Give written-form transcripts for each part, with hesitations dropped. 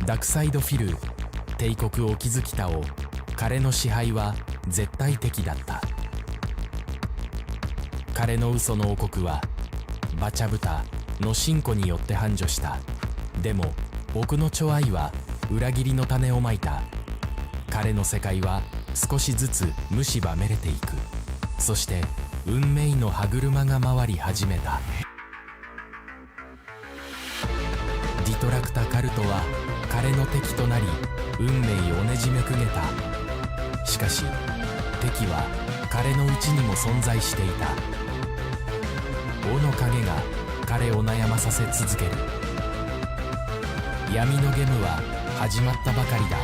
ダクサイドフィル帝国を築きたを彼の支配は絶対的だった。彼の嘘の王国はバチャブタの信仰によって繁盛した。でも僕の寵愛は裏切りの種をまいた。彼の世界は少しずつ蝕めれていく。そして運命の歯車が回り始めた。ディトラクタカルトは彼の敵となり運命をねじめくげた。しかし敵は彼のうちにも存在していた。王の影が彼を悩まさせ続ける。闇のゲームは始まったばかりだ。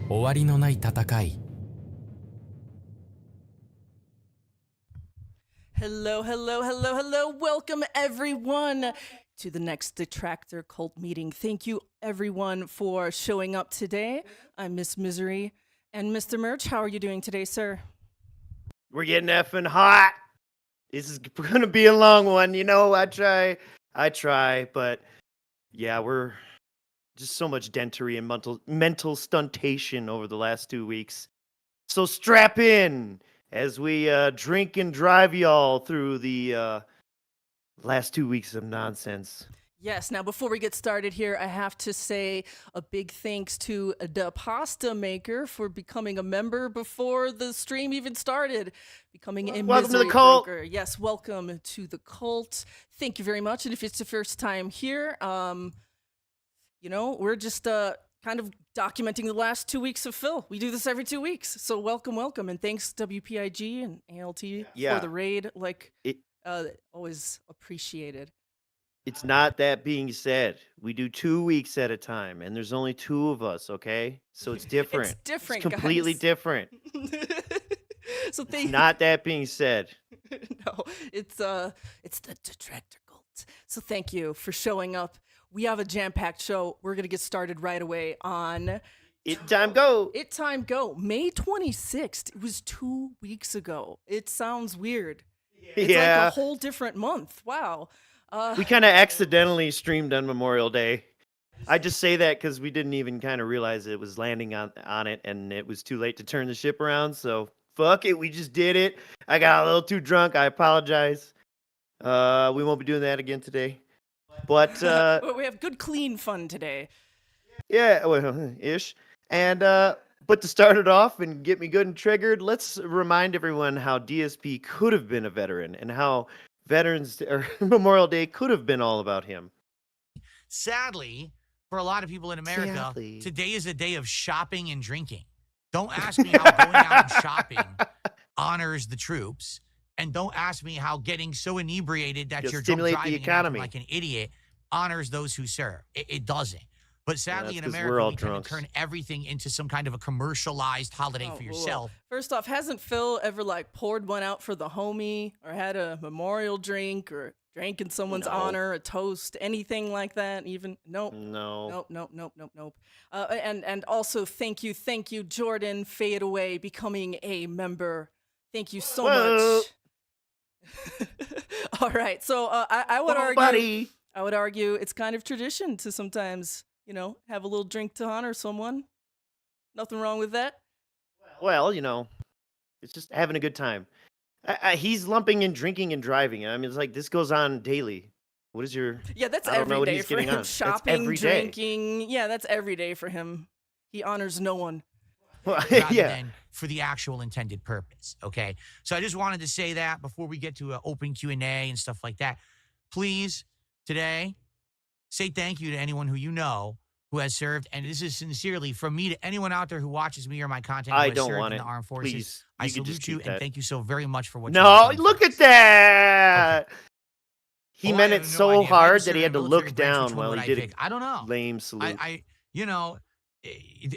終わりのない戦い。Hello, hello, hello, hello. Welcome everyone to the next Detractor Cult meeting. Thank you everyone for showing up today. I'm Miss Misery. And Mr. Merch, how are you doing today, sir? We're getting effing hot. This is going to be a long one. You know, I try, but yeah, we're just so much dentery and mental stuntation over the last 2 weeks. So strap in as we drink and drive y'all through the last 2 weeks of nonsense. Yes, now before we get started here, I have to say a big thanks to the pasta maker for becoming a member before the stream even started. Becoming a Welcome to the misery cult. broker. Yes, welcome to the cult. Thank you very much. And if it's the first time here, you know, we're just kind of documenting the last 2 weeks of Phil. We do this every 2 weeks. So welcome, welcome. And thanks WPIG and ALT for the raid. Always appreciated. It's not that being said. We do 2 weeks at a time, and there's only 2 of us, okay? So it's different. It's different, It's completely guys. different. So It's not that being said. No, it's the Detractor Cult. So thank you for showing up. We have a jam-packed show. We're gonna get started right away on It time go. It Time Go. May 26th. It was 2 weeks ago. It sounds weird. It's like a whole different month. Wow. We kind of accidentally streamed on Memorial Day. I just say that because we didn't even kind of realize it was landing on it, and it was too late to turn the ship around. So fuck it, we just did it. I got a little too drunk. I apologize. We won't be doing that again today. But we have good, clean fun today. yeah, well, ish. And but to start it off and get me good and triggered, let's remind everyone how DSP could have been a veteran and how Veterans or Memorial Day could have been all about him. Sadly, for a lot of people in America, today is a day of shopping and drinking. Don't ask me how going out and shopping honors the troops, and don't ask me how getting so inebriated that you're drunk driving and acting like an idiot honors those who serve. It doesn't. But sadly, in America, we tend to turn everything into some kind of a commercialized holiday for yourself. First off, hasn't Phil ever poured one out for the homie, or had a memorial drink, or drank in someone's honor, a toast, anything like that? Even nope. And also thank you, Jordan Fade Away, becoming a member. Thank you so much. All right, so I would argue it's kind of tradition to sometimes, you know, have a little drink to honor someone. Nothing wrong with that. Well, you know, it's just having a good time. He's lumping in drinking and driving. I mean, it's like this goes on daily. What is your... Yeah, that's every day for him. Shopping, drinking. Day. Yeah, that's every day for him. He honors no one. Rather than for the actual intended purpose, okay? So I just wanted to say that before we get to an open Q&A and stuff like that. Please, today, say thank you to anyone who you know who has served, and this is sincerely from me to anyone out there who watches me or my content who has served in the armed forces. Please, I salute you and thank you so very much for what you've done. No, look at that! Okay. He meant it no so hard that he had to look down while he did it. I don't know. Lame salute. You know,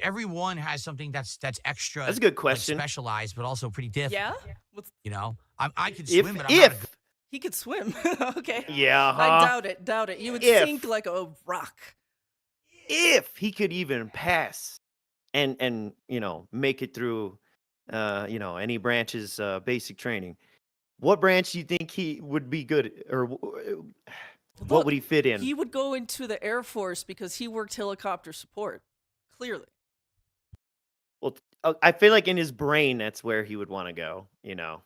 everyone has something that's extra. That's a good question. Specialized, but also pretty different. Yeah? You know, I could swim, but I'm not he could swim. Okay. Yeah. I doubt it. You would sink like a rock. If he could even pass and you know, make it through you know, any branch's basic training, what branch do you think he would be good, or What Look, would he fit in? He would go into the Air Force because he worked helicopter support. Clearly. Well, I feel like in his brain, that's where he would want to go, you know.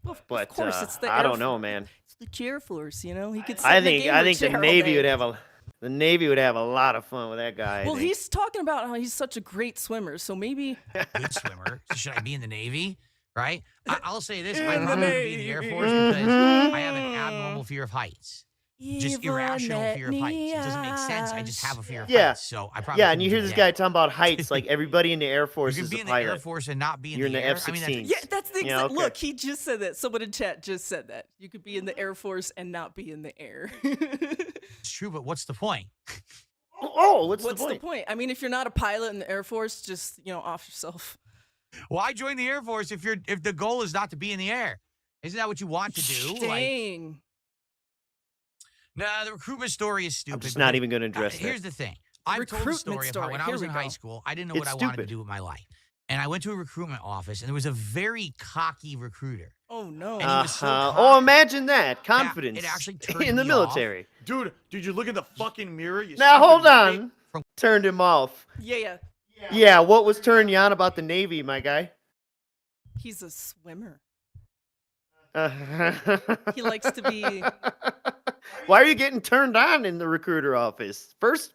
Well, But of course, it's the I Air don't know, Force. man. It's the Air Force, you know. He could. I sit in think gamer the chair all Navy day. would have a lot of fun with that guy. Well, he's talking about how he's such a great swimmer, so maybe. Good swimmer. So should I be in the Navy? Right? I'll say this: I In the probably would be in the Air Force because I have an abnormal fear of heights. Just irrational fear of heights. It doesn't make sense. I just have a fear of heights. So I probably and you hear couldn't this do guy that. talking about heights. Like everybody in the Air Force You is can be a in the Air pilot. Force and not be in You're the in the air. F-16s. Yeah, that's the Yeah, exact. okay. Look, he just said that. Someone in chat just said that. You could be in the Air Force and not be in the air. It's true, but what's the point? Oh, what's the the point? point? I mean, if you're not a pilot in the Air Force, just off yourself. Why join the Air Force if the goal is not to be in the air? Isn't that what you want to do? Dang. Nah, the recruitment story is stupid. I'm just not because, even going to address that. Here's the thing. I've told the Recruitment story of how story. when I Here was we in go. high school, I didn't know It's what I wanted to stupid. do with my life. And I went to a recruitment office, and there was a very cocky recruiter. Oh no. And he was so Oh, cocky imagine that confidence it actually turned in the me off. military. Dude, did you look in the fucking mirror? You Now stupid hold idiot? on. Turned him off. Yeah. Yeah, what was turning you on about the Navy, my guy? He's a swimmer. He likes to be- Why are you getting turned on in the recruiter office? First,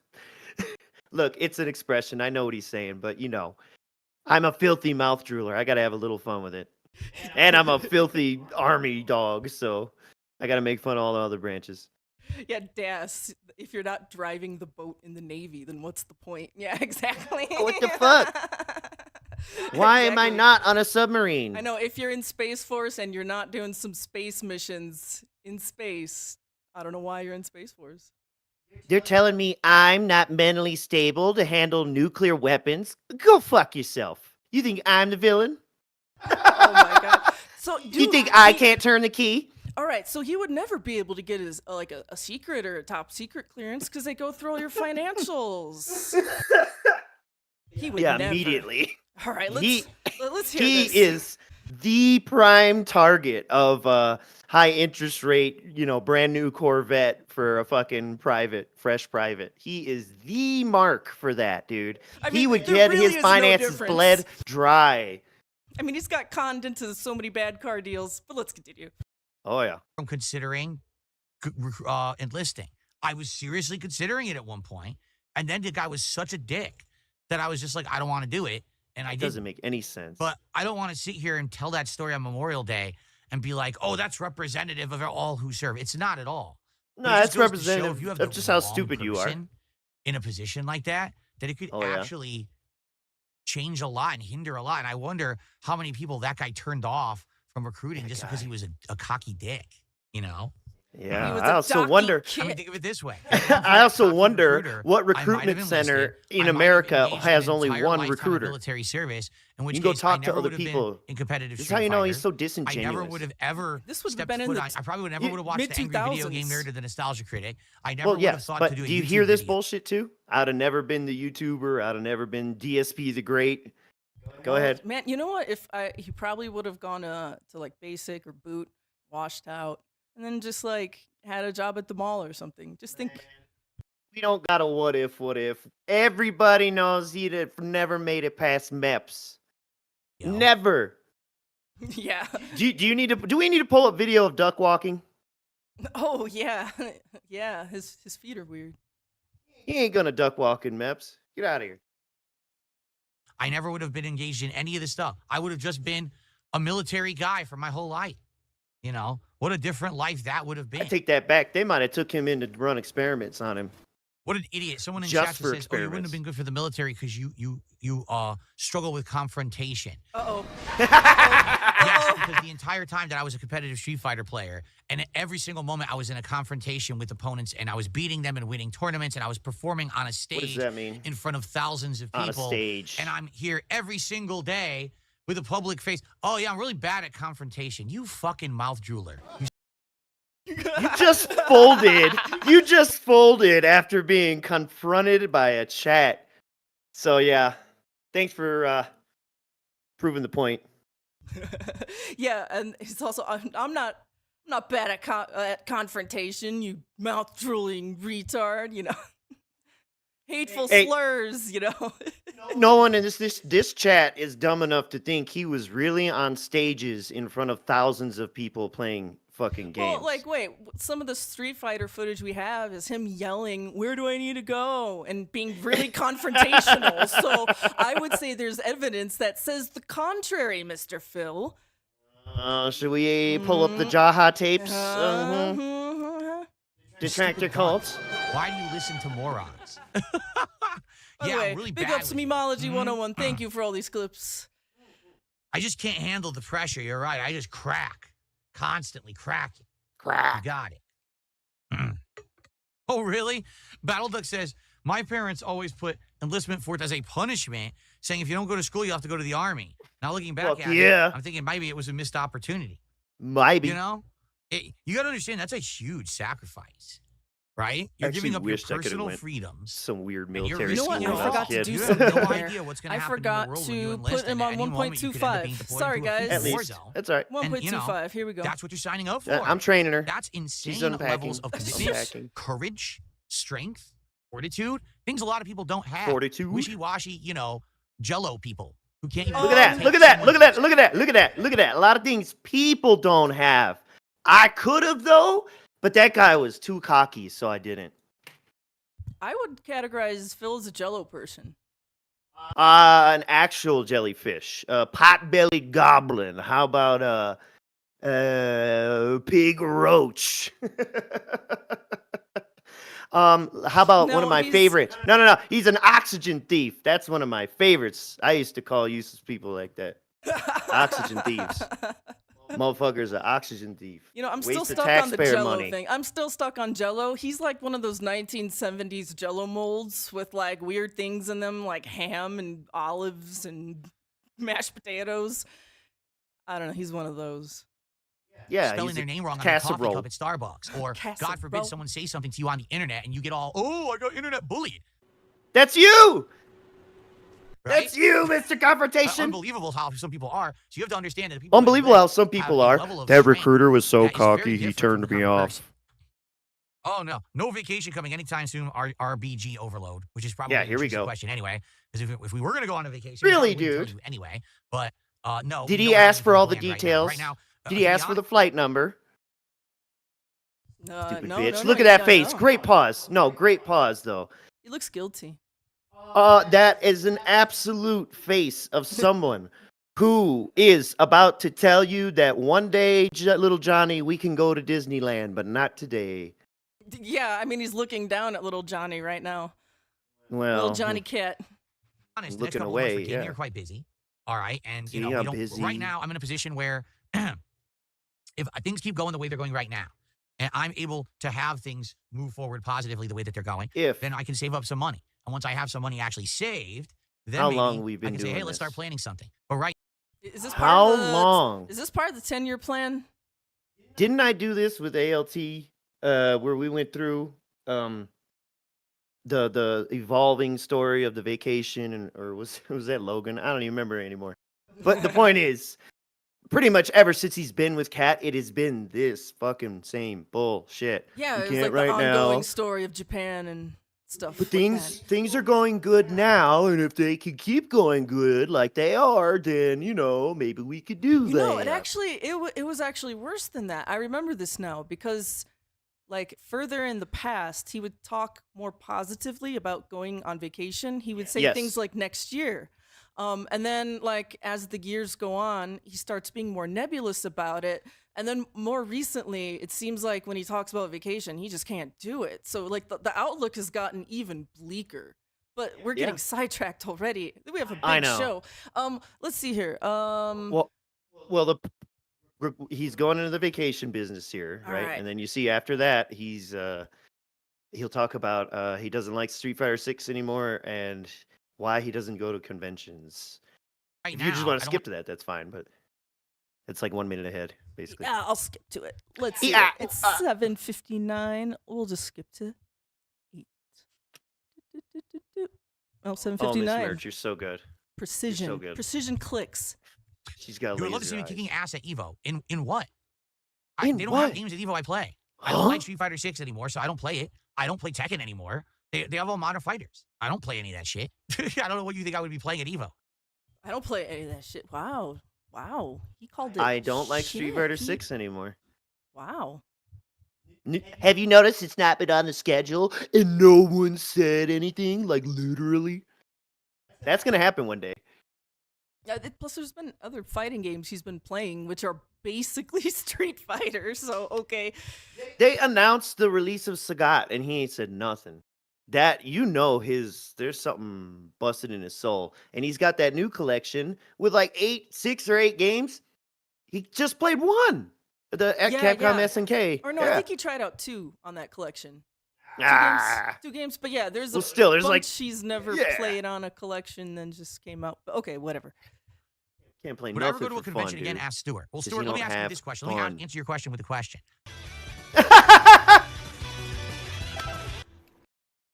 look, it's an expression. I know what he's saying, but I'm a filthy mouth drooler. I gotta have a little fun with it, and I'm a filthy army dog, so I gotta make fun of all the other branches. Yeah, Das. If you're not driving the boat in the Navy, then what's the point? Yeah, exactly. What the fuck? Why am I Exactly. not on a submarine? I know, if you're in Space Force and you're not doing some space missions in space, I don't know why you're in Space Force. They're telling me I'm not mentally stable to handle nuclear weapons. Go fuck yourself. You think I'm the villain? Oh my god. So, dude, You think I can't turn the key? All right, so he would never be able to get his like a secret or a top secret clearance because they go through all your financials. He would never. Immediately. All right, He- let's hear He this. is the prime target of high interest rate, brand new Corvette for a fucking fresh private. He is the mark for that, dude. I He mean, would there get really his is no finances difference. bled dry. I mean, he's got conned into so many bad car deals, but let's continue. Oh yeah. From considering enlisting. I was seriously considering it at one point, and then the guy was such a dick that I was just like, I don't want to do it, and I It didn't. doesn't make any sense. But I don't want to sit here and tell that story on Memorial Day and be like, oh, that's representative of all who serve. It's not at all. no, But it that's just goes to show representative if you have of the just how wrong stupid you are. person in a position like that it could Oh, yeah. actually change a lot and hinder a lot. And I wonder how many people that guy turned off from recruiting That just because guy. he was a cocky dick, Yeah. He was I a also docky wonder. kid. I mean, think of it this way. I also Cocky wonder recruiter, what I might have recruitment enlisted, center I in might have America engaged has an only entire one lifetime of recruiter. military service, in which You can go case talk I to never other would have people. been in competitive This is Street how you know Fighter. he's so I disingenuous. never would have ever This would have stepped been in foot the on. I probably never would have watched the Angry Video Game mid-2000s. Nerd or the Nostalgia Critic. I never Well, would have yes, thought but to do a do you YouTube hear this video. bullshit too? I'd have never been the YouTuber. I'd have never been DSP the Great. Go Well, ahead. man. You know what? He probably would have gone to like basic or boot, washed out, and then just like had a job at the mall or something. Just think. We don't got a what if. Everybody knows he'd have never made it past MEPS. Yo. Never. Yeah. Do we need to pull up video of duck walking? Oh yeah. Yeah. His feet are weird. He ain't gonna duck walk in MEPS. Get out of here. I never would have been engaged in any of this stuff. I would have just been a military guy for my whole life. What a different life that would have been. I take that back. They might have took him in to run experiments on him. What an idiot. Someone in Just chat for says, oh, you wouldn't experiments. have been good for the military because you struggle with confrontation. Uh-oh. Yes, because the entire time that I was a competitive Street Fighter player, and at every single moment I was in a confrontation with opponents, and I was beating them and winning tournaments, and I was performing on a What does stage that mean? in front of thousands of On a people. stage. And I'm here every single day with a public face. Oh, yeah, I'm really bad at confrontation. You fucking mouth drooler. You just folded. You just folded after being confronted by a chat. So yeah, thanks for proving the point. Yeah, and it's also I'm not not bad at confrontation, you mouth drooling retard, you know. Hateful Hey. slurs, you know. No one in this chat is dumb enough to think he was really on stages in front of thousands of people playing fucking games. Well, like, wait, some of the Street Fighter footage we have is him yelling, "Where do I need to go?" and being really confrontational. So I would say there's evidence that says the contrary, Mr. Phil. Should we pull up the Jaha tapes? By Detractor Cult. Why do you listen to morons? the Yeah, way, I'm really big bad ups with it. Memology 101. Thank you for all these clips. I just can't handle the pressure. You're right. I just crack. Constantly cracking. You Crack. got it. Oh, really? Battle Duck says, my parents always put enlistment forth as a punishment, saying if you don't go to school, you have to go to the army. Now looking back Fuck at yeah. it, I'm thinking maybe it was a missed opportunity. Maybe. You know? You got to understand, that's a huge sacrifice, right? You're Actually giving up your wished I could've personal went freedoms. Some weird and you're military You know school what? when I I was a forgot to kid. do You have something no there. idea what's going I to happen in the forgot world when you to enlist. put him and at on any moment, you could end up being 1.25. deployed Sorry, into a guys. At war least. zone. That's all right. And, you know, 1.25. Here we go. That's what you're signing up for. I'm training her. That's She's insane unpacking. levels of She's commitment, unpacking. courage, strength, fortitude, things a lot of people don't have. Fortitude. Wishy-washy, you know, jello people who can't even Look at that. take Look at that. someone- Look at that. Look at that. Look at that. Look at that. A lot of things people don't have. I could have, though, but that guy was too cocky, so I didn't. I would categorize Phil as a Jello person. An actual jellyfish. Pot-bellied goblin. How about pig roach? How about one No, of my he's- favorite? No. He's an oxygen thief. That's one of my favorites. I used to call useless people like that. Oxygen thieves. Motherfucker's an oxygen thief. You know, I'm Waste still of stuck on the taxpayer Jello money. thing. I'm still stuck on Jello. He's like one of those 1970s Jello molds with like weird things in them, like ham and olives and mashed potatoes. I don't know. He's one of those. Yeah, spelling he's their a name wrong on the coffee casserole. cup at Starbucks. Or, God Casserole. forbid, someone say something to you on the internet and you get all, oh, I got internet bullied. That's you. Right? That's you, Mr. Confrontation. Unbelievable how some people are. So you have to understand that people Unbelievable how some people are. That recruiter was so that is very cocky, he different from turned the me common off. person. Oh, no. No vacation coming anytime soon. RBG overload, which is probably Yeah, an here we interesting go. question anyway. Because if we were going to go on a vacation, Really, we probably wouldn't dude? tell you anyway. But no. Did we he don't have ask for anything all the planned details? Right now, Did to he be ask for the flight number? Stupid No, bitch. no, Look no, at that yeah, face. no. Great pause. No, great pause, though. He looks guilty. That is an absolute face of someone who is about to tell you that one day, little Johnny, we can go to Disneyland, but not today. Yeah, I mean, he's looking down at little Johnny right now. Well, Little Johnny Cat. honest, Looking the next couple away, of months for King, yeah. you're quite busy. All right. And, See, you know, we I'm don't, busy. right now, I'm in a position where if things keep going the way they're going right now, and I'm able to have things move forward positively the way that they're going, If then I can save up some money. And once I have some money actually saved, then How maybe long we've I been can say, hey, doing let's start this? planning something. But right Is this part how of the, long? Is this part of the 10-year plan? Didn't I do this with ALT, where we went through the evolving story of the vacation, and or was that Logan? I don't even remember anymore. But the point is, pretty much ever since he's been with Kat, it has been this fucking same bullshit. Yeah, We it's can't like right the ongoing now. story of Japan and stuff. But like things are going good now, and if they can keep going good like they are, then maybe we could do that. that. You know, it was actually worse than that. I remember this now because, like, further in the past, he would talk more positively about going on vacation. He would say Yes. things like next year. And then, like, as the years go on, he starts being more nebulous about it. And then more recently, it seems like when he talks about vacation, he just can't do it. So, like, the outlook has gotten even bleaker. But we're getting Yeah. sidetracked already. We have a I big know. show. Let's see here. Well, he's going into the vacation business here, All right? right. And then you see after that, he'll talk about he doesn't like Street Fighter 6 anymore and why he doesn't go to conventions. Right If now, you just want I to don't skip to that, that's fine, but it's like 1 minute ahead, basically. Yeah, I'll skip to it. Let's see. Yeah. It's 7:59. We'll just skip to 8. Oh, Oh, Miss 7:59. Merch, you're so good. Precision. good. Precision clicks. She's got a You would love to laser see me eyes. kicking ass at Evo. In what? They In don't what? have games at Evo I play. I don't like Street Fighter 6 anymore, so I don't play it. I don't play Tekken anymore. They have all modern fighters. I don't play any of that shit. I don't know what you think I would be playing at Evo. I don't play any of that shit. Wow. He called it. I don't like Street shit. Fighter 6 anymore. Wow. Have you noticed it's not been on the schedule and no one said anything? Like, literally? That's going to happen one day. Yeah. Plus, there's been other fighting games he's been playing, which are basically Street Fighter. So okay. They announced the release of Sagat and he ain't said nothing. That, there's something busted in his soul. And he's got that new collection with like 6 or 8 games. He just played one. The Capcom SNK. Or no, I think he tried out 2 on that collection. Two games, but yeah, there's there's bunch like she's never played on a collection, then just came out. But okay, whatever. Can't play Would I ever nothing go to a for convention fun, again? dude. Ask Stuart. Well, 'Cause Stuart, you let me don't ask you have this question. Let me fun. answer your question with a question.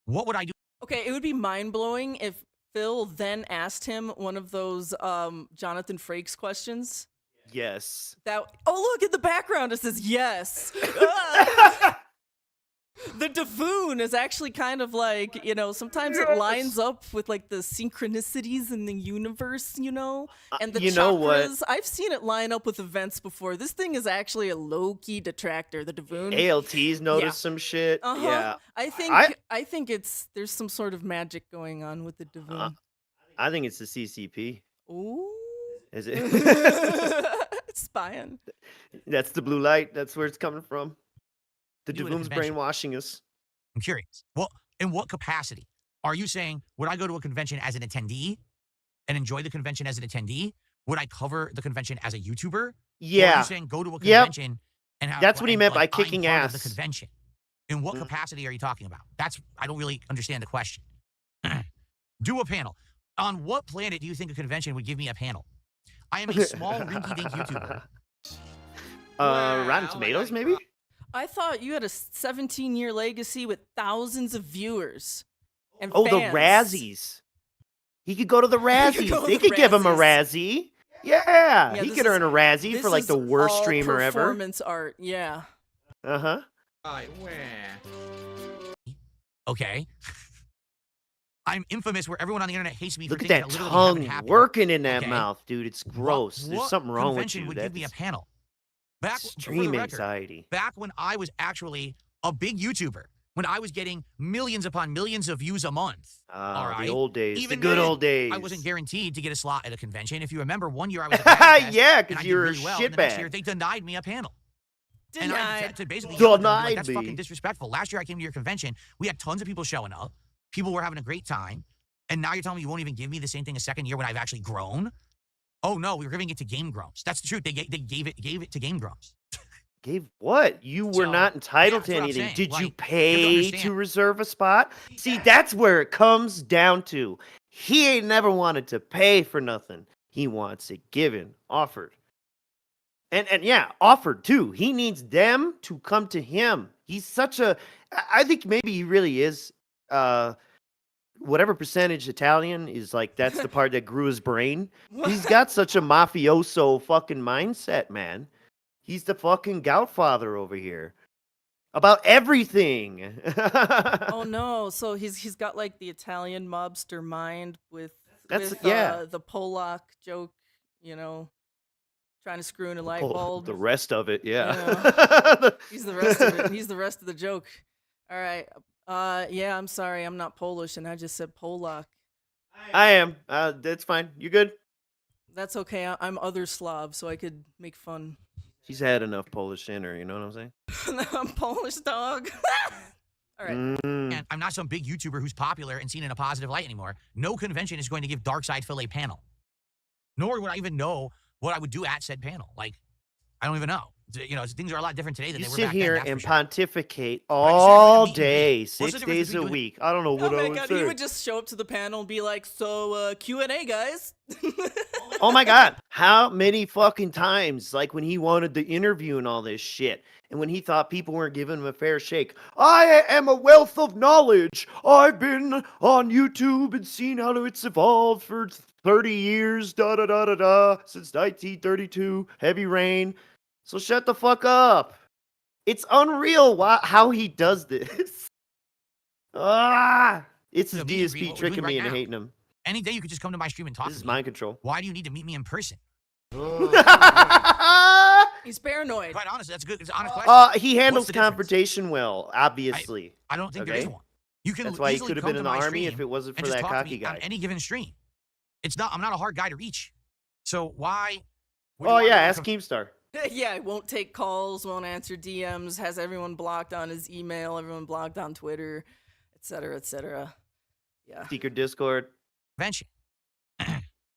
What would I do? Okay, it would be mind blowing if Phil then asked him one of those Jonathan Frakes questions. Yes. Look at the background. It says yes. The Davoon is actually kind of like, sometimes it lines up with like the synchronicities in the universe, and the You chakras. know what? I've seen it line up with events before. This thing is actually a low-key detractor, the Davoon. ALT's noticed some shit. Uh-huh. Yeah. I think there's some sort of magic going on with the Davoon. I think it's the CCP. Ooh. Is it? Spying. That's the blue light. That's where it's coming from. The Do at a Davoom's convention. brainwashing us. I'm curious. Well, in what capacity? Are you saying, would I go to a convention as an attendee and enjoy the convention as an attendee? Would I cover the convention as a YouTuber? Or are Yeah. you saying go to a convention and have That's what he meant by I'm kicking part of ass. the convention? In what capacity are you talking about? I don't really understand the question. Do a panel. On what planet do you think a convention would give me a panel? I am a small rinky-dink YouTuber. Rotten Tomatoes, maybe? I thought you had a 17-year legacy with thousands of viewers and Oh, the fans. Razzies. He could go to the Razzies. go to They the could give him a Razzies. Razzie. Yeah, he this could is- earn a Razzie This for like is the worst all streamer ever. performance art, yeah. Uh-huh. Okay. I'm infamous where everyone on the internet hates me Look for at things that that literally haven't tongue happened. working in that Okay. mouth, dude. It's gross. There's What something wrong with convention you. would give me a That's panel? For the extreme record, anxiety. back when I was actually a big YouTuber, when I was getting millions upon millions of views a month. All right. The old days. Even the good then, old days. I wasn't guaranteed to get a slot at a convention. If you remember, one year I was at Fest, Yeah, and I because did you're a really well, and the next year shitbag. they denied me a panel. And I Denied. had to basically yell at them and be like, Denied that's me. fucking disrespectful. Last year I came to your convention, we had tons of people showing up. People were having a great time. And now you're telling me you won't even give me the same thing a second year when I've actually grown? Oh no, we were giving it to Game Grumps. That's the truth. They gave it to Game Grumps. Gave what? You were So, not entitled yeah, to that's what I'm anything. saying. Did Like, you you have to pay to understand. reserve a spot? See, that's where it comes down to. He ain't never wanted to pay for nothing. He wants it given, offered. And yeah, offered too. He needs them to come to him. He's such a I think maybe he really is whatever percentage Italian is, like, that's the part that grew his brain. He's got such a mafioso fucking mindset, man. He's the fucking Godfather over here. About everything. Oh no! So he's got like the Italian mobster mind with yeah. the Polak joke, trying to screw in a light Oh, bulb. the rest of it, yeah. He's the rest of it. He's the rest of the joke. All right. Yeah. I'm sorry. I'm not Polish, and I just said Polak. I am. That's fine. You good? That's okay. I'm other Slav, so I could make fun. She's had enough Polish in her, you know what I'm saying? I'm Polish dog. All right. And I'm not some big YouTuber who's popular and seen in a positive light anymore. No convention is going to give Darkside Phil a panel. Nor would I even know what I would do at said panel. Like, I don't even know. Things are a lot different today than You they were sit back here then. and that's for sure. pontificate But all exactly, day, what's the 6 difference days a between doing- week. I don't know Oh what I my would god, say. he would just show up to the panel and be like, so Q&A guys. Oh my god, how many fucking times, like when he wanted the interview and all this shit, and when he thought people weren't giving him a fair shake. I am a wealth of knowledge. I've been on YouTube and seen how it's evolved for 30 years, since 1932, Heavy Rain. So shut the fuck up. It's unreal how he does this. It's his So meet and greet, DSP what we're tricking doing me right into now. hating him. Any day you could just come to my stream and talk This to is me. mind control. Why do you need to meet me in person? He's paranoid. Quite honestly, that's a good. It's an honest question. He handles What's the difference? confrontation well, obviously. I don't think there is Okay. one. You can That's why he easily could have come been in to the my army if stream it wasn't and for just that talk to cocky me on guy. any given stream. I'm not a hard guy to reach. So why? Oh yeah, ask Keemstar. Yeah, won't take calls, won't answer DMs, has everyone blocked on his email, everyone blocked on Twitter, etc., etc. Yeah. Secret Discord. Convention.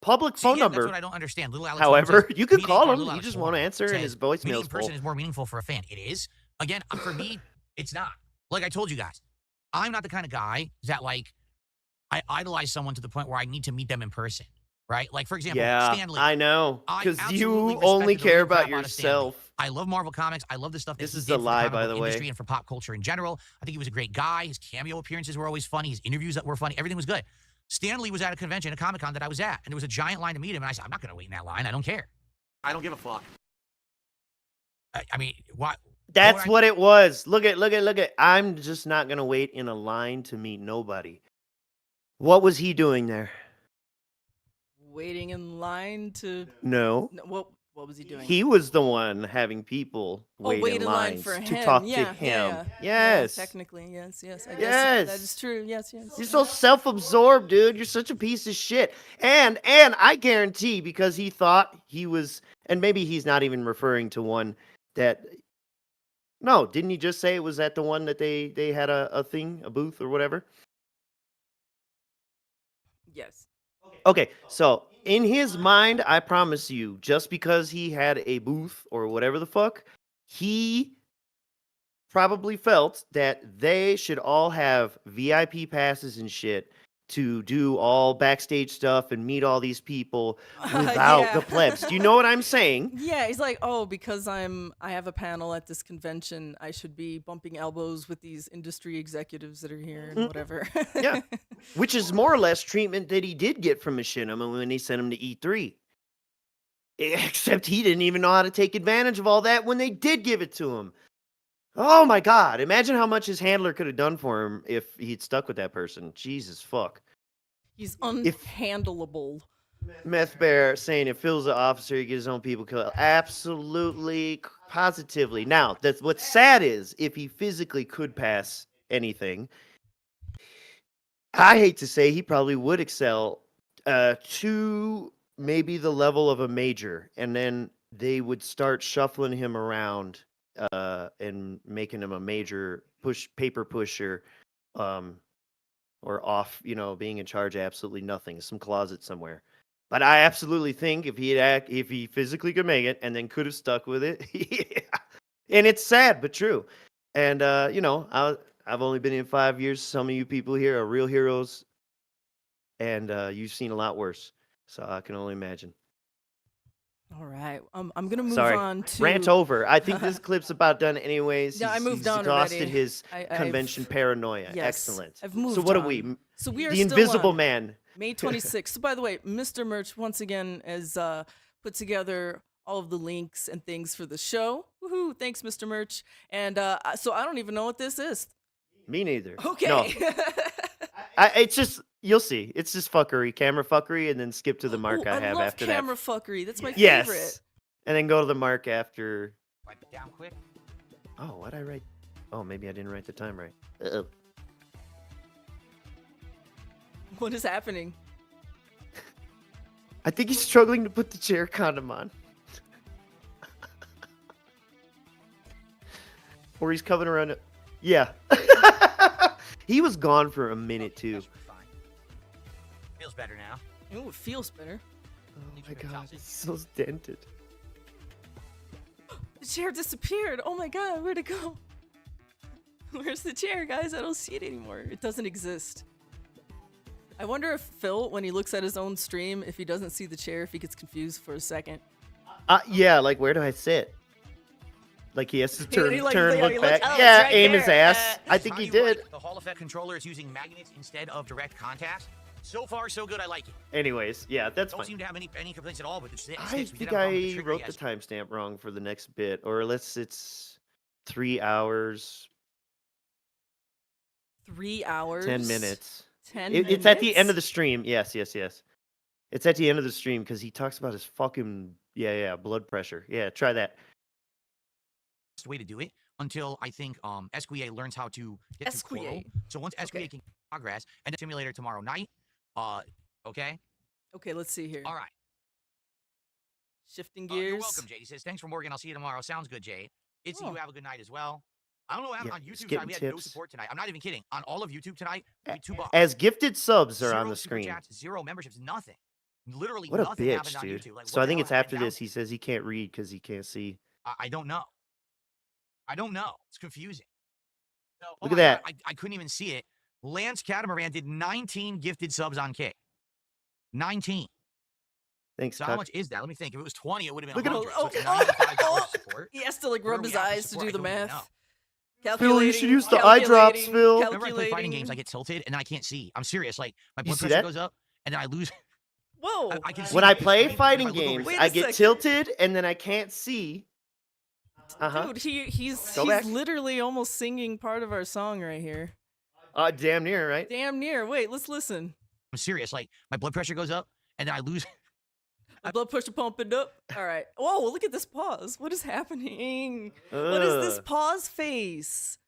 Public See, phone again, number. That's what I don't understand. Little Alex. However, says, you can meeting- call or him. Little He Alex just Warren won't answer, and says, his meeting voicemail's in person full. is more meaningful for a fan. It is. Again, for me, it's not. Like I told you guys, I'm not the kind of guy that like I idolize someone to the point where I need to meet them in person. Right? Like for example, Yeah, Stanley. I know. I Because absolutely you only respected the care living crap about out of Stanley. yourself. I love Marvel Comics. I love the stuff that This he is did a for lie, the comic by book the way. industry and for pop culture in general. I think he was a great guy. His cameo appearances were always funny. His interviews that were funny. Everything was good. Stanley was at a convention, a Comic-Con that I was at, and there was a giant line to meet him. And I said, I'm not going to wait in that line. I don't care. I don't give a fuck. I mean, what? That's what it was. Look at. I'm just not gonna wait in a line to meet nobody. What was he doing there? Waiting in line to. No. No, what was he doing? He was the one having people wait wait in line lines for to him. talk Yeah, to him. yeah. Yes. Yeah, technically, yes. I guess Yes. that is true. Yes. You're so self-absorbed, dude. You're such a piece of shit. And I guarantee, because he thought he was, and maybe he's not even referring to one that. No, didn't he just say it was at the one that they had a thing, a booth or whatever? Yes. Okay, so in his mind, I promise you, just because he had a booth or whatever the fuck, he probably felt that they should all have VIP passes and shit to do all backstage stuff and meet all these people without Yeah. the plebs. Do you know what I'm saying? Yeah, he's like, oh, because I have a panel at this convention, I should be bumping elbows with these industry executives that are here and whatever. Yeah. Which is more or less treatment that he did get from Machinima when they sent him to E3. Except he didn't even know how to take advantage of all that when they did give it to him. Oh my God. Imagine how much his handler could have done for him if he'd stuck with that person. Jesus fuck. He's unhandleable. Meth Bear saying if Phil's the officer, he gets his own people killed. Absolutely, positively. Now, that's what's sad is if he physically could pass anything, I hate to say he probably would excel to maybe the level of a major, and then they would start shuffling him around and making him a major paper pusher, or off, being in charge of absolutely nothing, some closet somewhere. But I absolutely think if he physically could make it and then could have stuck with it, yeah. And it's sad but true. And I've only been in 5 years. Some of you people here are real heroes, and you've seen a lot worse. So I can only imagine. All right. I'm going to move Sorry, on to... rant over. I think this clip's about done anyways. Yeah, I moved he's on exhausted already. his I've- convention paranoia. Yes, Excellent. I've moved So what on. are we? So we are The still Invisible on Man. May 26th. So by the way, Mr. Merch once again has put together all of the links and things for the show. Woohoo! Thanks, Mr. Merch. And so I don't even know what this is. Me neither. Okay. No, it's just, you'll see. It's just fuckery, camera fuckery, and then skip to the mark Ooh, I have love after camera that. fuckery. That's my Yes. favorite. And then go to the mark after. Wipe it down quick. Oh, what'd I write? Oh, maybe I didn't write the time right. Uh-oh. What is happening? I think he's struggling to put the chair condom on. Or he's coming around it. Yeah. He was gone for a minute too. Fine. Feels better now. Ooh, it feels better. Oh my god, it's so dented. The chair disappeared. Oh my god, where'd it go? Where's the chair, guys? I don't see it anymore. It doesn't exist. I wonder if Phil, when he looks at his own stream, if he doesn't see the chair, if he gets confused for a second. Yeah, like where do I sit? Like he has to turn, he look looks, back. oh, it's Yeah, right aim there. his ass. I think How he you did. like the Hall effect controller is using magnets instead of direct contact. So far, so good. I like it. Anyways, yeah, that's Don't fine. seem to have any complaints at all, but it's I think I wrote the timestamp wrong for the next bit, or it's 3 hours, 3 hours. 10 minutes. 10 It's at the end of minutes? the stream. Yes. It's at the end of the stream because he talks about his fucking blood pressure. Yeah, try that. way to do it until I think SQA learns how to get to Quoro. SQA. So once SQA can progress and the simulator tomorrow night, okay? Okay, let's see here. All right. Shifting gears. You're welcome, Jade. He says, thanks for Morgan. I'll see you tomorrow. Sounds good, Jade. It's you have a good night as well. I don't know what happened on YouTube tonight. We had no support tonight. I'm not even kidding. On all of YouTube tonight, we had $2. As gifted subs are on the Super screen. chats, 0 memberships, nothing. Literally What a nothing bitch, happened on dude. YouTube. Like, So what I the think hell it's happened after down this. He says he can't read because he can't see. I don't know. I don't know. It's confusing. So, Look at that. God, I couldn't even see it. Lance Catamaran did 19 gifted subs on Kick. 19. Thanks, So Cuck. how much is that? Let me think. If it was 20, it would have been Look at 100. him. So it's $95 support. He has to like Where rub are we his at for eyes to support? do I the don't even math. know. Phil, you should use the eye drops, Phil. Whenever I play fighting games, I get tilted and then I can't see. I'm serious. Like my blood see pressure that? goes up and then I lose. Whoa. I can see When I the play screen, fighting if I look over games, Wait here- a I get second. tilted and then I can't see. Dude, he's Go back. literally almost singing part of our song right here. Damn near, right? Damn near. Wait, let's listen. I'm serious. Like my blood pressure goes up and then I lose. My blood pressure pumping up. All right. Whoa, look at this pause. What is happening? What is this Ugh. pause face?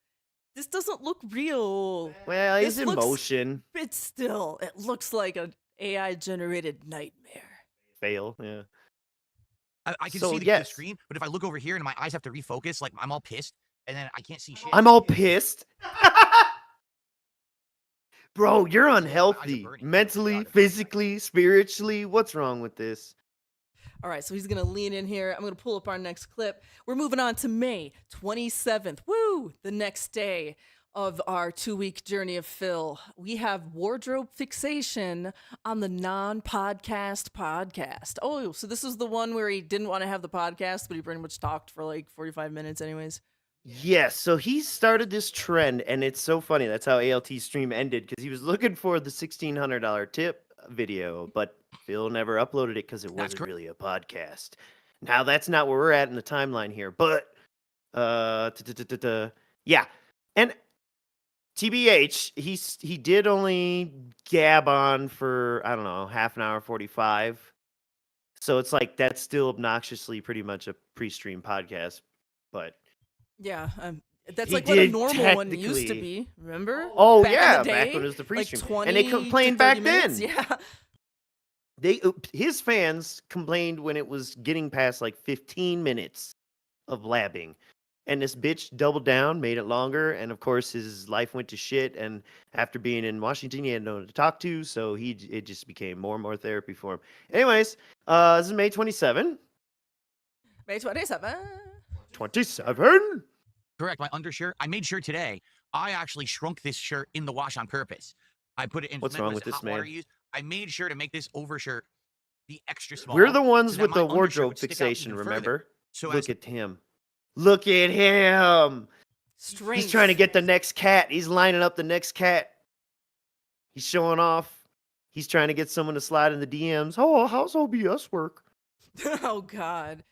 This doesn't look real. Well, he's This in looks- motion. But still, it looks like an AI generated nightmare. Fail, yeah. I can So, see the yes. screen, but if I look over here and my eyes have to refocus, like I'm all pissed and then I can't see shit. I'm all pissed. Bro, you're My eyes are unhealthy. burning. Mentally, physically, spiritually. What's wrong with this? All right, so he's going to lean in here. I'm going to pull up our next clip. We're moving on to May 27th. Woo! The next day of our 2-week journey of Phil. We have wardrobe fixation on the non-podcast podcast. Oh, so this is the one where he didn't want to have the podcast, but he pretty much talked for like 45 minutes anyways. Yes, so he started this trend, and it's so funny. That's how ALT's stream ended, because he was looking for the $1,600 tip video, but Phil never uploaded it because it wasn't correct. really a podcast. Now, that's not where we're at in the timeline here, but, yeah. And TBH, he did only gab on for, I don't know, half an hour, 45. So it's like, that's still obnoxiously pretty much a pre-stream podcast, but... Yeah, that's He like what a did normal one used to technically. be. Remember? Oh, Back in yeah, the day, back when it was the like pre-stream. 20 And they complained to 30 back minutes. then. Yeah. His fans complained when it was getting past like 15 minutes of blabbing. And this bitch doubled down, made it longer, and of course his life went to shit. And after being in Washington, he had no one to talk to, so it just became more and more therapy for him. Anyways, this is May 27. May 27th. 27? Correct. My undershirt. I made sure today. I actually shrunk this shirt in the wash on purpose. I put it in. What's wrong with this, hot water man? used. I made sure to make this overshirt be extra small. We're the ones so with that the my undershirt wardrobe would stick out fixation, even further. remember? So Look as at him. Look at him. Strength. He's trying to get the next cat. He's lining up the next cat. He's showing off. He's trying to get someone to slide in the DMs. Oh, how's OBS work? Oh God.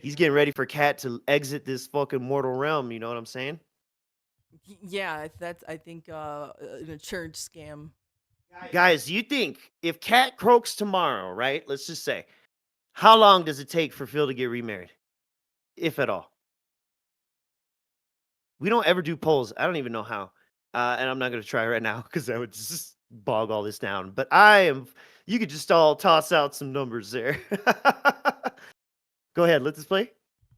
He's getting ready for Cat to exit this fucking mortal realm. You know what I'm saying? Yeah, that's I think an insurance scam. Guys, you think if Cat croaks tomorrow, right? Let's just say, how long does it take for Phil to get remarried? If at all. We don't ever do polls. I don't even know how. And I'm not going to try right now because that would just bog all this down. But you could just all toss out some numbers there. Go ahead, let this play.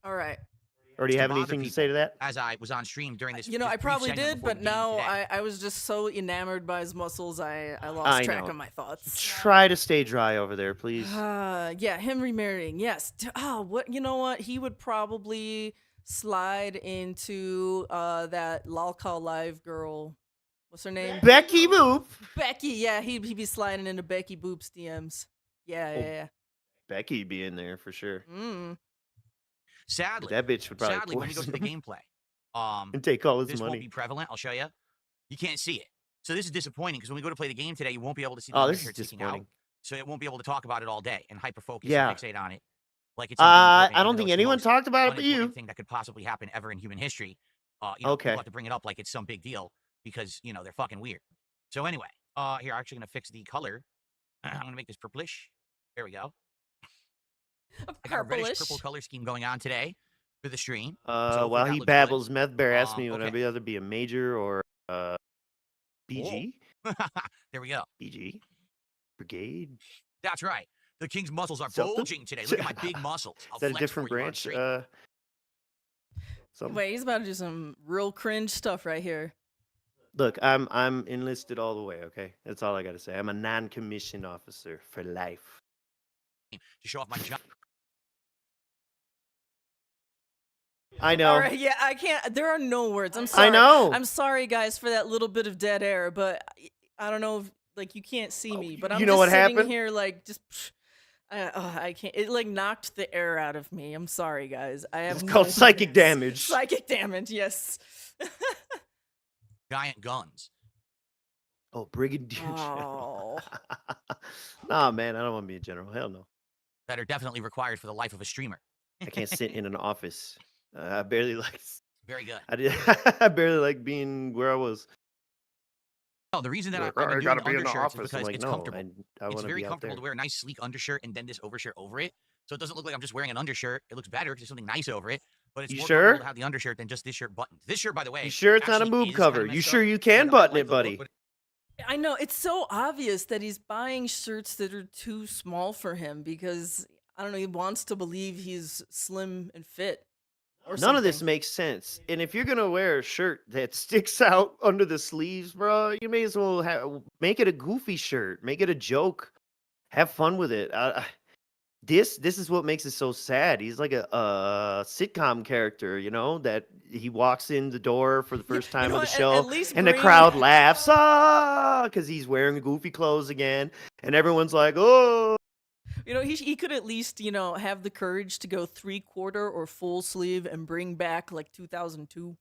All right. Or do you To have bother anything to people. say to that? as I was on stream during this. You know, this I brief probably segment did, before but the game now today. I was just so enamored by his muscles, I lost I track know. of my thoughts. Try to stay dry over there, please. Yeah, him remarrying. Yes. What? You know what? He would probably slide into that lol call live girl. What's her name? Becky Boop. Becky. Yeah, he'd be sliding into Becky Boop's DMs. Yeah, Oh, yeah. Becky'd be in there for sure. Mm. Sadly, That bitch would probably sadly, when we go to the poison him gameplay, and take all his this won't be money. prevalent. I'll show you. You can't see it. So this is disappointing because when we go to play the game today, you won't be able to see the Oh, this is undershirt sticking out. disappointing. So it won't be able to talk about it all day and hyper focus Yeah. and fixate on it. Like it's something important, I even don't though think it's the anyone most talked about it but unimportant you. thing that could possibly happen ever in human history. You know, Okay. people have to bring it up like it's some big deal because, you know, they're fucking weird. So anyway, here, I'm actually going to fix the color. I'm going to make this purplish. There we go. I got a reddish purple Purplish. color scheme going on today for the stream. While he babbles, Meth Bear asked me would I okay. either be a major or BG? There we go. BG? Brigade? That's right. The king's muscles are Something? bulging today. Look at my big muscles. I'll Is that a flex different for you on branch? stream. Something. Wait, he's about to do some real cringe stuff right here. Look, I'm enlisted all the way, okay? That's all I gotta say. I'm a non-commissioned officer for life. To show off my job. I know. All right, yeah, I can't. There are no words. I'm sorry. I know. I'm sorry, guys, for that little bit of dead air, but I don't know if, like, you can't see me, but I'm you know just what sitting happened? here, like, just. I can't. It like knocked the air out of me. I'm sorry, guys. I have It's no called idea. psychic damage. Psychic damage. Yes. Giant guns. Oh, Brigadier Oh. General. Nah, man, I don't want to be a general. Hell no. That are definitely required for the life of a streamer. I can't sit in an office. I barely like. Very good. I barely like being where I was. Oh, the reason that Like, I've been doing gotta be in the undershirts is office. I'm because like, it's no, comfortable. I It's want to very be out comfortable there. to wear a nice sleek undershirt and then this overshirt over it. So it doesn't look like I'm just wearing an undershirt. It looks better because there's something nice over it. But it's You more sure? comfortable to have the undershirt than just this shirt buttoned. This shirt, by the way, You sure it's not a actually boob is cover? kinda You messed sure up, you can and I button like it, the look, buddy? but I know it's so obvious that he's buying shirts that are too small for him because I don't know. He wants to believe he's slim and fit. Or None of this something. makes sense. And if you're gonna wear a shirt that sticks out under the sleeves, bro, you may as well make it a goofy shirt. Make it a joke. Have fun with it. This is what makes it so sad. He's like a sitcom character, you know, that he walks in the door for the first You time know of the what, show, at least and the bring- crowd laughs, because he's wearing goofy clothes again, and everyone's like, oh. You know, he could at least, you know, have the courage to go 3/4 or full sleeve and bring back like 2002.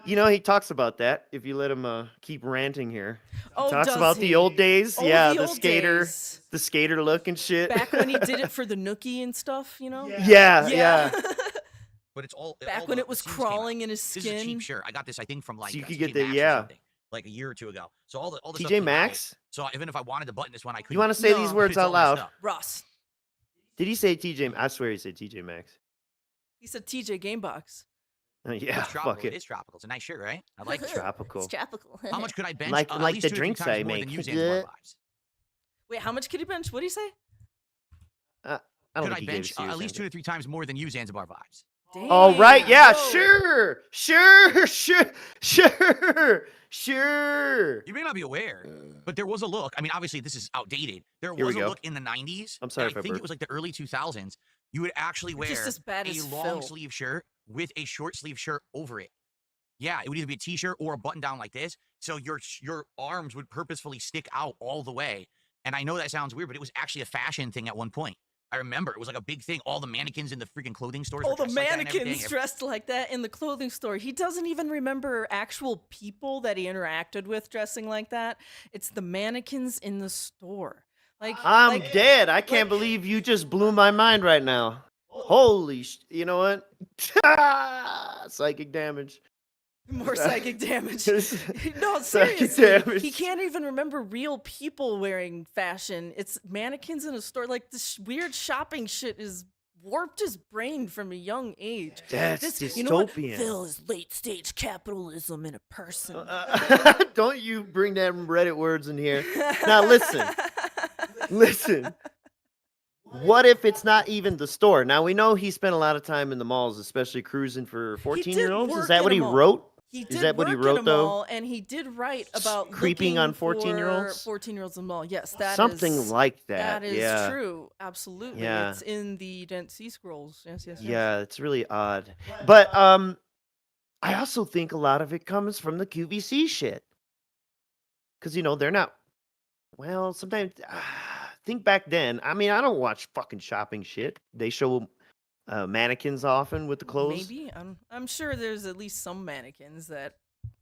You know, he talks about that if you let him keep ranting here. Oh, Talks does about he? the old days. Oh, Yeah, the the old skater, days. the skater look and shit. Back when he did it for the Nookie and stuff, you know? Yeah. but it's all Back all when the it was seams came out. crawling in his This is a skin. cheap shirt. I got this, I think, from like So you could TJ get the- Maxx or yeah. something, like a year or two ago. So all the stuff TJ came out. Maxx? So even if I wanted to button this one, I couldn't. You want to say No. these But words It's all out loud? messed up. Ross. Did he say TJ? I swear he said TJ Maxx. He said TJ Gamebox. Yeah, It's tropical. fuck It it. is tropical. It's a nice shirt, right? I like it. Tropical. It's tropical. How much could I bench? Like- At like least the 2 to 3 drinks times I more make. than you, Zanzibar vibes. Wait, how much could he bench? What did he say? I don't Could think I he gave a bench serious at least answer. 2 to 3 times more than you, Zanzibar vibes? Oh, right. Yeah, Whoa. Sure. You may not be aware, but there was a look. I mean, obviously, this is outdated. There Here we was a go. look in the 90s. I'm sorry and if I I think it burped. was like the early 2000s. You would actually You're wear just as bad a as long Phil. sleeve shirt with a short sleeve shirt over it. Yeah, it would either be a t-shirt or a button down like this. So your arms would purposefully stick out all the way. And I know that sounds weird, but it was actually a fashion thing at one point. I remember it was like a big thing. All the mannequins in the freaking clothing stores. Oh, were the dressed like that and mannequins everything. dressed like that in the clothing store. He doesn't even remember actual people that he interacted with dressing like that. It's the mannequins in the store. Like I'm like, dead. I can't believe you just blew my mind right now. Holy you know what? Psychic damage. more psychic damage. No, Psychic seriously. damage. He can't even remember real people wearing fashion. It's mannequins in a store. Like this weird shopping shit is warped his brain from a young age. That's You know what? dystopian. Phil is late stage capitalism in a person. Don't you bring them Reddit words in here. Now listen. What if it's not even the store? Now we know he spent a lot of time in the malls, especially cruising for 14-year-olds. Is work that in what a he mall. wrote? He Is did that what he work wrote, in a though? mall, and he did write about Creeping on 14-year-olds? 14-year-olds in the mall. Yes, that Something is, like that. That is yeah. true. Absolutely. Yeah. It's in the Dead Sea Scrolls. Yes. Yeah, it's really odd. But I also think a lot of it comes from the QVC shit. Because, they're not. Well, sometimes. Think back then. I mean, I don't watch fucking shopping shit. They show mannequins often with the clothes. Maybe. I'm sure there's at least some mannequins that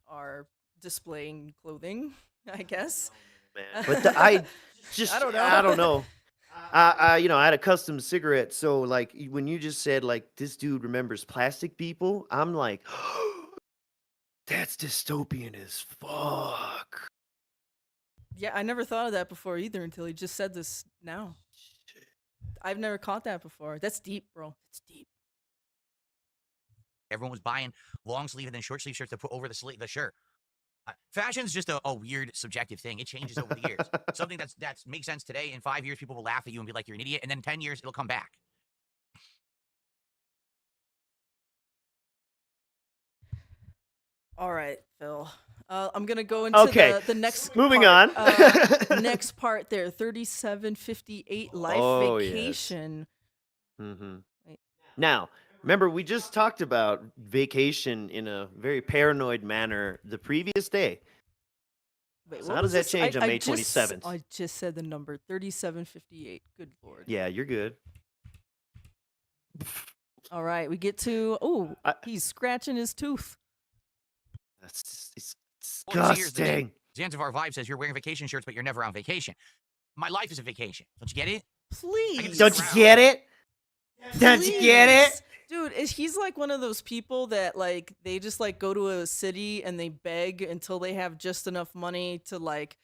are displaying clothing, I guess. Man. But I don't know. I don't know. I had a custom cigarette, so like when you just said like this dude remembers plastic people, I'm like, that's dystopian as fuck. Yeah, I never thought of that before either until he just said this now. I've never caught that before. That's deep, bro. It's deep. Everyone was buying long sleeve and then short sleeve shirts to put over the shirt. Fashion's just a weird subjective thing. It changes over the years. Something that makes sense today, in 5 years, people will laugh at you and be like, you're an idiot. And then in 10 years, it'll come back. All right, Phil. I'm gonna go into the next. Moving part. on. Next part there, 3758 Life Oh, Vacation. Yes. Mm-hmm. Wait. Now, remember, we just talked about vacation in a very paranoid manner the previous day. Wait, So what how was does that this? change on May 27th? I just said the number 3758. Good lord. Yeah, you're good. All right, we get to. Oh, he's scratching his tooth. That's Well, see, here's the disgusting. thing. Zanzibar Vibe says you're wearing vacation shirts, but you're never on vacation. My life is a vacation. Don't you get it? Please. Don't you get it? Don't you get it? Dude, he's like one of those people that like they just like go to a city and they beg until they have just enough money to like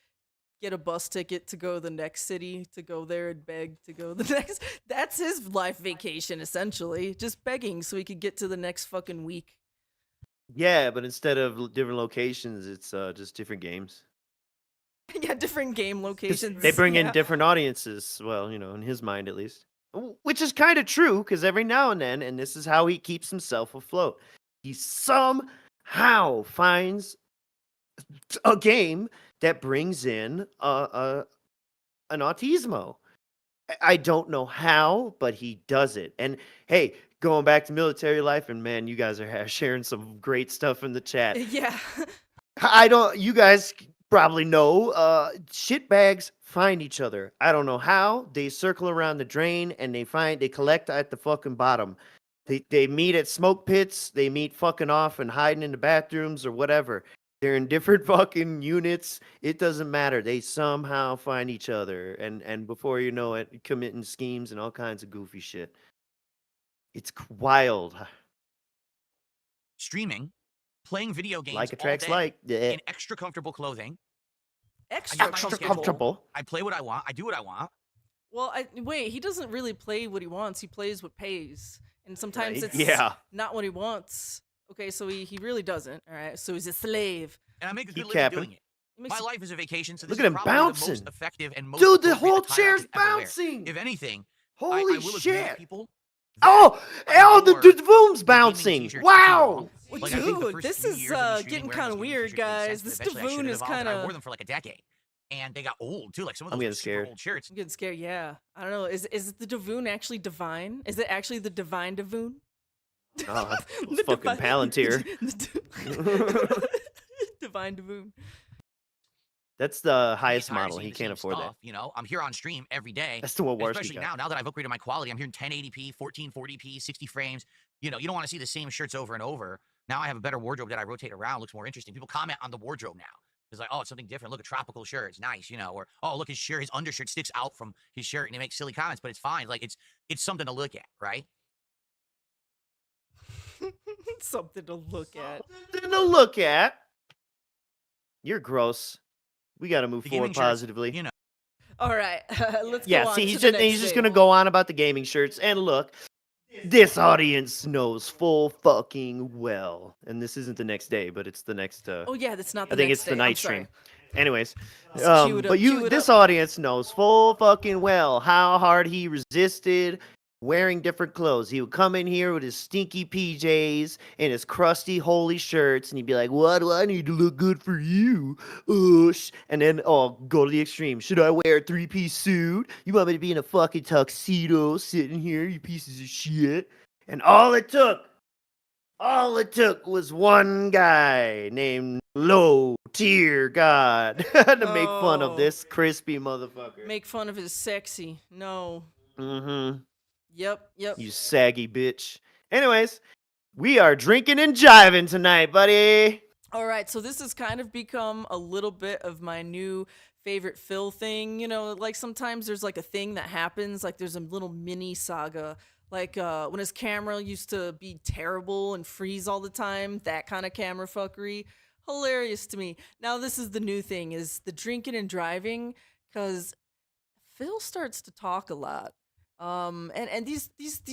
get a bus ticket to go to the next city, to go there and beg to go to the next. That's his life vacation essentially, just begging so he could get to the next fucking week. Yeah, but instead of different locations, it's just different games. Yeah, different game 'Cause locations. They bring in yeah. different audiences. Well, in his mind at least. Which is kind of true, because every now and then, and this is how he keeps himself afloat, he somehow finds a game that brings in an autismo. I don't know how, but he does it. And hey, going back to military life, and man, you guys are sharing some great stuff in the chat. Yeah. You guys probably know, shitbags find each other. I don't know how. They circle around the drain and they collect at the fucking bottom. They meet at smoke pits, they meet fucking off and hiding in the bathrooms or whatever. They're in different fucking units. It doesn't matter. They somehow find each other and before you know it, committing schemes and all kinds of goofy shit. It's wild. Streaming, playing video games Like all attracts day like. Yeah. in extra comfortable clothing. Extra got my own Extra schedule. comfortable. I play what I want. I do what I want. Well, wait, he doesn't really play what he wants. He plays what pays. And sometimes Right. it's Yeah. not what he wants. Okay, so he really doesn't. All right, so he's a slave. And I make a Keep good living capping. doing it. He makes My life is a vacation, so this Look is at him probably the bouncing. most effective and most Dude, the appropriate whole attire I chair's could ever wear. bouncing. If anything, Holy I will agree with shit. people. Oh, that the I wore boom's gaming bouncing. t-shirts too Wow. long. Like, I think the Dude, first this few is years of me streaming getting wearing kind those of gaming weird, t-shirts made sense, guys. but This eventually I should Davoon have is evolved, and kind I of. wore them for like a decade, and they got old too. Like some of those I'm were getting super scared. old shirts. I'm getting scared. Yeah, I don't know. Is it the Davoon actually divine? Is it actually the divine Davoon? Oh, The it's fucking divine- Palantir. Divine Davoon. That's the He highest gets tired of model. seeing He the can't same afford that. stuff, You know, I'm here on stream every day. That's the one worse. Especially now that I've upgraded my quality, I'm here in 1080p, 1440p, 60 frames. You know, you don't want to see the same shirts over and over. Now I have a better wardrobe that I rotate around. Looks more interesting. People comment on the wardrobe now. It's like, oh, it's something different. Look, a tropical shirt. It's nice, Or, oh, look, his undershirt sticks out from his shirt, and he makes silly comments, but it's fine. Like, it's something to look at, right? Something to look at. Something to look at. You're gross. We got to move The forward gaming shirts, positively. All right, let's Yeah, go on see, to he's the just, next he's just thing. going to go on about the gaming shirts. And look, this audience knows full fucking well. And this isn't the next day, but it's the next. Oh yeah, that's not the I think next it's the day. I'm night sorry. stream. Anyways, Let's cue it up, but cue it this up. audience knows full fucking well how hard he resisted wearing different clothes. He would come in here with his stinky PJs and his crusty holy shirts, and he'd be like, "What do I need to look good for you?" And then, go to the extreme. Should I wear a 3-piece suit? You want me to be in a fucking tuxedo sitting here, you pieces of shit? And all it took was one guy named Low Tier God to make fun of Oh. this crispy motherfucker. Make fun of his sexy. No. Mm-hmm. Yep. You saggy bitch. Anyways, we are drinking and jiving tonight, buddy. All right, so this has kind of become a little bit of my new favorite Phil thing. You know, like sometimes there's like a thing that happens, like there's a little mini saga, like when his camera used to be terrible and freeze all the time, that kind of camera fuckery. Hilarious to me. Now this is the new thing, is the drinking and driving, because Phil starts to talk a lot. And these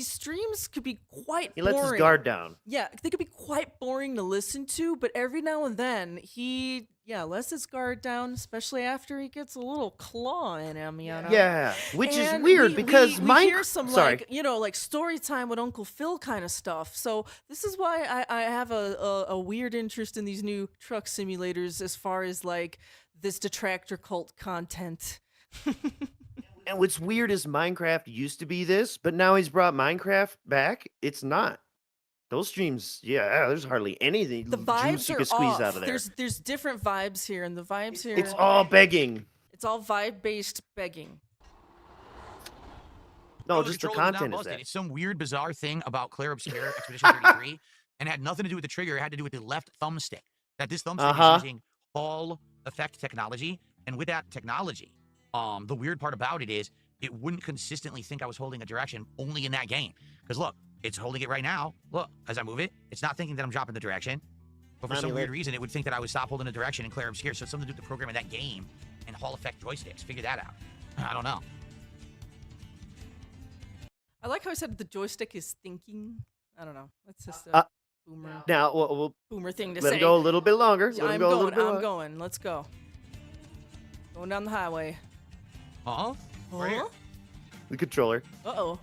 streams could be quite He boring. lets his guard down. Yeah, they could be quite boring to listen to, but every now and then he lets his guard down, especially after he gets a little claw in him, you know. Yeah, which is And weird because we hear some sorry. like, you know, like story time with Uncle Phil kind of stuff. So this is why I have a weird interest in these new truck simulators as far as like this Detractor Cult content. And what's weird is Minecraft used to be this, but now he's brought Minecraft back. It's not. Those streams, yeah, there's hardly anything The juice vibes you are can squeeze off. out of there. There's different vibes here, and the vibes here. It's all begging. It's all vibe-based begging. No, Oh, just the controller was not content is busted. that. It's some weird, bizarre thing about Clear Obscure Expedition 33, and it had nothing to do with the trigger. It had to do with the left thumbstick. That this thumbstick is using Hall effect technology, and with that technology, the weird part about it is it wouldn't consistently think I was holding a direction only in that game. Because look, it's holding it right now. Look, as I move it, it's not thinking that I'm dropping the direction. But for some weird reason, it would think that I would stop holding the direction in Clear Obscure. So it's something to do with the program in that game and Hall effect joysticks. Figure that out. I don't know. I like how I said the joystick is thinking. I don't know. That's just a boomer Now, we'll boomer thing to let say. him go a little bit longer. Let him I'm go a little going. bit I'm longer. going. Let's go. Going down the highway. Uh-huh. Right here. Huh? The controller. Uh-oh. What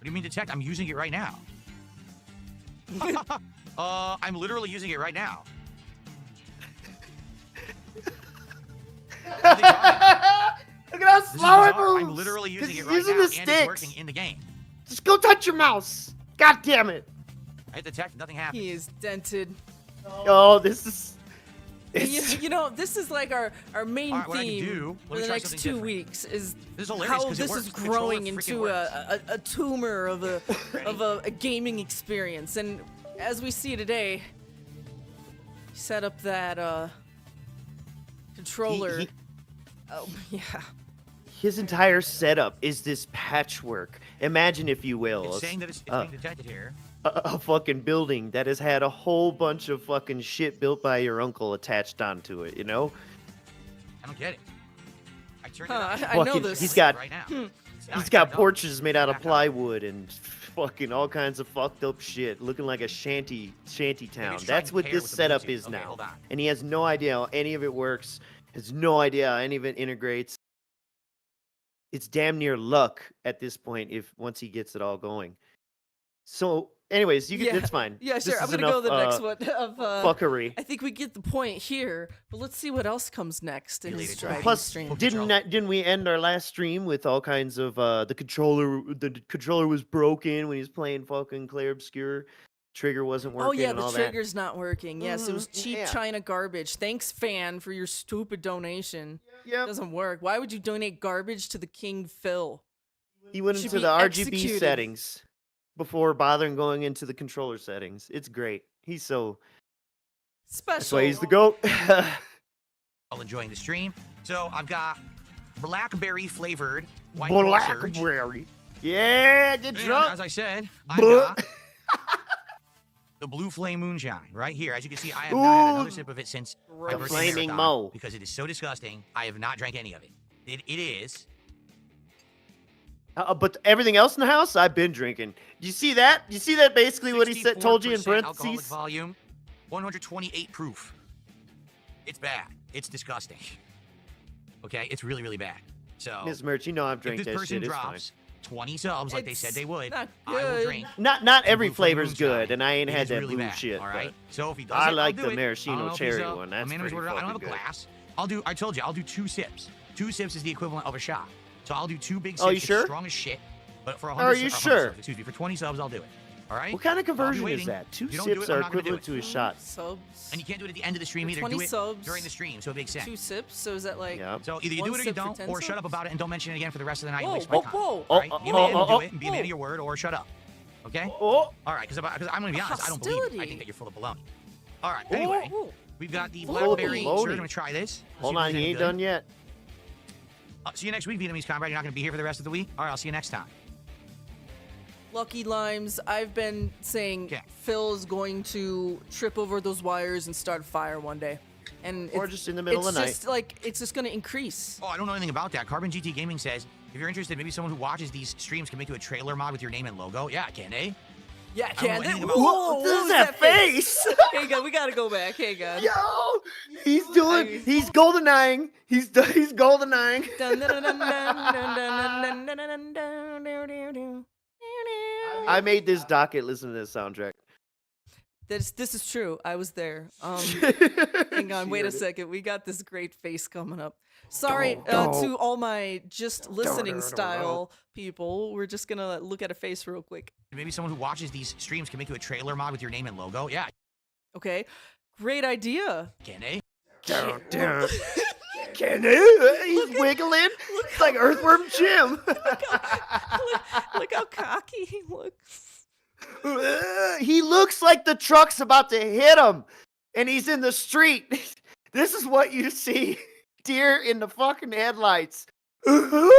do you mean detect? I'm using it right now. I'm literally using it right now. Look at how This is slow it bizarre. moves. I'm literally using it 'Cause right he's now, using the and it's sticks. working in the game. Just go touch your mouse. God damn it. I hit detect, nothing happens. He is dented. Oh, this is. You, It's, you know, this is like our main All right, what I can theme do- for let me the try next 2 something different. weeks is This is hilarious how 'cause it this works. is The controller growing freaking into works. a tumor of a gaming experience. And as we see today, set up that controller. he- Oh yeah. his entire setup is this patchwork. Imagine, if you will, It's saying that it's being detected here. a fucking building that has had a whole bunch of fucking shit built by your uncle attached onto it, you know? I don't get it. I turned Huh, it on. I know Fucking- this. he's got- right now. It's He's not got turned on. porches made out of Back up. plywood and fucking all kinds of fucked up shit, looking like a shanty town. it's trying That's to what pair this with the setup Bluetooth. is Okay, now. hold on. And he has no idea how any of it works. Has no idea how any of it integrates. It's damn near luck at this point if once he gets it all going. So, anyways, you can. Yeah. It's fine. Yeah, This sure. is I'm gonna go to the enough, next one of fuckery. I think we get the point here, but let's see what else comes next in his Related to driving Plus, stream. didn't we end our last stream with all kinds of the controller was broken when he was playing fucking Clair Obscure, trigger wasn't working. Oh yeah, and the all trigger's not working. Yes, it was Mhm, cheap yeah. China garbage. Thanks, fan, for your stupid donation. that. Yep. Doesn't work. Why would you donate garbage to the King Phil? He went should into be the RGB executed. settings before bothering going into the controller settings. It's great. He's so. Special. That's why he's the goat. All enjoying the stream. So I've got blackberry flavored white Claw Surge. Blackberry. Yeah, get And drunk. as I said, I've Blah. got the Blue Flame Moonshine right here. As you can see, I have not had another Ooh. sip of it since Gross. my birthday Flaming marathon Mo. because it is so disgusting. I have not drank any of it. It is. But everything else in the house, I've been drinking. You see that? You see that? Basically, what he said, told you in 64% alcoholic parentheses. volume, 128 proof. It's bad. It's disgusting. Okay, it's really, really bad. So Miss Merch, you know I've if drank this that person shit. It's fine. drops 20 subs like they said they would, not I will good. drink. Not every Blue Flame flavor's Moonshine. good, and I ain't It had is that really blue bad, shit. all right. but So if he does I it, like I'll the do it. maraschino I don't know if cherry he's, one. a That's man of his pretty word. I don't have a fucking good. glass. I told you, I'll do 2 sips. 2 sips is the equivalent of a shot. So I'll do 2 big sips. Oh, you It's sure? strong as shit. But for 100 Are you subs, sure? excuse me, for 20 subs, I'll do it. All right. What kind of I'll be conversion is waiting. that? 2 If you don't do sips it, I'm are not gonna do equivalent it. to a shot. Subs. And you can't do it at the end of the stream For either. 20 Do it subs, during the stream, so it makes sense. 2 sips. So is that like? Yeah. So either you One do it or you sip for don't, 10 or shut up subs? about it and don't mention it again for the rest of the night. and Whoa, waste my whoa, time. whoa. All right? Oh, Be a man oh, and oh, do it, and be a man oh. of your word, or shut up. Okay? Oh, All right, because I'm gonna be honest, I don't believe you. I Hostility. think that you're full of baloney. All right. Anyway, Ooh. we've got the Ooh. blackberry. Holy Sure, I'm gonna try this. Let's Hold see if on, it's he any ain't good. done yet. See you next week, Vietnamese comrade. You're not gonna be here for the rest of the week. All right, I'll see you next time. Lucky Limes, I've been saying Yeah. Phil is going to trip over those wires and start a fire one day. And Or just in the middle of the night. It's just going to increase. Oh, I don't know anything about that. Carbon GT Gaming says, if you're interested, maybe someone who watches these streams can make you a trailer mod with your name and logo. Yeah, can they? Yeah, I don't know can they? anything about- Whoa, What what is was that face? Hey, God, we got to go back. Hey, God. Yo, he's doing. He's goldening. He's goldening. Dun, dun, dun, dun, dun, dun, dun, dun, dun, dun, dun, dun, dun. I made this docket listen to this soundtrack. This is true. I was there. Hang on, wait a second. We got this great face coming up. Sorry to all my just listening style people. We're just gonna look at a face real quick. Maybe someone who watches these streams can make you a trailer mod with your name and logo. Yeah, Okay, great idea. can they? Can he? He's wiggling. It's like Earthworm Jim. Look how cocky he looks. He looks like the truck's about to hit him, and he's in the street. This is what you see, deer in the fucking headlights. Yeah,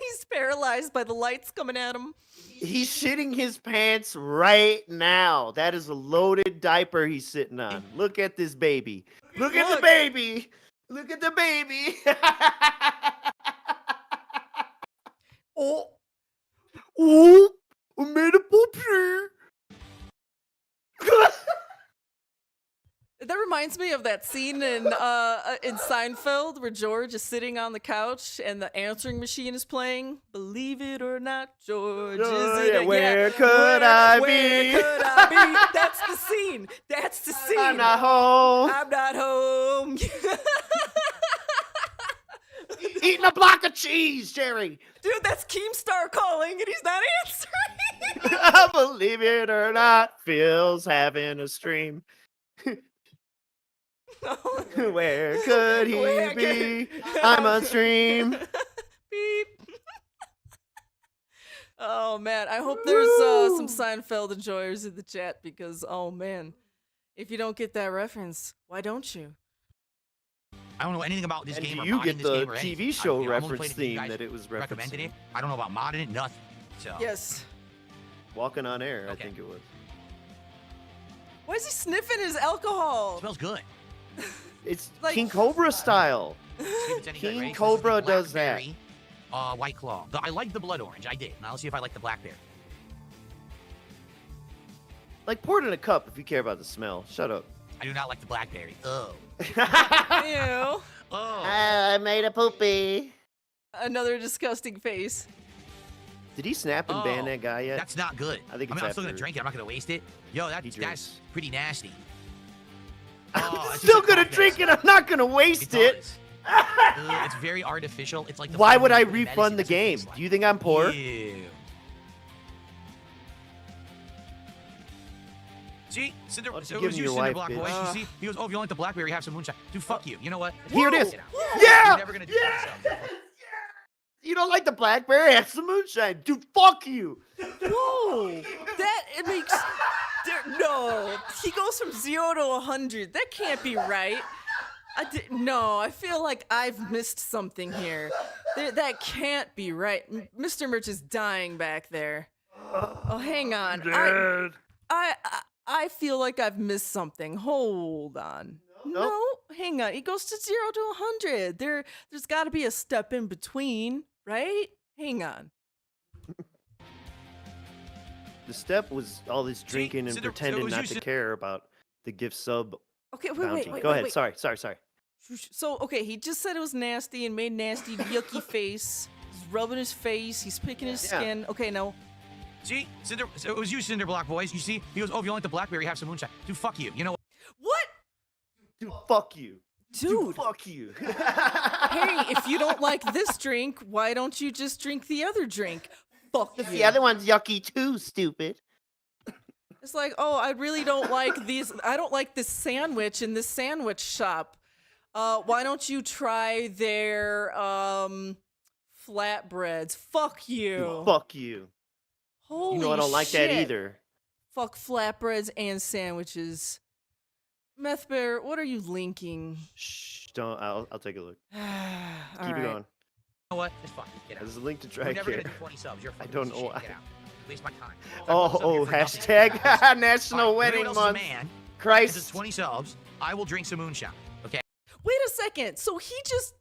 he's paralyzed by the lights coming at him. He's shitting his pants right now. That is a loaded diaper he's sitting on. Look at this baby. Look at the baby. Look at the baby. Oh, Oh, I made a poopy. that reminds me of that scene in Seinfeld where George is sitting on the couch and the answering machine is playing. Believe it or not, George, is it? Where could I be? Where could I be? That's the scene. That's the scene. I'm not home. I'm not home. Eating a block of cheese, Jerry. Dude, that's Keemstar calling and he's not answering. I believe it or not, Phil's having a stream. Where could he Where be? could- I'm on stream. Beep. Oh man, I hope there's some Seinfeld enjoyers in the chat because oh man, if you don't get that reference, why don't you? I don't know anything about this And game do or you modding get this the game or anything. TV show I've only reference played it 'cause you theme guys that it was recommended referencing? it. I don't know about modding it, nothing. So Yes. Walking on Air, I Okay. think it was. Why is he sniffing his it alcohol? smells good. It's Like- King Cobra style. See if it's any good. King Ready? So this is the Cobra does that. blackberry, White Claw. I like the blood orange. I did. Now let's see if I like the blackberry. Like pour it in a cup if you care about the smell. Shut up. I do not like the blackberry. Oh. Ew. Oh. I made a poopy. Another disgusting face. Did he snap and ban Oh, that guy yet? That's not good. I think I'm it's still gonna after drink it. I'm not gonna waste it. Yo, he that's drinks. pretty nasty. I'm Oh, it's still just a gonna cough drink mix. it. I'm not gonna waste it. does. Ugh, it's very artificial. It's like the Why would I flavor of refund the medicine. That's what it game? tastes like. Do you think I'm poor? Ew. See, Cinder, Why it don't you was give you, me your Cinder wife, Block bitch? Boy. You see, he goes, "Oh, if you don't like the blackberry, have some moonshine." Dude, fuck you. You know what? Here it is. Get out. Yeah. You're never gonna do Yeah. that. You don't like the blackberry? Have some moonshine. Dude, fuck you. Whoa, that it makes no. He goes from 0 to 100. That can't be right. No, I feel like I've missed something here. That can't be right. Mr. Merch is dying back there. Oh, hang on. I feel like I've missed something. Hold on. Nope. No, hang on. It goes to 0 to 100. There's got to be a step in between, right? Hang on. The step was all this drinking and Cinder, so it pretending was not you, to Cin- care about the gift sub Okay, bounty. wait. Go ahead. wait. Sorry. So, okay, he just said it was nasty and made nasty, yucky face. He's rubbing his face. He's picking his Yeah. skin. Okay, no. See, Cinder, so it was you, Cinder Block Boys. You see, he goes, "Oh, if you don't like the blackberry, have some moonshine." Dude, fuck you. You know what? What? Dude, fuck you. Dude, Fuck you. hey, if you don't like this drink, why don't you just drink the other drink? Fuck you. The other one's yucky too, stupid. It's like, oh, I really don't like these. I don't like this sandwich in this sandwich shop. Why don't you try their flatbreads? Fuck you. Dude, fuck you. Holy You know I don't like that shit. either. Fuck flatbreads and sandwiches. Meth Bear, what are you linking? Shh, don't. I'll take a look. All Keep it right. on. You know what? It's fine. Get out. There's a link to We're track never here. gonna do 20 subs. You're a I fucking don't piece of know shit. why. Get out. Waste my time. Oh, For nothing. hashtag National Fine. Wedding Everyone else is a Month. man. If Christ. it's 20 subs, I will drink some moonshine. Okay. Wait a second. So he just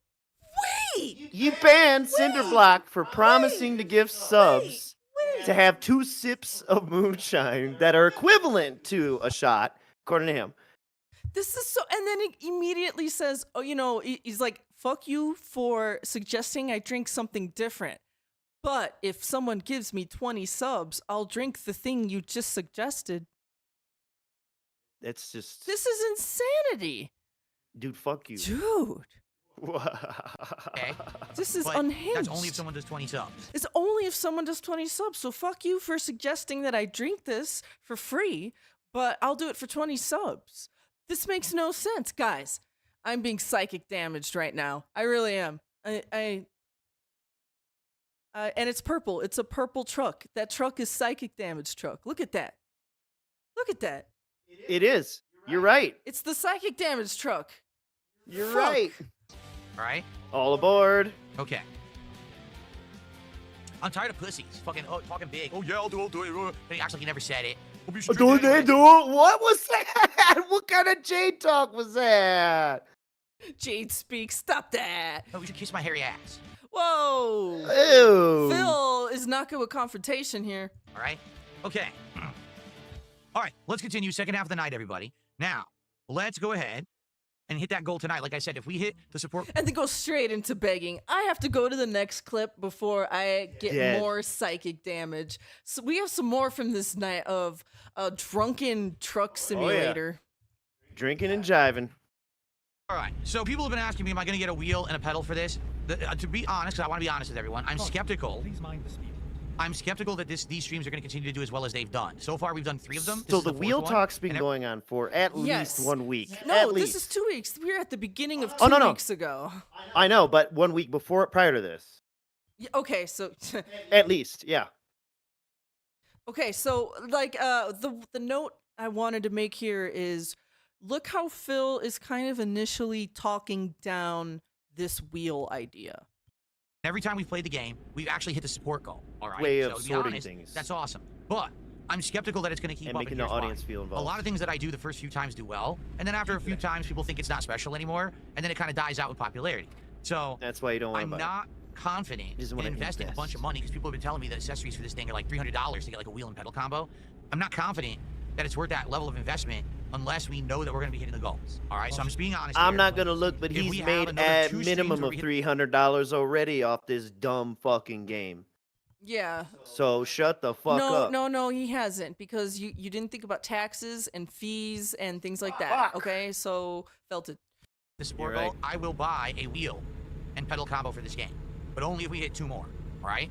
wait. You banned Cinderblock for promising to give subs to have 2 sips of moonshine that are equivalent to a shot, according to him. This is so. And then he immediately says, "Oh, you know," he's like, "Fuck you for suggesting I drink something different. But if someone gives me 20 subs, I'll drink the thing you just suggested." It's just, This is insanity, dude, fuck you. dude. Okay. This is But unhinged. that's only if someone does 20 subs. It's only if someone does 20 subs. So fuck you for suggesting that I drink this for free, but I'll do it for 20 subs. This makes no sense, guys. I'm being psychic damaged right now. I really am. And it's purple. It's a purple truck. That truck is psychic damage truck. Look at that. Look at that. It is. You're right. It's the psychic damage truck. You're Fuck. right. All right. All aboard. Okay. I'm tired of pussies. Fucking talking big. Oh yeah, I'll do it. But he acts like he never said it. Hope you should drink it anyway. What was that? What kind of Jade talk was that? Jade speaks. Stop that. Oh, we should kiss my hairy ass. Whoa. Ew. Phil is not good with confrontation here. All right. Okay. All right. Let's continue. Second half of the night, everybody. Now, let's go ahead and hit that goal tonight. Like I said, if we hit the support. And then go straight into begging. I have to go to the next clip before I get Dead. more psychic damage. So we have some more from this night of a drunken truck simulator. Drinking and jiving. All right. So people have been asking me, am I going to get a wheel and a pedal for this? To be honest, because I want to be honest with everyone, I'm skeptical. Please mind the speed. I'm skeptical that these streams are going to continue to do as well as they've done. So far, we've done 3 of them. This So is the fourth wheel one. talk's been And going on for at Yes. least 1 week. No, at this least. is 2 weeks. We're at the beginning of 2 Oh, no. weeks ago. I know, but 1 week before, prior to this. Yeah, okay, so At least, yeah. okay, so like the note I wanted to make here is look how Phil is kind of initially talking down this wheel idea. Every time we've played the game, we've actually hit the support goal. All right. Way of so to be sorting honest, things. that's awesome. But I'm skeptical that it's going to keep And up. making the here's why. audience feel A involved. lot of things that I do the first few times do well, and then after a few times, people think it's not special anymore, and then it kind of dies out with popularity. So That's why you don't want I'm to buy not confident He doesn't in wanna investing a bunch invest. of money because people have been telling me that accessories for this thing are like $300 to get like a wheel and pedal combo. I'm not confident that it's worth that level of investment unless we know that we're going to be hitting the goals. All right, so I'm just being honest. I'm here. not gonna look, but If we he's have made another at 2 minimum streams where of we hit- $300 already off this dumb fucking game. Yeah. So shut the fuck up. No, he hasn't because you didn't think about taxes and fees and things like that. Fuck. Okay, so felt it. the support You're goal, I will buy a wheel and pedal combo for this game, but only if we hit 2 more. All right.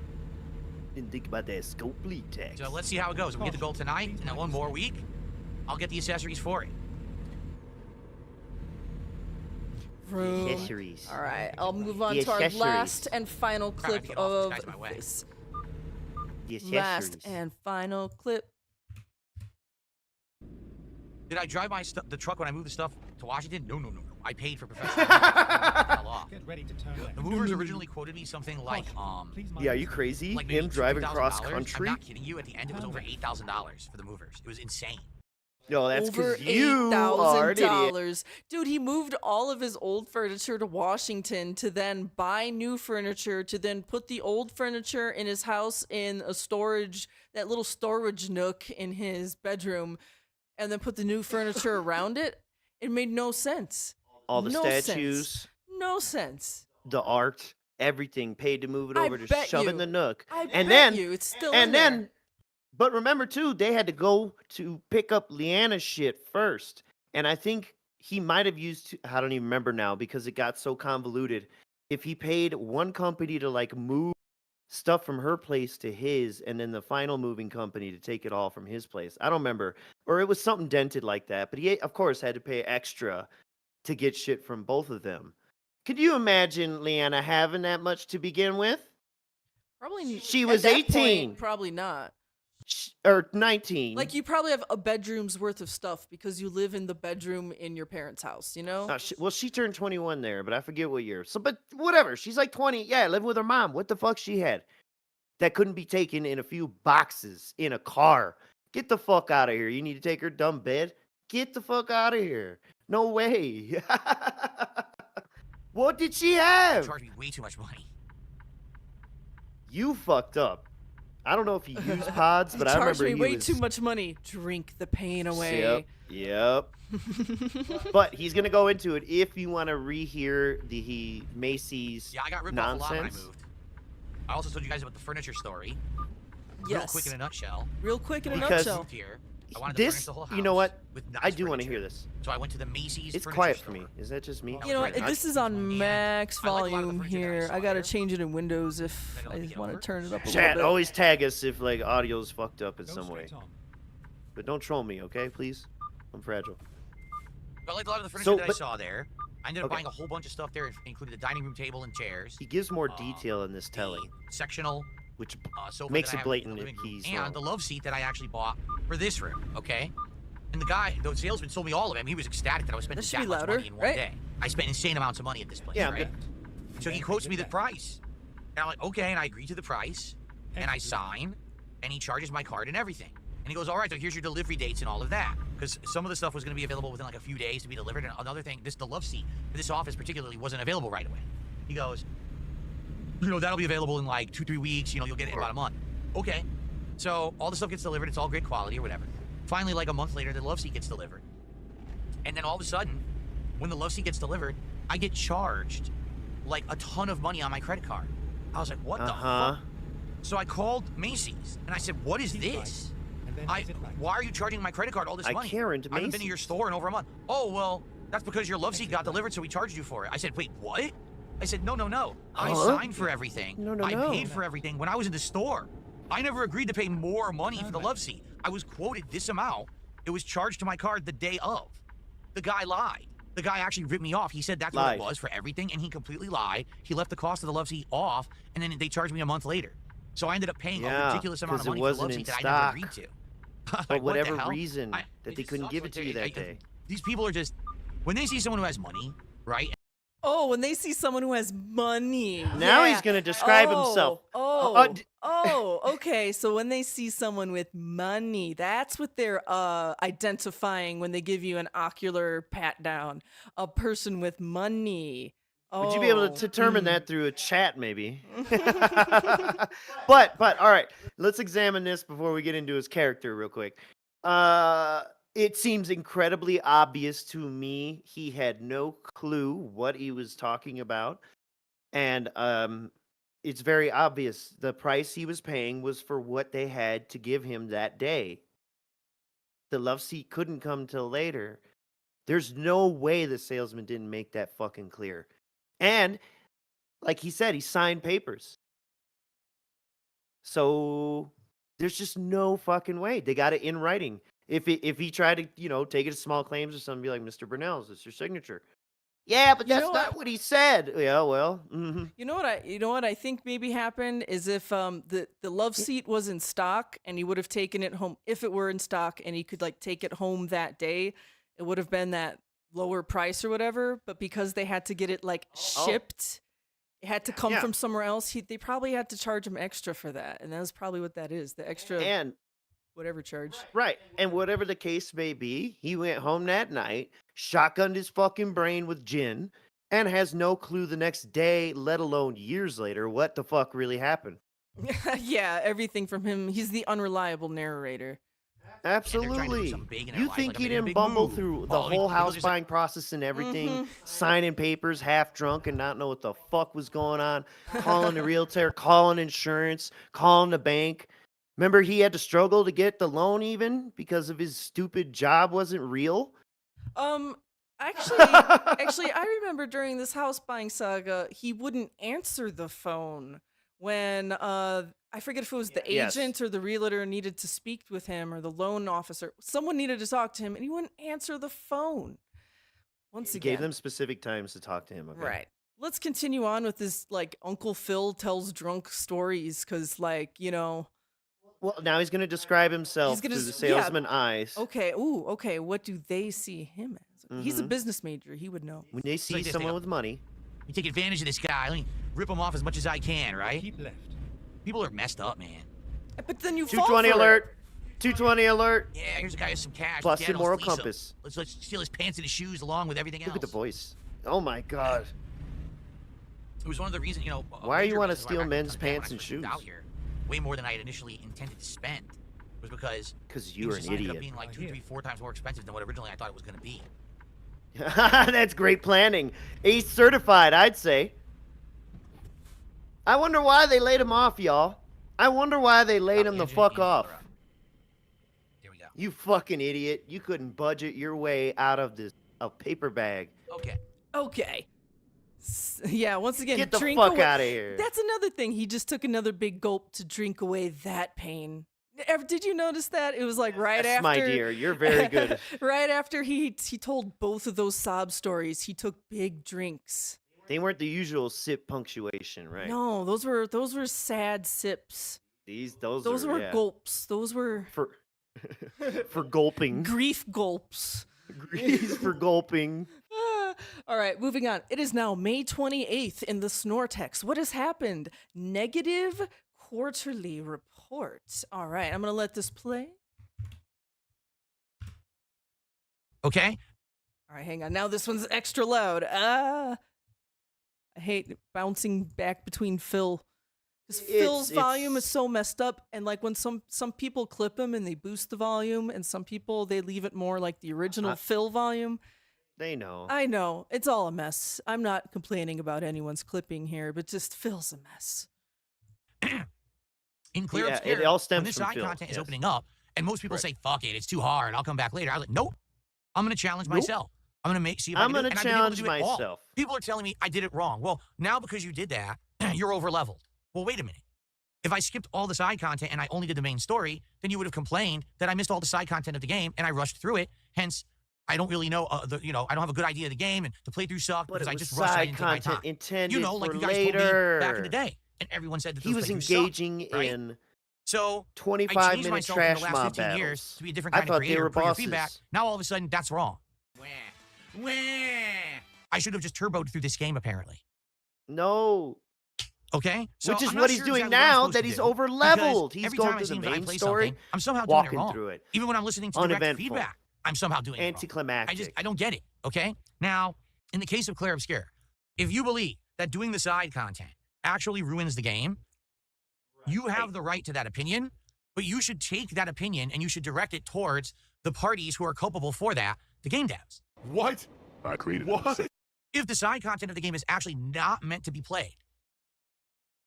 Didn't think about that scope bleed tax. So let's see how it goes. If we hit the goal tonight, and then 1 more week, I'll get the accessories for it. Room. Accessories. All right, I'll move on The to our accessories. last and final Crap, I have clip to get off, this of guy's in my way. this. The Last accessories. and final clip. Did I drive the truck when I moved the stuff to Washington? No. I paid for professional. Fell off. Get ready to turn left. The movers originally quoted me something like, Please mind Yeah, are the you speed. crazy? like maybe Him driving $2,000. cross I'm country? not kidding you. At the end, it was over $8,000 for the movers. It was insane. No, that's Over because you are an idiot. $8,000. Dude, he moved all of his old furniture to Washington to then buy new furniture, to then put the old furniture in his house in a storage, that little storage nook in his bedroom, and then put the new furniture around it. It made no sense. All the No statues, sense. No sense. the art, everything paid to move it I over to bet shove you. in the nook. I And bet then- you it's still And in then, there. but remember too, they had to go to pick up Leanna's shit first. And I think he might have used, I don't even remember now because it got so convoluted. If he paid one company to like move stuff from her place to his, and then the final moving company to take it all from his place. I don't remember. Or it was something dented like that. But he, of course, had to pay extra to get shit from both of them. Could you imagine Leanna having that much to begin with? Probably She at was that point, 18. probably not. or 19. Like you probably have a bedroom's worth of stuff because you live in the bedroom in your parents' house, you know? Well, she turned 21 there, but I forget what year. So, but whatever. She's like 20. Yeah, living with her mom. What the fuck she had that couldn't be taken in a few boxes in a car? Get the fuck out of here. You need to take her dumb bed. Get the fuck out of here. No way. What did she have? Charged me way too much money. You fucked up. I don't know if he used pods, but I remember me he way was... too much money. Drink the pain away. Yep. But he's gonna go into it if you want to rehear the Macy's Yeah, I got ripped nonsense. off a lot when I moved. I also told you guys about the furniture story. Yes. Real quick in a nutshell. Real quick in a Because- nutshell. Here, I wanted to furnish This, the whole house you know what? with nice I do want to furniture. hear this. So I went to the Macy's. It's furniture quiet for store. me. Is that just me? You know, Right, this is I- on max I like a lot of the volume furniture that I here. saw I gotta there. change it in Windows if Can I I let it want over? to turn it up a Chat, little bit. always tag us if like audio's fucked up in some way. But don't troll me, okay? Please. I'm fragile. But I liked a lot of the furniture So, that I but- saw there. I ended up Okay. buying a whole bunch of stuff there, including the dining room table and chairs. He gives more Uh, detail in this telling, The sectional which sofa makes that it I have in the blatant living if room, he's and wrong. the love seat that I actually bought for this room. Okay. And the salesman sold me all of it. I mean, he was ecstatic that I was spending That should that be much louder, money in one right? day. I spent insane amounts of money at this place. Yeah, right? So he quotes me the price. And I'm like, okay, and I agree to the price, and I sign, and he charges my card and everything. And he goes, all right, so here's your delivery dates and all of that. Because some of the stuff was going to be available within like a few days to be delivered. And another thing, the love seat for this office particularly wasn't available right away. He goes, that'll be available in like 2-3 weeks. You'll get it in about a month. Okay. So all the stuff gets delivered. It's all great quality or whatever. Finally, like a month later, the love seat gets delivered. And then all of a sudden, when the love seat gets delivered, I get charged like a ton of money on my credit card. I was like, what the fuck? So I called Macy's and I said, what is this? Why are you charging my credit card all this I money? Karen to I haven't been to your Macy's. store in over a month. Oh, well, that's because your love seat got delivered, so we charged you for it. I said, wait, what? I said, no. I Huh? signed for everything. No. I paid for everything when I was in the store. I never agreed to pay more money for the love seat. I was quoted this amount. It was charged to my card the day of. The guy lied. The guy actually ripped me off. He said that's Lied. what it was for everything, and he completely lied. He left the cost of the love seat off, and then they charged me a month later. So I ended up paying a Yeah, ridiculous amount of 'cause it money for the love wasn't seat in that I stock. never agreed to. For Like, what the whatever hell? reason that they just couldn't sucks. give it to you that day. These people are just, when they see someone who has money, right? Oh, when they see someone who has money. Now yeah. he's gonna describe himself. Okay. So when they see someone with money, that's what they're identifying when they give you an ocular pat down. A person with money. Would you be able to Oh, determine that through a chat, maybe? but all right, let's examine this before we get into his character real quick. It seems incredibly obvious to me he had no clue what he was talking about, and it's very obvious the price he was paying was for what they had to give him that day. The love seat couldn't come till later. There's no way the salesman didn't make that fucking clear. And like he said, he signed papers. So there's just no fucking way. They got it in writing. If he tried to, take it to small claims or something, be like, Mr. Brunel's, it's your signature. Yeah, but You that's know not what he said. Yeah, well. You know what I think maybe happened is if the love seat was in stock and he would have taken it home, if it were in stock and he could like take it home that day, it would have been that lower price or whatever. But because they had to get it like shipped, it had to come from somewhere else. They probably had to charge him extra for that, and that's probably what that is, the extra And whatever charge. right. And whatever the case may be, he went home that night, shotgunned his fucking brain with gin, and has no clue the next day, let alone years later, what the fuck really happened. Yeah, everything from him. He's the unreliable narrator. Absolutely. something big in their You life, think like he I'm making a didn't big bumble move. through the Well, I mean, whole people house just- buying process and everything, Mm-hmm. signing papers half drunk and not know what the fuck was going on, calling the realtor, calling insurance, calling the bank. Remember he had to struggle to get the loan even because of his stupid job wasn't real? Actually, I remember during this house buying saga, he wouldn't answer the phone when I forget if it was the Yes. agent or the realtor needed to speak with him or the loan officer. Someone needed to talk to him, and he wouldn't answer the phone. Once He again, gave them specific times to talk to him. Okay? right. Let's continue on with this like Uncle Phil tells drunk stories because, Well, now he's gonna describe himself gonna through the s- yeah. salesman eyes. Okay. Ooh. Okay. What do they see him as? He's a Mhm. business major. He would know. When they see Like this, someone they go- with money, You take advantage of this guy. Let me rip him off as much as I can, right? Keep left. People are messed up, man. But then you fall 220 for it. alert. 220 alert. Yeah, here's a guy with some cash. Plus Dad your don't moral fleece him. compass. Let's steal his pants and his shoes along with everything else. Look at the voice. Oh my god. It was one of the reasons, you know. Why you wanna want to steal men's pants and shoes? Out here, way more than I had initially intended to spend, was because Because you you're just an ended up idiot. being like 2, 3, 4 times more expensive than what originally I thought it was going to be. That's great planning. Ace certified, I'd say. I wonder why they laid him off, y'all. I wonder why they laid him the fuck off. Here we go. You fucking idiot. You couldn't budget your way out of this a paper bag. Okay. Okay. Yeah, once again, Get the drink fuck away. out of here. That's another thing. He just took another big gulp to drink away that pain. Did you notice that? It was like right Yes, after. my dear, you're very good. Right after he told both of those sob stories, he took big drinks. They weren't the usual sip punctuation, right? No, those were sad sips. Those were yeah. gulps. Those were for for gulping. grief gulps. Grease for gulping. All right, moving on. It is now May 28th in the Snortex. What has happened? Negative quarterly report. All right, I'm going to let this play. Okay. All right, hang on. Now this one's extra loud. I hate bouncing back between Phil. Because Phil's volume is so messed up, and like when some people clip him and they boost the volume, and some people they leave it more like the original Phil volume. They know. I know. It's all a mess. I'm not complaining about anyone's clipping here, but just Phil's a mess. In clear Yeah, obscure, it all when stems this from side Phil, content is yes. opening up, and most people Right. say, "Fuck it, it's too hard. I'll come back later." I was like, "Nope. I'm going to challenge Nope. myself. I'm going to see if I I'm can do gonna it." And I've been able to challenge do it all. myself. People are telling me I did it wrong. Well, now because you did that, you're over leveled. Well, wait a minute. If I skipped all the side content and I only did the main story, then you would have complained that I missed all the side content of the game and I rushed through it. Hence, I don't really know, I don't have a good idea of the game, and the playthrough sucked But because it I was just rushed. I side didn't take my content time. intended You know, like for you guys later. told me back in the day, and everyone said that He those was playthroughs sucked, engaging right? in So I 25 changed minute myself in trash the last mob 15 years battles. to be a different I kind of thought they creator were per your bosses. feedback. Now all of a sudden, that's wrong. I should have just turboed through this game, apparently. No. Okay? So Which is I'm not what he's sure doing exactly what I'm now supposed that to he's do, over because leveled. He's every going time through it the seems that I main play story, something, I'm somehow doing it walking wrong. through it. Even when I'm listening to direct Uneventful. feedback, I'm somehow doing it wrong. Anticlimactic. I don't get it, okay? Now, in the case of Claire Obscure, if you believe that doing the side content actually ruins the game, you have the right to that opinion, but you should take that opinion and you should direct it towards the parties who are culpable for that, the game devs. What? I created What? If the side content of the game is actually not meant to be played,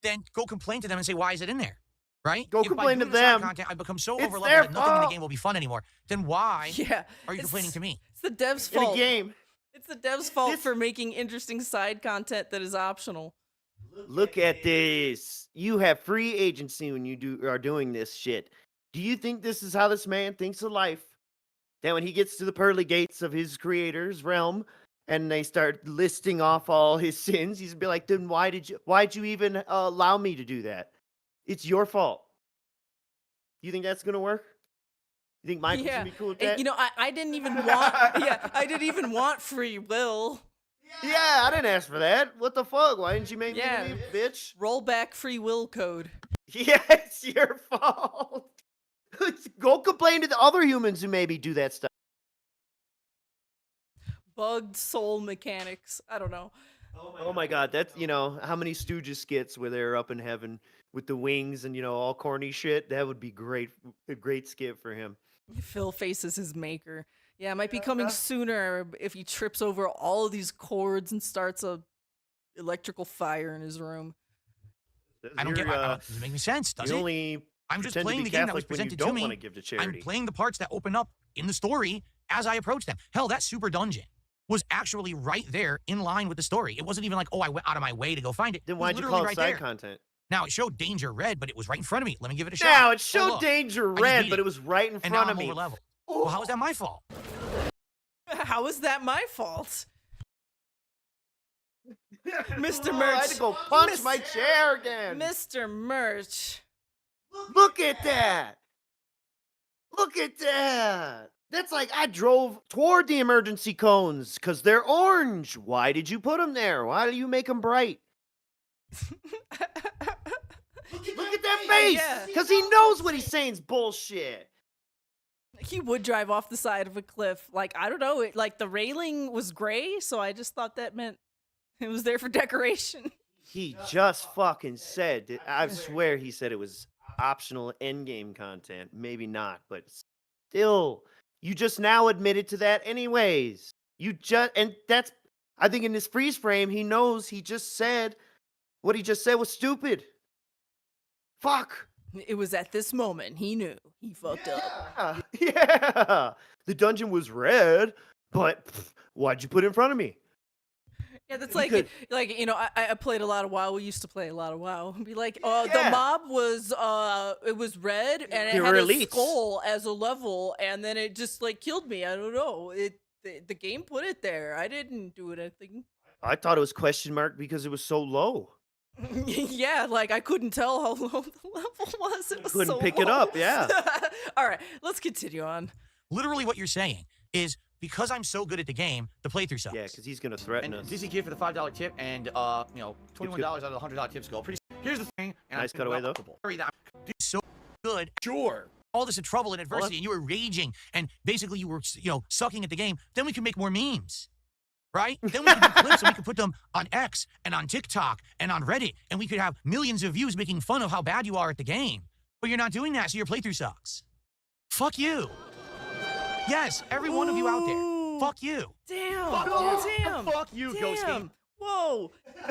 then go complain to them and say, why is it in there? Right? Go If by complain to doing the side them. content, I become so It's overleveled their that nothing in the fault. game will be fun anymore, then why Yeah. are you complaining to me? It's the dev's In a fault. game. It's the dev's fault This- for making interesting side content that is optional. Look at this. You have free agency when you are doing this shit. Do you think this is how this man thinks of life? That when he gets to the pearly gates of his creator's realm and they start listing off all his sins, he's gonna be like, then why'd you even allow me to do that? It's your fault. You think that's gonna work? You think Michael's Yeah. gonna be cool with And, that? you know, I didn't even want. Yeah, I didn't even want free will. Yeah, I didn't ask for that. What the fuck? Why didn't you make Yeah. me leave, bitch? Roll back free will code. Yeah, it's your fault. Go complain to the other humans who maybe do that stuff. Bugged soul mechanics. I don't know. Oh my god, that's, how many Stooges skits where they're up in heaven with the wings and, all corny shit? That would be great. A great skit for him. Phil faces his maker. Yeah, it might be coming sooner if he trips over all of these cords and starts a electrical fire in his room. I don't get it. Doesn't make any sense, does You it? only I'm just pretend to playing be the game that was Catholic when you presented to don't me. want to give to I'm charity. playing the parts that open up in the story as I approach them. Hell, that super dungeon was actually right there in line with the story. It wasn't even like, oh, I went out of my way to go find it. Then It was why'd you literally call it right side there. content? Now, it showed danger red, but it was right in front of me. Let me give it a shot. Now, it Oh, showed look, danger just red, beat but it. it was right in and now front I'm of me. over level. Well, how is that my fault? How is that my fault? Mr. Oh, I had Merch. to go punch Miss- my chair again. Mr. Merch. Look at that. Look at that. That's like I drove toward the emergency cones because they're orange. Why did you put them there? Why do you make them bright? Look at that face. Yeah. Because he knows what he's saying is bullshit. He would drive off the side of a cliff. Like, I don't know. Like, the railing was gray, so I just thought that meant it was there for decoration. He just fucking said, I swear he said it was optional endgame content. Maybe not, but still, you just now admitted to that anyways. And that's, I think in this freeze frame, he knows he just said what he just said was stupid. Fuck. It was at this moment he knew he fucked up. Yeah. The dungeon was red, but why'd you put it in front of me? Yeah, that's You like, could- I played a lot of WoW. We used to play a lot of WoW. Be like, Yeah. the mob was, it was red, and They it were had a elites. skull as a level, and then it just, like, killed me. I don't know. The game put it there. I didn't do anything. I thought it was question mark because it was so low. Yeah, like, I couldn't tell how low the level was. It was Couldn't so pick it low. up, yeah. All right, let's continue on. Literally what you're saying is because I'm so good at the game, the playthrough sucks. Yeah, because he's going to threaten And us. DC Kid for the $5 tip, and $21 out of the $100 tips go. Here's the thing. And Nice cutaway, though. Dude, so good. Sure. All this in trouble and adversity, and you were raging, and basically you were, sucking at the game. Then we can make more memes, right? Then we can do clips, and we can put them on X and on TikTok and on Reddit, and we could have millions of views making fun of how bad you are at the game. But you're not doing that, so your playthrough sucks. Fuck you. Yes, every one of you out there. Ooh. Fuck you. Damn. Damn. Fuck you, Ghosty. Damn. Whoa.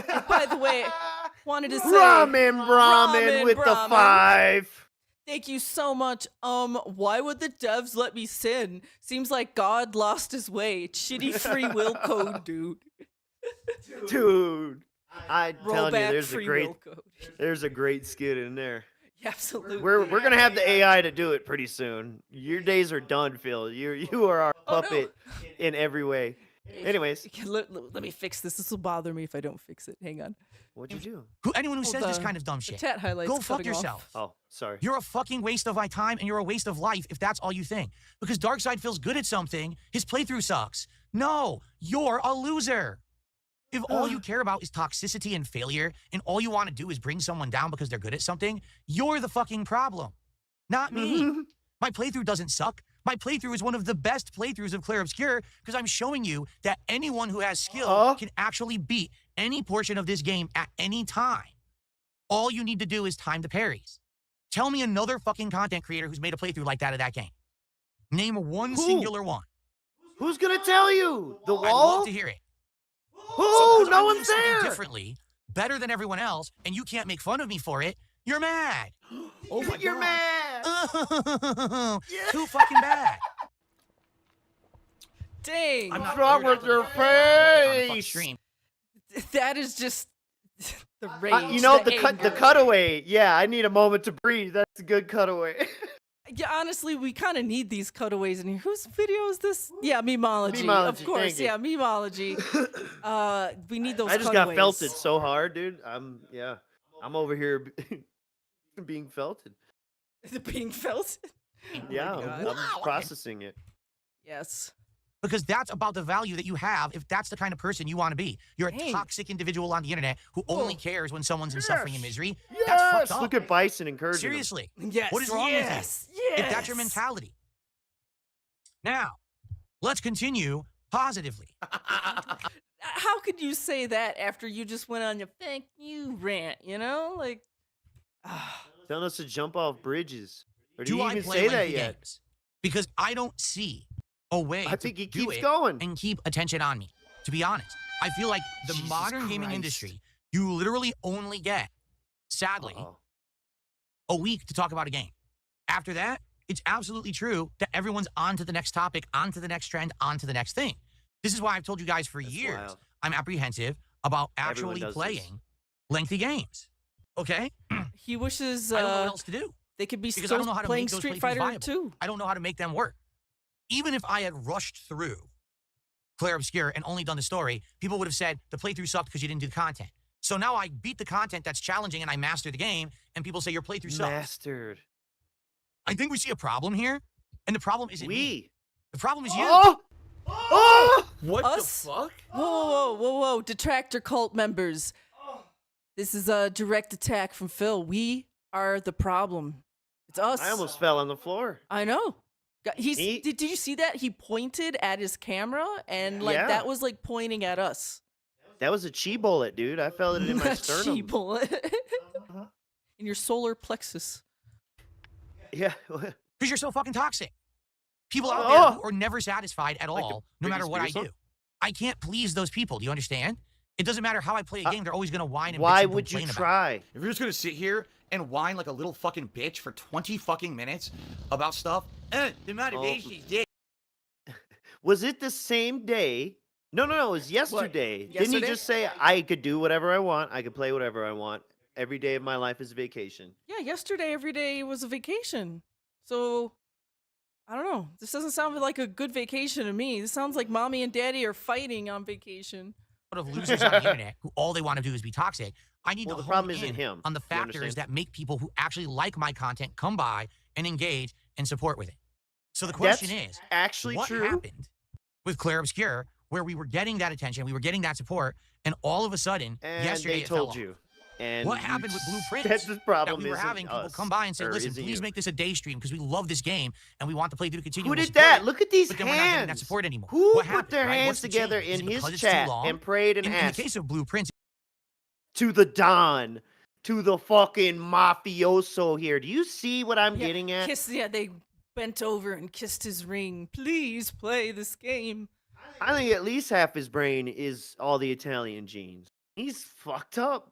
And by the way, wanted to say Ramen with the ramen. 5. thank you so much. Why would the devs let me sin? Seems like God lost his way. Shitty free will code, dude. Dude, I'm telling you, Rollback free will code. there's a great skit in there. Yeah, absolutely. We're gonna have the AI to do it pretty soon. Your days are done, Phil. You are our Oh, no. puppet in every way. Anyways, Let me fix this. This will bother me if I don't fix it. Hang on. what'd you Anyone who Oh, says this the- kind of dumb The shit, chat highlights go fuck cutting off. yourself. do? Oh, sorry. You're a fucking waste of my time and you're a waste of life if that's all you think. Because Darkseid feels good at something, his playthrough sucks. No, you're a loser. If all you care about is toxicity and failure, and all you want to do is bring someone down because they're good at something, you're the fucking problem. Not me. My playthrough doesn't suck. My playthrough is one of the best playthroughs of Clair Obscur because I'm showing you that anyone who has skill can actually beat any portion of this game at any time. All you need to do is time the parries. Tell me another fucking content creator who's made a playthrough like that of that game. Name one Who? singular one. Who's gonna tell you? The I'd wall? love to hear it. Who? So, 'cause No I'm one's doing something there. differently, better than everyone else, and you can't make fun of me for it, you're mad. Oh my You're God. mad. Too fucking bad. Dang. I'm What's not wrong weird with your On a fucking face? stream. That is just the rage. You know the the anger. cutaway. Yeah, I need a moment to breathe. That's a good cutaway. Yeah, honestly, we kind of need these cutaways in here. Whose video is this? Yeah, Memology. Of Memology, course, thank you. yeah, Memology. We need those I just cutaways. got felted so hard, dude. I'm over here being felted. Is it being felt? Yeah, God. I'm processing it. Yes. Because that's about the value that you have if that's the kind of person you want to be. You're a Dang. toxic individual on the internet who only Oh. cares when someone's in suffering and misery. That's Yes, fucked up. look at Bison encouraging him. Seriously. Yes. What is wrong with you? yes, Yes. If that's your mentality. Now, let's continue positively. How could you say that after you just went on your thank you rant? You know, like. Telling us to jump off bridges. Or do Do you I even play say that lengthy yet? games? Because I don't see a way I think he to do keeps it going. and keep attention on me. To be honest, I feel like the Jesus modern gaming Christ. industry, you literally only get, sadly, Uh-oh. a week to talk about a game. After that, it's absolutely true that everyone's on to the next topic, on to the next trend, on to the next thing. This is why I've told you guys for That's years, wild. I'm apprehensive about Everyone actually does this. playing lengthy games. Okay? He wishes I don't know what else to do. they could be because I still don't know how to playing make those Street playthroughs Fighter viable. 2. I don't know how to make them work. Even if I had rushed through Clair Obscur and only done the story, people would have said the playthrough sucked because you didn't do the content. So now I beat the content that's challenging and I master the game, and people say your playthrough sucks. Mastered. I think we see a problem here, and the problem isn't me. The problem is you. Oh! Oh! What Us? the fuck? Whoa. Detractor Cult members. This is a direct attack from Phil. We are the problem. It's us. I almost fell on the floor. I know. He- Did you see that? He pointed at his camera, and like Yeah. that was like pointing at us. That was a chi bullet, dude. I felt it in my Chi sternum. bullet. Uh-huh. In your solar plexus. Yeah. Because you're so fucking toxic. People out there Oh! who are never satisfied at Like the all, no matter Britney what I Spears do. I can't please those people. Do you understand? It doesn't matter how I play a game, they're always going to whine and bitch Why and would you complain about it. try? If you're just gonna sit here and whine like a little fucking bitch for 20 fucking minutes about stuff, the motivation's dead. Was it the same day? No, it was yesterday. Didn't Yesterday? you just say I could do whatever I want? I could play whatever I want. Every day of my life is vacation. Yeah, yesterday every day was a vacation. So I don't know. This doesn't sound like a good vacation to me. This sounds like mommy and daddy are fighting on vacation. Of losers on the internet who all they want to do is be toxic. I need Well, to the problem hone isn't in him. on the You factors understand? that make people who actually like my content come by and engage and support with it. So the question That's is, actually what true. happened with Claire Obscure, where we were getting that attention, we were getting that support, and all of a sudden, And yesterday they it fell told off. you. And What you- happened with Blueprints? That's the problem. That we were isn't having people us, come by and say, or listen, isn't please you. make this a day stream because we love this game and we want the playthrough to continue. Who We'll did support that? it, Look at these but then we're not getting that hands. support anymore. Who What put happened, their right? hands What's the together change? Is in it his because it's too chat long? and prayed and In the asked case of Blueprints, to the Don, to the fucking mafioso here? Do you see what I'm getting at? They bent over and kissed his ring. Please play this game. I think at least half his brain is all the Italian genes. He's fucked up.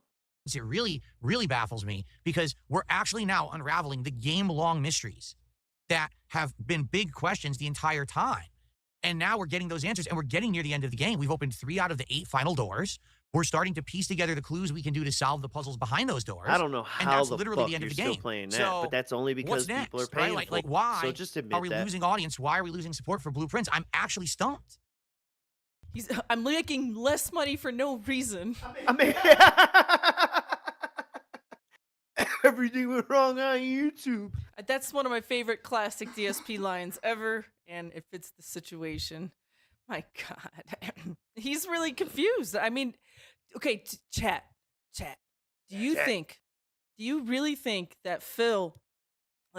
it really, really baffles me because we're actually now unraveling the game-long mysteries that have been big questions the entire time. And now we're getting those answers, and we're getting near the end of the game. We've opened 3 out of the 8 final doors. We're starting to piece together the clues we can do to solve the puzzles behind those doors. I don't know and how that's the literally fuck the end you're of the still game. playing that, So, but that's only because what's next, people are right? paying Like for it. why So just admit are we that. losing audience? Why are we losing support for Blueprints? I'm actually stumped. I'm making less money for no reason. I mean, everything went wrong on YouTube. That's one of my favorite classic DSP lines ever, and it fits the situation. My God, he's really confused. I mean, okay, chat. Do you really think that Phil,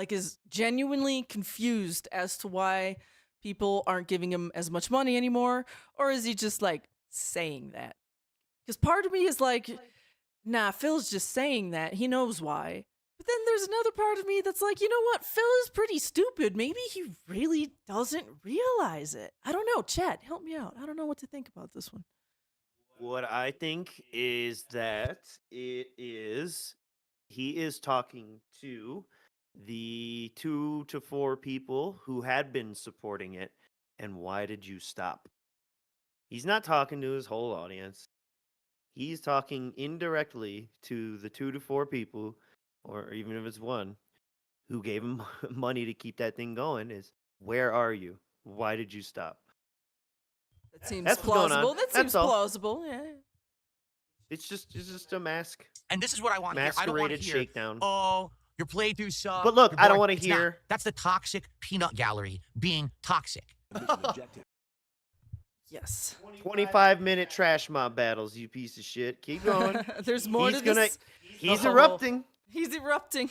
is genuinely confused as to why people aren't giving him as much money anymore, or is he just saying that? Because part of me is nah, Phil's just saying that. He knows why. But then there's another part of me that's you know what? Phil is pretty stupid. Maybe he really doesn't realize it. I don't know. Chat, help me out. I don't know what to think about this one. What I think is that he is talking to the 2 to 4 people who had been supporting it, and why did you stop? He's not talking to his whole audience. He's talking indirectly to the 2 to 4 people, or even if it's 1, who gave him money to keep that thing going. Is where are you? Why did you stop? That seems That's what's going on. plausible. That That's seems all. plausible. Yeah. It's just a mask, And this is what I want to hear. I don't want to masqueraded hear, shakedown. oh, your playthrough sucks. But look, you're I don't boring." wanna It's not. hear- That's the toxic peanut gallery being toxic. Yes. 25-minute trash mob battles, you piece of shit. Keep going. There's more He's to gonna- this. He's Oh. erupting. He's erupting.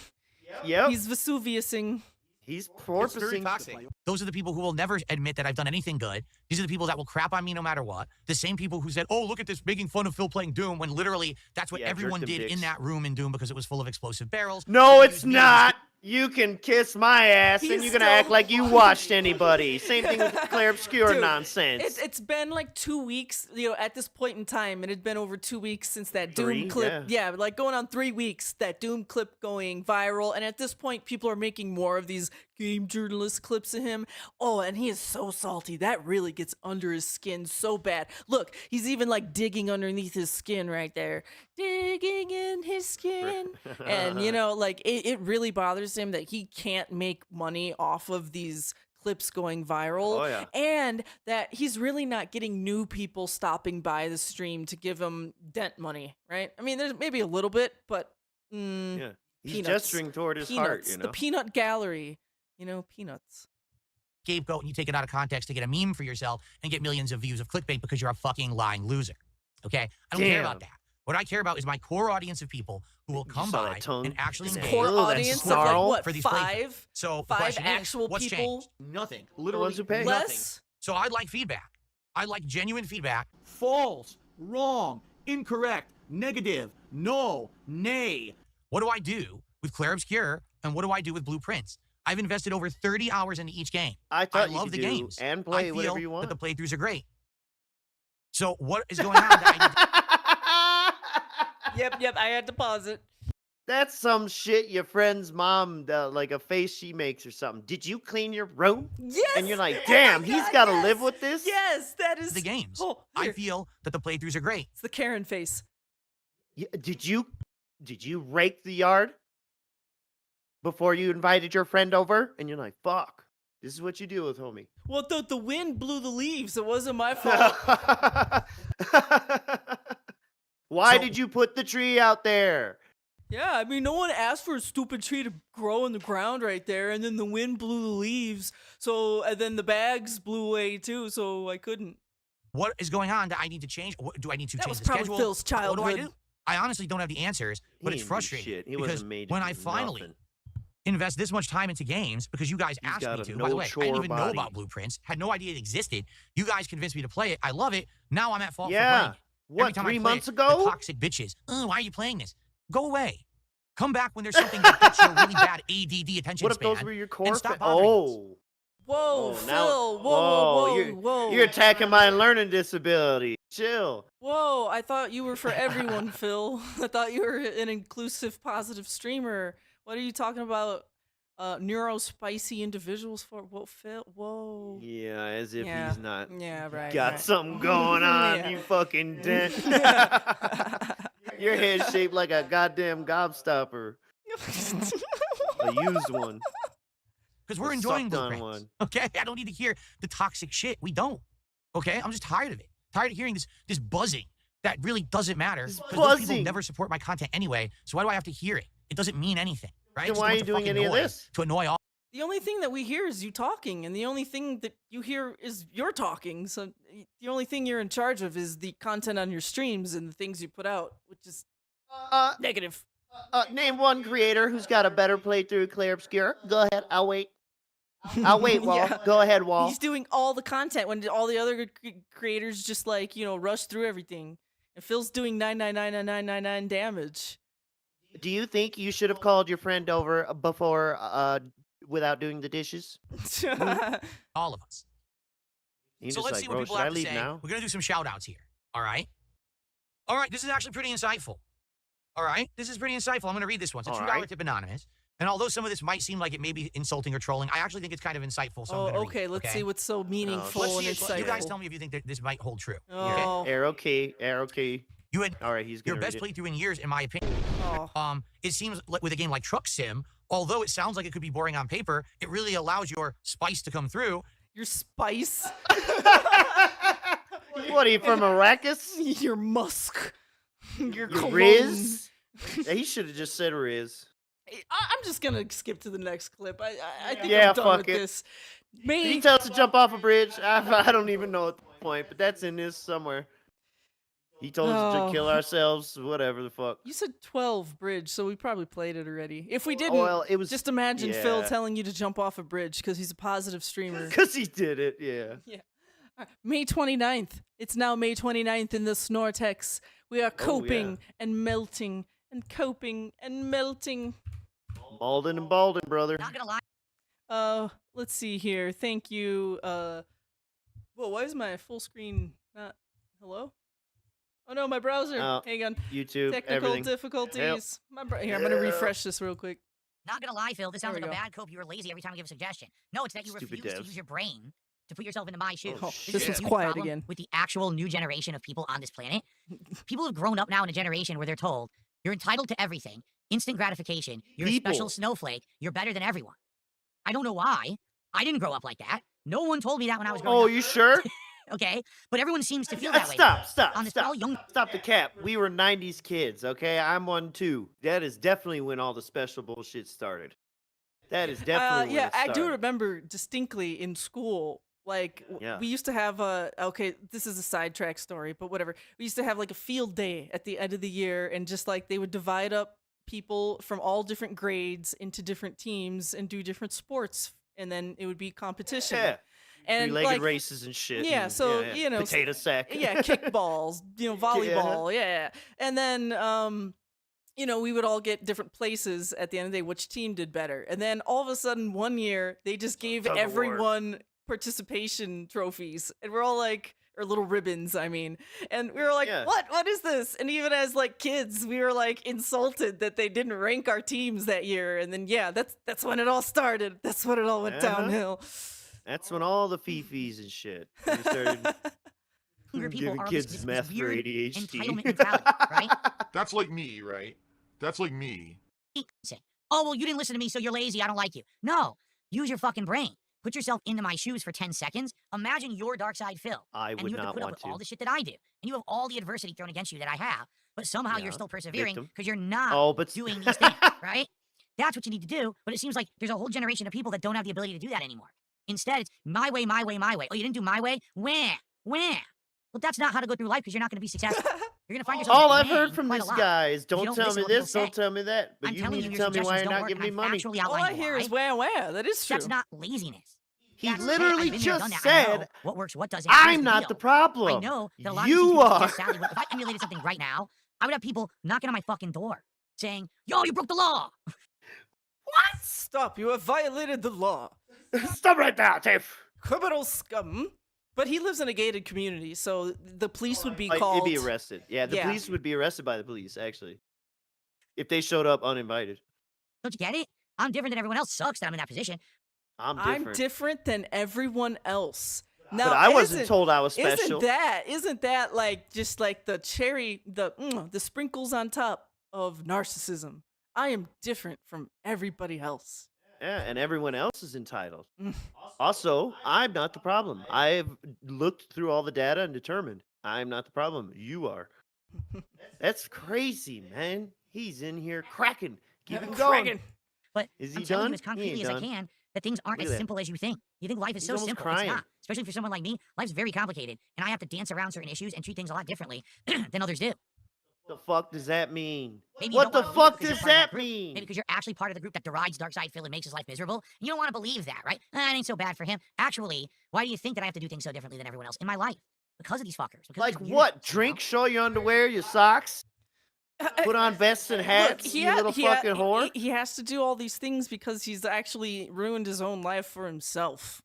Yep. He's Vesuviusing. He's It's very porpoising. toxic. Those are the people who will never admit that I've done anything good. These are the people that will crap on me no matter what. The same people who said, oh, look at this, making fun of Phil playing Doom, when literally that's what Yeah, everyone jerk them did in dicks. that room in Doom because it was full of explosive barrels. No, So it's use me not. You can kiss my ass, and He's you're gonna still- act like you watched anybody. Same thing with Claire Obscure Dude, nonsense. It's been 2 weeks, at this point in time. It had been over 2 weeks since that 3, Doom clip. Yeah, going on 3 weeks, that Doom clip going viral. And at this point, people are making more of these game journalist clips of him. Oh, and he is so salty. That really gets under his skin so bad. Look, he's even digging underneath his skin right there. Digging in his skin. And, it really bothers him that he can't make money off of these clips going viral. Oh, yeah. And that he's really not getting new people stopping by the stream to give him dent money, right? I mean, there's maybe a little bit, but Yeah. He's peanuts. gesturing toward his Peanuts. heart, you know. The peanut gallery. You know, peanuts. Scapegoat and you take it out of context to get a meme for yourself and get millions of views of clickbait because you're a fucking lying loser. Okay? I don't care about that. What I care about is my core audience of people who will come saw by that tongue? and actually His engage. Core Ugh, that audience of like snarl what, for these five? So the Five question is, actual what's people? changed? Nothing. The Literally ones who pay. nothing. Less? So I'd like feedback. I like genuine feedback. False. Wrong. Incorrect. Negative. No. Nay. What do I do with Clair Obscure and what do I do with Blueprints? I've invested over 30 hours into each game. I thought you love could the do games. and I play feel whatever you want. that the playthroughs are great. So what is going on? That I need Yep, I had to pause it. That's some shit your friend's mom, like a face she makes or something. Did you clean your room? Yes. And you're like, Oh my damn, he's God, got to yes! live with this? Yes, that is the games. Oh, I here. feel that the playthroughs are great. It's the Karen face. Did you rake the yard before you invited your friend over? And you're like, fuck, this is what you deal with, homie. Well, the wind blew the leaves. It wasn't my fault. Why So- did you put the tree out there? Yeah, I mean, no one asked for a stupid tree to grow in the ground right there, and then the wind blew the leaves. So, and then the bags blew away too, so I couldn't. What is going on that I need to change? What, do I need to That change was the probably schedule? Phil's What do I childhood. do? I honestly don't have the answers, but He it's didn't do frustrating shit. He because wasn't made to when do I finally nothing. invest this much time into games because you guys He's asked got me a to. By the way, I didn't no-chore even know body. about Blueprints. Had no idea it existed. You guys convinced me to play it. I love it. Now I'm at fault for Yeah. playing it. Every What, time I 3 play months it, ago? The toxic bitches. Oh, why are you playing this? Go away. Come back when there's something that gets your really bad ADD attention What if span. those were your core and stop fa- bothering us. Oh. Whoa, Oh, Phil! now- Whoa, whoa, you're, whoa! You're attacking my learning disability. Chill. Whoa! I thought you were for everyone, Phil. I thought you were an inclusive, positive streamer. What are you talking about? Neurospicy individuals for what, Phil? Whoa. Yeah, as if Yeah. he's not Yeah, right. got right. something going on, Yeah. you fucking dent. Your head's shaped like a goddamn gobstopper. A used one. Because we're A enjoying sucked-on Blueprints. one. Okay? I don't need to hear the toxic shit. We don't. Okay? I'm just tired of it. Tired of hearing this buzzing that really doesn't matter. This Because those people buzzing. never support my content anyway. So why do I have to hear it? It doesn't mean anything. Right? Then Just a why are bunch you of doing fucking any of noise this? To annoy all. The only thing that we hear is you talking, and the only thing that you hear is you're talking. So the only thing you're in charge of is the content on your streams and the things you put out, which is negative. Name one creator who's got a better playthrough, Clair Obscure. Go ahead, I'll wait. I'll wait, Wall. Yeah. Go ahead, Wall. He's doing all the content when all the other creators just like, rush through everything. And Phil's doing 9999999 damage. Do you think you should have called your friend over before, without doing the dishes? All of us. He's So just let's like, see what bro, people should I have to leave say. now? We're going to do some shout outs here. All right? All right. This is actually pretty insightful. All right? This is pretty insightful. I'm going to read this one. It's a All $2 right. tip anonymous. And although some of this might seem like it may be insulting or trolling, I actually think it's kind of insightful. So I'm Oh, gonna okay. read it, Let's see what's so meaningful Let's and see insightful. you guys tell me if you think that this might hold true. Oh. Arrow key, arrow key. You had All right, he's your gonna best read it. playthrough in years, in my opinion. Oh. It seems like with a game like Truck Sim, although it sounds like it could be boring on paper, it really allows your spice to come through. Your spice. What are you from Arrakis? Your musk. Your cologne. Riz? Yeah, he should have just said Riz. I'm just gonna skip to the next clip. I think Yeah, I'm done fuck with it. this. Did he Me. tell us to jump off a bridge? I don't even know at the point, but that's in this somewhere. He told us Oh. to kill ourselves, whatever the fuck. You said 12 bridge, so we probably played it already. If we didn't, Well, it was just imagine Phil yeah. telling you to jump off a bridge because he's a positive streamer. because he did it. Yeah. May 29th. It's now May 29th in the Snortex. We are coping and melting and coping and melting. Malden and Balden, brother. Not gonna lie. Let's see here. Thank you. Whoa, why is my full screen not? Hello? Oh no, my browser. Oh, Hang on. YouTube, Technical everything. difficulties. Here, I'm gonna refresh this real quick. Not gonna lie, Phil, this sounds There like we a go. bad cope. You were lazy every time I give a suggestion. No, it's that you Stupid refuse to devs. use your brain to put yourself into my shoes. Oh, This shit. is a This huge one's quiet problem again. with the actual new generation of people on this planet. People have grown up now in a generation where they're told you're entitled to everything, instant gratification, you're a special People. snowflake, you're better than everyone. I don't know why, I didn't grow up like that. No one told me that when I was growing Oh, up. you sure? Okay, but everyone seems to feel that way. Stop. On this all young. Stop the cap. We were 90s kids, okay? I'm one too. That is definitely when all the special bullshit started. That is definitely when yeah, it started. I do remember distinctly in school. Like we used to have okay, this is a sidetrack story, but whatever. We used to have like a field day at the end of the year, and just like they would divide up people from all different grades into different teams and do different sports, and then it would be competition. Yeah. And Three-legged like races and shit. yeah, and, so you know, potato sack. yeah, kickballs, you know, volleyball, yeah. And then you know, we would all get different places at the end of the day, which team did better. And then all of a sudden one year they just gave Tug of war. everyone participation trophies, and we're all like, or little ribbons, I mean. And we were like, what is this? And even as like kids, we were like insulted that they didn't rank our teams that year. And then that's when it all started. That's when it all went downhill. That's when all the fifis and shit started Younger people giving are kids this meth for weird ADHD. entitlement mentality, right? That's like me, right? That's like me. Say, oh, well, you didn't listen to me, so you're lazy. I don't like you. No, use your fucking brain. Put yourself into my shoes for 10 seconds. Imagine your dark side, Phil. I and would you have to not put up want with to. all the shit that I do. And you have all the adversity thrown against you that I have. But somehow you're still persevering Victim. because you're not but doing these things, right? That's what you need to do. But it seems like there's a whole generation of people that don't have the ability to do that anymore. Instead, it's my way, my way, my way. Oh, you didn't do my way? Wah. Well, that's not how to go through life because you're not going to be successful. You're going to find yourself all I've heard weighing from quite a this lot. guy is If you don't don't tell listen me to what this, people don't tell me that. But I'm you telling need to your tell me why suggestions you're don't not work, giving me and I've money. factually All I outlined hear why. is wah. That is true. That's not laziness. He That's, literally hey, I've been there, just done that. I know said, what works, what doesn't. Here's I'm not the deal. problem. I know that a lot of You these people are. just sadly, if I emulated something right now, I would have people knocking on my fucking door saying, "Yo, you broke the law." What? Stop! You have violated the law. Stop right now, Tiff. Criminal scum. But he lives in a gated community, so the police would be Like, called. he'd be arrested. Yeah, the police would be arrested by the police, actually. If they showed up uninvited. Don't you get it? I'm different than everyone else. Sucks that I'm in that position. I'm different. than everyone else. Now, But I wasn't told I was special. Isn't that like just like the cherry, the sprinkles on top of narcissism? I am different from everybody else. Yeah, and everyone else is entitled. Also, I'm not the problem. I've looked through all the data and determined I'm not the problem. You are. That's crazy, man. He's in here cracking. Keep him going. But Is I'm he telling done? you as He concretely ain't as I done. can that things aren't Look as at that. simple as you think. You think life is He's so almost simple. crying. It's not. Especially for someone like me, life's very complicated, and I have to dance around certain issues and treat things a lot differently than others do. The fuck does that mean? Maybe you What don't the wanna believe it fuck because you're does part of that group. mean? Maybe because you're actually part of the group that derides Dark Side Phil and makes his life miserable. And you don't want to believe that, right? It ain't so bad for him. Actually, why do you think that I have to do things so differently than everyone else in my life? Because of these fuckers. Because of Like these what? weirdos, you Drink, know? show your underwear, your socks, put on vests and hats, Look, you little fucking whore. He has to do all these things because he's actually ruined his own life for himself.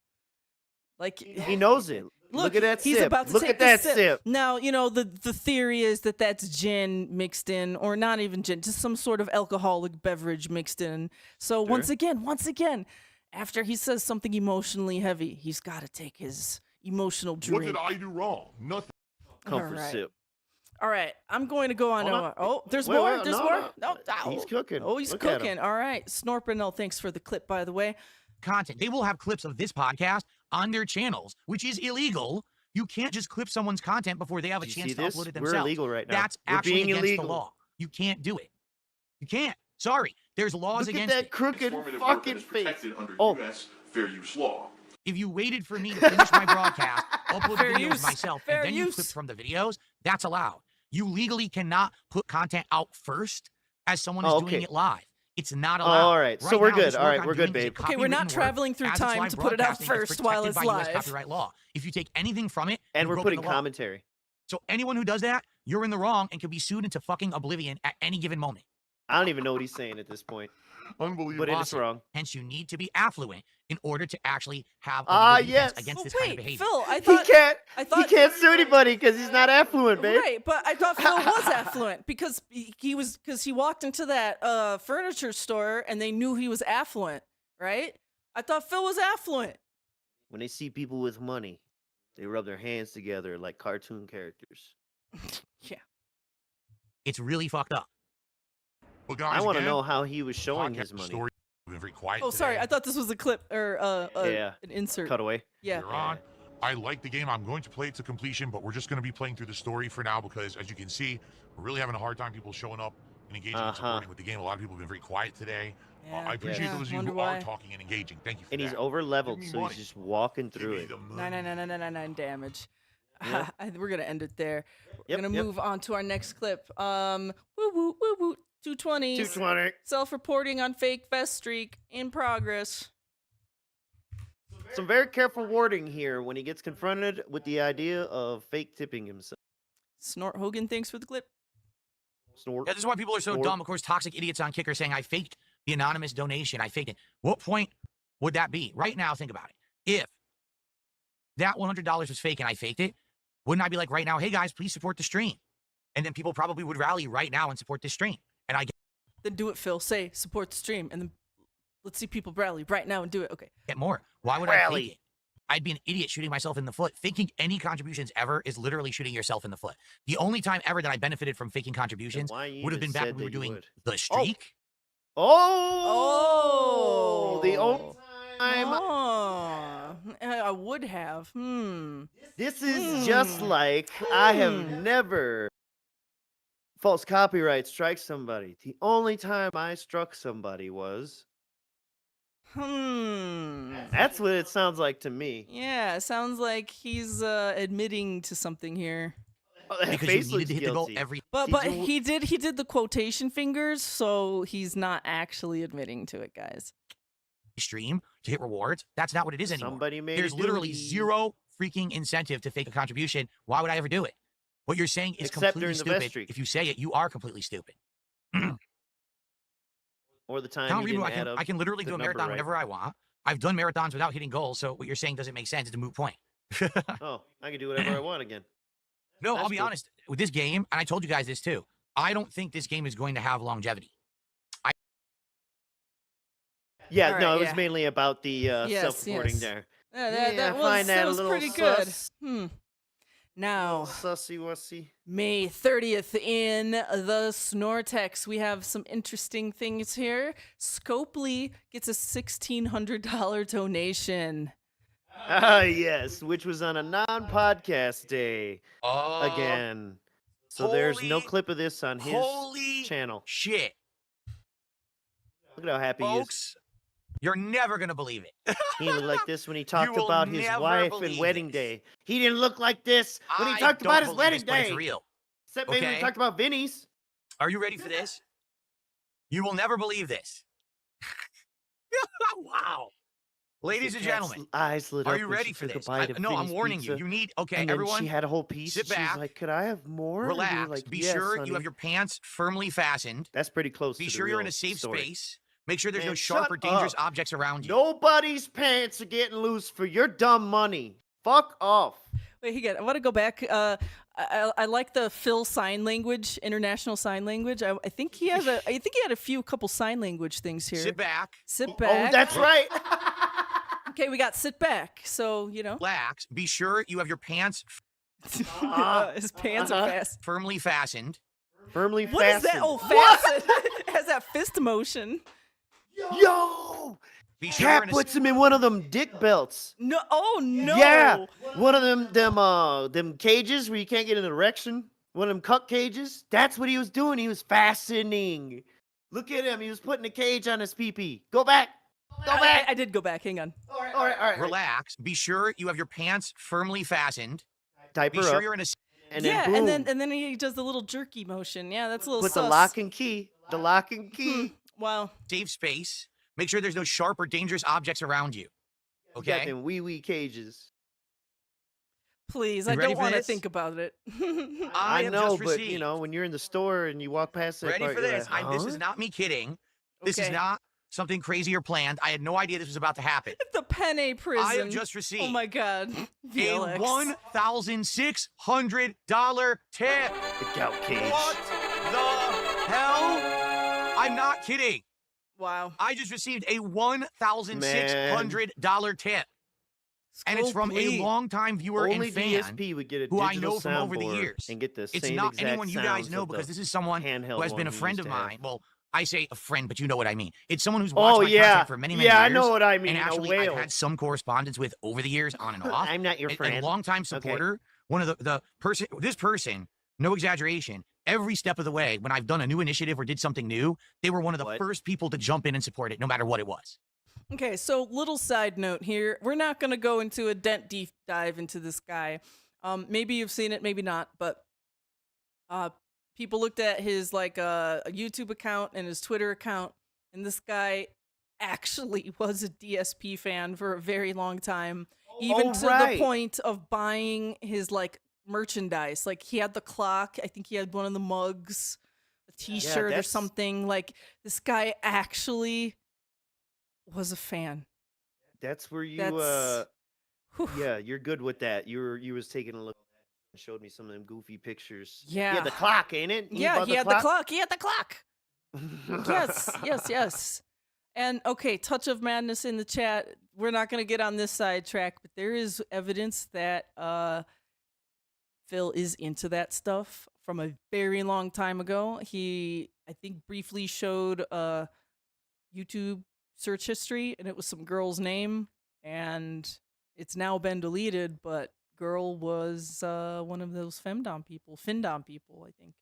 Like He knows it. Look at that he's sip. about to Look take at the that sip. sip. Now, you know, the theory is that that's gin mixed in, or not even gin, just some sort of alcoholic beverage mixed in. So once again, after he says something emotionally heavy, he's got to take his emotional drink. What did I do wrong? Nothing. Comfort Alright. sip. All right, I'm going to go on. Hold on. Oh, there's Wait, more. wait, There's no, more. no. No, He's cooking. Oh, he's Look at him. cooking. All right, Snorpinel. Thanks for the clip, by the way. Content. They will have clips of this podcast on their channels, which is illegal. You can't just clip someone's content before they have a Do you chance see to this? upload it We're themselves. illegal right now. That's We're actually being against illegal. the law. You can't do it. You can't. Sorry. There's laws Look at against that it. crooked Informative fucking work is face. protected under Oh, U.S. fair use law. If you waited for me to finish my broadcast, upload Fair the videos use. myself, Fair and then you use. clip from the videos, that's allowed. You legally cannot put content out first as someone is Oh, doing okay. it live. It's not Oh, allowed. all right. So we're now, good. this All work right, I'm we're good, doing is a babe. Okay, we're not copywritten work. traveling through As it's time live to put it out broadcasting, it's first while protected it's by US live. copyright law. If you take anything from it, and you've we're broken putting the law. commentary. So anyone who does that, you're in the wrong and can be sued into fucking oblivion at any given moment. I don't even know what he's saying at this point, Unbelievable. but it's Awesome. wrong. Hence, you need to be affluent in order to actually have a Ah, legal defense yes. against Well, this kind of wait, behavior. Phil, I He thought can't. I thought He can't sue anybody because he's not affluent, babe. Right, but I thought Phil was affluent because he walked into that furniture store and they knew he was affluent, right? I thought Phil was affluent. When they see people with money, they rub their hands together like cartoon characters. Yeah. It's really fucked up. Well, guys, I want to again, know how he was showing podcast his money. story Been very quiet. Oh, sorry. today. I thought this was a clip or Yeah. an insert. Cutaway. Yeah. You're on. I like the game. I'm going to play it to completion, but we're just going to be playing through the story for now because, as you can see, we're really having a hard time people showing up and engaging and supporting with the game. A lot of people have been very quiet today. Yeah. I appreciate Yeah. those of you Wonder who why. are talking and engaging. Thank you for And that. he's over leveled, Give me so money. he's just walking Give through me it. the money. 99999 damage. Yep. We're gonna end it there. We're Yep, gonna yep. move on to our next clip. Woo woo woo woo. 220s. 220. Self-reporting on fake vest streak in progress. Some very careful wording here when he gets confronted with the idea of fake tipping himself. Snort Hogan, thanks for the clip. Snort. Yeah, this is why people are so Snort. dumb. Of course, toxic idiots on Kicker saying, I faked the anonymous donation. I faked it. What point would that be? Right now, think about it. If that $100 was fake and I faked it, wouldn't I be like right now, hey guys, please support the stream? And then people probably would rally right now and support this stream. And I Then do it, Phil. Say support the stream, and then let's see people rally right now and do it. Okay. get more. Why would I Rally. fake it? I'd be an idiot shooting myself in the foot. Faking any contributions ever is literally shooting yourself in the foot. The only time ever that I benefited from faking contributions why you would have been even back said when we were that you doing would? the streak. Oh! The only time. Oh, I would have. This is just like I have never false copyright strike somebody. The only time I struck somebody was. That's what it sounds like to me. Yeah, sounds like he's admitting to something here. Oh, that Because face you looks needed to hit the goal guilty. every But Did you- he did the quotation fingers, so he's not actually admitting to it, guys. stream to hit rewards. That's not what it is anymore. Somebody made There's a literally duty. zero freaking incentive to fake a contribution. Why would I ever do it? What you're saying is Except completely during the vest stupid. streak. If you say it, you are completely stupid. Or the time Count you reboot, didn't add up I can literally the do a number marathon right. whenever I want. I've done marathons without hitting goals, so what you're saying doesn't make sense. It's a moot point. Oh, I can do whatever I want again. No, I'll That's be cool. honest. With this game, and I told you guys this too, I don't think this game is going to have longevity. Yeah, All no, right, it was yeah. mainly about the Yes, self-reporting yes. there. Yeah, Yeah, I that find that a was little pretty good. sus. Now, Sussy wussy. May 30th in the Snortex, we have some interesting things here. Scopely gets a $1,600 donation. Ah, yes, which was on a non-podcast day Oh, again. So there's no holy- clip of this on his holy channel. shit, Look at how happy he is. folks! You're never gonna believe it. He looked like this when he talked will about his never wife and believe wedding this. day. He didn't look like this when he I talked don't about his believe wedding this, but day. It's real. Except maybe when he okay? talked about Vinny's. Are you ready for this? You will never believe this. Wow. Ladies The and cat's gentlemen, eyes lit are up you when ready she for took a this? bite of No, I'm Vinny's warning pizza. you. You need, okay, And then everyone, she had a whole piece. sit She's back, like, "Could I have more?" And we were relax. like, Be "Yes, sure honey." you have your pants firmly fastened. That's pretty close. Be to the sure you're in real a safe story. space. Make sure there's no Man, sharp shut or dangerous up. objects around you. Nobody's pants are getting loose for your dumb money. Fuck off. Wait, I want to go back. I like the Phil sign language, international sign language. I think he has I think he had a couple sign language things here. Sit back, Sit back. Oh, that's right. Okay, we got sit back. So, you know, relax. Be sure you have your pants his pants are fast. firmly fastened. Firmly What is fastened. that? Oh, fasten. It has that fist motion. Yo! Be sure you're Cat in a puts him in one of them dick belts. No. Oh no. Yeah, one of them cages where you can't get an erection. One of them cuck cages. That's what he was doing. He was fastening. Look at him. He was putting a cage on his pee-pee. Go back. Go back. I did go back. Hang on. All right. Relax. Be sure you have your pants firmly fastened. Type Be her sure up. you're in a And yeah, then boom. and then he does the little jerky motion. Yeah, that's a little Put sus. the lock and key. The lock and key. Wow. safe space. Make sure there's no sharp or dangerous objects around you. You got Okay? them wee cages. Please, You I ready don't for want to this? think about it. I have know, just but received. you know, when you're in the store and you walk past that Ready part, for you're this? like, This is "Huh?" not me kidding. This is Okay. not something crazy or planned. I had no idea this was about to happen. The Penne prison. I have just received Oh my god. a VLX. $1,600 tip. The gout cage. What the hell? I'm not kidding. Wow. I just received a $1,600 tip. And it's from a Scopely. longtime viewer Only and fan DSP would get a who I digital know from over the soundboard years. and get the It's same not exact anyone you guys sounds know of the because this is someone handheld who has been one a he friend used of to have. mine. Well, I say a friend, but you know what I mean. It's someone who's watched Oh my yeah, content for many, many yeah, years. I know what I mean. And A actually, I've whale. had some correspondence with over the years, on and off. I'm not your A friend. longtime supporter. One of this person, no exaggeration, every step of the way, when I've done a new initiative or did something new, they were one of the What? first people to jump in and support it, no matter what it was. Okay, so little side note here. We're not going to go into a deep dive into this guy. Maybe you've seen it, maybe not, but people looked at his like a YouTube account and his Twitter account, and this guy actually was a DSP fan for a very long time, even to the point of buying his like merchandise. Like he had the clock, I think he had one of the mugs, a t-shirt or something. Like this guy actually was a fan. That's where you Whew. yeah, you're good with that. You was taking a look and showed me some of them goofy pictures. Yeah. Yeah, the clock, ain't it? Yeah, he had the clock. He had the clock. Yes. And okay, Touch of Madness in the chat. We're not going to get on this sidetrack, but there is evidence that Phil is into that stuff from a very long time ago. He, I think, briefly showed YouTube search history, and it was some girl's name, and it's now been deleted, but girl was one of those findom people, I think.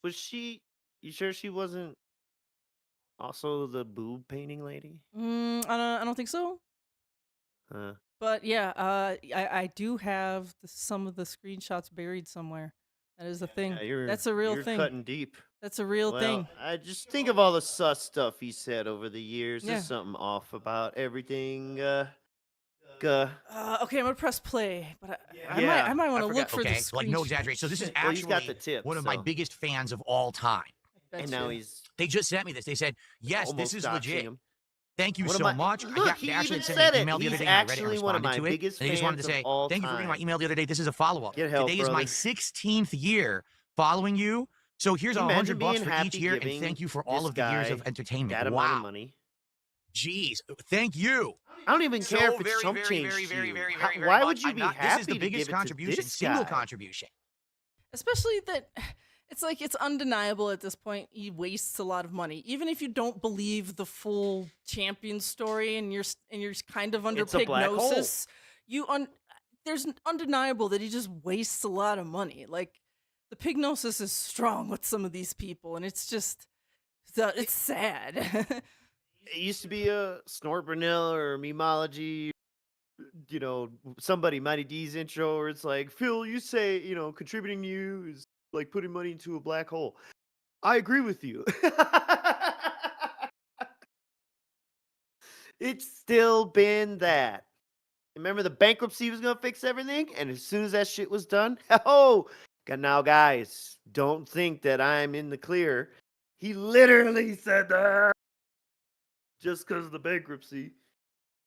Was she? You sure she wasn't also the boob painting lady? I don't think so. But yeah, I do have some of the screenshots buried somewhere. That is a thing. That's a real thing. You're cutting deep. That's a real thing. I just think of all the sus stuff he said over the years. Yeah. There's something off about everything. Okay, I'm gonna press play, but I Yeah, might want to forgot. look for this. Like no exaggeration. So this is Well, he's actually got the tip, one of my so- biggest fans of all time. And now he's They just sent me this. They said, yes, almost this is doxing legit. him. Thank you One of so my- much. Look, They he actually even sent me said an it. email the other He's day and I read it and actually one of responded my to it. biggest And I just wanted to fans of say, all thank you for reading my time. email the other day. This is a follow-up. Get help, Today is my brother. 16th year following you. So here's Can you imagine $100 being for happy each year, and giving thank you for all this of the years guy of entertainment. that amount Wow. of money? Jeez. Thank you. I don't even care if it's very, chump very, change very, to very, you. very, How- very, very Why much. would you I'm be not- happy This is the to biggest give it to contribution, this single guy? contribution. Especially that it's like it's undeniable at this point he wastes a lot of money. Even if you don't believe the full champion story and you're kind of under It's a black hole. pignosis, there's undeniable that he just wastes a lot of money. Like the pignosis is strong with some of these people, and it's just it's sad. It used to be a Snort Brunel or Memology, you know, somebody, Mighty D's intro, where it's like, Phil, you say, you know, contributing to you is like putting money into a black hole. I agree with you. It's still been that. Remember the bankruptcy was going to fix everything? And as soon as that shit was done, oh, now guys, don't think that I'm in the clear. He literally said that. Just because of the bankruptcy.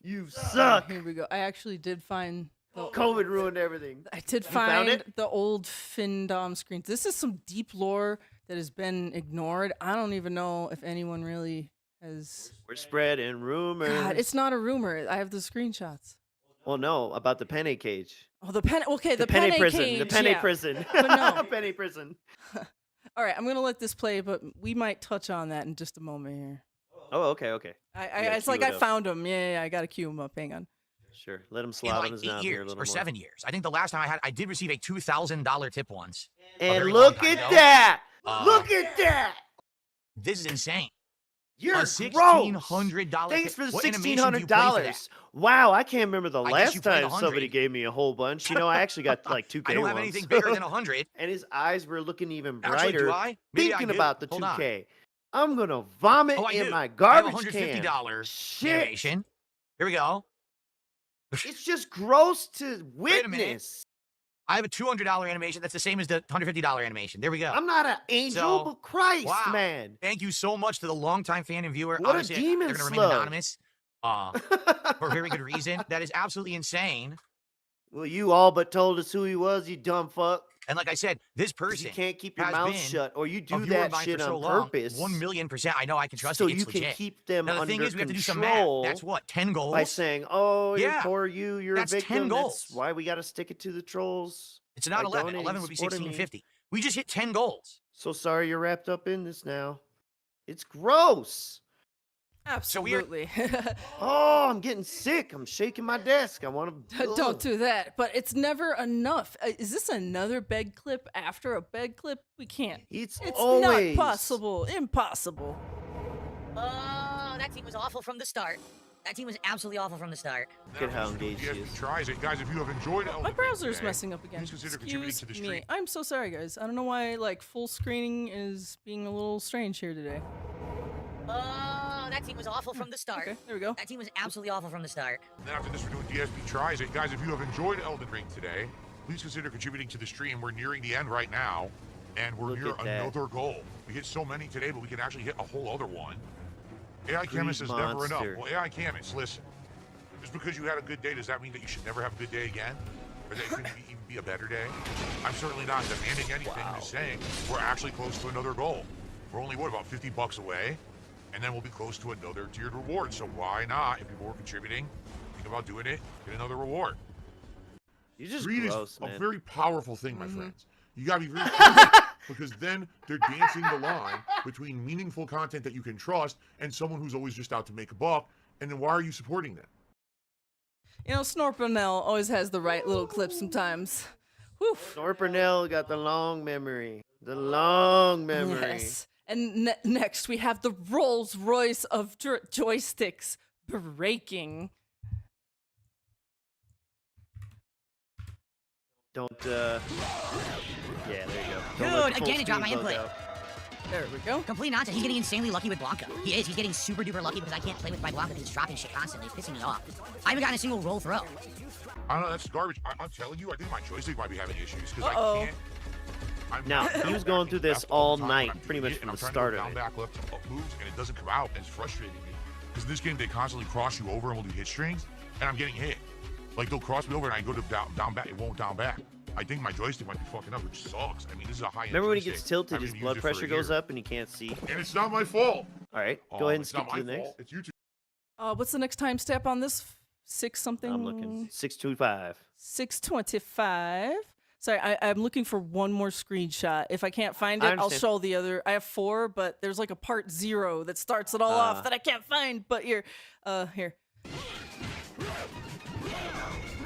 You suck. Here we go. I actually did find COVID ruined everything. I did found find it? the old Findom screens. This is some deep lore that has been ignored. I don't even know if anyone really has. We're spreading rumors. God, it's not a rumor. I have the screenshots. Well, no, about the Penne cage. Oh, the pen. Okay, the Penne Penne prison. cage, The Penne yeah. prison. But no. Penne prison. All right, I'm gonna let this play, but we might touch on that in just a moment here. Oh, okay. I gotta it's like cue I it up. found him. Yeah, I gotta cue him up. Hang on. Sure. Let him In slide on like his 8 knob here a years little or more. 7 years. I think the last time I did receive a $2,000 tip once. a And very long look time at ago. that. Uh, Look at that. This is insane. You're a gross. $1,600 Thanks tip. for the What animation do you play for that? $1,600. Wow, I can't remember the I guess last you played time somebody 100. gave me a whole bunch. You know, I actually got like 2K I don't have once. anything bigger than 100. And his eyes were looking even Actually, brighter. do I? Maybe I Thinking do. about the Hold on. 2K. I'm gonna vomit Oh, I in do. my I have garbage $150 can. Shit. animation. Here we go. It's just gross to Wait a minute. witness. I have a $200 animation. That's the same as the $150 animation. There we go. I'm not an angel, So, but Christ, wow. man. Thank you so much to the longtime fan and viewer. What a Obviously, demon they're going to remain slug. anonymous for a very good reason. That is absolutely insane. Well, you all but told us who he was, you dumb fuck. And like I said, this 'Cause person you can't keep your has mouth been shut, or you a do viewer that of mine shit for so on long, purpose. 1,000,000%. I know I can trust so it. It's you can legit. keep them Now, the under thing is, we have to do some math. control That's what, 10 goals? by saying, "Oh, Yeah. you're poor you, you're That's a 10 victim." goals. That's why we got to stick it to the trolls. It's not by 11. donating, 11 would be supporting me. 1,650. We just hit 10 goals. So sorry you're wrapped up in this now. It's gross. Absolutely. Oh, I'm getting sick. I'm shaking my desk. I want to. Don't do that. But it's never enough. Is this another bed clip after a bed clip? We can't. It's not always possible. Impossible. Oh, that team was awful from the start. That team was absolutely awful from the start. Look at how engaged he DSP is. tries it. Guys, if you have enjoyed Elden My Ring browser's today, messing up again. please consider contributing to the Excuse stream. me. I'm so sorry, guys. I don't know why like full screening is being a little strange here today. Oh, that team was awful from the start. Okay, there we go. That team was absolutely awful from the start. And then after this, we're doing DSP tries it. Guys, if you have enjoyed Elden Ring today, please consider contributing to the stream. We're nearing the end right now, and we're Look near at that. another goal. We hit so many today, but we can actually hit a whole other one. AI Chemist is never enough. monster. Well, AI Chemist, listen. Just because you had a good day, does that mean that you should never have a good day again? Or that it couldn't even be a better day? I'm certainly not demanding anything. I'm just saying we're actually close to another goal. We're only, what, about $50 away? And then we'll be close to another tiered reward. So why not, if people were contributing, think about doing it, get another reward. You're just Greed gross, is man. a very powerful thing, my friends. You gotta be very careful because then they're dancing the line between meaningful content that you can trust and someone who's always just out to make a buck. And then why are you supporting them? You know, Snorpernell always has the right little clip sometimes. Whew. Snorpernell got the long memory. The long memory. Yes. And next we have the Rolls Royce of joysticks breaking. Don't, yeah, there you go. Don't Dude, let the full again, it dropped my screen load input. out. There we go. Complete nonsense. He's getting insanely lucky with Blanca. He is. He's getting super duper lucky because I can't play with my Blanca because he's dropping shit constantly. It's pissing me off. I haven't gotten a single roll throw. I don't know, that's garbage. I'm telling you, I think my joystick might be having issues because Uh-oh. I can't. I'm Now, down, he was down, going back, through this left all the time, night, and I'm pretty doing much it, from and the I'm trying start to go of down, it. back, left, up moves, and it doesn't come out, and it's frustrating me. Because in this game, they constantly cross you over and will do hit strings, and I'm getting hit. Like, they'll cross me over, and I go to down back, it won't down back. I think my joystick might be fucking up, which sucks. I mean, this is a high-end Remember when he joystick. gets tilted, I've his been blood using it for pressure a goes year. up and he can't see? And it's not my fault. All right, go ahead and It's skip not to the my next. fault. It's YouTube. What's the next time step on this? 6 something? I'm looking. 625. 625. Sorry, I'm looking for one more screenshot. If I can't find I it, I'll understand. show the other. I have 4, but there's like a part 0 that starts it all off that I can't find. But here, here.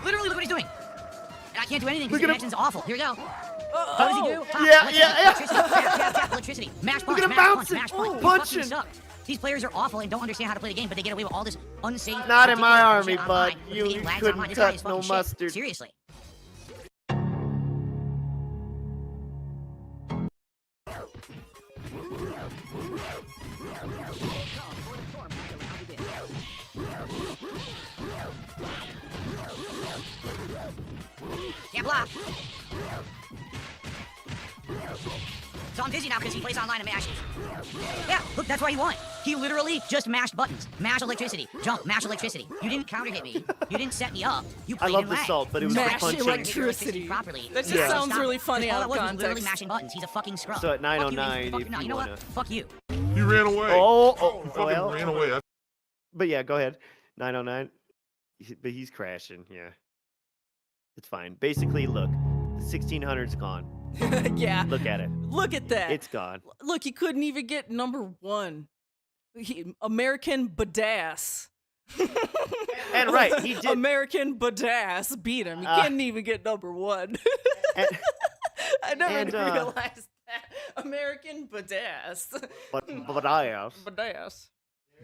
Literally, look what he's doing. And I can't do anything because Look the at him. connection's awful. Here we go. Oh, What does he do? Ha, Yeah, electricity, yeah, yeah. Electricity, tap, tap, electricity. Mash punch, at him mash punch, bouncing. mash punch. Ooh, He punching. fucking sucks. These players are awful and don't understand how to play the game, but they get away with all this unsafe. Not in my ridiculous army, bullshit bud. online because You the game lags couldn't online. It's hard cut as no fucking shit. mustard. Seriously. Can't block. So I'm busy now because he plays online and mashes. Yeah, look, that's why he won. He literally just mashed buttons. Mash electricity. Jump, mash electricity. You didn't counter hit me. You didn't set me up. You I played love in the lag. salt, but it was Mash punching. electricity. Properly. That just Yeah. sounds Stop really it. funny All out that of was literally context. mashing buttons. He's a fucking scrub. So at Fuck you, 909 fuck- if no, you you know wanna- what? Fuck you. He ran away. Oh, He fucking well. ran away. That's But yeah, go ahead. 909. But he's crashing, yeah. It's fine. Basically, look, the 1600's gone. Yeah. Look at it. Look at that. It's gone. Look, he couldn't even get number 1. American Badass. And right, he did. American Badass beat him. He couldn't even get number 1. And, I never and, realized that. American Badass. but I have. Badass.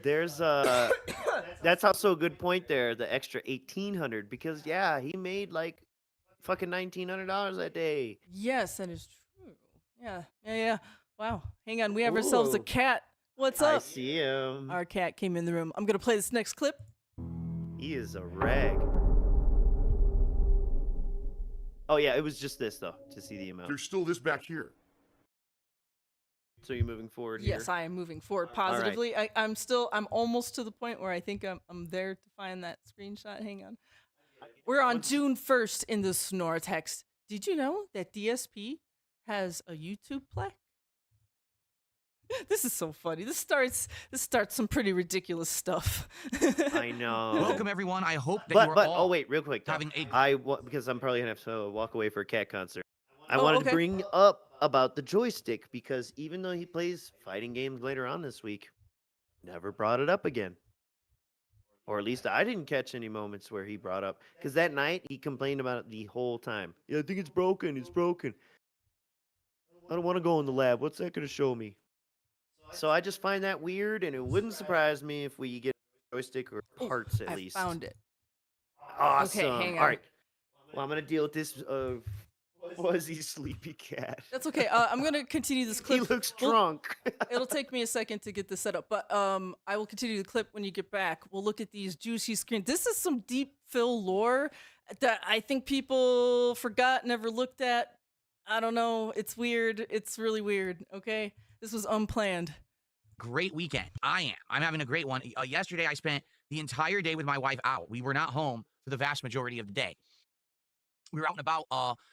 There's that's also a good point there. The extra 1800 because yeah, he made like fucking $1,900 that day. Yes, that is true. Yeah. Wow. Hang on. We have ourselves a Ooh. cat. What's I up? see him. Our cat came in the room. I'm going to play this next clip. He is a rag. Oh yeah, it was just this though to see the amount. There's still this back here. So you're moving forward here. Yes, I am moving forward right. positively. I'm almost to the point where I think I'm there to find that screenshot. Hang on. We're on June 1st in the Snore text. Did you know that DSP has a YouTube plaque? This is so funny. This starts some pretty ridiculous stuff. I know. Welcome, everyone. I hope that But you are but all oh wait, real quick. Though. having a Because I'm probably gonna have to walk away for a cat concert. I Oh, wanted okay. to bring up about the joystick because even though he plays fighting games later on this week, never brought it up again. Or at least I didn't catch any moments where he brought up. Because that night he complained about it the whole time. Yeah, I think it's broken. It's broken. I don't want to go in the lab. What's that going to show me? So I just find that weird, and it wouldn't surprise me if we get a joystick or parts at I least. found it. Awesome. Okay, hang All on. right. Well, I'm going to deal with this fuzzy sleepy cat. That's okay. I'm gonna continue this He clip. looks We'll- drunk. It'll take me a second to get this set up, but I will continue the clip when you get back. We'll look at these juicy screens. This is some deep fill lore that I think people forgot, never looked at. I don't know. It's weird. It's really weird. Okay, this was unplanned. Great weekend. I'm having a great one. Yesterday, I spent the entire day with my wife out. We were not home for the vast majority of the day. We were out and about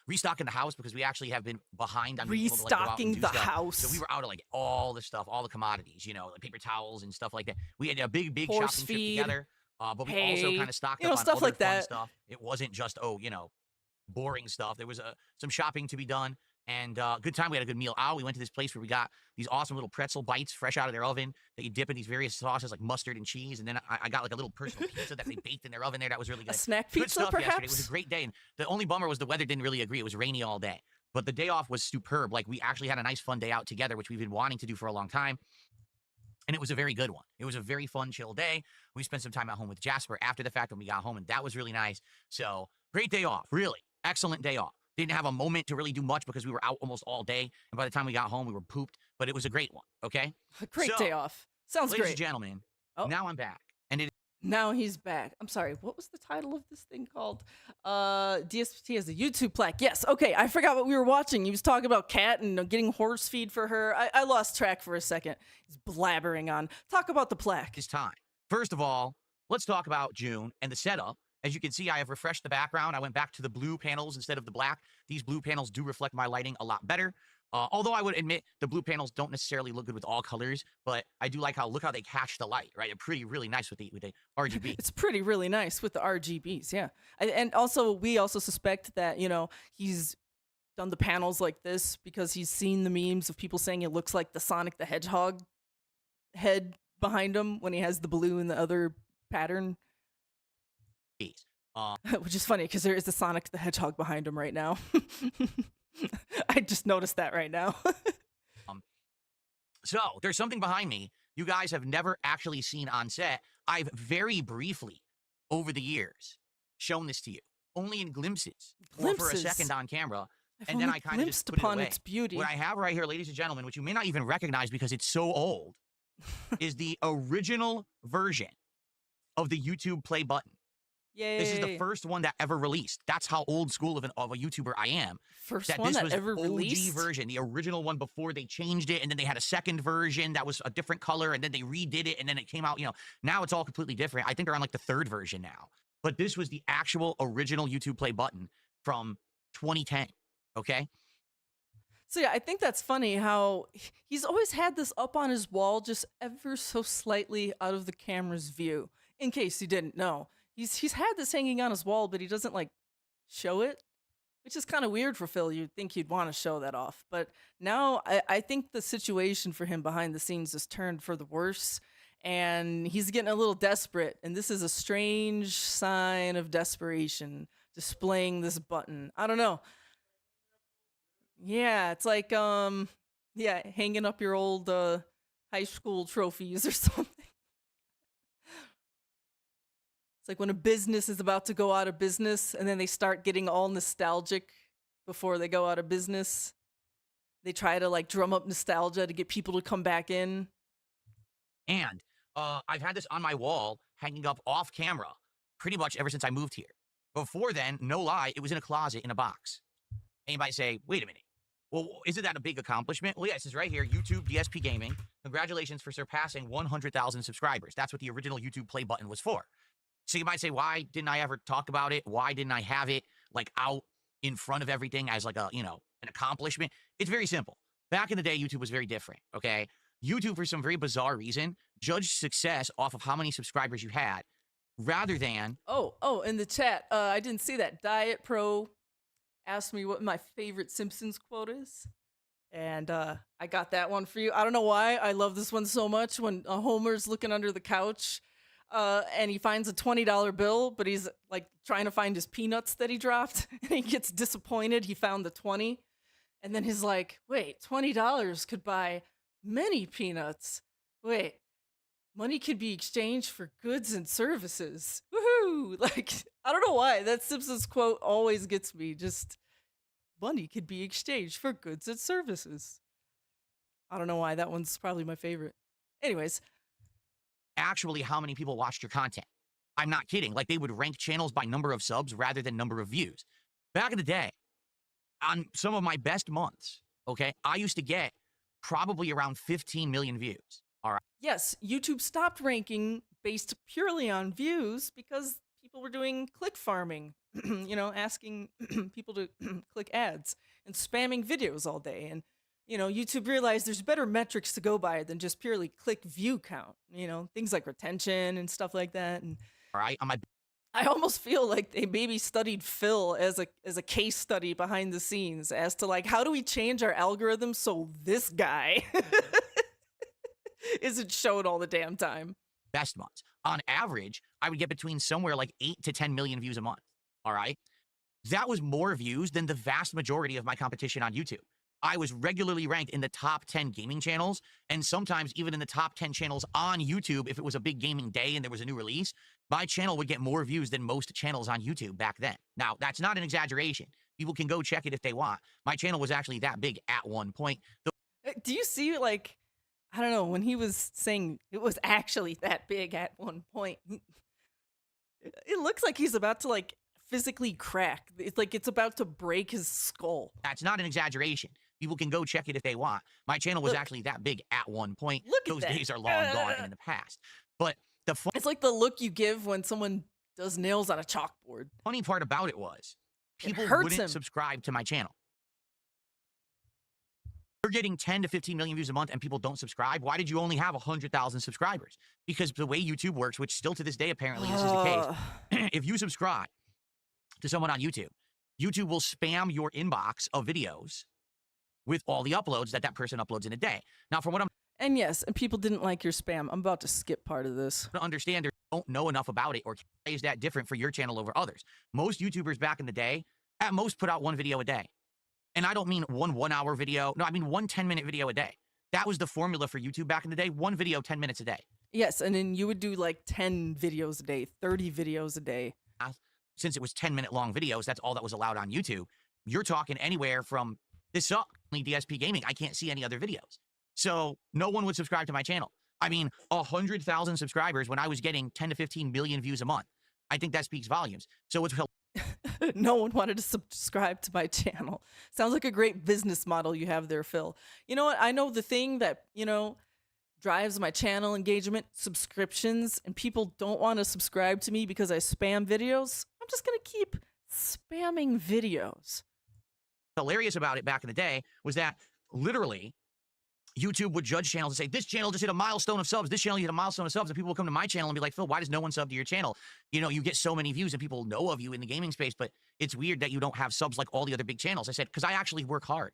restocking the house because we actually have been behind on being able to, like, go out and Restocking do the stuff. house. So we were out of like all the stuff, all the commodities, you know, like paper towels and stuff like that. We had a big Horse shopping feed, trip together. But we also hay, kind of stocked you know, up on stuff other like fun that. stuff. It wasn't just, boring stuff. There was some shopping to be done. And good time. We had a good meal out. We went to this place where we got these awesome little pretzel bites fresh out of their oven that you dip in these various sauces like mustard and cheese. And then I got like a little personal pizza that they baked in their oven there. That was really good. A snack Good pizza, stuff yesterday. It was perhaps? a great day. And the only bummer was the weather didn't really agree. It was rainy all day. But the day off was superb. Like, we actually had a nice fun day out together, which we've been wanting to do for a long time. And it was a very good one. It was a very fun, chill day. We spent some time at home with Jasper after the fact when we got home, and that was really nice. So, great day off. Really. Excellent day off. Didn't have a moment to really do much because we were out almost all day. And by the time we got home, we were pooped. But it was a great one, okay? A great So, day off. Sounds Ladies great. and gentlemen, Oh. now I'm back. And it Now he's back. I'm sorry. What was the title of this thing called? DSP has a YouTube plaque. Yes. Okay. I forgot what we were watching. He was talking about Cat and getting horse feed for her. I lost track for a second. He's blabbering on. Talk about the plaque. is time. First of all, let's talk about June and the setup. As you can see, I have refreshed the background. I went back to the blue panels instead of the black. These blue panels do reflect my lighting a lot better. Although I would admit the blue panels don't necessarily look good with all colors, but I do like look how they catch the light, right? They're really nice with the RGB. It's pretty really nice with the RGBs. Yeah. And also, we also suspect that, he's done the panels like this because he's seen the memes of people saying it looks like the Sonic the Hedgehog head behind him when he has the blue and the other pattern. Which is funny because there is a Sonic the Hedgehog behind him right now. I just noticed that right now. So there's something behind me you guys have never actually seen on set. I've very briefly, over the years, shown this to you, only in glimpses, or for a Glimpses. second on camera. I've And then only I kind of just glimpsed put it upon away. its beauty. What I have right here, ladies and gentlemen, which you may not even recognize because it's so old, is the original version of the YouTube play button. Yay. This is the first one that ever released. That's how old school of a YouTuber I am. First That one this that was ever OG released. version, the original one before they changed it, and then they had a second version that was a different color, and then they redid it, and then it came out, now it's all completely different. I think they're on like the third version now. But this was the actual original YouTube play button from 2010, okay? So yeah, I think that's funny how he's always had this up on his wall just ever so slightly out of the camera's view. In case you didn't know, he's had this hanging on his wall, but he doesn't like show it, which is kind of weird for Phil. You'd think he'd want to show that off, but now I think the situation for him behind the scenes has turned for the worse, and he's getting a little desperate. And this is a strange sign of desperation, displaying this button. I don't know. Yeah, it's like hanging up your old high school trophies or something. It's like when a business is about to go out of business and then they start getting all nostalgic before they go out of business. They try to like drum up nostalgia to get people to come back in. And I've had this on my wall, hanging up off camera, pretty much ever since I moved here. Before then, no lie, it was in a closet in a box. And you might say, wait a minute. Well, isn't that a big accomplishment? Well, yes, it's right here, YouTube DSP Gaming. Congratulations for surpassing 100,000 subscribers. That's what the original YouTube play button was for. So you might say, why didn't I ever talk about it? Why didn't I have it like out in front of everything as like a, an accomplishment? It's very simple. Back in the day, YouTube was very different, okay? YouTube, for some very bizarre reason, judged success off of how many subscribers you had rather than... Oh, in the chat, I didn't see that. Diet Pro asked me what my favorite Simpsons quote is. And I got that one for you. I don't know why I love this one so much. When Homer's looking under the couch and he finds a $20 bill, but he's like trying to find his peanuts that he dropped, and he gets disappointed he found the 20. And then he's like, wait, $20 could buy many peanuts. Wait, money could be exchanged for goods and services. Woohoo! Like, I don't know why. That Simpsons quote always gets me. Just, money could be exchanged for goods and services. I don't know why. That one's probably my favorite. Anyways. Actually, how many people watched your content? I'm not kidding. Like, they would rank channels by number of subs rather than number of views. Back in the day, on some of my best months, okay, I used to get probably around 15 million views. All right. Yes, YouTube stopped ranking based purely on views because people were doing click farming, you know, asking people to click ads and spamming videos all day. And, you know, YouTube realized there's better metrics to go by than just purely click view count, you know, things like retention and stuff like that. And All right. On my I almost feel like they maybe studied Phil as a case study behind the scenes as to like, how do we change our algorithm so this guy isn't shown all the damn time? best months, on average, I would get between somewhere like 8 to 10 million views a month. All right. That was more views than the vast majority of my competition on YouTube. I was regularly ranked in the top 10 gaming channels, and sometimes even in the top 10 channels on YouTube. If it was a big gaming day and there was a new release, my channel would get more views than most channels on YouTube back then. Now, that's not an exaggeration. People can go check it if they want. My channel was actually that big at one point. Do you see, like, I don't know, when he was saying it was actually that big at one point, it looks like he's about to, like, physically crack. It's like it's about to break his skull. That's not an exaggeration. People can go check it if they want. My channel was actually that big at one point. Look at Those that. days are long gone and in the past. But the It's like the look you give when someone does nails on a chalkboard. funny part about it was people hurts wouldn't him. subscribe to my channel. You're getting 10 to 15 million views a month and people don't subscribe. Why did you only have 100,000 subscribers? Because the way YouTube works, which still to this day apparently this is the case, if you subscribe to someone on YouTube, YouTube will spam your inbox of videos with all the uploads that person uploads in a day. Now, from what I'm And yes, and people didn't like your spam. I'm about to skip part of this. to understand, or don't know enough about it, or why is that different for your channel over others? Most YouTubers back in the day, at most, put out one video a day. And I don't mean one 1 hour video. No, I mean one 10-minute video a day. That was the formula for YouTube back in the day. One video, 10 minutes a day. Yes, and then you would do like 10 videos a day, 30 videos a day. Since it was 10-minute long videos, that's all that was allowed on YouTube. You're talking anywhere from, this sucks, DSP Gaming, I can't see any other videos. So no one would subscribe to my channel. I mean, 100,000 subscribers when I was getting 10 to 15 million views a month. I think that speaks volumes. So it's No one wanted to subscribe to my channel. Sounds like a great business model you have there, Phil. You know what? I know the thing that, you know, drives my channel engagement, subscriptions, and people don't want to subscribe to me because I spam videos. I'm just going to keep spamming videos. hilarious about it back in the day was that literally YouTube would judge channels and say, this channel just hit a milestone of subs, this channel hit a milestone of subs, and people will come to my channel and be like, Phil, why does no one sub to your channel? You know, you get so many views and people know of you in the gaming space, but it's weird that you don't have subs like all the other big channels. I said, because I actually work hard.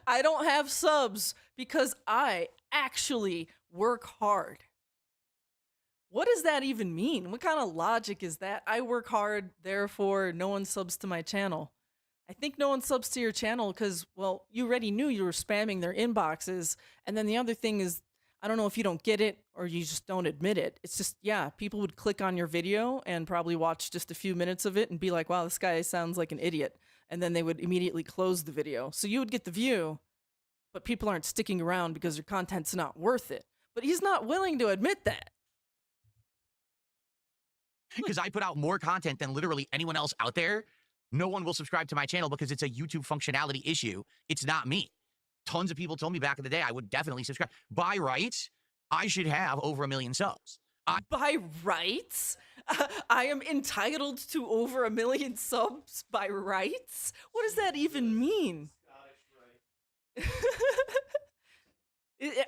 I don't have subs because I actually work hard. What does that even mean? What kind of logic is that? I work hard, therefore no one subs to my channel. I think no one subs to your channel because, well, you already knew you were spamming their inboxes. And then the other thing is, I don't know if you don't get it or you just don't admit it. It's just, yeah, people would click on your video and probably watch just a few minutes of it and be like, wow, this guy sounds like an idiot. And then they would immediately close the video. So you would get the view, but people aren't sticking around because your content's not worth it. But he's not willing to admit that. Because I put out more content than literally anyone else out there. No one will subscribe to my channel because it's a YouTube functionality issue. It's not me. Tons of people told me back in the day I would definitely subscribe. By rights, I should have over 1 million subs. By rights? I am entitled to over 1 million subs by rights? What does that even mean?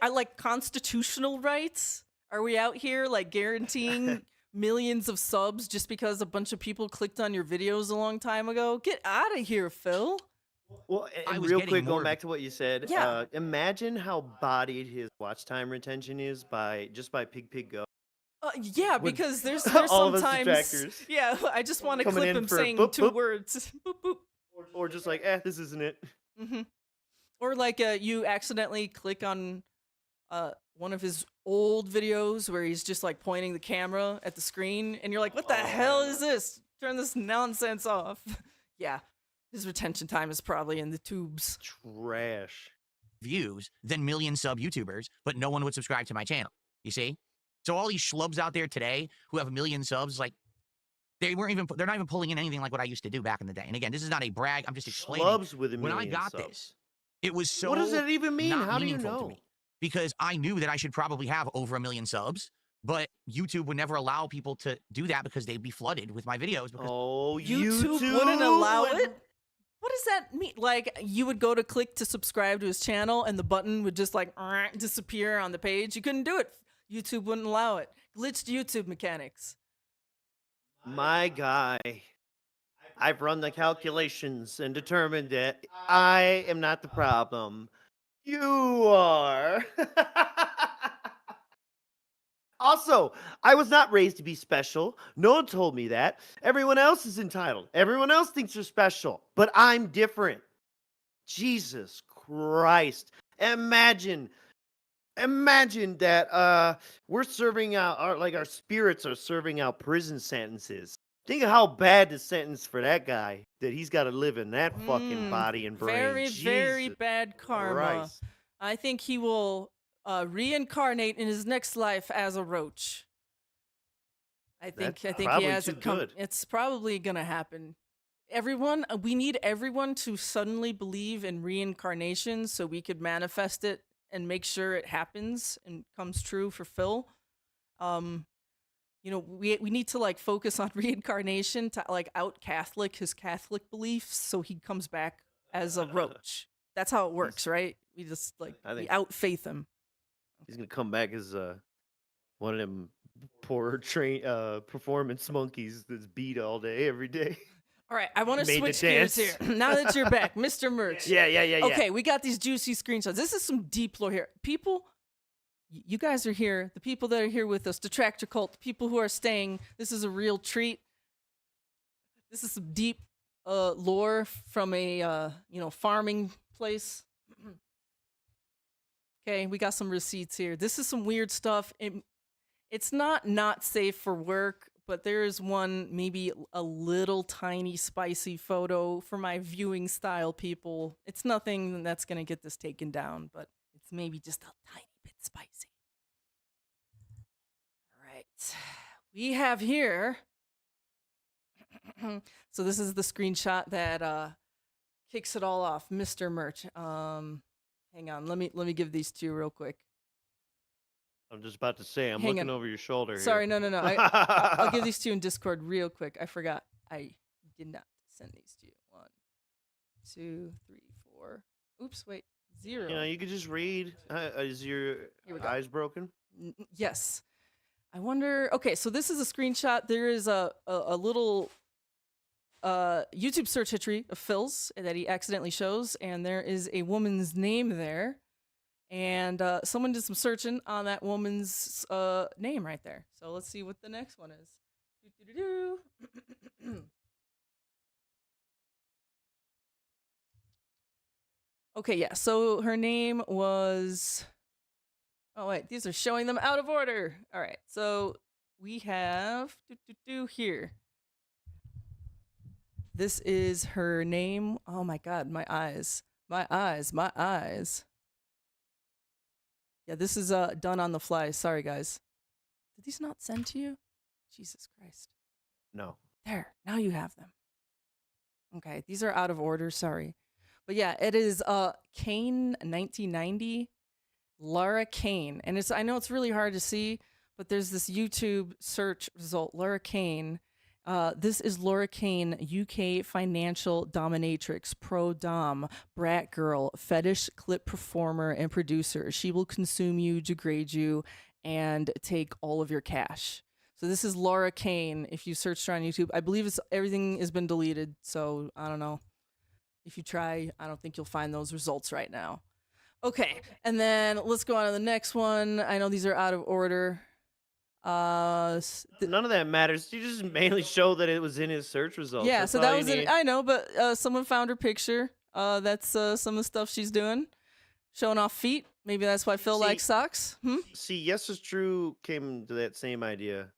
I like constitutional rights? Are we out here like guaranteeing millions of subs just because a bunch of people clicked on your videos a long time ago. Get out of here, Phil. Well, I and was real getting quick, more going of back to what you said, Yeah. imagine how bodied his watch time retention is by Pig Go. Yeah, With because there's all of us sometimes detractors yeah, I just want to coming clip in him for saying boop, 2 boop. words. Boop boop. Or just like, this isn't it. hmm Or like you accidentally click on one of his old videos where he's just like pointing the camera at the screen, and you're like, "What the hell is this? Turn this nonsense off." Yeah, his retention time is probably in the tubes. Trash. views than million sub YouTubers, but no one would subscribe to my channel. You see? So all these schlubs out there today who have a million subs, like they're not even pulling in anything like what I used to do back in the day. And again, this is not a brag. I'm just explaining. Schlubs with a When I million got subs. this, it was so What does that even mean? not How do you meaningful to know? me because I knew that I should probably have over 1 million subs, but YouTube would never allow people to do that because they'd be flooded with my videos. Because Oh, YouTube wouldn't allow it. What does that mean? Like you would go to click to subscribe to his channel, and the button would just like disappear on the page. You couldn't do it. YouTube wouldn't allow it. Glitched YouTube mechanics. My guy, I've run the calculations and determined that I am not the problem. You are. Also, I was not raised to be special. No one told me that. Everyone else is entitled. Everyone else thinks they're special, but I'm different. Jesus Christ. Imagine that we're serving out our spirits are serving out prison sentences. Think of how bad the sentence for that guy that he's got to live in that fucking body and brain. Very, very Jesus bad karma. Christ. I think he will reincarnate in his next life as a roach. I think he probably has too it come. good. It's probably gonna happen. Everyone, we need everyone to suddenly believe in reincarnation so we could manifest it and make sure it happens and comes true for Phil. We need to like focus on reincarnation to like out Catholic his Catholic beliefs so he comes back as a roach. That's how it works, right? We just like we out faith him. He's gonna come back as one of them poor performance monkeys that's beat all day, every day. All right, I want to Made switch to gears dance. here. Now that you're back, Mr. Merch. Yeah. Okay, we got these juicy screenshots. This is some deep lore here. People, you guys are here. The people that are here with us, Detractor Cult, the people who are staying, this is a real treat. This is some deep lore from a farming place. Okay, we got some receipts here. This is some weird stuff. It's not safe for work, but there is one maybe a little tiny spicy photo for my viewing style people. It's nothing that's going to get this taken down, but it's maybe just a tiny bit spicy. All right. We have here. So this is the screenshot that kicks it all off, Mr. Merch. Hang on, let me give these to you real quick. I'm just about to say, I'm Hang looking on. over your shoulder. Sorry, here. no. I'll give these to you in Discord real quick. I forgot. I did not send these to you. 1, 2, 3, 4. Oops, wait. 0. You know, you could just read. Is your Here we go. eyes broken? Yes. I wonder. Okay, so this is a screenshot. There is a little YouTube search history of Phil's that he accidentally shows, and there is a woman's name there. And someone did some searching on that woman's name right there. So let's see what the next one is. Okay, yeah. So her name was. Oh wait, these are showing them out of order. All right, so we have here. This is her name. Oh my God, my eyes. Yeah, this is done on the fly. Sorry, guys. Did these not send to you? Jesus Christ. No. There, now you have them. Okay, these are out of order. Sorry. But yeah, it is Kane 1990, Laura Kane. And I know it's really hard to see, but there's this YouTube search result, Laura Kane. This is Laura Kane, UK financial dominatrix, pro dom, brat girl, fetish clip performer, and producer. She will consume you, degrade you, and take all of your cash. So this is Laura Kane. If you search her on YouTube, I believe everything has been deleted. So I don't know. If you try, I don't think you'll find those results right now. Okay, and then let's go on to the next one. I know these are out of order. None of that matters. You just mainly show that it was in his search results. Yeah, That's so all that you was it. need. I know, but someone found her picture. That's some of the stuff she's doing, showing off feet. Maybe that's why Phil likes socks. See, Yes Is True came to that same idea.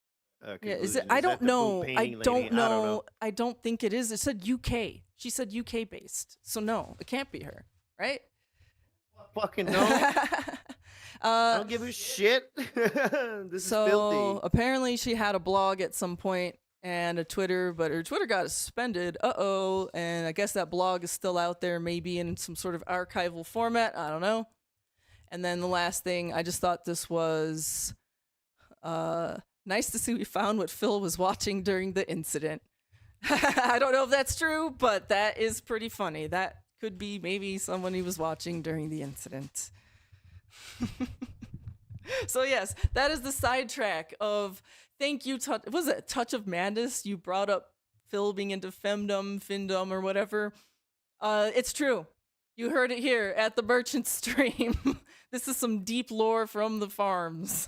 Yeah, is conclusion. it? I don't that the boot know. I painting don't lady? know. I don't think it is. It said UK. She said UK based. So no, it can't be her, right? Fucking no. I don't give a shit. This is filthy. Apparently she had a blog at some point and a Twitter, but her Twitter got suspended. And I guess that blog is still out there, maybe in some sort of archival format. I don't know. And then the last thing, I just thought this was nice to see we found what Phil was watching during the incident. I don't know if that's true, but that is pretty funny. That could be maybe someone he was watching during the incident. So yes, that is the sidetrack of thank you. Was it Touch of Madness? You brought up Phil being into femdom, findom, or whatever. It's true. You heard it here at the merchant stream. This is some deep lore from the farms.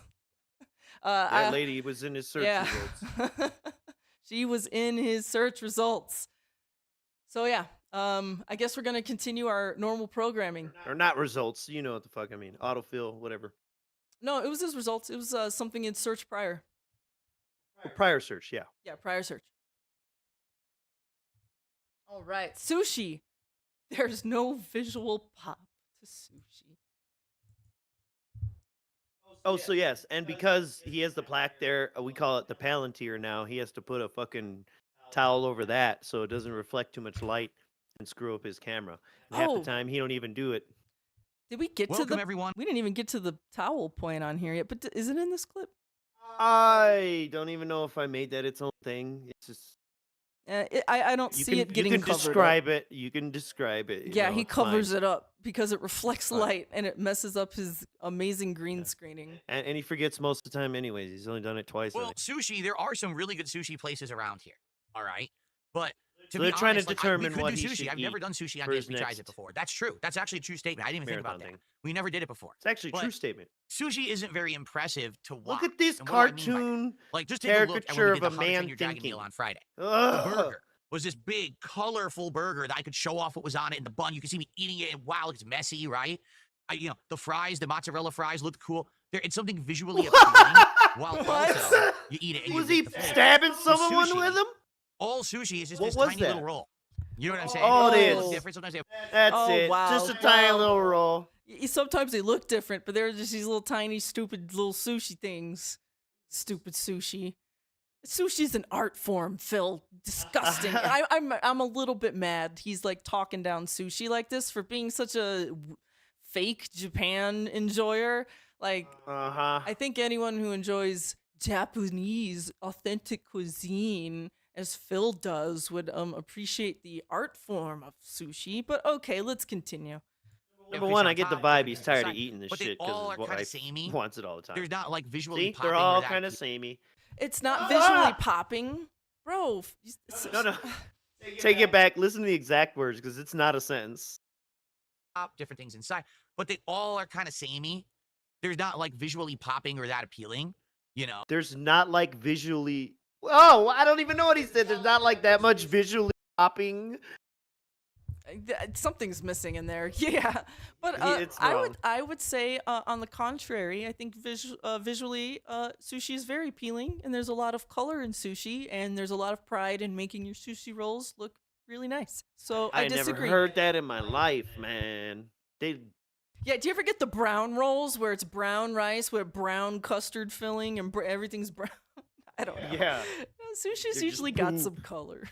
That lady was in his search results. She was in his search results. So yeah, I guess we're gonna continue our normal programming. Or not results. You know what the fuck I mean. Autofill, whatever. No, it was his results. It was something in search prior. Prior search, yeah. Yeah, prior search. All right, sushi. There's no visual pop to sushi. Oh, so yes, and because he has the plaque there, we call it the palantir now. He has to put a fucking towel over that so it doesn't reflect too much light and screw up his camera. And half the time, he don't even do it. Did we get Welcome, to the? everyone. We didn't even get to the towel point on here yet. But is it in this clip? I don't even know if I made that its own thing. It's just I don't see it getting You can covered describe up. it. You can describe it. Yeah, he covers it up because it reflects light and it messes up his amazing green screening. And he forgets most of the time anyways. He's only done it twice. I Well, think. sushi, there are some really good sushi places around here. All right. But to So be they're trying to honest, determine we could what do he sushi. should I've never eat done sushi on for his DSP Tries It next before. That's true. That's actually a true statement. I didn't even think about marathon that. thing. We never did it before. It's actually a But true statement. Sushi isn't very impressive to watch. Look at this And what do I mean by that? cartoon Like, just take a look at when caricature we did of the a How to Train man Your Dragon thinking. meal on Friday. The Ugh. burger was this big, colorful burger that I could show off what was on it in the bun. You can see me eating it, and wow, it's messy, right? The fries, the mozzarella fries looked cool. It's something visually appealing, while also you eat it and Was you he get the flavor. stabbing With someone sushi, with him? All sushi is just What this was tiny that? little roll. You know what I'm saying? Oh, it Sometimes they is. look different. Sometimes they have That's Oh, it. wow. Just a tiny Wow. little roll. Sometimes they look different, but they're just these little tiny, stupid little sushi things. Stupid sushi. Sushi's an art form, Phil. Disgusting. I'm a little bit mad. He's like talking down sushi like this for being such a fake Japan enjoyer. Like, I think anyone who enjoys Japanese authentic cuisine, as Phil does, would appreciate the art form of sushi. But okay, let's continue. Number fish one, on I get the top, vibe different he's things tired inside. of eating this But they shit all because are kinda he samey. wants it all the time. There's not like visually See, popping. they're or all that kind of cute. samey. It's not visually popping, bro. No. Take it back. Listen to the exact words because it's not a sentence. Different things inside, but they all are kind of samey. There's not like visually popping or that appealing. There's not like visually. Oh, I don't even know what he said. There's not like that much visually popping. Something's missing in there. Yeah, but It's wrong. I would say on the contrary, I think visually sushi is very appealing, and there's a lot of color in sushi, and there's a lot of pride in making your sushi rolls look really nice. So I disagree. Never heard that in my life, man. Yeah, do you ever get the brown rolls where it's brown rice with brown custard filling and everything's brown? I don't know. Yeah. Sushi's just usually got poop. some color.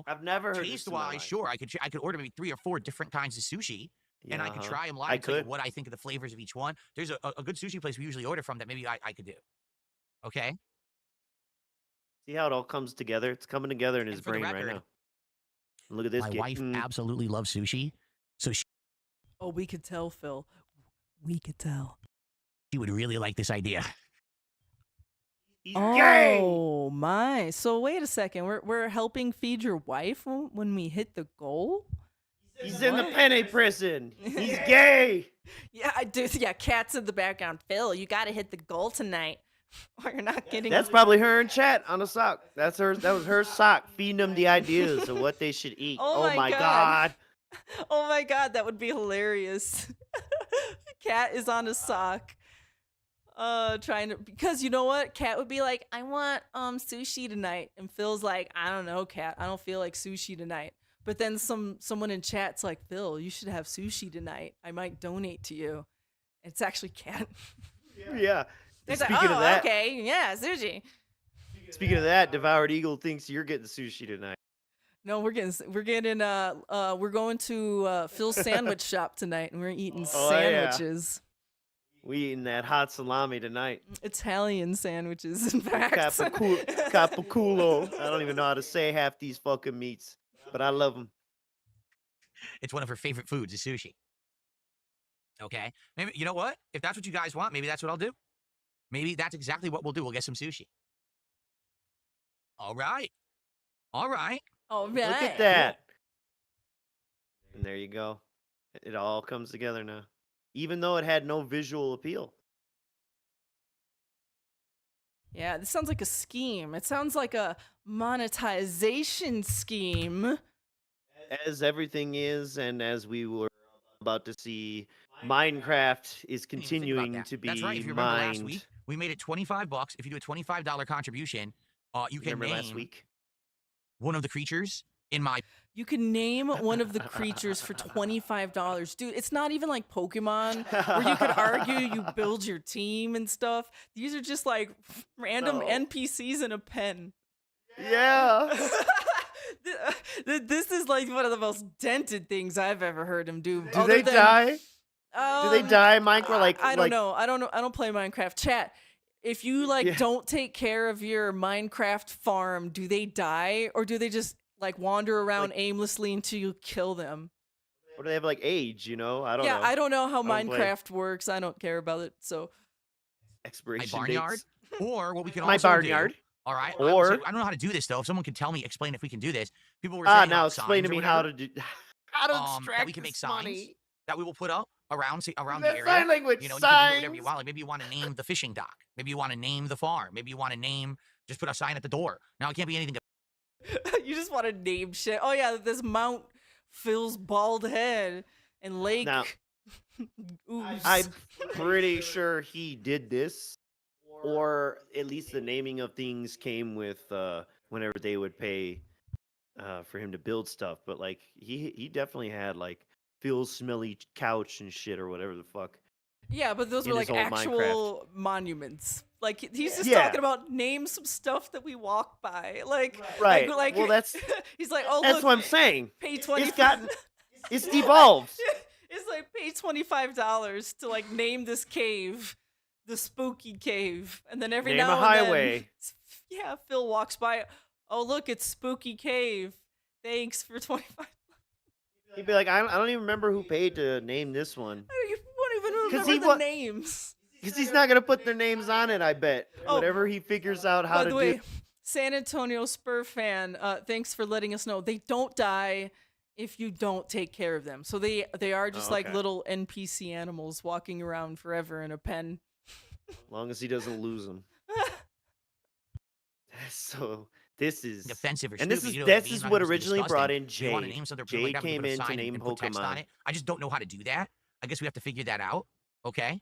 I've never heard this Taste in my wise, life. sure, I could order maybe 3 or 4 different kinds of sushi, and I could Uh-huh. try them live. I and tell you could. what I think of the flavors of each one. There's a good sushi place we usually order from that maybe I could do. Okay. See how it all comes together? It's coming together in his And for the brain right record, now. Look at this My kid. wife absolutely loves sushi, so she Oh, we could tell, Phil. We could tell. would really like this idea. He's gay. Oh my! So wait a second. We're helping feed your wife when we hit the goal. He's in the penny prison. He's gay. Yeah, I do. Yeah, Cat's in the background. Phil, you got to hit the goal tonight, or you're not getting. That's probably her in chat on a sock. That's her. That was her sock feeding them the ideas of what they should eat. Oh my God. God. Oh my God, that would be hilarious. Cat is on a sock. Trying to, because you know what? Cat would be like, I want sushi tonight. And Phil's like, I don't know, Cat. I don't feel like sushi tonight. But then someone in chat's like, Phil, you should have sushi tonight. I might donate to you. It's actually Cat. Yeah. It's Speaking like, of that, okay, yeah, sushi. speaking of that, Devoured Eagle thinks you're getting sushi tonight. No, we're going to Phil's sandwich shop tonight, and we're eating Oh, yeah. sandwiches. We eating that hot salami tonight. Italian sandwiches, in fact. Capiculo. I don't even know how to say half these fucking meats, but I love them. It's one of her favorite foods is sushi. Okay. Maybe, you know what? If that's what you guys want, maybe that's what I'll do. Maybe that's exactly what we'll do. We'll get some sushi. All right. All right. Oh, Look at that. And there you go. It all comes together now. Even though it had no visual appeal. Yeah, this sounds like a scheme. It sounds like a monetization scheme. As everything is, and as we were about to see, Minecraft is Didn't even think about continuing that. to be That's right. If you remember last mined. week, we made it $25. If you do a $25 contribution, you can Remember name last week? one of the creatures in my You can name one of the creatures for $25. Dude, it's not even like Pokemon where you could argue you build your team and stuff. These are just like random No. NPCs in a pen. Yeah. This is like one of the most dented things I've ever heard him do. Do they die? Do they die, Minecraft? Like I don't like, know. I don't play Minecraft. Chat. If you like Yeah. don't take care of your Minecraft farm, do they die or do they just like wander around aimlessly until you kill them? Or do they have like age? You know, I don't Yeah, know. I don't know how I don't play. Minecraft works. I don't care about it. So my Expiration barnyard, dates. or what we can My also barnyard. do. All right. Or- I don't know how to do this though. If someone can tell me, explain if we can do this. People were saying Now about explain to signs or me how whatever, to do how to that extract we can make this signs money. that we will put up around the That's area. sign language You know, you can do whatever you signs. want. Like maybe you want to name the fishing dock. Maybe you want to name the farm. Maybe you want to name, just put a sign at the door. Now it can't be anything. you just want to name shit. Oh yeah, this Mount Phil's bald head and Lake. Now- Oops. I'm pretty sure he did this, or at least the naming of things came with whenever they would pay for him to build stuff. But like he definitely had like Phil's smelly couch and shit or whatever the fuck. Yeah, but those in were his like old actual monuments. Like he's just Yeah. talking about name some stuff that we walk by. Like Right. Like, Well, that's he's like, oh that's look, what I'm saying. pay 20. It's gotten it's devolved. It's like pay $25 to like name this cave, the spooky cave, and then every Name now a and highway. then, yeah, Phil walks by. Oh look, it's spooky cave. Thanks for 25. He'd be like, I don't even remember who paid to name this one. You won't even 'Cause remember he the wa- names. Because he's not gonna put their names on it, I bet. Oh, Whatever he figures out how By to the way, do. San Antonio Spur fan, thanks for letting us know. They don't die if you don't take care of them. So they are just Oh, like okay. little NPC animals walking around forever in a pen. As long as he doesn't lose them. So this is Offensive or and stupid. this is you know this what I mean? is Not what even originally brought disgusting. in If you want to Jade. name something Jade like that, we came put a in to sign name and put text on Pokemon. it. I just don't know how to do that. I guess we have to figure that out. Okay.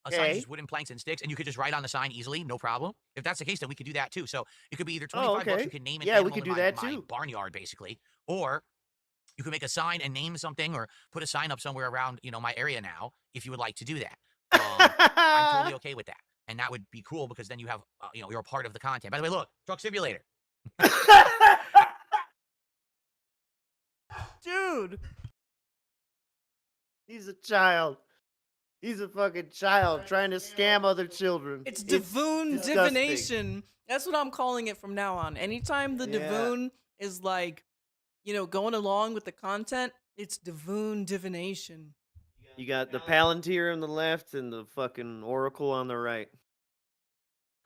A sign Okay. is just wooden planks and sticks, and you could just write on the sign easily, no problem. If that's the case, then we could do that too. So it could be either $25 okay. you can name an Yeah, we animal could in do that my too. barnyard, basically, or you could make a sign and name something, or put a sign up somewhere around, my area now, if you would like to do that. I'm totally okay with that, and that would be cool because then you have, you're a part of the content. By the way, look, Truck Simulator. Dude. He's a child. He's a fucking child trying to scam other children. It's Divoon disgusting. divination. That's what I'm calling it from now on. Anytime the Yeah. Divoon is like, going along with the content, it's Divoon divination. You got the Palantir on the left and the fucking Oracle on the right.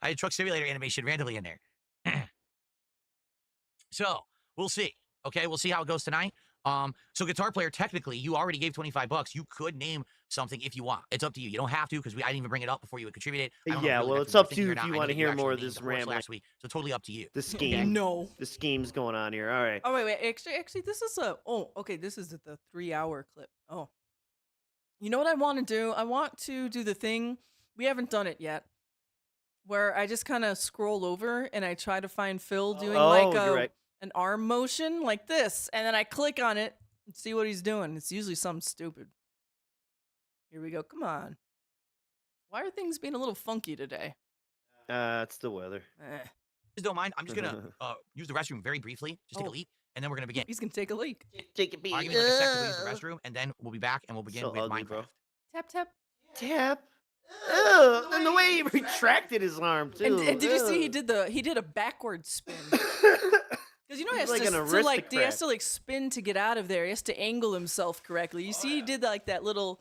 I had Truck Simulator animation randomly in there. So we'll see. Okay, we'll see how it goes tonight. So Guitar Player, technically, you already gave $25. You could name something if you want. It's up to you. You don't have to because I didn't even bring it up before you had contributed. I don't know Yeah, really well, if it's you were up to thinking you or if not. you I know want to that you hear actually more of named this the horse rambling. last week, so totally up to you. The scheme. No. The scheme's going on here. All right. Oh wait, actually, this is a. Oh, okay, this is the 3-hour clip. Oh, you know what I want to do? I want to do the thing we haven't done it yet, where I just kind of scroll over and I try to find Phil doing like you're right. an arm motion like this, and then I click on it and see what he's doing. It's usually something stupid. Here we go. Come on. Why are things being a little funky today? It's the weather. Just don't mind. I'm just gonna use the restroom very briefly. Just take a Oh. leak, and then we're gonna begin. He's gonna take a leak. Take it, I'll give me like a sec to use the restroom, and then we'll be back and we'll begin So with ugly, Minecraft. bro. Tap tap. Tap. Ugh, and the way he retracted his arm too. And did you see Ugh. he did a backward spin? Because you know he He's has like an he aristocrat. has to like spin to get out of there. He has to angle himself correctly. You see, he did like that little.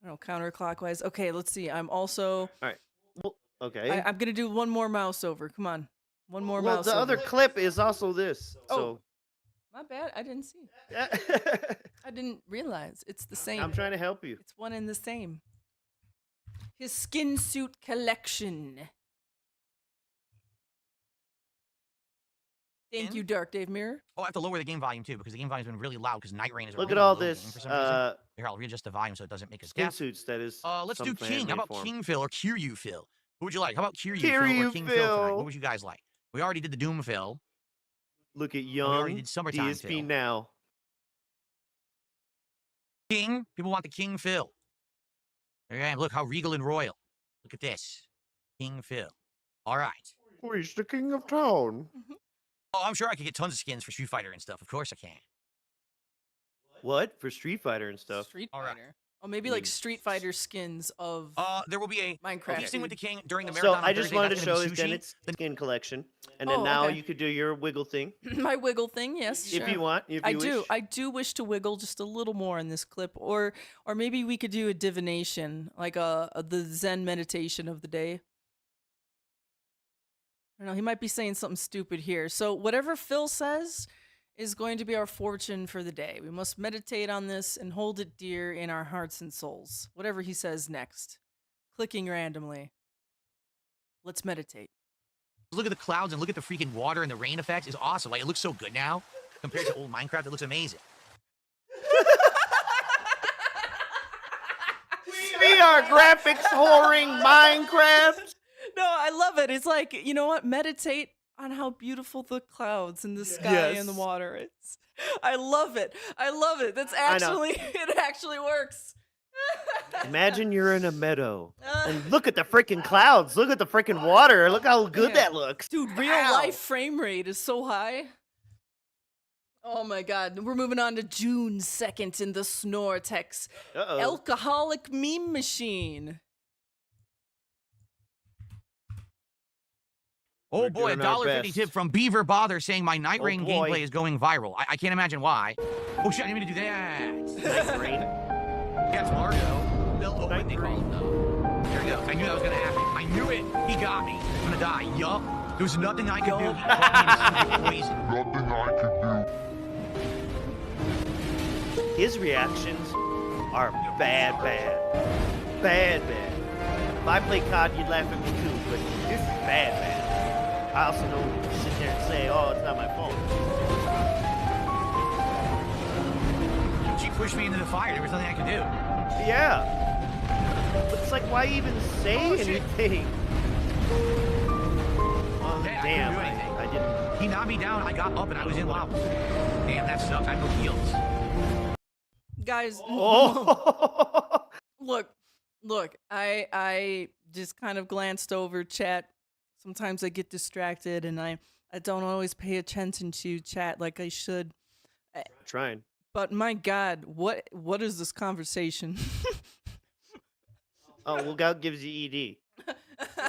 I don't know, counterclockwise. Okay, let's see. I'm also. Well, okay. I'm gonna do one more mouse over. Come on, one more well, mouse. the over. other clip is also this. Oh. My bad. I didn't see. So I didn't realize it's the same. I'm trying to help you. It's one and the same. His Skinsuit Collection. Thank you, Dark Dave Mirror. Oh, I have to lower the game volume too because the game volume's been really loud because Night Rain is. a Look really at all low game this for some reason. Here, I'll readjust the volume so it doesn't make us skin deaf. suits. That is. Let's do some King. How fan-made about form. King Phil or Kiryu Phil? Who would you like? How about Kiryu Phil or Kiryu King Phil tonight? Phil. What would you guys like? We already did the Doom Phil. Look at We already young did Summertime DSP Phil. now. King. People want the King Phil. Okay, look how regal and royal. Look at this. King Phil. All right. He's the king of town. Oh, I'm sure I could get tons of skins for Street Fighter and stuff. Of course I can. What for Street Fighter and stuff? Street All right. Fighter. Oh, maybe like Street Fighter skins of There will be a Minecraft. feasting with the King during the So marathon. on I just Thursday. wanted to That's show gonna his be sushi. Dennett's skin collection, and then Oh, now okay. you could do your wiggle thing my wiggle thing. Yes, if sure. you want. If you I wish. do. I do wish to wiggle just a little more in this clip, or maybe we could do a divination, like the Zen meditation of the day. I don't know. He might be saying something stupid here. So whatever Phil says is going to be our fortune for the day. We must meditate on this and hold it dear in our hearts and souls. Whatever he says next, clicking randomly. Let's meditate. Look at the clouds and look at the freaking water and the rain effects. It's awesome. Like, it looks so good now compared to old Minecraft. It looks amazing. We are graphics whoring Minecraft. No, I love it. It's like, you know what? Meditate on how beautiful the clouds and the sky and the Yes. water is. I love it. I love it. That's I know. actually, it actually works. Imagine you're in a meadow and look at the freaking clouds. Look at the freaking water. Look how good Yeah. that looks. Dude, real Ow. life frame rate is so high. Oh my God. We're moving on to June 2nd in the Snortex Uh-oh. Alcoholic Meme Machine. Oh We're boy, a doing our $1.50 best. tip from Beaver Bother saying my Night Oh, Rain boy. gameplay is going viral. I can't imagine why. Oh shit, I didn't mean to do that. Night rain. Yeah, it's Margo. They'll open Night they call rain. it though. There we go. I knew that was gonna happen. I knew it. He got me. I'm gonna die. Yup. There was nothing I could do. He caught me in his poison. Nothing I could do. His reactions are bad. Bad. If I play COD, you'd laugh at me too, but this is bad. I also don't sit there and say, oh, it's not my fault. She pushed me into the fire. There was nothing I could do. Yeah. But it's like, why even say Oh, shit. anything? Oh, Yeah, I couldn't damn, do anything. I didn't. He knocked me down. I got up and I was in lava. Damn, that sucks. I have no heals. Guys, Oh! look, I just kind of glanced over chat. Sometimes I get distracted and I don't always pay attention to chat like I should. Trying. But my God, what is this conversation? Oh, well, God gives you ED.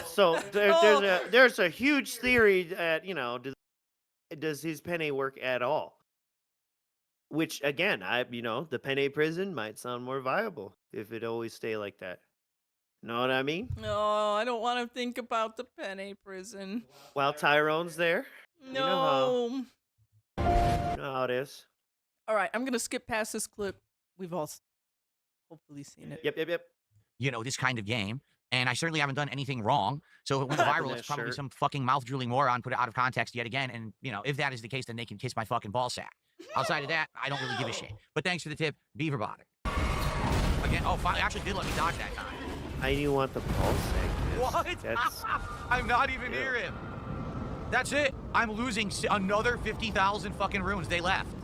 So there's a huge theory that, does his penne work at all? Which again, the Penne prison might sound more viable if it always stay like that. Know what I mean? No, I don't want to think about the Penne prison. While Tyrone's there, No. you know how it is. All right, I'm gonna skip past this clip. We've all hopefully seen it. Yep. This kind of game. And I certainly haven't done anything wrong. So if it went viral, that it's probably shirt. some fucking mouth-drooling moron put it out of context yet again. And, if that is the case, then they can kiss my fucking ball sack. Outside of that, I don't really give a shit. But thanks for the tip, Beaver Bottom. Again, finally, actually did let me dodge that time. I do want the pulse segment. What? That's I'm not even near him. That's it. I'm losing another 50,000 fucking runes. They left.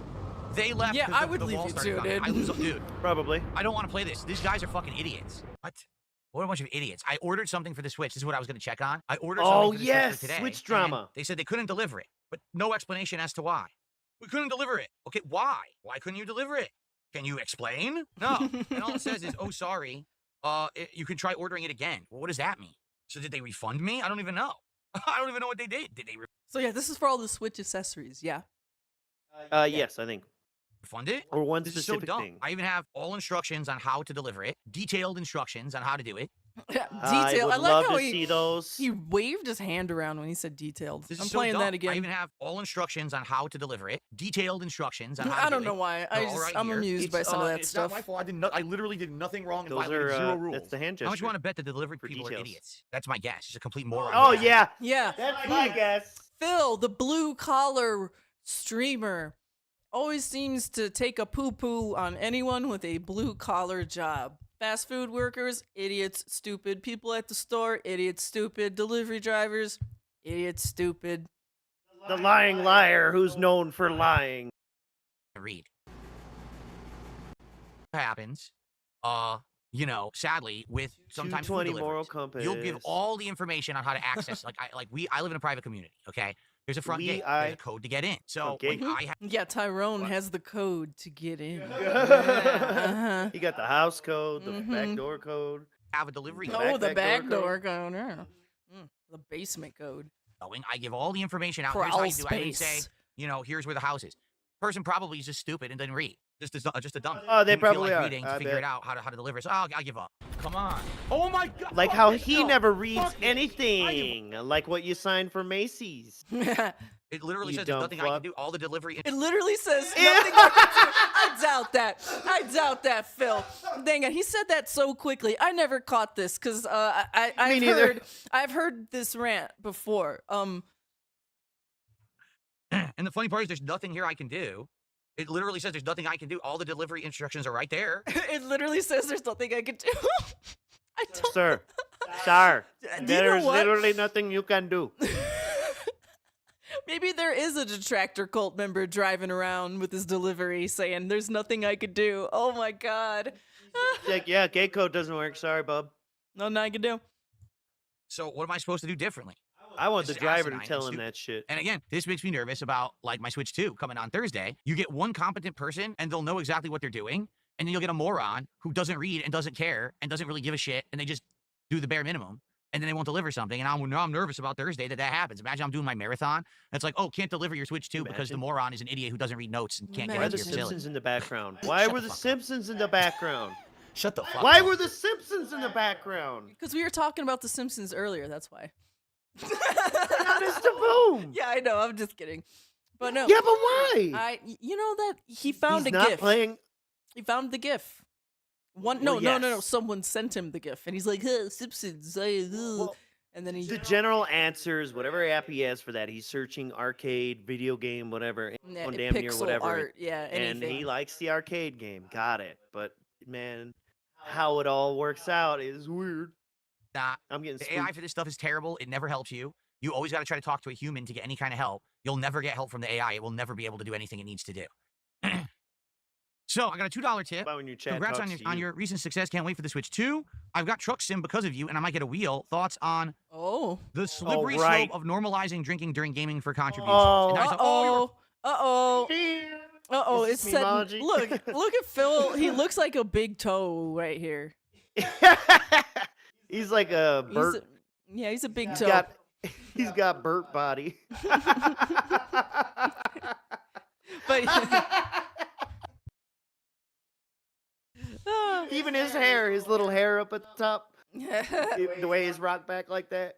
They left. Yeah, 'cause I the- would the leave wall you started too, coming. dude. I lose, dude. probably. I don't want to play this. These guys are fucking idiots. What a bunch of idiots. I ordered something for the Switch. This is what I was going to check on. I ordered something for the yes, Switch for today. Switch and drama. They said they couldn't deliver it, but no explanation as to why. We couldn't deliver it. Okay, why? Why couldn't you deliver it? Can you explain? No. And all it says is, oh, sorry. You can try ordering it again. Well, what does that mean? So did they refund me? I don't even know. I don't even know what they did. Did they So yeah, this is for all the Switch accessories. Yeah. Yes, I think. refund it? Or one This is so specific dumb. thing. I even have all instructions on how to deliver it, detailed instructions on how to do it. Detail. I I would like love how to see those. he waved his hand around when he said detailed. This I'm is so playing dumb. that again. I even have all instructions on how to deliver it, detailed instructions on how to I do don't it. know why. They're all right I'm here. amused by some of that It's stuff. not my fault. I literally did nothing wrong and Those violated are zero rules. that's the hand gesture. How much you want to bet the delivery for people are details. idiots? That's my guess. It's a complete moron. Oh yeah, Yeah. that's my guess. Phil, the blue collar streamer, always seems to take a poo poo on anyone with a blue collar job. Fast food workers, idiots, stupid. People at the store, idiots, stupid. Delivery drivers, idiots, stupid. The lying liar who's known for lying. Read. What happens? Sadly, with sometimes food 220 moral deliveries, compass. you'll give all the information on how to access. I live in a private community. Okay, there's a front gate. There's a code to get in. So Okay. when I have Yeah, Tyrone has the code to get in. You got the house code, the Mhm. back door code. a delivery Oh, the back back door door code. Yeah. The basement code. going, I give all the information out. Crawl Here's how you do it. I didn't say, space. here's where the house is. Person probably is just stupid and didn't read. Just a dumb. Oh, they Didn't feel probably like are. reading to I figure bet. it out how to deliver. So I'll give up. Come on. Oh my god. Like fuck how it, he no. never reads Fuck it. anything. Like what you signed for Macy's. It literally You says there's dumb nothing I fuck. can do. All the delivery. It literally says nothing I can do. I doubt that. I doubt that, Phil. Dang it, he said that so quickly. I never caught this because I've heard this rant before. And the funny part is there's nothing here I can do. It literally says there's nothing I can do. All the delivery instructions are right there. It literally says there's nothing I can do. I don't. Sir. Do you know There's what? literally nothing you can do. Maybe there is a Detractor Cult member driving around with his delivery saying, "There's nothing I could do." Oh my god. Like, yeah, gate code doesn't work. Sorry, bub. Nothing I can do. So what am I supposed to do differently? I want This the is driver to asinine tell and him stupid. that shit. And again, this makes me nervous about like my Switch 2 coming on Thursday. You get one competent person and they'll know exactly what they're doing. And then you'll get a moron who doesn't read and doesn't care and doesn't really give a shit. And they just do the bare minimum. And then they won't deliver something. And I'm nervous about Thursday that happens. Imagine I'm doing my marathon. And it's like, oh, can't deliver your Switch 2 because the Imagine. moron is an idiot who doesn't read notes and can't Why get are into the your facility. Simpsons in the background? Why Shut were the the fuck up. Simpsons in the background? Shut the fuck Why up. were the Simpsons in the background? Because we were talking about The Simpsons earlier. That's why. Mr. Boom. Yeah, I know. I'm just kidding. But no. Yeah, but why? You know that he found He's a not GIF. playing. He found the GIF. No, Well, no. yes. Someone sent him the GIF, and he's like, "Huh, Simpsons." Well, And then he. the general answers, whatever app he has for that, he's searching arcade, video game, whatever, Nah, on damn near pixel whatever. art, yeah, And anything. he likes the arcade game. Got it. But man, how it all works out is weird. Nah, I'm getting the AI spooked. for this stuff is terrible. It never helps you. You always got to try to talk to a human to get any kind of help. You'll never get help from the AI. It will never be able to do anything it needs to do. So I got a $2 tip. About when your chat Congrats talks to on you. your recent success. Can't wait for the Switch 2. I've got Truck Sim because of you, and I might get a wheel. Thoughts on Oh. the slippery right. slope of normalizing drinking during gaming for contributions? Oh. And now he's like, oh, Uh-oh. Is It's this said. memeology? Look at Phil. He looks like a big toe right here. He's like a He's Bert. he's a big He's toe. got, he's got Bert body. But Even his hair, his little hair up at the top, the way he's rocked back like that.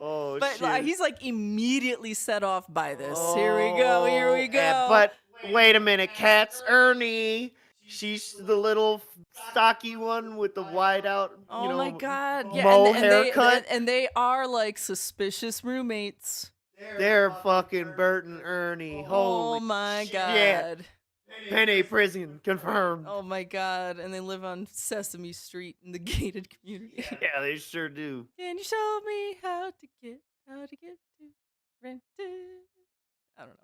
Oh But shit! like, he's like immediately set off by this. Here we go. Here we go. But wait a minute, Cat's Ernie. She's the little stocky one with the wide out, oh my god. Yeah, mole and haircut. and they are like suspicious roommates. They're fucking Bert and Ernie. Holy Oh my shit. god. Penny prison confirmed. Oh my god. And they live on Sesame Street in the gated community. Yeah, they sure do. Can you show me how to get to rented? I don't know.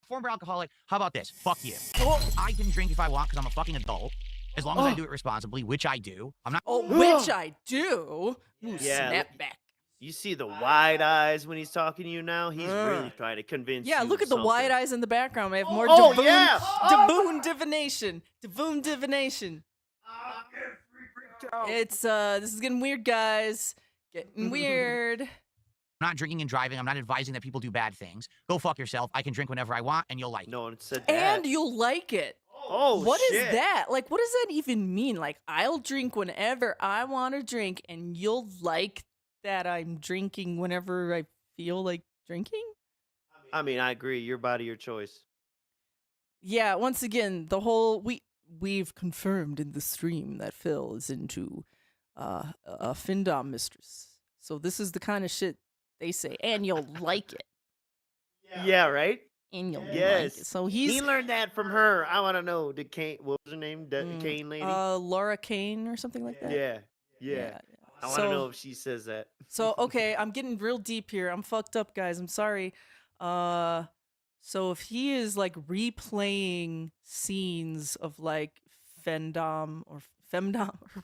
Former alcoholic. How about this? Fuck you. I can drink if I want because I'm a fucking adult. As long as I do it responsibly, which I do. I'm not. Oh, which I do. Ooh, Yeah. snap back. You see the wide eyes when he's talking to you now? He's really trying to convince you. Yeah, look at the wide eyes in the background. We have more Oh, Daboon, yeah. Daboon divination. Daboon divination. It's this is getting weird, guys. Getting weird. I'm not drinking and driving. I'm not advising that people do bad things. Go fuck yourself. I can drink whenever I want, and you'll like it. No one said that. And you'll like it. oh, What is shit. that? Like, what does that even mean? Like, I'll drink whenever I want to drink, and you'll like that I'm drinking whenever I feel like drinking? I mean, I agree. Your body, your choice. Yeah, once again, the whole we've confirmed in the stream that Phil is into a Findom mistress. So this is the kind of shit they say, and you'll like it. Yeah, right? And you'll like Yes. it. So He he's learned that from her. I want to know. Did Kane, what was her name? Kane lady? Laura Kane or something like that. Yeah. I want to So- know if she says that. So okay, I'm getting real deep here. I'm fucked up, guys. I'm sorry. So if he is like replaying scenes of like Femdom or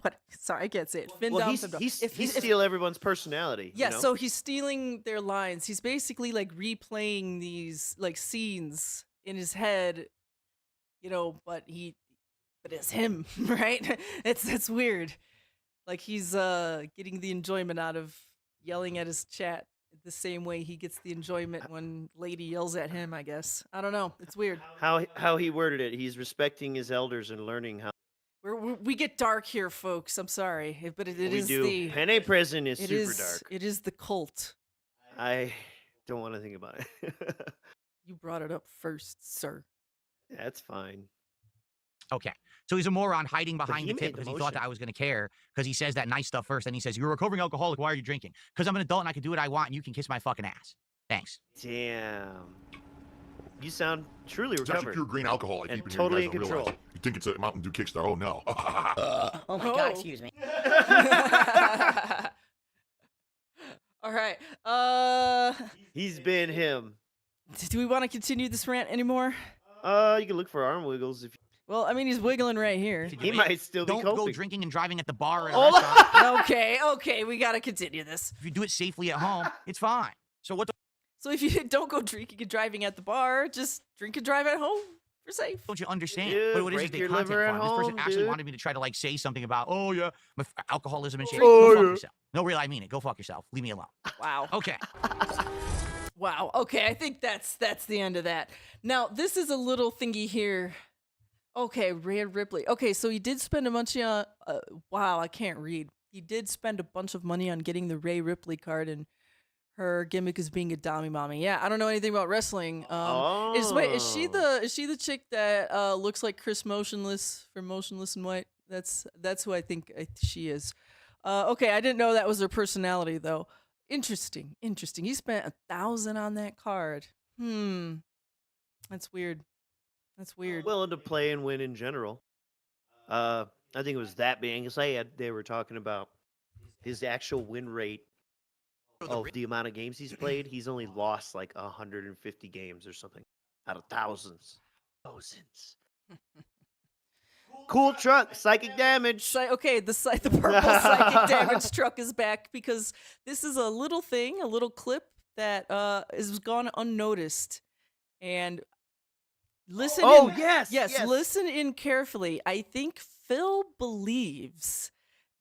what? Sorry, I can't say it. Femdom. Well, Femdom. he steal everyone's personality. Yeah, you know? so he's stealing their lines. He's basically like replaying these like scenes in his head, you know, but it's him, right? It's weird. Like he's getting the enjoyment out of yelling at his chat the same way he gets the enjoyment when Lady yells at him, I guess. I don't know. It's weird. How he worded it. He's respecting his elders and learning how We get dark here, folks. I'm sorry, but it we is do. the Penny prison is it super is dark. it is the cult. I don't want to think about it. You brought it up first, sir. That's fine. Okay. So he's a moron hiding But behind he the tip made the because he thought motion. that I was going to care because he says that nice stuff first. Then he says, you're a recovering alcoholic. Why are you drinking? Because I'm an adult and I can do what I want and you can kiss my fucking ass. Thanks. Damn. You sound truly It's actually recovered. pure green alcohol. I And keep in totally here. You guys in don't realize. control. You think it's a Mountain Dew Kickstarter? Oh no. Oh my Oh. god, excuse me. All right. He's been him. Do we want to continue this rant anymore? You can look for arm wiggles if Well, I mean, he's wiggling right here. he might still be Don't coping. go drinking and driving at the bar or at a Hold restaurant. Okay, we gotta continue this. If you do it safely at home, it's fine. So what the So if you don't go drinking and driving at the bar, just drink and drive at home. You're safe. don't you understand? Dude, but what it is break they your content liver at farm. This person home, actually dude. wanted me to try to like say something about, oh yeah, my alcoholism and shit. Oh, Go fuck yeah. yourself. No, really, I mean it. Go fuck yourself. Leave me alone. Wow. Okay. Wow. Okay, I think that's the end of that. Now, this is a little thingy here. Okay, Rhea Ripley. Okay, so he did spend a bunch on. Wow, I can't read. He did spend a bunch of money on getting the Rhea Ripley card, and her gimmick is being a dummy mommy. Yeah, I don't know anything about wrestling. Is she the chick that looks like Chris Motionless from Motionless in White? That's who I think she is. Okay, I didn't know that was her personality though. Interesting. He spent 1,000 on that card. That's weird. willing to play and win in general. I think it was that being said, they were talking about his actual win rate of the amount of games he's played. He's only lost like 150 games or something out of thousands. Cool truck, psychic damage. Okay, the purple psychic damage truck is back because this is a little thing, a little clip that is gone unnoticed. And listen. Oh, in, yes. Listen in carefully. I think Phil believes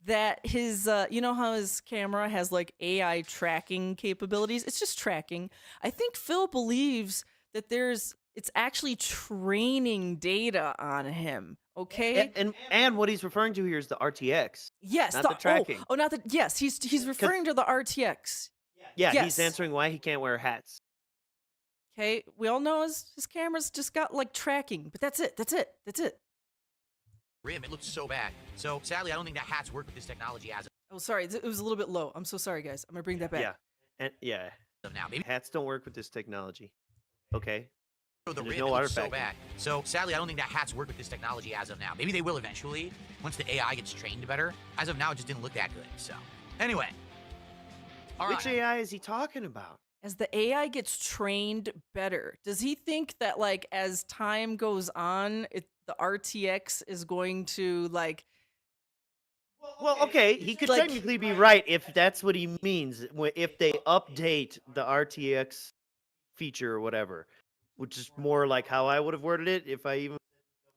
that his, you know how his camera has like AI tracking capabilities? It's just tracking. I think Phil believes that it's actually training data on him. Okay. And what he's referring to here is the RTX. Yes. Not the tracking. Not the. Yes, he's referring to the RTX. Yeah, Yes. he's answering why he can't wear hats. Okay. We all know his camera's just got like tracking, but that's it. That's it. Rim, it looked so bad. So sadly, I don't think that hats work with this technology as Oh, sorry. It was a little bit low. I'm so sorry, guys. I'm gonna bring that back. Yeah. And yeah, of now. Maybe hats don't work with this technology. Okay. the There's rim, no it looks artifact. so bad. So sadly, I don't think that hats work with this technology as of now. Maybe they will eventually, once the AI gets trained better. As of now, it just didn't look that good. So anyway. All Which right. AI is he talking about? As the AI gets trained better, does he think that like as time goes on, the RTX is going to like? Well, okay, he could Like- technically be right if that's what he means. If they update the RTX feature or whatever, which is more like how I would have worded it if I even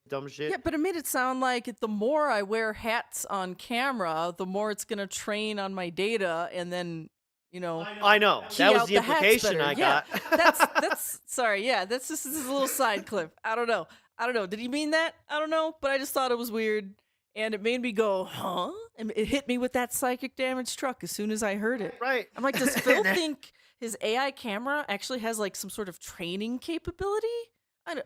dumb shit. Yeah, but it made it sound like the more I wear hats on camera, the more it's gonna train on my data, and then I know. key That was out the hats implication better. I Yeah, got. that's sorry. Yeah, this is a little side clip. I don't know. Did he mean that? I don't know. But I just thought it was weird, and it made me go, huh? And it hit me with that psychic damage truck as soon as I heard it. Right. I'm like, does Phil think his AI camera actually has like some sort of training capability?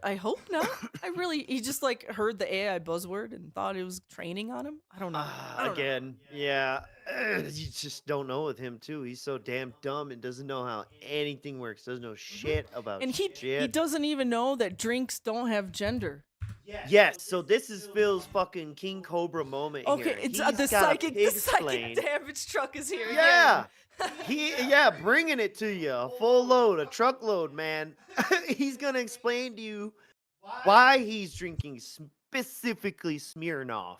I hope not. He just like heard the AI buzzword and thought it was training on him. I don't know. Again, yeah. You just don't know with him too. He's so damn dumb and doesn't know how anything works. Doesn't know shit about And he shit. doesn't even know that drinks don't have gender. Yes, so this is Phil's fucking King Cobra moment Okay, here. it's He's the got a psychic pig-splain. damage truck is here. Yeah. Again. Bringing it to you. A full load, a truckload, man. He's going to explain to you why he's drinking specifically Smirnoff.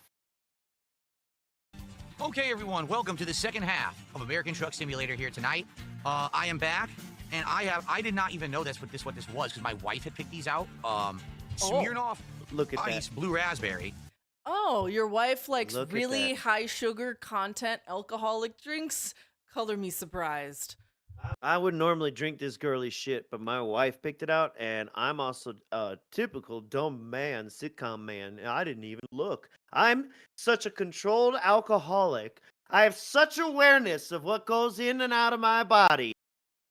Okay, everyone, welcome to the second half of American Truck Simulator here tonight. I am back, and I did not even know what this was because my wife had picked these out. Smirnoff Look at Ice that. Blue Raspberry. Oh, your wife likes Look at really that. high sugar content alcoholic drinks? Color me surprised. I would normally drink this girly shit, but my wife picked it out, and I'm also a typical dumb man, sitcom man. And I didn't even look. I'm such a controlled alcoholic. I have such awareness of what goes in and out of my body,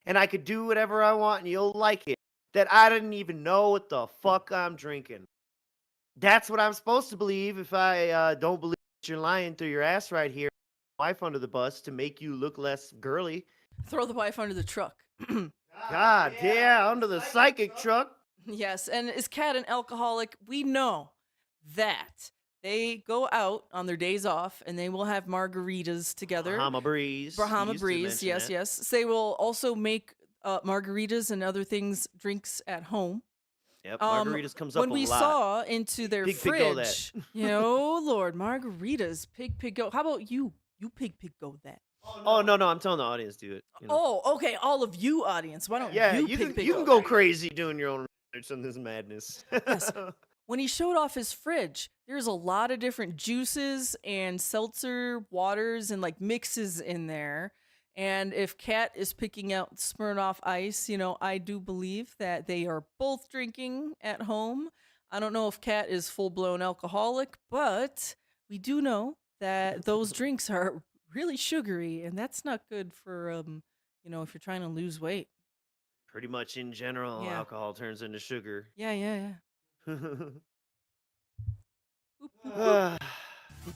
and I could do whatever I want, and you'll like it, that I didn't even know what the fuck I'm drinking. That's what I'm supposed to believe if I don't believe that you're lying through your ass right here. Wife under the bus to make you look less girly. Throw the wife under the truck. God, yeah, under the psychic truck. Yes, and is Kat an alcoholic? We know that they go out on their days off and they will have margaritas together. Bahama Breeze. Bahama You used to Breeze, mention yes, that. yes. They will also make margaritas and other things, drinks at home. Yep, margaritas comes up When a we lot. saw into their Pig, go that. fridge, oh Lord, margaritas, pig, go. How about you? You pig, go that. Oh no, I'm telling the audience, do it. You know. Oh, okay, all of you audience. Why don't Yeah, you you pig, can go go that? crazy doing your own research on this madness. Yes. When he showed off his fridge, there's a lot of different juices and seltzer waters and like mixes in there. And if Kat is picking out Smirnoff Ice, I do believe that they are both drinking at home. I don't know if Kat is full-blown alcoholic, but we do know that those drinks are really sugary, and that's not good for, if you're trying to lose weight. Pretty much in general, Yeah. alcohol turns into sugar. Yeah.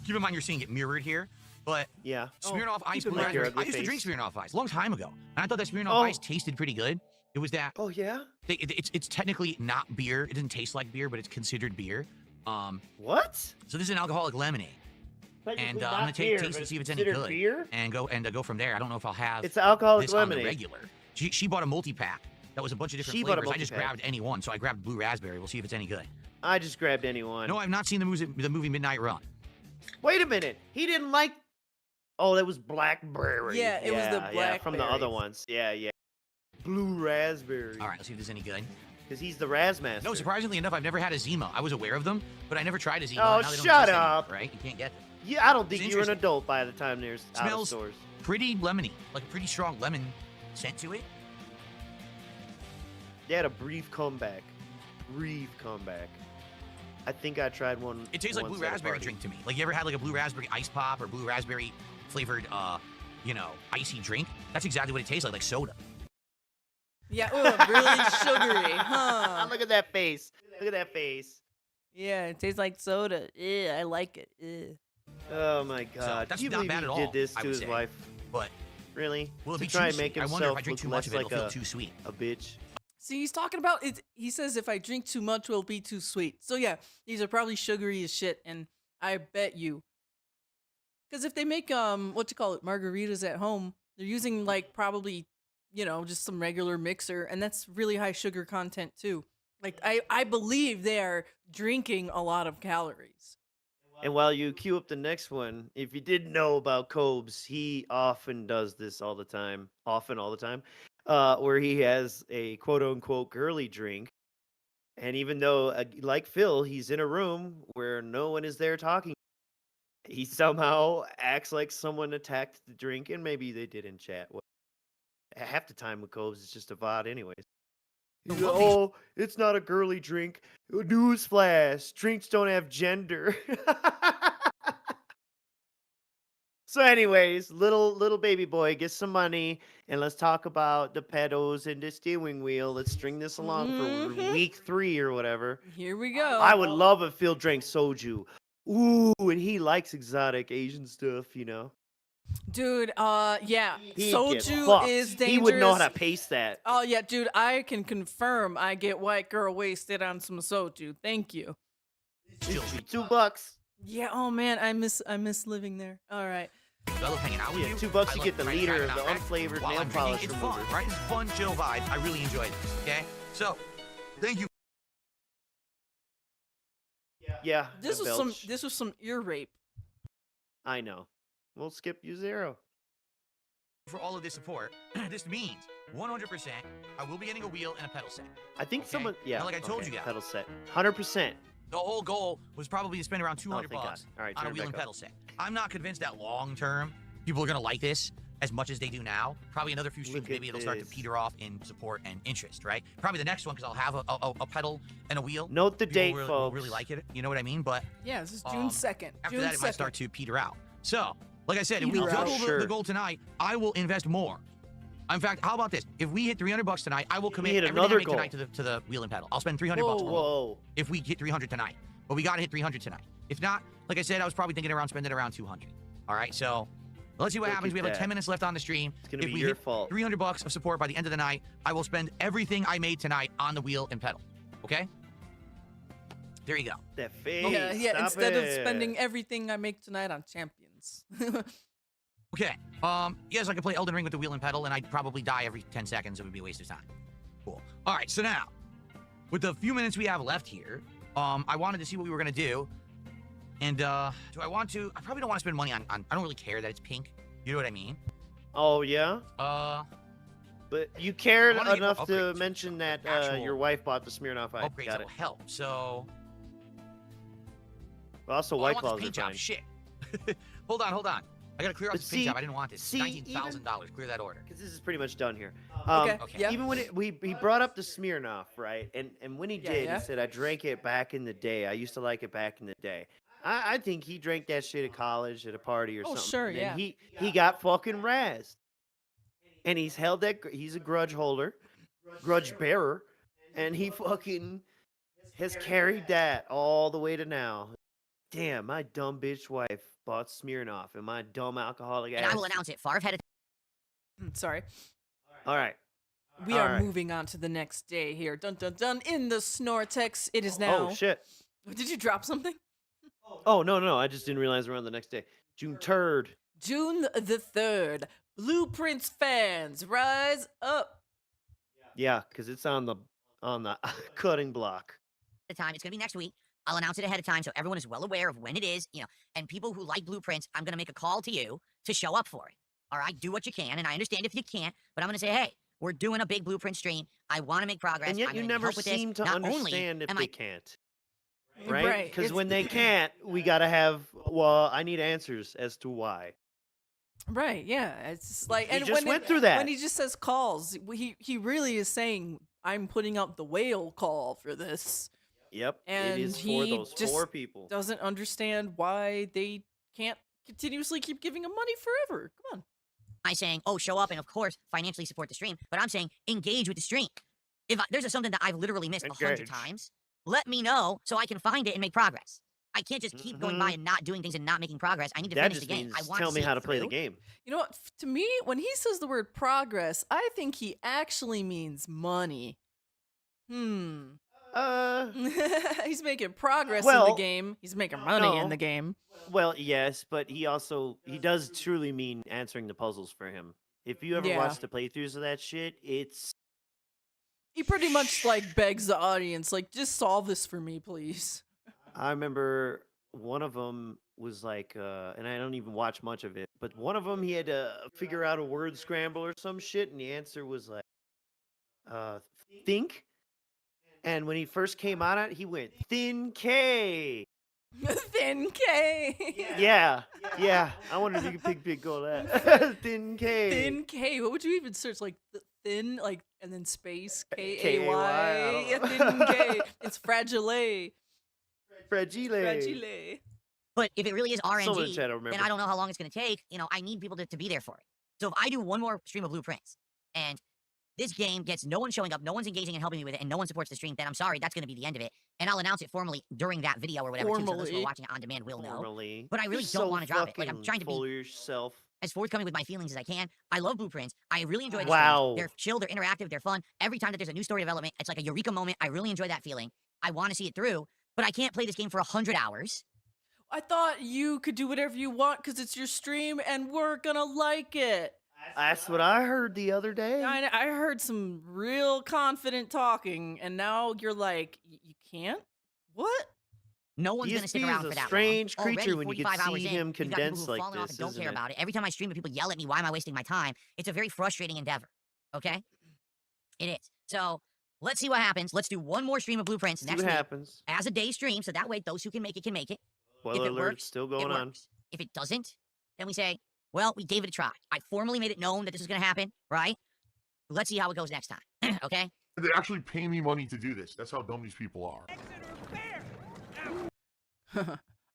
Keep in mind you're seeing it mirrored here, but Yeah. Smirnoff Ice keep in Blue mind your Raspberry. I ugly used to drink face. Smirnoff Ice a long time ago, and I thought that Smirnoff Oh. Ice tasted pretty good. It was that Oh yeah. it's technically not beer. It doesn't taste like beer, but it's considered beer. What? So this is an alcoholic lemonade, and I'm gonna taste it to see if it's any good, Beer? and go from there. I don't know if I'll have It's alcoholic this on the lemonade. regular. She bought a multi-pack that was a bunch of different She bought a flavors. I just multi-pack. grabbed any one, so I grabbed blue raspberry. We'll see if it's any good. I just grabbed anyone. No, I've not seen the movie Midnight Run. Wait a minute. He didn't like. Oh, that was blackberry. Yeah, it was the Yeah, from the other blackberry. ones. Yeah. Blue raspberry. All right, let's see if there's any good. Because he's the Razmaster. No, surprisingly enough, I've never had a Zima. I was aware of them, but I never tried a Zima. Oh, Now they don't shut exist anymore, up. right? You can't get them. Yeah, I don't think It's you're an interesting. adult by the time there's out of Smells stores. pretty lemony, like a pretty strong lemon scent to it. They had a brief comeback. I think I tried one. It tastes like blue once at a raspberry party. drink to me. Like, you ever had like a blue raspberry ice pop or blue raspberry flavored, icy drink? That's exactly what it tastes like soda. Yeah, really sugary, huh? Look at that face. Look at that face. Yeah, it tastes like soda. Yeah, I like it. Ew. Oh my god. that's Can you not believe bad he at all, did this I to would his say. wife? But Really? will it To be try too and make sweet? I himself wonder if I drink look too much less of it, like it'll feel too sweet. a bitch. See, he's talking about it. He says if I drink too much, it'll be too sweet. So yeah, these are probably sugary as shit, and I bet you, because if they make margaritas at home, they're using like probably, just some regular mixer, and that's really high sugar content too. Like I believe they are drinking a lot of calories. And while you queue up the next one, if you didn't know about Cobes, he often does this all the time. Where he has a quote unquote girly drink. And even though, like Phil, he's in a room where no one is there talking, he somehow acts like someone attacked the drink, and maybe they did in chat. Well, half the time with Cobes, it's just a VOD, anyways. He's like, oh, it's not a girly drink. Newsflash: drinks don't have gender. So, anyways, little baby boy, get some money, and let's talk about the pedals and the steering wheel. Let's string this along for week 3 or whatever. Here we go. I would love if Phil drank soju. Ooh, and he likes exotic Asian stuff, Dude, yeah, He'd get soju fucked. is dangerous. He would know how to pace that. Oh yeah, dude, I can confirm I get white girl wasted on some soju. Thank you. $2. Yeah, oh man, I miss living there. All right. I love hanging out with Yeah, you. $2 I you love get the riding liter around of the out back unflavored while nail I'm drinking. polish It's remover. fun, right? It's fun, chill vibe. I really enjoyed this. Okay, so thank you. Yeah, This the was belch. some ear rape. I know. We'll skip you 0. For all of this support. This means 100% I will be getting a wheel and a pedal set. I think Okay. someone, yeah. Now, like I told you guys. Pedal set. 100%. The whole goal was probably to spend around 200 thank God. bucks All right, on a turn it wheel back and up. pedal set. I'm not convinced that long term people are going to like this as much as they do now. Probably another few streams, Look at maybe it'll start to this. peter off in support and interest, right? Probably the next one because I'll have a pedal and a wheel. Note the People date, will folks. really like it. You know what I mean? But Yeah, this is June 2nd. after June that, it 2nd. might start to peter out. So, like I said, if we Peter out. double Sure. the goal tonight, I will invest more. In fact, how about this? If we hit 300 bucks tonight, I will commit hit everything another I make tonight goal. to the wheel and pedal. I'll spend 300 bucks. Whoa. If we hit 300 tonight. But we got to hit 300 tonight. If not, like I said, I was probably thinking around spending around 200. All right, so let's see what Look happens. at We have like that. 10 minutes left on the stream. It's gonna if be we your hit fault. 300 bucks of support by the end of the night, I will spend everything I made tonight on the wheel and pedal. Okay? There you go. That face. Yeah, Stop instead of it. spending everything I make tonight on champions. Okay. Yes, I could play Elden Ring with the wheel and pedal, and I'd probably die every 10 seconds. It would be a waste of time. Cool. All right, so now, with the few minutes we have left here, I wanted to see what we were going to do. And, do I want to? I probably don't want to spend money on, I don't really care that it's pink. You know what I mean? Oh, yeah? Uh, But you cared I wanna get enough to upgrades. mention that Actual your wife bought the Smirnoff Ice. upgrades Got that it. will help. So, Also, oh, I White want Claws this are paint job. fine. Shit. Hold on. I gotta clear out But this paint see- job. I didn't want this. see, $19,000. Clear that order. Because this is pretty much done here. Okay. Okay. Yeah. Even when he brought up the Smirnoff, right? And when he Yeah, did, yeah. he said, I drank it back in the day. I used to like it back in the day. I think he drank that shit at college at a party or Oh, something. sure, and then yeah. He got fucking razzed. And he's held that. He's a grudge holder, grudge bearer, and he fucking has carried that all the way to now. Damn, my dumb bitch wife bought Smirnoff, and my dumb alcoholic And ass. I will announce it far ahead of Sorry. All right. We are All right. moving on to the next day here. Dun dun dun. In the Snortex, it is now. Oh shit. Did you drop something? Oh no, I just didn't realize we're on the next day. June 3rd. June the 3rd. Blueprints fans, rise up. Yeah, because it's on the cutting block. time. It's going to be next week. I'll announce it ahead of time so everyone is well aware of when it is, and people who like blueprints, I'm going to make a call to you to show up for it. All right, do what you can, and I understand if you can't, but I'm going to say, hey, we're doing a big blueprint stream. I want to make progress. And yet I'm you gonna never help with this. seem to Not only understand if am they I- can't. Right, Right? Because it's- when they can't, we gotta have. Well, I need answers as to why. Right, yeah. It's just like We and just when went through that. when he just says calls, he really is saying I'm putting out the whale call for this. Yep. And it is for he those just 4 people. doesn't understand why they can't continuously keep giving him money forever. Come on. I'm saying, oh, show up and of course financially support the stream, but I'm saying engage with the stream. If there's something that I've literally missed 100 Engage. times, let me know so I can find it and make progress. I can't just keep going by and not doing things and not making progress. I need to That finish just the game. means I want tell to me see how it to play the through. game. You know what? To me, when he says the word progress, I think he actually means money. He's making progress in the Well, game. He's making money in the no. game. Well, yes, but he does truly mean answering the puzzles for him. If you ever Yeah. watch the playthroughs of that shit, it's He pretty much like begs the audience, like, just solve this for me, please. I remember one of them was like, and I don't even watch much of it, but one of them he had to figure out a word scramble or some shit, and the answer was like, think. And when he first came on it, he went thin K. Thin K. Yeah. I wanted to big go that thin K. Thin K. What would you even search? Like thin, like, and then space K-A-Y. K-A-Y, Yeah, I don't know. thin K. It's fragile. Fragile. Fragile. But if it really is Someone in RNG, chat will remember. then I don't know how long it's going to take. You know, I need people to be there for it. So if I do one more stream of blueprints and this game gets no one showing up, no one's engaging and helping me with it, and no one supports the stream, then I'm sorry, that's going to be the end of it. And I'll announce it formally during that video or whatever, too, so those who Formally. are watching it on demand will know. Normally. But I really You're don't so wanna drop it. Like, I'm fucking trying to be- full of yourself. As forthcoming with my feelings as I can. I love blueprints. I really enjoy the Wow. streams. They're chill, they're interactive, they're fun. Every time that there's a new story development, it's like a eureka moment. I really enjoy that feeling. I want to see it through, but I can't play this game for 100 hours. I thought you could do whatever you want because it's your stream and we're gonna like it. That's what I heard the other day. I heard some real confident talking, and now you're like, you can't? What? No one's going to DSP stick around is a for that strange long. creature Already, when you can 45 hours see in, him you've got people condensed who've like fallen off this, and don't isn't care it? about it. Every time I stream and people yell at me, why am I wasting my time? It's a very frustrating endeavor. Okay? It is. So let's see what happens. Let's do one more stream of blueprints See next what week happens. as a day stream, so that way those who can make it can make it. Spoiler if it alert, works, it's still it going on. works. If it doesn't, then we say, well, we gave it a try. I formally made it known that this is going to happen, right? Let's see how it goes next time. Okay? They actually pay me money to do this. That's how dumb these people are.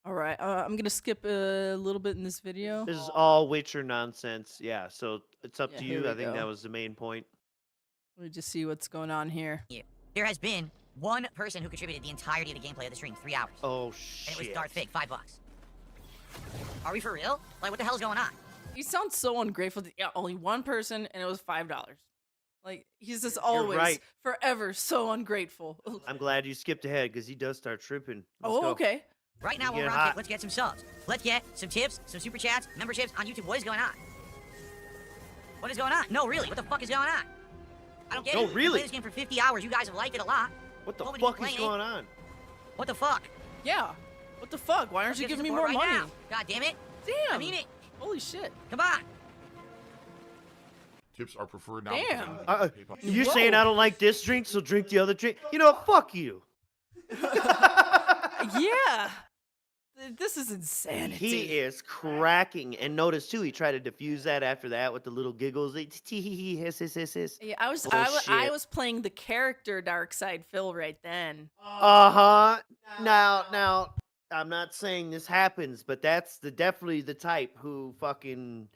All right, I'm gonna skip a little bit in this video. This is all Witcher nonsense. Yeah, so it's up Yeah, to here you. we I think go. that was the main point. Let me just see what's going on here. There has been one person who contributed the entirety of the gameplay of the stream, 3 hours. Oh, And it was shit. Darth Fig, $5. Are we for real? Like, what the hell is going on? He sounds so ungrateful. Yeah, only one person, and it was $5. Like, he's just always, right. forever, so ungrateful. I'm glad you skipped ahead because he does start tripping. Let's Oh, go. okay. Right now, Get while we're on hot. kick, let's get some subs. Let's get some tips, some super chats, memberships on YouTube. What is going on? What is going on? No, really, what the fuck is going on? I don't get No, it. I really. played this game for 50 hours. You guys have liked it a lot. What the Nobody fuck is complaining. going on? What the fuck? Yeah. What the fuck? Why aren't Let's you get some giving me more support right money? now. God damn it. Damn. I mean it. Holy shit. Come on. Tips are preferred now. Damn. You're Whoa. saying I don't like this drink, so drink the other drink? You know, fuck you. Yeah. This is insanity. He is cracking. And notice, too, he tried to diffuse that after that with the little giggles. Tee-hee-hee, hiss, hiss, hiss, hiss. Yeah, I Bullshit. was playing the character Dark Side Phil right then. Uh-huh. Now, I'm not saying this happens, but that's definitely the type who fucking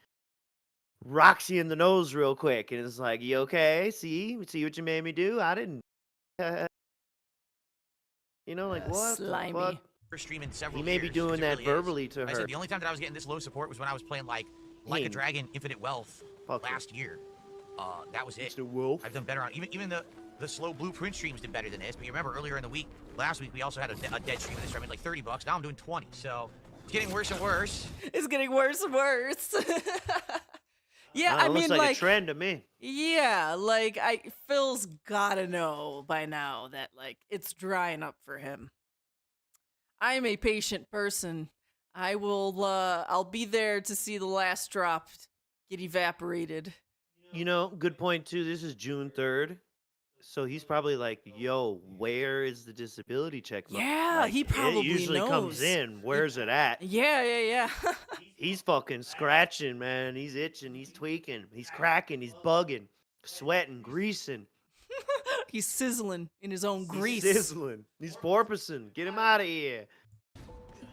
rocks you in the nose real quick. And it's like, you okay? See what you made me do? I didn't. You know, like, what the slimy. fuck? First stream in several He may be years, doing 'cause it that really verbally is. to Like I her. said, the only time that I was getting this low support was when I was playing like a Hey. Dragon, Infinite Wealth Fuck you. last year. That was it. Mr. Wolf. I've done better on even the slow blueprint streams did better than this. But you remember earlier in the week, last week we also had a dead stream of this. I made like $30. Now I'm doing 20. So it's getting worse and worse. It's getting worse and worse. Yeah, I It looks mean, like like, a trend to me. yeah, like Phil's gotta know by now that like it's drying up for him. I am a patient person. I'll be there to see the last drop get evaporated. You know, good point too. This is June 3rd. So he's probably like, yo, where is the disability check? Yeah, Like, he probably it usually comes knows. in. Where's it at? Yeah. He's fucking scratching, man. He's itching. He's tweaking. He's cracking. He's bugging, sweating, greasing. He's sizzling in his own He's grease. sizzling. He's porpoising. Get him out of here.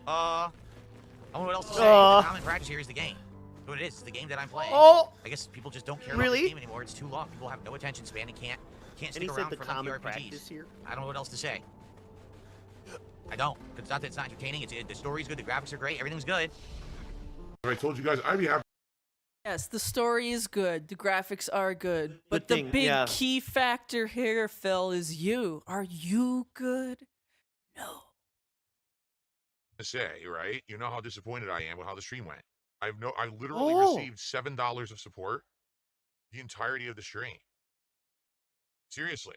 I don't know what else to say. Aw. The common practice here is the game. That's what it is. It's the game that I'm playing. Oh, I guess people just don't care Really? about the game anymore. It's too long. People have no attention span and can't and stick he said around the for common lengthy practice RPGs. here. I don't know what else to say. I don't. It's not that it's not entertaining. The story's good. The graphics are great. Everything's good. I told you guys I'd be happy. Yes, the story is good. The graphics are good. But Good the thing, big yeah. key factor here, Phil, is you. Are you good? No. To say, right? You know how disappointed I am with how the stream went. I literally Oh. received $7 of support the entirety of the stream. Seriously.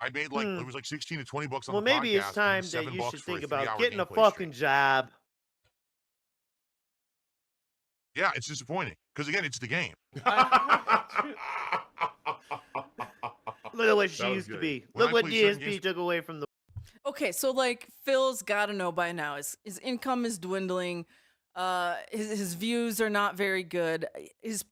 I made like it was like 16 to 20 bucks on Well, the maybe podcast, it's and time then that $7 you should for think a about 3-hour getting a gameplay fucking stream. job. Yeah, it's disappointing because again, it's the game. Look at what she That was used to good. be. When Look I what play certain DSP games- took away from the. Okay, so like Phil's got to know by now his income is dwindling. His views are not very good. His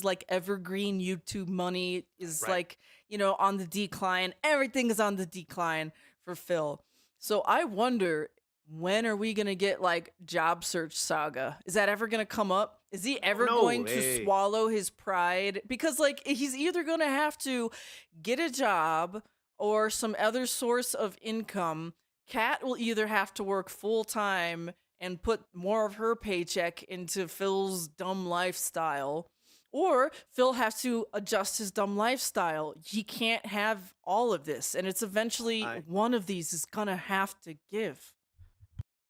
like evergreen YouTube money is Right. like, you know, on the decline. Everything is on the decline for Phil. So I wonder, when are we gonna get like Job Search Saga? Is that ever gonna come up? Is he ever No going way. to swallow his pride? Because like he's either gonna have to get a job or some other source of income. Kat will either have to work full time and put more of her paycheck into Phil's dumb lifestyle, or Phil has to adjust his dumb lifestyle. He can't have all of this, and it's eventually one of these is gonna have to give.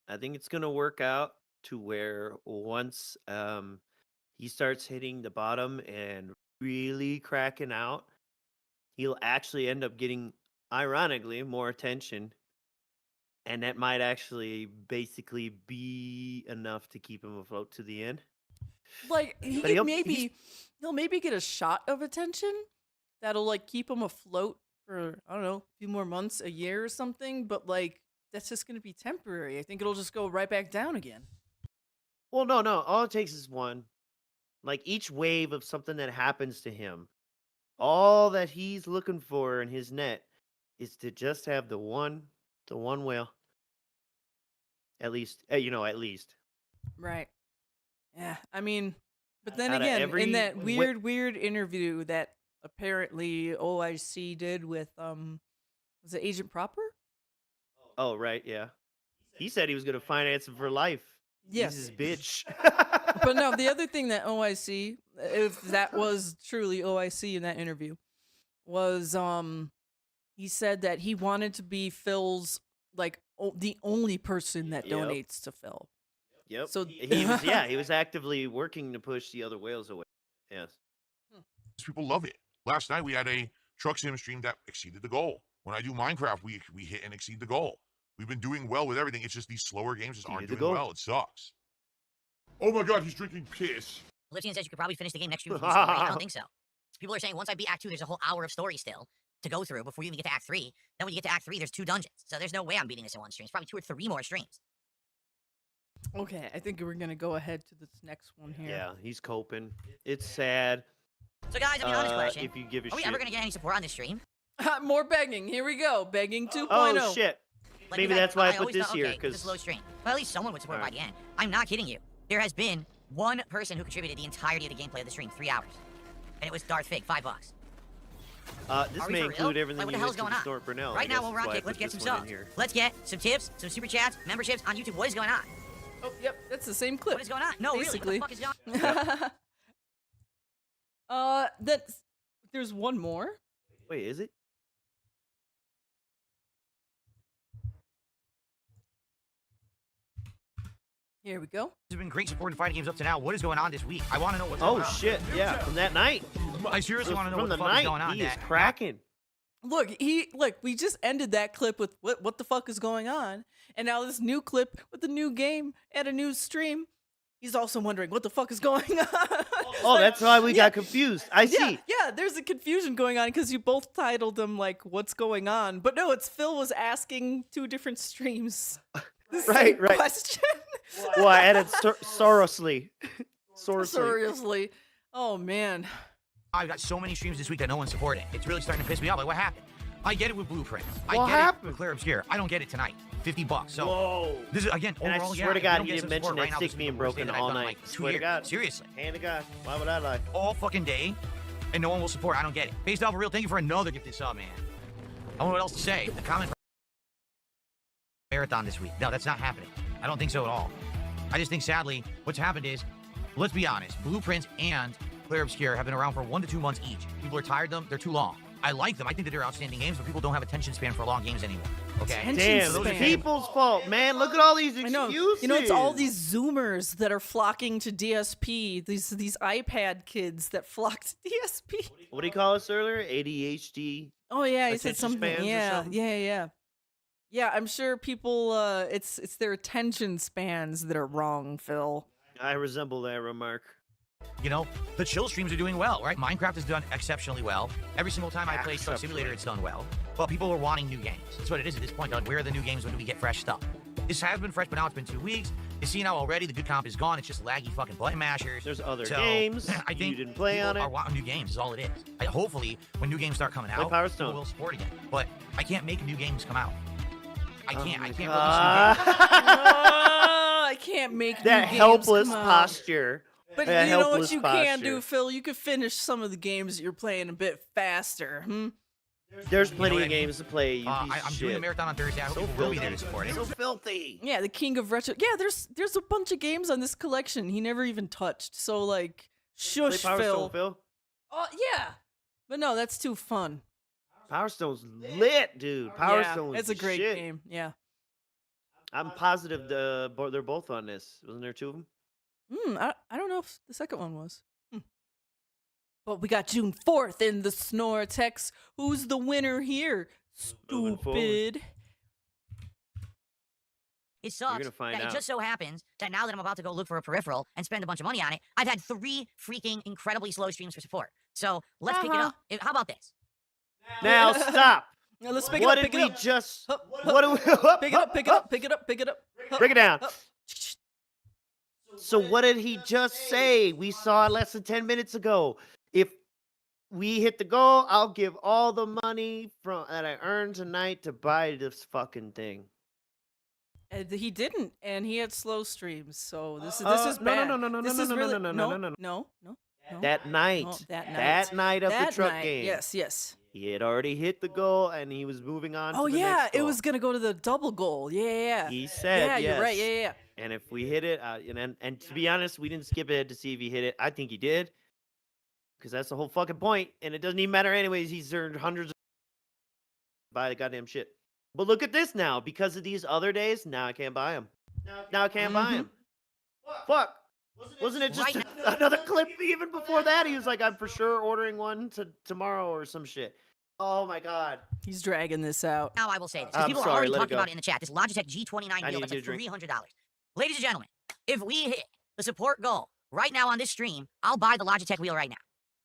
I think it's gonna work out to where once he starts hitting the bottom and really cracking out, he'll actually end up getting, ironically, more attention. And that might actually basically be enough to keep him afloat to the end. Like But he'll maybe get a shot of attention that'll like keep him afloat for, I don't know, a few more months, a year or something, but like that's just gonna be temporary. I think it'll just go right back down again. Well, no. All it takes is one. Like each wave of something that happens to him, all that he's looking for in his net is to just have the one whale. At least, at least. Right. Yeah, I mean, but then Out of again, every in that wi- weird interview that apparently OIC did with was it Agent Proper? Oh, right, yeah. He said he was gonna finance him for life. Yes. He's his bitch. But no, the other thing that OIC, if that was truly OIC in that interview, was he said that he wanted to be Phil's like the only person that Yep. donates to Phil. Yep. So he was actively working to push the other whales away. Yes. People love it. Last night we had a truck sim stream that exceeded the goal. When I do Minecraft, we hit and exceed the goal. We've been doing well with everything. It's just these slower games just aren't Exceeded the doing goal. well. It sucks. Oh my god, he's drinking piss. Lipstian says you could probably finish the game next year with the story. I don't think so. People are saying once I beat Act 2, there's a whole hour of story still to go through before you even get to Act 3. Then when you get to Act 3, there's 2 dungeons. So there's no way I'm beating this in one stream. It's probably 2 or 3 more streams. okay, I think we're gonna go ahead to this next one here. Yeah, he's coping. It's sad. So guys, I mean, honest question. If you give a Are we shit. ever going to get any support on this stream? More begging. Here we go. Begging 2.0. Oh shit. Like, Maybe we've had- that's why I put always this thought, here, okay, this is 'cause- low stream. But at least someone would support by Alright. the end. I'm not kidding you. There has been one person who contributed the entirety of the gameplay of the stream, 3 hours. And it was Darth Fig, $5. This Are we may for include real? everything Like, what the you hell's went to going the on? store at Brunel. I Right now, guess while we're that's on why I kick, let's put get some this one in subs. here. Let's get some tips, some super chats, memberships on YouTube. What is going on? Oh, yep. That's the same clip. What is going on? No, Basically. really, what the fuck is going on? That's there's one more. Wait, is it? Here we go. There's been great support in fighting games up to now. What is going on this week? I want to know what's Oh going on. shit! Yeah, from that night. I seriously want to know From what the the fuck is night, going on. he is that- cracking. Look, we just ended that clip with what the fuck is going on, and now this new clip with the new game and a new stream. He's also wondering what the fuck is going on. Oh, that's why we got confused. I Yeah, see. yeah, there's a confusion going on because you both titled them like "What's going on," but no, it's Phil was asking 2 different streams. the Right, same right. Question. Well, I added Sorosly. Seriously. Oh man. I've got so many streams this week that no one's supporting. It's really starting to piss me off. Like, what happened? I get it with Blueprint. I What get happened? it with Clear Obscure. I don't get it tonight. $50. So Whoa. this is again And I overall. swear to if God, don't you get didn't some mention support that right now, stick this is being the worst day broken that I've all done in, night. like, 2 Swear to years. God. Seriously. Hand to God. Why would I lie? All fucking day, and no one will support. I don't get it. Based off of real, thank you for another gifted sub, man. I don't know what else to say. The comment marathon this week. No, that's not happening. I don't think so at all. I just think, sadly, what's happened is, let's be honest, Blueprints and Clear Obscure have been around for 1 to 2 months each. People are tired of them. They're too long. I like them. I think that they're outstanding games, but people don't have attention span for long games anymore. Okay? Attention Damn, span. it's people's fault, man. Look at all these I excuses. know. You know, it's all these Zoomers that are flocking to DSP. These iPad kids that flock to DSP. What do you call us earlier? ADHD. Oh yeah, he said Attention something. spans or Yeah, something? yeah. Yeah, I'm sure people. It's their attention spans that are wrong, Phil. I resemble that remark. You know, the chill streams are doing well, right? Minecraft has done exceptionally well. Every single time I play Truck Simulator, it's done well. But people are wanting new games. That's what it is at this point. Like, where are the new games? When do we get fresh stuff? This has been fresh, but now it's been 2 weeks. You see now already the good comp is gone. It's just laggy fucking button mashers. There's other So, games. I think you didn't play people on it. are wanting new games is all it is. Hopefully, when new games start coming Play out, Power people Stone. will support again. But I can't make new games come out. I can't. I can't release new games. I can't make That new games helpless come out. posture. But That you know what helpless you can posture. do, Phil? You could finish some of the games that you're playing a bit faster. There's You know plenty what of I mean? games to play. You piece I'm of doing a shit. marathon on Thursday. I hope So people will be there to support it. So filthy. Yeah, the King of Retro. Yeah, there's a bunch of games on this collection he never even touched. So like, Play shush, Power Phil. Stone, Phil. Oh yeah, but no, that's too fun. Power Stone's lit, dude. Power yeah, Stone's it's a the great shit. game. Yeah. I'm positive they're both on this. Wasn't there 2 of them? I don't know if the second one was. But we got June 4th in the Snortex. Who's the winner here? Moving forward. Stupid. It sucks gonna find that it out. just so happens that now that I'm about to go look for a peripheral and spend a bunch of money on it, I've had 3 freaking incredibly slow streams for support. So let's pick it up. How about this? Now stop. Now let's pick What it up. did Pick it we up. just? Hup, What do we? Pick it up. Pick it up. Pick it up. Pick it up. Hup, Break it down. hup. So what did he just say? We saw it less than 10 minutes ago. If we hit the goal, I'll give all the money that I earned tonight to buy this fucking thing. And he didn't, and he had slow streams. So this is No, bad. no, This no, is no, really, no. no. That night. Oh, that night. That night of the That truck night, game. Yes. He had already hit the goal and he was moving on Oh to the yeah, next it goal. was gonna go to the double goal. Yeah. He said Yeah, you're right. yes. Yeah. And if we hit it, and to be honest, we didn't skip ahead to see if he hit it. I think he did. Because that's the whole fucking point. And it doesn't even matter anyways. He's earned hundreds of buy the goddamn shit. But look at this now. Because of these other days, now I can't buy him. Now I can't buy him. Fuck. Wasn't it just Right another clip even before that? He was like, I'm for sure ordering one tomorrow or some shit. Oh my god. He's dragging this out. Now I will say this, because I'm people are sorry, already let it talking about go. it in the chat. This Logitech G29 I deal need that's to like get a drink. $300. Ladies and gentlemen, if we hit the support goal right now on this stream, I'll buy the Logitech wheel right now.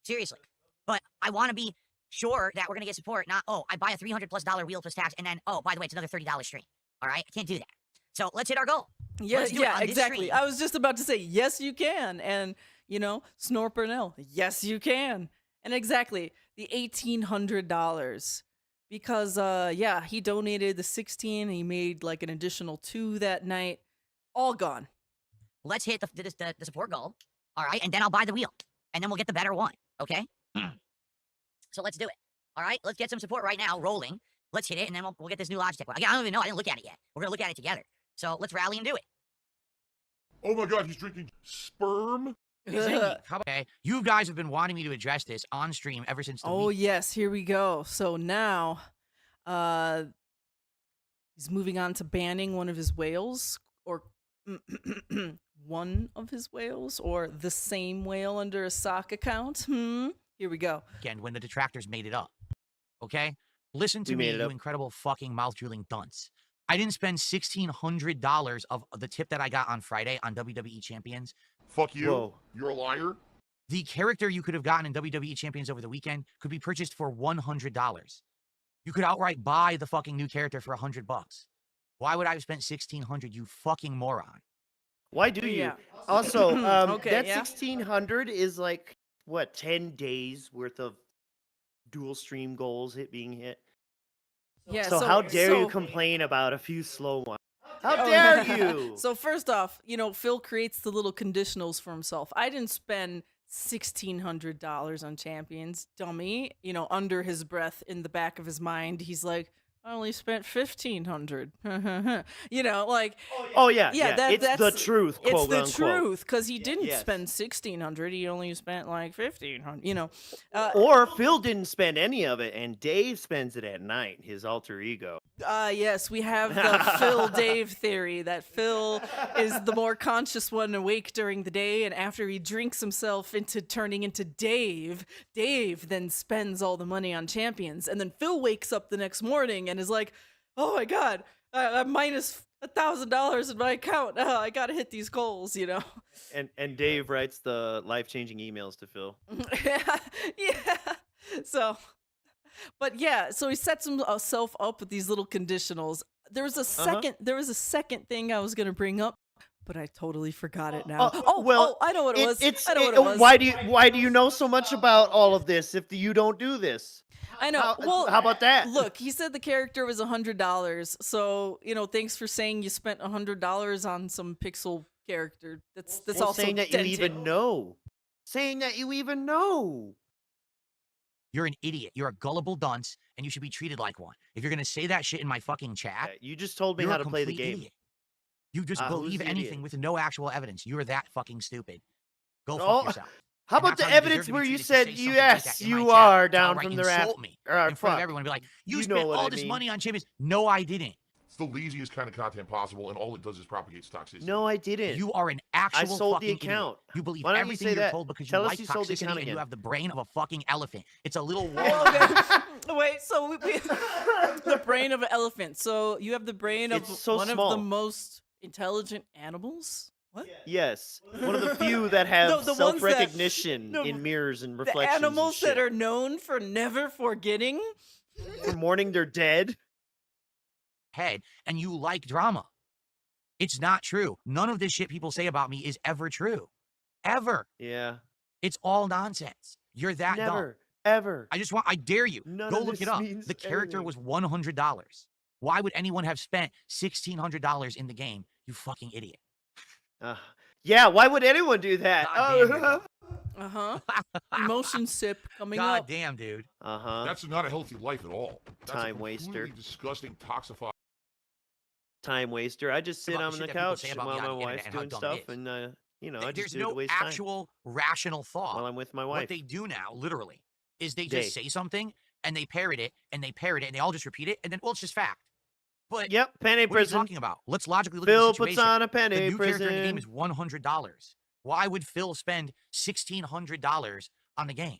Seriously. But I want to be sure that we're going to get support, not, oh, I buy a $300+ wheel plus tax, and then, oh, by the way, it's another $30 stream. All right? I can't do that. So let's hit our goal. Yeah, Let's do it on this exactly. stream. I was just about to say, yes, you can. And, Snore Purnell, yes, you can. And exactly, the $1,800. Because, he donated the 16. He made like an additional 2 that night. All gone. Let's hit the support goal. All right? And then I'll buy the wheel. And then we'll get the better one. Okay? So let's do it. All right? Let's get some support right now, rolling. Let's hit it, and then we'll get this new Logitech one. Again, I don't even know. I didn't look at it yet. We're going to look at it together. So let's rally and do it. Oh my god, he's drinking sperm? Okay, you guys have been wanting me to address this on stream ever since the Oh, week. yes, here we go. So now, he's moving on to banning one of his whales, or one of his whales, or the same whale under a sock account. Here we go. Again, when the detractors made it up. Okay? Listen to We me, made it you up. incredible fucking mouth-drooling dunce. I didn't spend $1,600 of the tip that I got on Friday on WWE Champions. Fuck you. Whoa. You're a liar. The character you could have gotten in WWE Champions over the weekend could be purchased for $100. You could outright buy the fucking new character for $100. Why would I have spent $1,600, you fucking moron? Why do you? Yeah. Also, Okay, that yeah. 1600 is like what 10 days worth of dual stream goals being hit. Yeah. So how dare you so- complain about a few slow ones? How Oh, dare yeah. you? So first off, Phil creates the little conditionals for himself. I didn't spend $1,600 on champions, dummy. Under his breath, in the back of his mind, he's like, I only spent $1,500. Oh yeah, yeah, it's the that's truth, It's quote the unquote. truth, because he didn't Yes. spend $1,600. He only spent like $1,500. Or Phil didn't spend any of it, and Dave spends it at night, his alter ego. Yes, we have the Phil Dave theory that Phil is the more conscious one awake during the day, and after he drinks himself into turning into Dave, Dave then spends all the money on champions, and then Phil wakes up the next morning and is like, "Oh my God, I'm minus $1,000 in my account. I gotta hit these goals," And Dave writes the life-changing emails to Phil. yeah. So he sets himself up with these little conditionals. There was a second thing I was gonna bring up, but I totally forgot it now. I know what it was. I know what it was. Why do you know so much about all of this if you don't do this? I know. How about that? Look, he said the character was $100. So, thanks for saying you spent $100 on some pixel character. That's also saying that dented. you even know. Saying that you even know. You're an idiot. You're a gullible dunce, and you should be treated like one. If you're gonna say that shit in my fucking chat, You just told me you're how a to play the complete game. idiot. You just Who's believe the anything idiot? with no actual evidence. You're that fucking stupid. Go fuck Oh, yourself. How And about that's the how you deserve evidence to be where you treated to said say something like yes, that in my you chat. are To down outright from the rap? insult me Or, in front of fuck. everyone and be like, you You know spent what all I this mean. money on champions. No, I didn't. It's the laziest kind of content possible, and all it does is propagates toxicity. No, I didn't. You are an actual sold the fucking idiot. account. You believe Why don't you everything say you're that? told because Tell you us like you sold the toxicity account and you again. have the brain of a fucking elephant. It's a little Wait, so the brain of an elephant. So you have the brain of It's so one small. of the most intelligent animals? What? Yes, one of the few that have No, the ones that- self-recognition no, in mirrors and The reflections. and animals that shit. are known for never forgetting? for mourning their dead. head and you like drama. It's not true. None of this shit people say about me is ever true. Ever. Yeah, It's all nonsense. You're that dumb. never, ever. I dare you. None Go of look this it up. means The character anything. was $100. Why would anyone have spent $1,600 in the game? You fucking idiot. Yeah, why would anyone do that? God damn, you're dumb. Emotion sip coming God up. damn, dude. That's not a healthy life at all. That's Time a waster. completely disgusting, toxified. Time waster. I just sit About on the the shit that people couch say about while me on my the internet wife's and how doing dumb it stuff, is. and I just There's do it to no waste time actual rational thought. while I'm with my What wife. they do now, literally, is they Day. just say something and they parrot it and they parrot it and they all just repeat it and then, well, it's just fact. But Yep, penny what are you prison. talking about? Let's logically look Phil at the puts situation. on a The penny new character in the game prison. is $100. Why would Phil spend $1,600 on the game?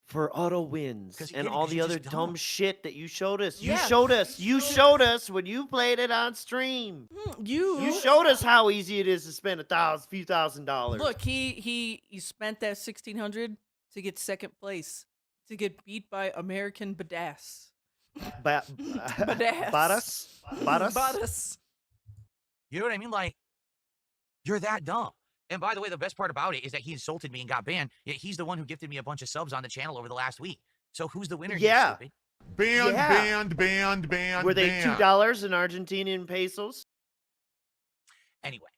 For auto wins 'Cause he and did it all 'cause the you're other just dumb dumb. shit that you showed us. You Yeah. showed us. You showed us when you played it on stream. You showed us how easy it is to spend few $1,000s. Look, he spent that $1,600 to get second place, to get beat by American Badass. Badass. Badass. Badass. You know what I mean? Like, you're that dumb. And by the way, the best part about it is that he insulted me and got banned, yet he's the one who gifted me a bunch of subs on the channel over the last week. So who's the winner? Yeah. You stupid? Banned. Were they $2 in Argentinian pesos? Anyway,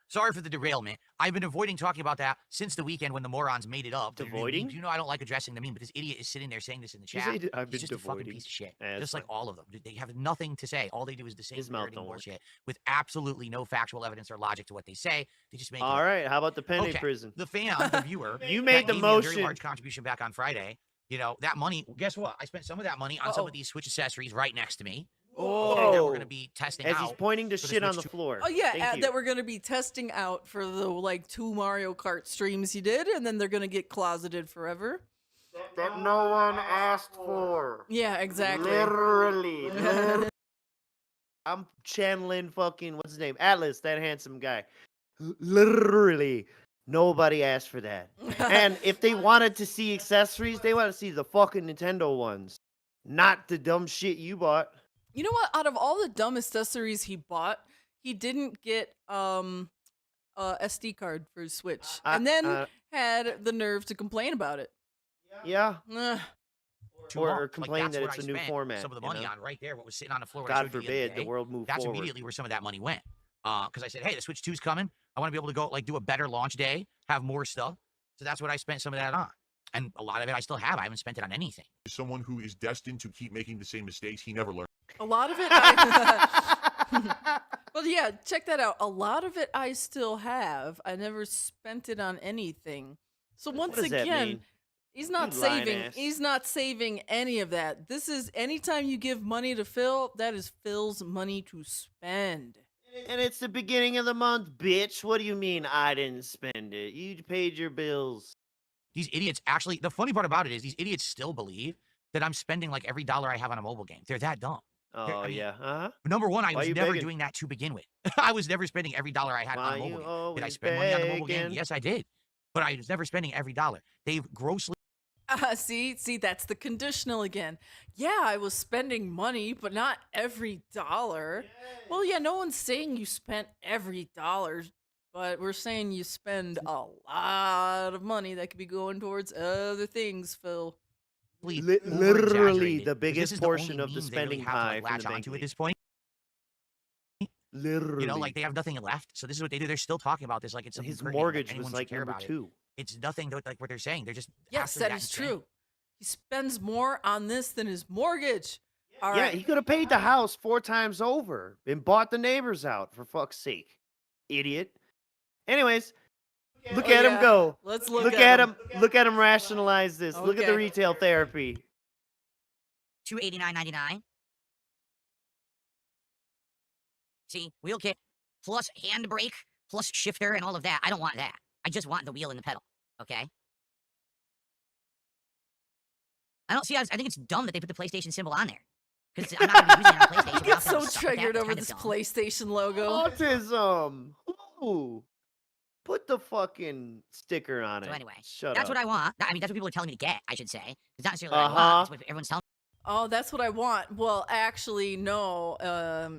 sorry for the derailment. I've been avoiding talking about that since the weekend when the morons made it up. Avoiding? You know I don't like addressing the meme, but this idiot is sitting there saying this in the You chat. say I've He's been just a fucking avoiding. piece of shit. Yeah, Just that's like all of them. They have nothing to say. All they do is the same His mouth parroting don't work. bullshit with absolutely no factual evidence or logic to what they say. They just make it All up. right, how about the penny Okay, prison? The fan, the viewer, You that made the gave me a very motion. large contribution back on Friday. You know, that money, guess what? I spent some of that money on some Uh-oh. of these Switch accessories right next to me. Oh, That we're going to be testing as out. he's pointing to for the shit on the Switch floor. Oh yeah, Thank you. that we're gonna be testing out for the 2 Mario Kart streams he did, and then they're gonna get closeted forever. That no one asked for. Yeah, exactly. Literally. I'm channeling fucking what's his name? Atlas, that handsome guy. Literally, nobody asked for that. And if they wanted to see accessories, they want to see the fucking Nintendo ones, not the dumb shit you bought. You know what? Out of all the dumb accessories he bought, he didn't get SD card for his Switch, I- and then had the nerve to complain about it. Yeah. Ugh. Too Or long. Like, complain that's that what it's I a new spent format, Some of the you money know? on right there, what was sitting on the floor. When I God showed you the other forbid the day, world move that's forward. immediately where some of that money went. Because I said, hey, the Switch 2's coming. I want to be able to go like do a better launch day, have more stuff. So that's what I spent some of that on. And a lot of it I still have. I haven't spent it on anything. Someone who is destined to keep making the same mistakes he never learned. A lot of it. Well, yeah, check that out. A lot of it I still have. I never spent it on anything. So once does that again, mean? he's not You lying saving. ass. He's not saving any of that. This is anytime you give money to Phil, that is Phil's money to spend. And it's the beginning of the month, bitch. What do you mean I didn't spend it? You paid your bills. These idiots actually, the funny part about it is these idiots still believe that I'm spending like every dollar I have on a mobile game. They're that dumb. Oh, I mean, yeah. Uh-huh. Number one, I Why was you never begging? doing that to begin with. I was never spending every dollar I had Why on a you mobile game. Did I always spend money on the mobile game? begging? Yes, I did. But I was never spending every dollar. They've grossly See, that's the conditional again. Yeah, I was spending money, but not every dollar. Well, yeah, no one's saying you spent every dollar, but we're saying you spend a lot of money that could be going towards other things, Phil. Literally over-exaggerated, the 'cause biggest this is the portion only of the means they really spending have to, pie like, from latch the bank onto at league. this point. Literally. You know, like they have nothing left. So this is what they do. They're still talking about this like it's something His pertinent, mortgage anyone was should like care number about it. 2. It's nothing like what they're saying. They're just Yes, absolutely that is insane. true. He spends more on this than his mortgage. All Yeah, right. he could have paid the house 4 times over and bought the neighbors out, for fuck's sake. Idiot. Anyways, look Oh, at him yeah. go. Let's Look at him. Look at him rationalize this. Look at the Okay. retail therapy. $289.99. See, wheel kit plus handbrake plus shifter and all of that. I don't want that. I just want the wheel and the pedal. Okay. I don't see. I think it's dumb that they put the PlayStation symbol on there because I'm not going to be using it on PlayStation. He but I'm gets not gonna so be stuck with that. triggered It's over kinda this dumb. PlayStation logo. Autism. Ooh. Put the fucking sticker on it. So anyway, Shut that's up. what I want. I mean, that's what people are telling me to get. I should say. It's not necessarily what I Uh-huh. want. It's what everyone's telling Oh, that's what I want. Well, actually, no.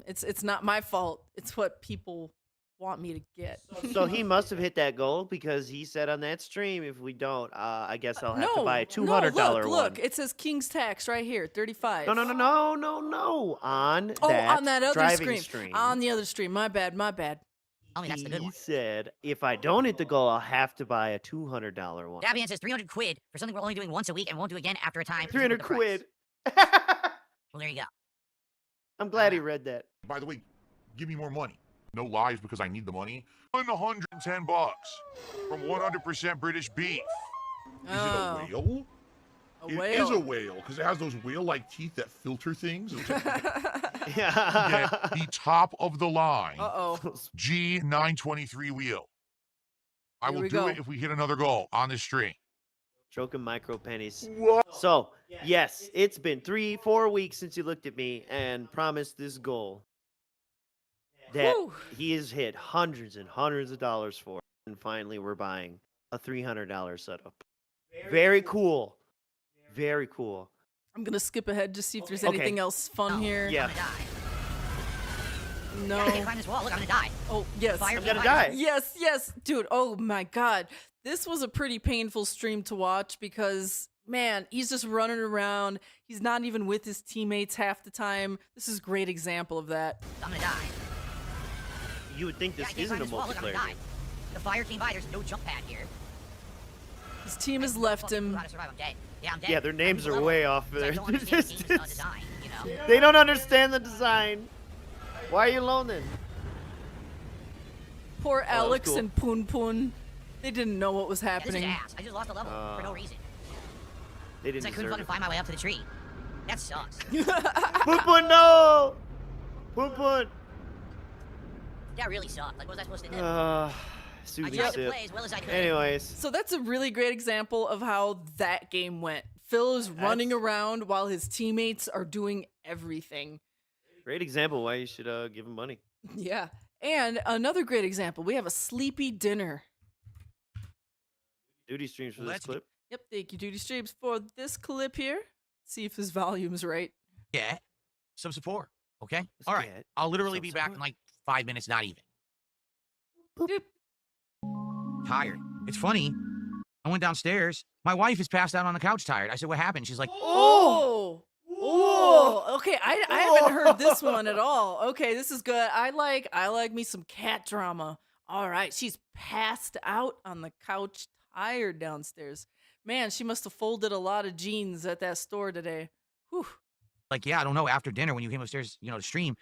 It's not my fault. It's what people want me to get. So he must have hit that goal because he said on that stream, if we don't, I guess I'll have to buy a $200 no, one. look, it says King's Tax right here, 35. No. On Oh, that on that other driving stream. On the other stream. My bad. Oh, that's the good He one. said, if I don't hit the goal, I'll have to buy a $200 one. Davian says 300 quid for something we're only doing once a week and won't do again after a time. 300 quid. Well, there you go. I'm glad he read that. By the way, give me more money. No lies because I need the money. $110 from 100% British beef. Is Oh. it a whale? A It whale. is a whale because it has those whale-like teeth that filter things. You Yeah. get the top of the line Uh-oh. G923 wheel. I Here will we do go. it if we hit another goal on this stream. Stroking micro pennies. What? So, yes, it's been 3-4 weeks since you looked at me and promised this goal that Whew. he has hit hundreds and hundreds of dollars for. And finally, we're buying a $300 setup. Very cool. Very cool. I'm going to skip ahead to see if there's Okay. anything else fun here. Yeah. I'm gonna die. No. I can't climb this wall. Look, I'm gonna die. Oh, yes. Fire I'm me, gonna fire die. me. Yes, dude. Oh my god. This was a pretty painful stream to watch because man, he's just running around. He's not even with his teammates half the time. This is a great example of that. I'm gonna die. You would think Yeah, I this can't isn't climb a this wall. Look, I'm multiplayer gonna die. game. The fire came by. There's no jump pad here. His team has left Fucking him. know how to survive. I'm dead. Yeah, I'm dead. Yeah, their I'm names are level. way off It's like, there. I don't understand the game's design, you know? They don't understand the design. Why are you alone then? Poor was Alex cool. and Poon Poon. They didn't know what was Yeah, this is happening. ass. I just lost a level for no reason. They Because didn't I couldn't deserve fucking it. find my way up to the tree. That sucks. Poon Poon, no! Poon Poon. That really sucked. Like, what was I supposed to do? I Susie tried to sip. play as well as I could. Anyways, So that's a really great example of how that game went. Phil is running around while his teammates are doing everything. great example why you should give him money. Yeah. And another great example, we have a sleepy dinner. Duty streams for this Let's clip. Yep, thank you, Duty Streams, for this clip here. See if his volume's right. get some support. Okay? Let's All right. get I'll literally some be back in support. like 5 minutes, not even. Doop. tired. It's funny. I went downstairs. My wife is passed out on the couch tired. I said, what happened? She's like, Oh. Oh, okay. I haven't heard this one at all. Okay, this is good. I like me some cat drama. All right, she's passed out on the couch, tired downstairs. Man, she must have folded a lot of jeans at that store today. Whew. yeah, I don't know. After dinner, when you came upstairs, to stream,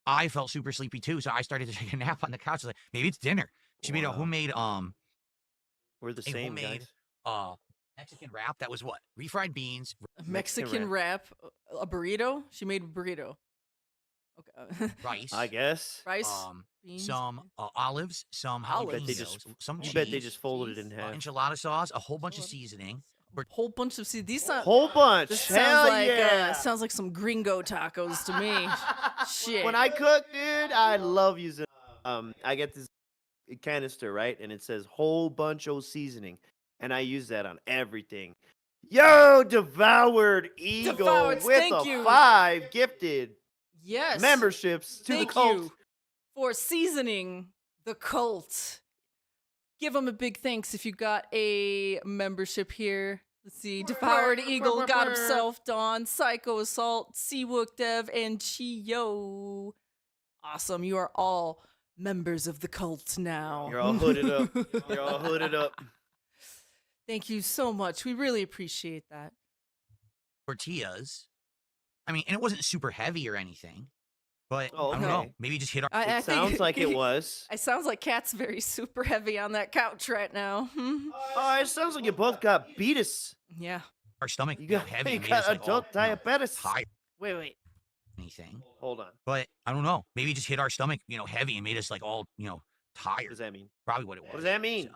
I felt super sleepy too. So I started to take a nap on the couch. I was like, maybe it's dinner. She made a homemade We're the same, homemade guys. Mexican wrap that was what? Refried beans. A Mexican wrap, a burrito. She made a burrito. Okay. Rice. I guess. Rice. Beans. Some olives, some Olives. jalapenos, some You cheese, bet they just folded it in half. enchilada sauce, a whole bunch of seasoning. Whole bunch of these sound, Whole bunch. This Hell sounds like yeah. sounds like some gringo tacos to me. Shit. When I cook, dude, I love using. I get this canister, right, and it says whole bunch of seasoning, and I use that on everything. Yo, Devoured Eagle Devoured, with thank a you. 5 gifted yes. memberships to Thank the cult. you for seasoning the cult. Give them a big thanks if you got a membership here. Let's see. Devoured Eagle got himself, Dawn, Psycho Assault, Seawook Dev, and Chio. Awesome. You are all members of the cult now. You're all hooded up. You're all hooded up. Thank you so much. We really appreciate that. Tortillas. I mean, and it wasn't super heavy or anything, but Oh, I don't know. okay. Maybe just hit our. I It sounds like it was. It sounds like Cat's very super heavy on that couch right now. Oh, it sounds like you both got beatus. Yeah. Our stomach You got, heavy. you and made us, got like, all, adult diabetes. tired Wait. anything. Hold on. But I don't know. Maybe it just hit our stomach, heavy and made us like all, What tired. does that mean? Probably what it was. What does that mean?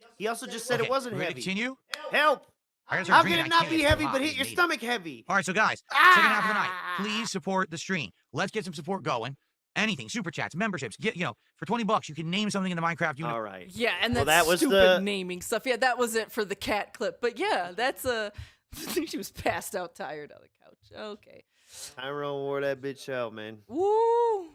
So. He also just said Okay, it wasn't ready to heavy. continue? Help! I gotta start How can drinking. it I not can't, be it's so heavy hot. but I hit your made it. stomach heavy? All right, so guys, second half of the night, please support the stream. Let's get some support going. Anything, super chats, memberships. Get for $20, you can name something in the Minecraft universe. All right. Yeah, and Well, that's that was stupid the- naming stuff. Yeah, that was it for the cat clip. But yeah, that's a. She was passed out, tired on the couch. Okay. Tyrone wore that bitch out, man. Woo!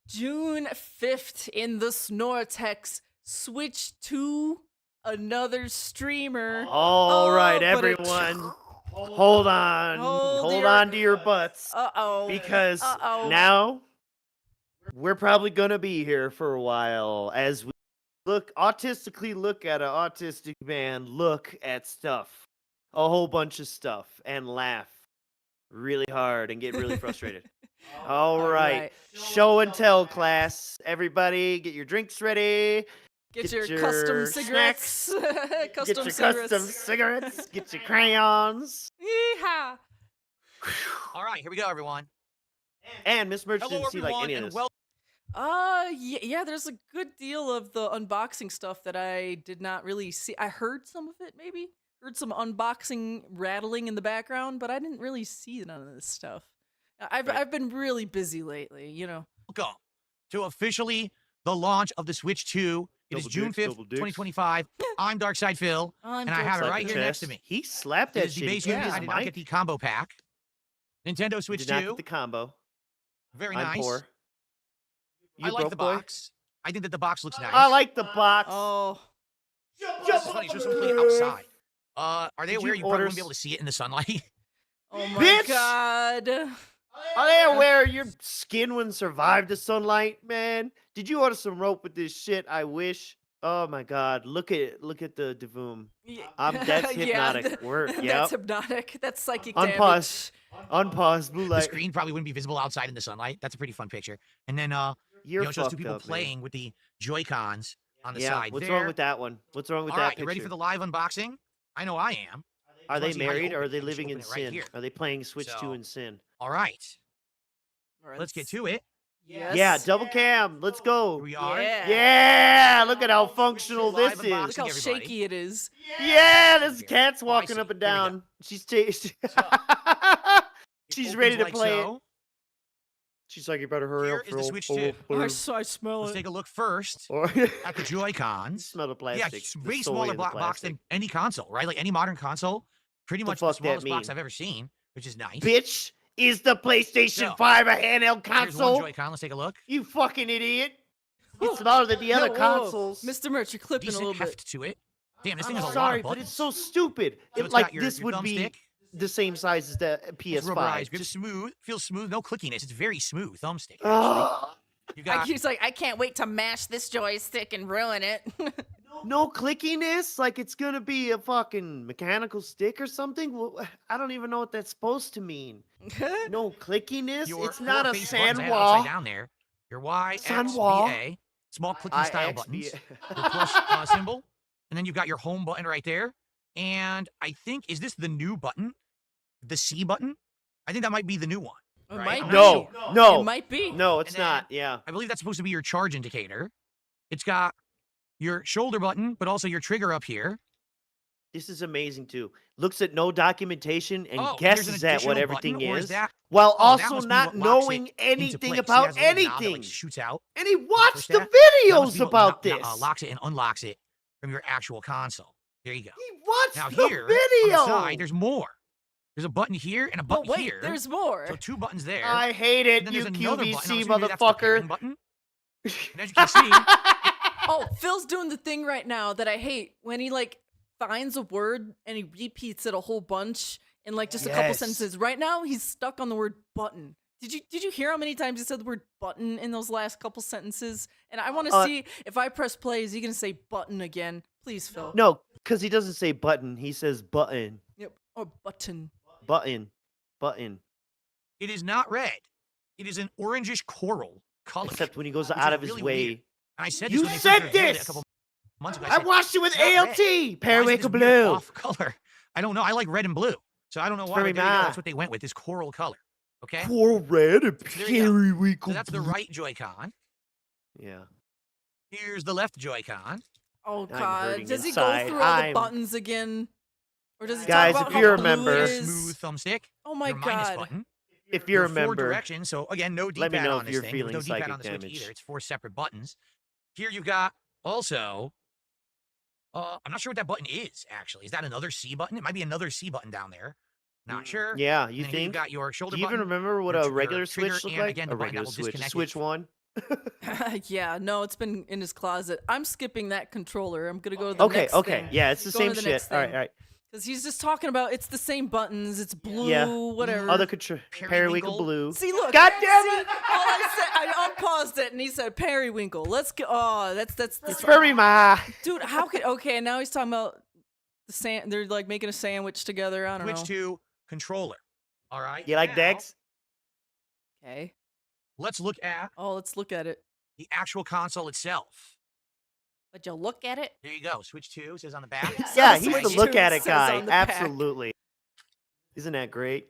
June 5th in the Snortex. Switch to another streamer. All right, but it- everyone. Hold on. Hold on to your butts. Uh-oh. Because Uh-oh. now we're probably going to be here for a while as we autistically look at an autistic man look at stuff. A whole bunch of stuff and laugh really hard and get really frustrated. All right. Show and tell class. Everybody get your drinks ready. Get your custom cigarettes. Custom Get your cigarettes. custom cigarettes. Get your crayons. Yeehaw. All right, here we go, everyone. And Miss Merch Hello, didn't see like everyone, any of and this. welcome. Yeah, there's a good deal of the unboxing stuff that I did not really see. I heard some of it, maybe. Heard some unboxing rattling in the background, but I didn't really see none of this stuff. I've been really busy lately, Welcome to officially the launch of the Switch 2. It is Double June dicks, 5th, double dicks. 2025. I'm Darkside Phil, and I have it Slap right the here next chest. to me. He slapped It that is the shit. base He unit. hit I his did not mic. get the combo pack. Nintendo Switch Did not 2. get the combo. Very I'm nice. poor. You I like broke the boy? box. I think that the box looks nice. I like the box. Oh, This is funny. So someone playing outside. Are they Did aware you you probably order wouldn't be able to see it in the sunlight? oh my Bitch! God. Are they aware your skin wouldn't survive the sunlight, man? Did you order some rope with this shit? I wish. Oh my God! Look at the Devoom. That's hypnotic. Work. That's Yep. hypnotic. That's psychic Unpause. Unpause. Blue The light. screen probably wouldn't be visible outside in the sunlight. That's a pretty fun picture. And then You're it shows fucked two people up, man. playing with the Joy-Cons on the Yeah. side. What's there. wrong with that one? What's wrong with All that right, picture? you ready for the live unboxing? I know I am. Are wanna they see how you married or open are it. they You should living in open it right sin? here. Are they playing Switch 2 So- in sin? All right, All right, let's get to it. Yes. Yeah, double cam. Let's go. Here we are. Yeah, look at how functional Live this unboxing. Look is. how everybody. shaky it is. Yeah, this Here. cat's Oh, I walking see. up and Here we go. down. She's It ready to opens like play it. so. She's like, you better hurry Here up. is the Phil. Switch Oh, 2. please. I smell Let's it. take a look first Or at the Joy-Cons. smell the Yeah, plastic. it's the way soy smaller in the box plastic. than any console, right? Like any modern console. Pretty The much the fuck that smallest box mean? I've ever seen, which is nice. Bitch, is the PlayStation So, 5 a handheld Here's one console? Joy-Con. Let's take a look. You fucking idiot. It's smaller than the other No, whoa, whoa. consoles. Mr. Merch, you're clipping a Decent little bit. heft to it. Damn, this thing I'm has a sorry, lot of but buttons. it's so stupid. So It, it's like got your this would be thumbstick. the same size as the It's PS5. rubberized, grip Just, smooth, feels smooth, no clickiness. It's very smooth thumbstick. Actually. Ugh. You got He's like, I can't wait to mash this joystick and ruin it. No clickiness? Like it's gonna be a fucking mechanical stick or something? Well, I don't even know what that's supposed to mean. No clickiness? your It's not a face buttons I had upside sandwall. down there. Your Y, X, Sandwall. V, A, small clicking style IXVA. buttons. Your plus symbol, and then you've got your home button right there. And I think, is this the new button? The C button? I think that might be the new one. It right? might I'm be. not sure. No, It might be. no, it's And then- not. Yeah. I believe that's supposed to be your charge indicator. It's got your shoulder button, but also your trigger up here. This is amazing too. Looks at no documentation and Oh, there's an guesses at what additional everything button, or is, that? while Oh, that also must be not what locks knowing it into anything place. See, it about has a little knob that, anything. like, shoots out. And he push watched the that. That must videos be what about this. locks it and unlocks it from your actual console. There you go. He watched Now the here, video. on the side, there's more. There's a button here and a But button wait, here. there's more. So 2 buttons there. I hate and it, then you there's another button. I'm QVC assuming that's the pairing motherfucker. button. And as you can see, Oh, Phil's doing the thing right now that I hate when he like finds a word and he repeats it a whole bunch in like just a couple Yes. sentences. Right now, he's stuck on the word button. Did you hear how many times he said the word button in those last couple sentences? And I want to see if I press play, is he gonna say button again? Please, Phil. No, because he doesn't say button. He says button. Yep. Or button. Button. Button. it is not red. It is an orangish coral color. Except when he goes which out is of his really way. weird. And I said You this when they said first revealed it this! a couple months ago. I said, watched it with "It's not red. ALT. Why is it Periwinkle this weird blue. off color. I don't know. I like red and blue. So I don't know why. very But there you go. nice. That's what they went with, this coral color. Okay? Coral red and There you go. periwinkle So that's the blue. right Joy-Con. Yeah. Here's the left Joy-Con. Oh I'm God. hurting Does he inside. go through all the I'm- buttons again? Or does he Guys, talk about if how you blue remember- it Your is? smooth thumbstick. Oh my your minus God. button. If you your 4 remember, directions. So again, no D-pad let me know on if this you're thing. feeling There's no D-pad psychic on the Switch damage. either. It's 4 separate buttons. Here you've got also, I'm not sure what that button is, actually. Is that another C button? It might be another C button down there. Not sure. yeah, And you then here you've think? got your shoulder Do you even button. remember what your a tr- your regular trigger, Switch looked and like? again, A the button regular that will Switch. disconnect Switch it. one. Yeah, no, it's been in his closet. I'm skipping that controller. I'm gonna go to the Okay, next okay. thing. Yeah, it's the Going same to the shit. next All right, thing. all right. Because he's just talking about it's the same buttons. It's blue, Yeah. whatever. Other periwinkle blue. See, look. God damn see, it! All I said, I unpaused it, and he said periwinkle. Let's go. Oh, that's It's very ma. dude. How could? Okay, now he's talking about the sand. They're like making a sandwich together. I don't Switch know. to controller. All right. You like now, Dex? Okay. Let's look at Oh, let's look at it. the actual console itself. Would you look at it? There you go. Switch 2 says on the back. Yeah, Switch he's the to look at it says guy. on the back. Absolutely. Isn't that great?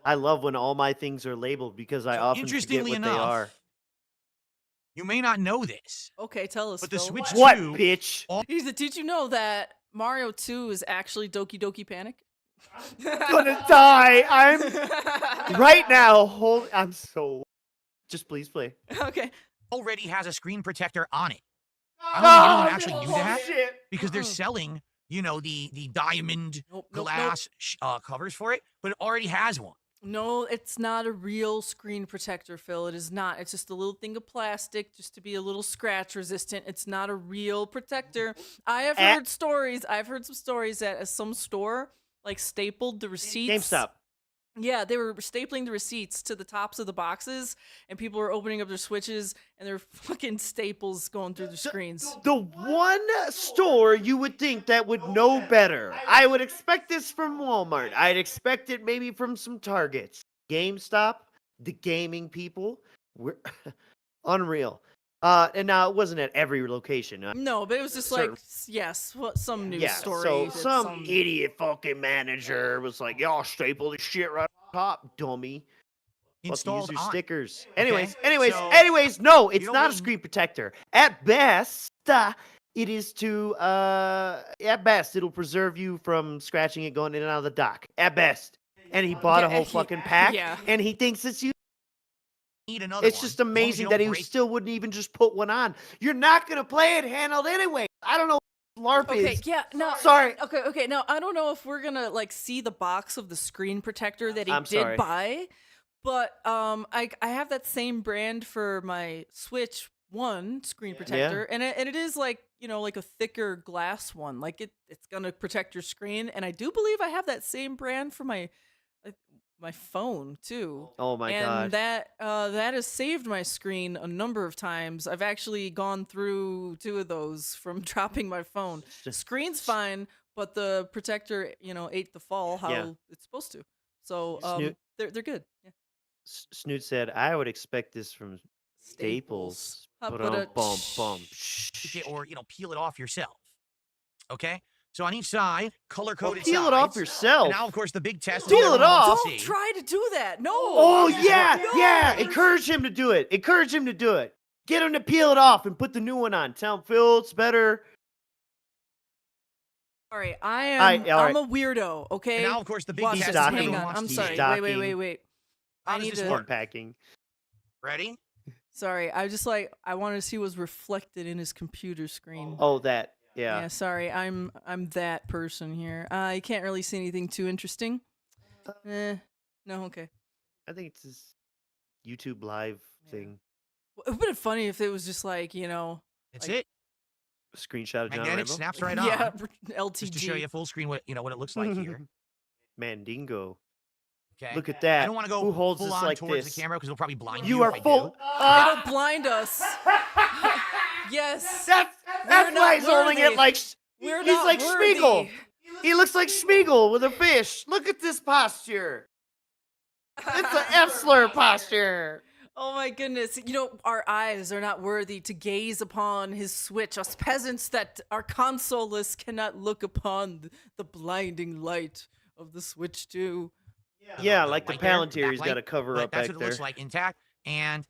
I love when all my things are labeled because I So often forget interestingly what they enough, are. You may not know this, Okay, tell us. but the Phil. Switch What, 2 bitch? He said, "Did you know that Mario 2 is actually Doki Doki Panic?" Gonna die. I'm right now. I'm so. Just please play. Okay. already has a screen protector on it. I don't think anyone Oh, actually knew that shit. because they're selling, you know, the diamond Nope, nope, glass covers for it, but it already has one. No, it's not a real screen protector, Phil. It is not. It's just a little thing of plastic just to be a little scratch resistant. It's not a real protector. I have heard stories. I've heard some stories that some store like stapled the receipts. GameStop. Yeah, they were stapling the receipts to the tops of the boxes, and people were opening up their Switches, and there were fucking staples going through the screens. The one store you would think that would know better. I would expect this from Walmart. I'd expect it maybe from some Targets. GameStop, the gaming people, we're unreal. And now it wasn't at every location. No, but it was just Certain- like, yes, some news Yeah, story. so that some idiot fucking manager was like, y'all staple this shit right on top, dummy. Fucking Installed use your on. stickers. Okay, Anyways, so no, it's don't not a really- screen protector. At best, it is to, at best, it'll preserve you from scratching it going in and out of the dock. At best. And he bought a whole fucking pack, yeah. and he thinks it's you. Need another It's one, just as long as you amazing that don't he break- still wouldn't even just put one on. You're not going to play it handled anyway. I don't know what LARP Okay, is. yeah, no. Sorry. Okay. Now I don't know if we're gonna like see the box of the screen protector that he I'm did sorry. buy, but I have that same brand for my Switch one screen protector, and it is like, you know, like a thicker glass one. Like it's gonna protect your screen, and I do believe I have that same brand for my phone too. Oh my And gosh. that has saved my screen a number of times. I've actually gone through 2 of those from dropping my phone. Screen's fine, but the protector, you know, ate the fall how Yeah. it's supposed to. So Snoot, they're good. Yeah. Snoot said, I would expect this from Staples. But Bum. Or, you know, peel it off yourself. Okay? So on each side, color-coded Peel sides. it off yourself. And now, of course, the big test. is Peel it everyone wants to off? Don't see. try to do that. No. Oh yeah, No. yeah. Encourage him to do it. Encourage him to do it. Get him to peel it off and put the new one on. Tell him, Phil, it's better. All right, all I'm right. a weirdo, okay? And now, of course, the big Watch He's this. test. is docking. Hang everyone on. wants I'm to sorry. see. docking. Wait. How I does need this to work? Unpacking. Ready? Sorry, I wanted to see what was reflected in his computer screen. Oh, that. Yeah, Yeah. sorry. I'm that person here. I can't really see anything too interesting. No, okay. I think it's this YouTube live thing. It would have been funny if it was just like, you know, That's Like- it. A screenshot of John Magnetic Rambo. snaps right yeah, on. LTG. Just to show you full screen what what it looks like here. Mandingo. Okay. Look at that. I don't want to go Who holds full this on like towards this? the camera because it'll probably blind You you. are if I full. do. It'll blind us. Yes. That's We're why not he's holding worthy. it like We're he's not like worthy. Schmeagol. He looks like Schmeagol with a fish. Look at this posture. It's an F slur posture. Oh my goodness. You know, our eyes are not worthy to gaze upon his Switch. Us peasants that are consoleless cannot look upon the blinding light of the Switch 2. Yeah, like the Right there, Palantir's backlight, got to cover but up that's back what it there. looks like, intact. And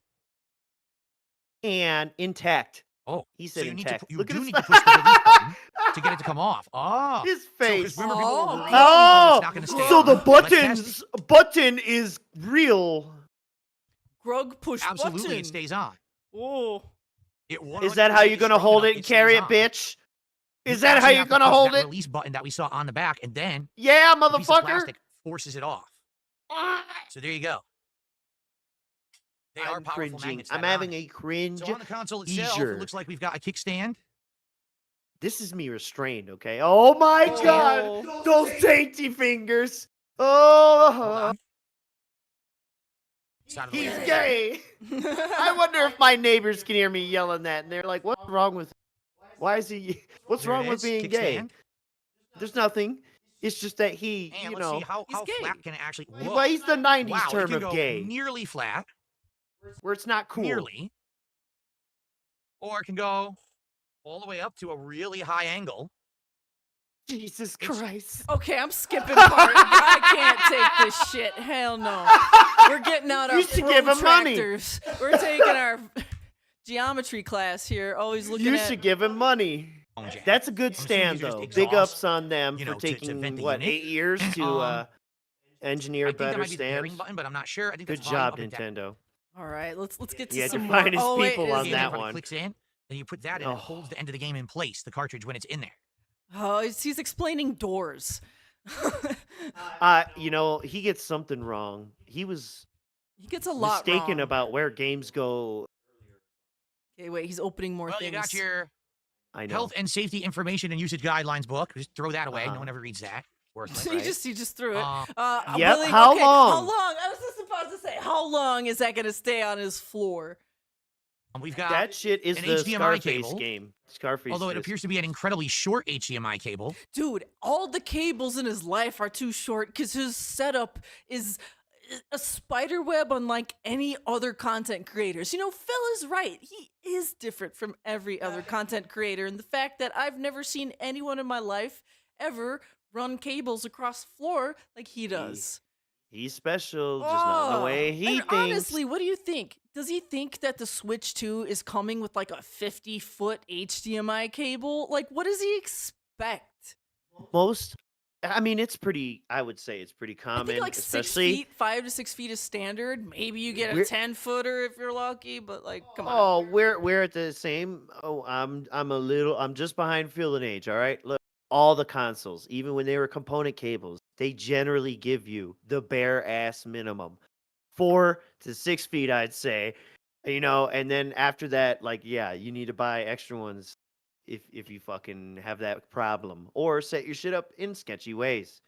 Intact. oh, He so said you intact. need to, Look at you his need to push the release button to get it to come off. Oh, His So, 'cause face. remember, people Oh. were Oh, it's not gonna stay so on. the Let's test it. button is real. Grug push Absolutely, button. it stays on. Oh. It Is that how 100% you're is gonna strong hold enough, it and carry stays it, on. bitch? You Is that how actually you're have to gonna push hold that it? release button that we saw on the back, and then Yeah, the piece of motherfucker. plastic forces it off. So there you go. They are I'm powerful cringing. magnets. I'm that are on having it. a cringe. So on the console itself, seizure. it looks like we've got a kickstand. This is me restrained, okay? Oh my Oh. god! Those dainty fingers! Oh, Sounded he's like- gay! I wonder if my neighbors can hear me yelling that, and they're like, what's wrong with why is he what's There it wrong with is, being gay? kickstand. There's nothing. It's just that he, And you let's know, see how He's gay. flat can it actually. well, Whoa. he's the 90s Wow, it term can of go gay, nearly flat, where it's not cool. nearly, or it can go all the way up to a really high angle. Jesus It's- Christ. Okay, I'm skipping part. I can't take this shit. Hell no. We're getting out our You should give him money. protractors. We're taking our geometry class here. Always looking You at. should give him money. Long jack. That's a good I'm assuming stand, these are though. just Big exhaust, ups on them you for know, to taking, vent the what, unit. 8 years to engineer I think that better might be the pairing stands? button, but I'm not sure. I think Good that's volume job, up and down. Nintendo. All right, let's get to You had some your more. finest Oh, wait, people is on it- And that it probably one. clicks in, then you put that in, and Oh. it holds the end of the game in place, the cartridge, when it's in there. Oh, he's explaining doors. You know, he gets something wrong. He was He gets a lot mistaken wrong. about where games go. Okay, wait, he's opening more Well, things. you got your I know. health and safety information and usage guidelines book. Just throw that away. Uh-huh. No one ever reads that. Worthless, he right? just threw it. Yep, Willie, how okay, How long? long? I was just about to say, how long is that gonna stay on his floor? We've got, That shit is an the HDMI Scarface cable. game. Scarface. although it is. appears to be an incredibly short HDMI cable. Dude, all the cables in his life are too short because his setup is a spider web unlike any other content creators. You know, Phil is right. He is different from every other content creator. And the fact that I've never seen anyone in my life ever run cables across the floor like he does. He's special, just not the way he and thinks. honestly, what do you think? Does he think that the Switch 2 is coming with like a 50-foot HDMI cable? Like, what does he expect? I mean, it's pretty. I would say it's pretty I common, think like 6 especially. feet, 5 to 6 feet is standard. Maybe you get a We're- 10-footer if you're lucky, but like, come on. Oh, we're at the same. Oh, I'm just behind Phil in age. All right, look, all the consoles, even when they were component cables, they generally give you the bare ass minimum, 4 to 6 feet, I'd say. You know, and then after that, like, yeah, you need to buy extra ones if you fucking have that problem, or set your shit up in sketchy ways.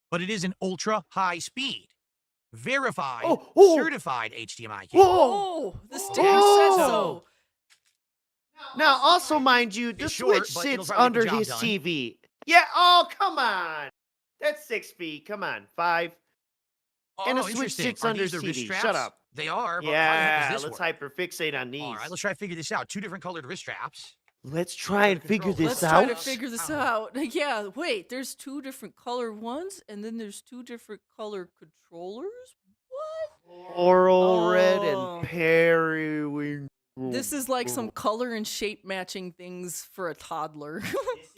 But it is an ultra high speed, verified, Oh! certified HDMI cable. Whoa! Oh, the sticker says Oh! so. Now, also, mind you, the It's short, Switch but it'll sits probably get under the job his done. TV. Yeah. Oh, come on. That's 6 feet. Come on, 5. Oh, And a no, Switch interesting. sits Are under these his the wrist TV. straps? Shut up. They are, but how the Yeah, heck does let's this work? hyperfixate on these. All right, let's try to figure this out. 2 different colored wrist straps. Let's try and figure control. this Let's try to out. figure this Oh. out. Yeah, wait, there's 2 different color ones, and then there's 2 different color controllers? What? Coral red Oh. and periwinkle. This is like some color and shape matching things for a toddler.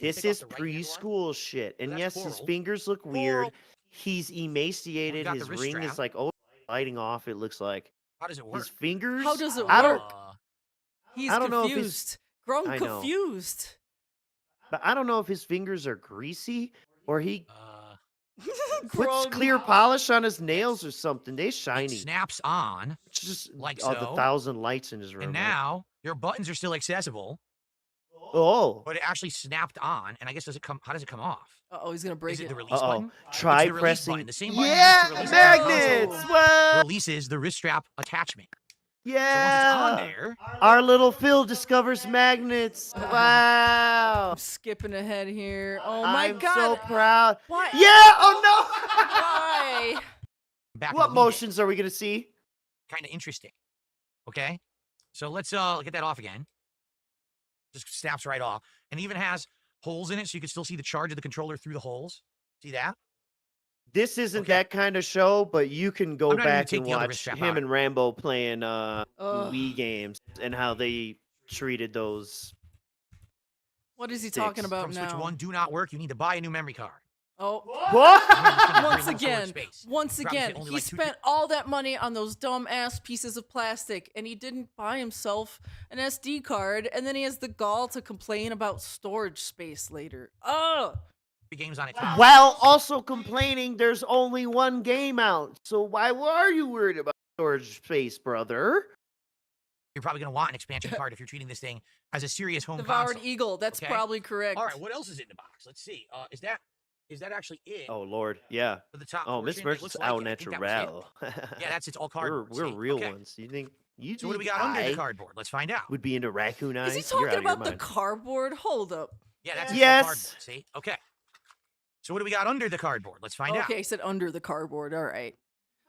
This Take off is the right-hand one. preschool shit. And That's yes, his coral. fingers look weird. He's emaciated. got the His wrist ring is strap. like lighting off, it looks like. How does it work? His fingers? How does it I don't work? He's I don't know if his- confused. Grown I know. confused. but I don't know if his fingers are greasy or he puts Grown- clear polish on his nails or something. They It shiny. snaps on, It's just like all the so. 1,000 lights in his room. and right? now your buttons are still accessible, Oh. but it actually snapped on. And I guess does it come? How does it come off? Uh-oh, he's gonna break Is it it. the release Uh-oh. button? Try It's the release pressing. button, the same button Yeah, used to release it on the magnets. console. What? Releases the wrist strap attachment. So once it's Yeah. on there, Our little Phil discovers magnets. Wow. I'm skipping ahead here. Oh my I'm god. so proud. Why? Yeah. Oh Why? back no. What motions are we gonna see? Kind of interesting. Okay, so let's get that off again. Just snaps right off, and even has holes in it, so you can still see the charge of the controller through the holes. See that? This isn't Okay. that kind of show, but you can go I'm not even gonna back take and the other watch wrist strap him out. and Rambo playing Ugh. Wii games and how they treated those. What is he Sticks. talking about From now? Switch 1 do not work. You need to buy a new memory card. Oh, What? once Very little storage again, space. once Probably again, only he like two spent all that money on those dumb ass pieces of plastic, and he didn't buy himself an SD card, and then he has the gall to complain about storage space later. Oh, Games on it. While also complaining there's only one game out. So why are you worried about storage space, brother? You're probably going to want an expansion card if you're treating this thing as a serious home Devoured console. Eagle. That's Okay. probably correct. All right, what else is in the box? Let's see. Is that actually it? Oh Lord, yeah. For the top Oh, Miss portion? It Merchant's looks like au it. I think that was it. naturel. Yeah, that's it's all we're cardboard. we're see? real Okay. ones. You think you? So what do we think got under the I cardboard? Let's find out. Would be into raccoon eyes. Is he You're talking out of your about the mind. cardboard? Hold up. Yeah, that's it's all Yes. cardboard. See? Okay. So what do we got under the cardboard? Let's find out. Okay, he said under the cardboard. All right.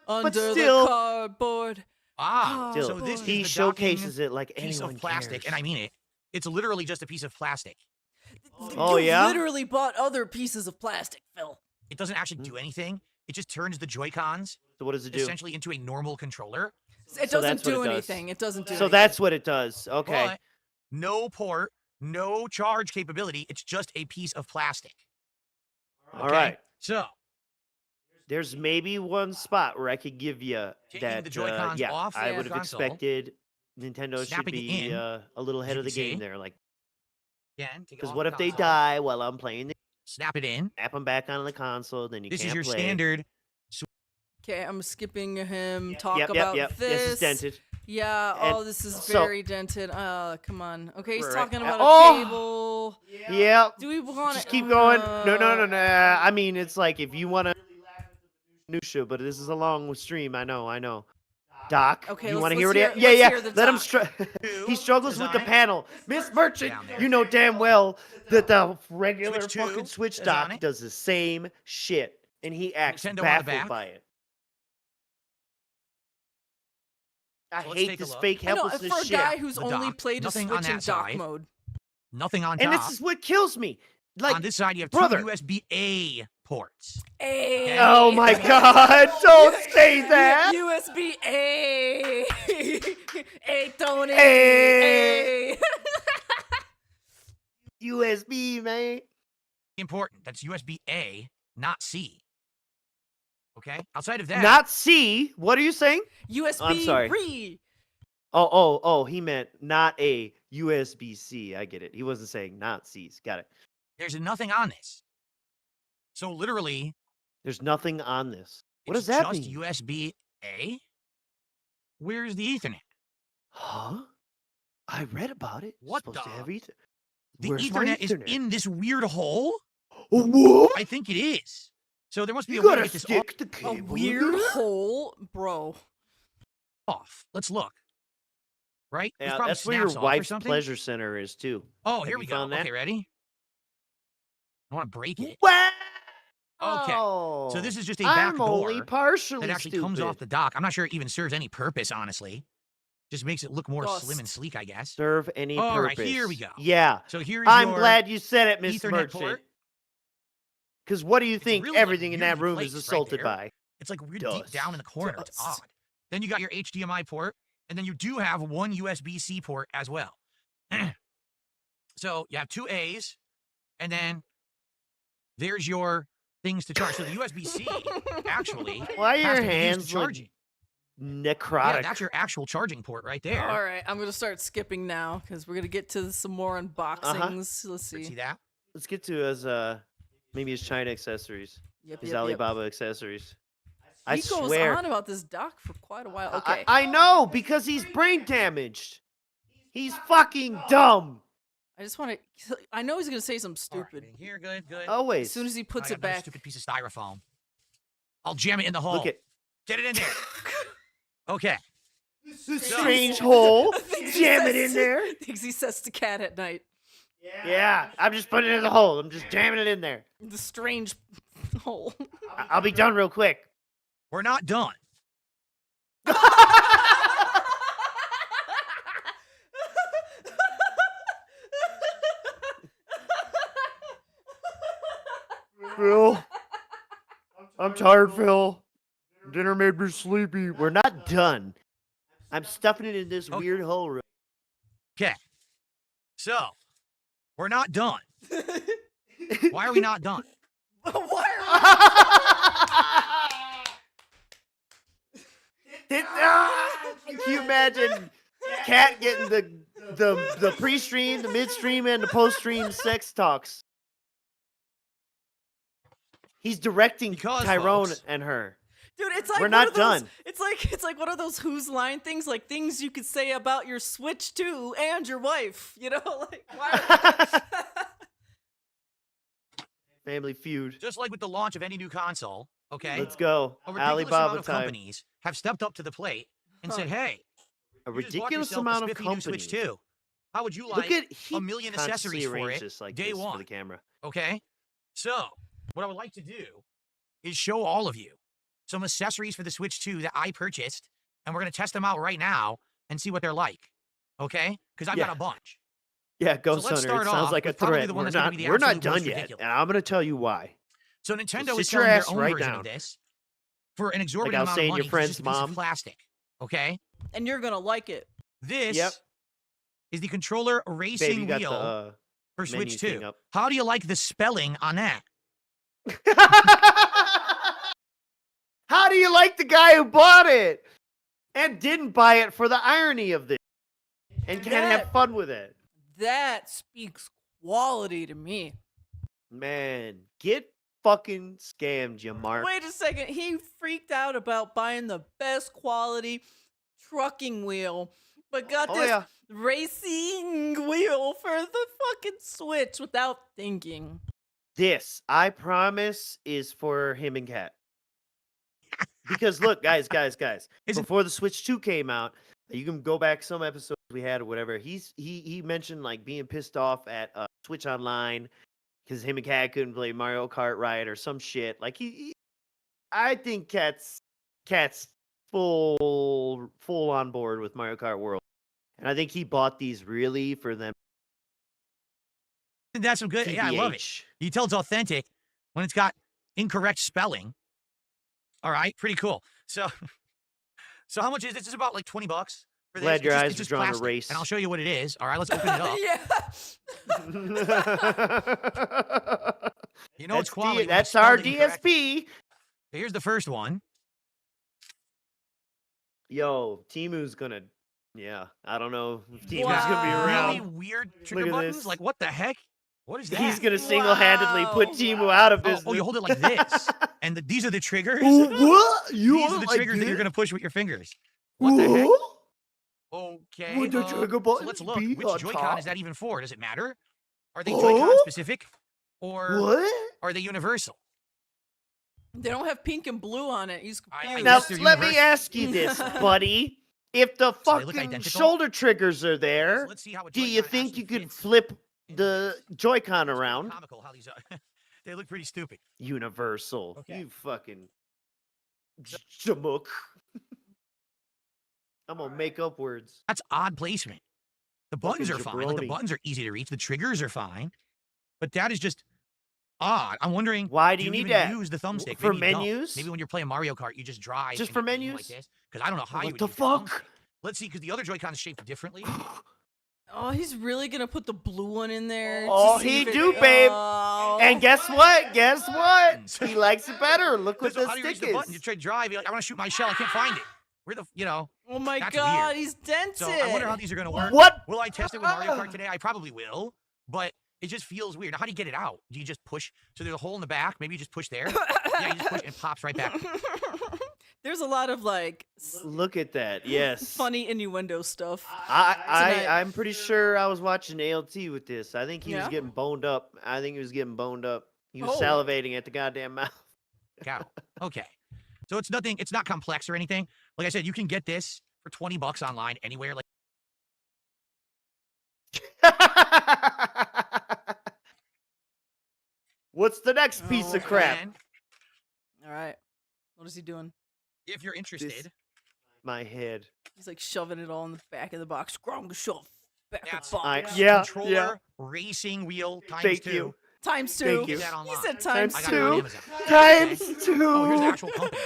Under still- the cardboard. Ah, Still, so this he is the showcases it like piece anyone of plastic, cares. and I mean it. It's literally just a piece of plastic. Oh, you yeah? literally bought other pieces of plastic, Phil. It doesn't actually do anything. It just turns the Joy-Cons So what does it do? essentially into a normal controller. It So doesn't that's what do it does. anything. It doesn't do So anything. that's what it does. Okay. But no port, no charge capability. It's just a piece of plastic. All right. So There's maybe one spot where I could give you Taking that. the Joy-Cons yeah, off I the would have console, expected Nintendo should snapping it be in, a little ahead you of the can game see. there. Like, again, take it because off what the if they console, die while I'm playing? Snap it in. Snap them back onto the console, then you This can't is your play. standard. Okay, I'm skipping him. Talk Yep, about yep, yep. this. This is dented. Yeah. And Oh, this is so- very dented. Come on. Okay, he's Right. talking about Oh! a cable. Yep. Do we want Just keep going. No. I mean, it's like if you want to minutia, but this is a long stream. I know. Doc, Okay, you let's- want to hear what? let's He, hear- yeah, let's yeah. hear the Let him. doc. He struggles with the Design. panel. Miss Merchant, Down there. you know damn well that the regular Switch fucking 2 Switch is dock on it. does the same shit, and he acts Nintendo on the baffled back. by it. I So let's hate take a this look. fake I know, helplessness for a shit. guy who's The only dock, played a nothing on Switch in that dock side. mode. Nothing on And top. this is what kills me. Like, on this side, you have brother. two USB-A ports. A. oh my god, don't say that. USB A. A Tony. Hey. A. USB, man. Important. That's USB-A, not C. Okay? Outside of that, Not C. What are you saying? USB I'm sorry. Re. Oh, he meant not a USB-C. I get it. He wasn't saying not C's. Got it. there's nothing on this. So literally, There's nothing on this. What it's does that just mean? USB-A. Where's the Ethernet? Huh? I read about it. What Supposed to the- have The Where's my Ethernet is in this weird hole? What? I think it is. So there must be You a way to gotta get this stick the A cable in weird there? hole, bro. off. Let's look. Right? This Yeah, probably that's where your snaps off or wife's something. pleasure center is too. Oh, Have here you we go. found that? Okay, ready? I want to break it. Wow. So this is just a I'm back only door partially that actually stupid. comes off the dock. I'm not sure it even serves any purpose, honestly. Just makes it look more slim and Dust. sleek, I guess. Serve any All right, purpose. here we go. Yeah. So here's I'm your glad you said it, Miss Ethernet Merchant. port. Because what do you It's think really, like, everything in that weirdly room is placed right assaulted there. by? It's like weird deep Dust. down in the corner. It's Dust. odd. Then you got your HDMI port, and then you do have one USB-C port as well. So you have two A's, and then there's your things to charge. So the USB-C actually Why are has your to be used hands to charge like it. necrotic? Yeah, that's your actual charging port right there. All right, I'm gonna start skipping now because we're gonna get to some more unboxings. Let's see. See that? Let's get to his maybe his China accessories, Yep, his yep, yep. Alibaba accessories. He I goes swear. on about this doc for quite a while. Okay. I know because he's brain damaged. He's fucking dumb. I just want to. I know he's gonna say something All right, stupid. here, good, good. Always. As soon as he puts I it got another back. stupid piece of styrofoam. I'll jam it in the hole. Look at Get it in there. Okay. this strange hole. Things he Jam it says in to- there. Things he says to Cat at night. Yeah, I'm just putting it in the hole. I'm just jamming it in there. The strange hole. I'll be done real quick. We're not done. Phil, I'm tired, Phil. Dinner made me sleepy. We're not done. I'm stuffing it in this Okay. weird hole. Okay. So, we're not done. Why are we not done? Why Can you imagine Cat getting the pre-stream, the mid-stream, and the post-stream sex talks? He's directing Because, Tyrone folks, and her. Dude, it's like We're one not of those, done. It's like one of those Who's Line things, like things you could say about your Switch 2 and your wife. You know, like why? Family Feud. Just like with the launch of any new console, okay? Let's go. A ridiculous Alibaba amount of time. companies have stepped up to the plate and said, hey, A you just bought ridiculous yourself amount a of spiffy new Switch companies. 2. How would you Look like at he a million consciously accessories for arranged it this like day this for one? the camera. Okay? So, what I would like to do is show all of you some accessories for the Switch 2 that I purchased, and we're going to test them out right now and see what they're like. Okay? Because I've Yeah. got a bunch. Yeah, Ghost let's Hunter. start It sounds off like a with probably threat. the one We're that's gonna not, be the we're not absolute done most yet, ridiculous. and I'm going to tell you why. So Nintendo sit is your selling their ass own right version down. of this for an exorbitant Like I was amount saying, of your money. 'cause friend's it's just a piece of mom. plastic. Okay? And you're gonna like it. This Yep. is the controller racing Baby got wheel the for menu Switch thing 2. up. How do you like the spelling on that? How do you like the guy who bought it and didn't buy it for the irony of this and can't That- have fun with it? That speaks quality to me. Man, get fucking scammed, you mark. Wait a second. He freaked out about buying the best quality trucking wheel, but got Oh, this yeah. racing wheel for the fucking Switch without thinking. This, I promise, is for him and Kat. Because look, guys, Is it- before the Switch 2 came out, you can go back some episodes we had or whatever. He mentioned like being pissed off at Switch Online because him and Kat couldn't play Mario Kart right or some shit. Like I think Kat's full on board with Mario Kart World, and I think he bought these really for them. That's some good. Yeah, I love it. TBH. You tell it's authentic when it's got incorrect spelling. All right, pretty cool. So how much is this? It's about like $20 for this. Glad your It's eyes it's were drawn to plastic, race. and I'll show you what it is. All right, let's open it up. Yeah. You know it's quality. when it's That's our spelled incorrect. DSP. Here's the first one. Yo, Timu's gonna. Yeah, I don't know if Timu's Wow. gonna be Really around. weird trigger at buttons. this. Like what the heck? What is that? He's gonna single-handedly put Wow. Timu out of Oh, business. oh, you hold it like this, and these are the triggers. What? You These are want the like triggers that you're this? gonna push with your fingers. What the heck? What? Okay. Would the trigger So buttons let's look. be Which on Joy-Con top? is that even for? Does it matter? Are they Oh? Joy-Con specific? Or What? are they universal? They don't have pink and blue on it. He's I confused. Now guess they're let me universal. ask you this, buddy. If the So they look fucking identical? shoulder triggers are there, Let's see how a do you Joy-Con think actually you could fits flip into the this. Joy-Con It's pretty around? comical how these they look pretty stupid. Universal. Okay. You fucking jamook. I'm gonna make up words. That's odd placement. The buttons Fucking are fine. Like the jabroni. buttons are easy to reach. The triggers are fine. But that is just odd. I'm wondering, Why do you need even that? use the thumbstick? For Maybe you don't. menus? Maybe when you're playing Mario Kart, you just drive. Just and for you do menus? like this. Because I don't know how you What would the use your thumbstick. fuck? Let's see, because the other Joy-Con is shaped differently. Oh, he's really gonna put the blue one in there. to Oh, see he if it- do, babe. Oh. And guess what? Guess what? He likes it better. Look what So the how do you reach stick the button? You is. try to drive. You're like, I want to shoot my shell. I can't find it. Where the, Oh my That's god, weird. he's dented. So I wonder how these are going to work. What? Will I test it with Mario Kart today? I probably will. But it just feels weird. Now, how do you get it out? Do you just push? So there's a hole in the back. Maybe you just push there. Yeah, you just push and it pops right back. There's a lot of like Look at that. Yes. funny innuendo stuff. I'm pretty sure I was watching ALT with this. I think he was Yeah? getting boned up. I think he was getting boned up. He was Oh. salivating at the goddamn mouth. Cow. Okay. So it's nothing. It's not complex or anything. Like I said, you can get this for $20 online anywhere. Like What's the next piece of crap? and All right, what is he doing? if you're interested, My head. He's like shoving it all in the back of the box. Strong shove back of That's- the I- box. yeah, controller yeah. racing wheel times Thank 2. you. Times two. Thank you. Get that He online. said Times times I got it on two. Amazon. Times Okay. two. Oh, here's the actual company.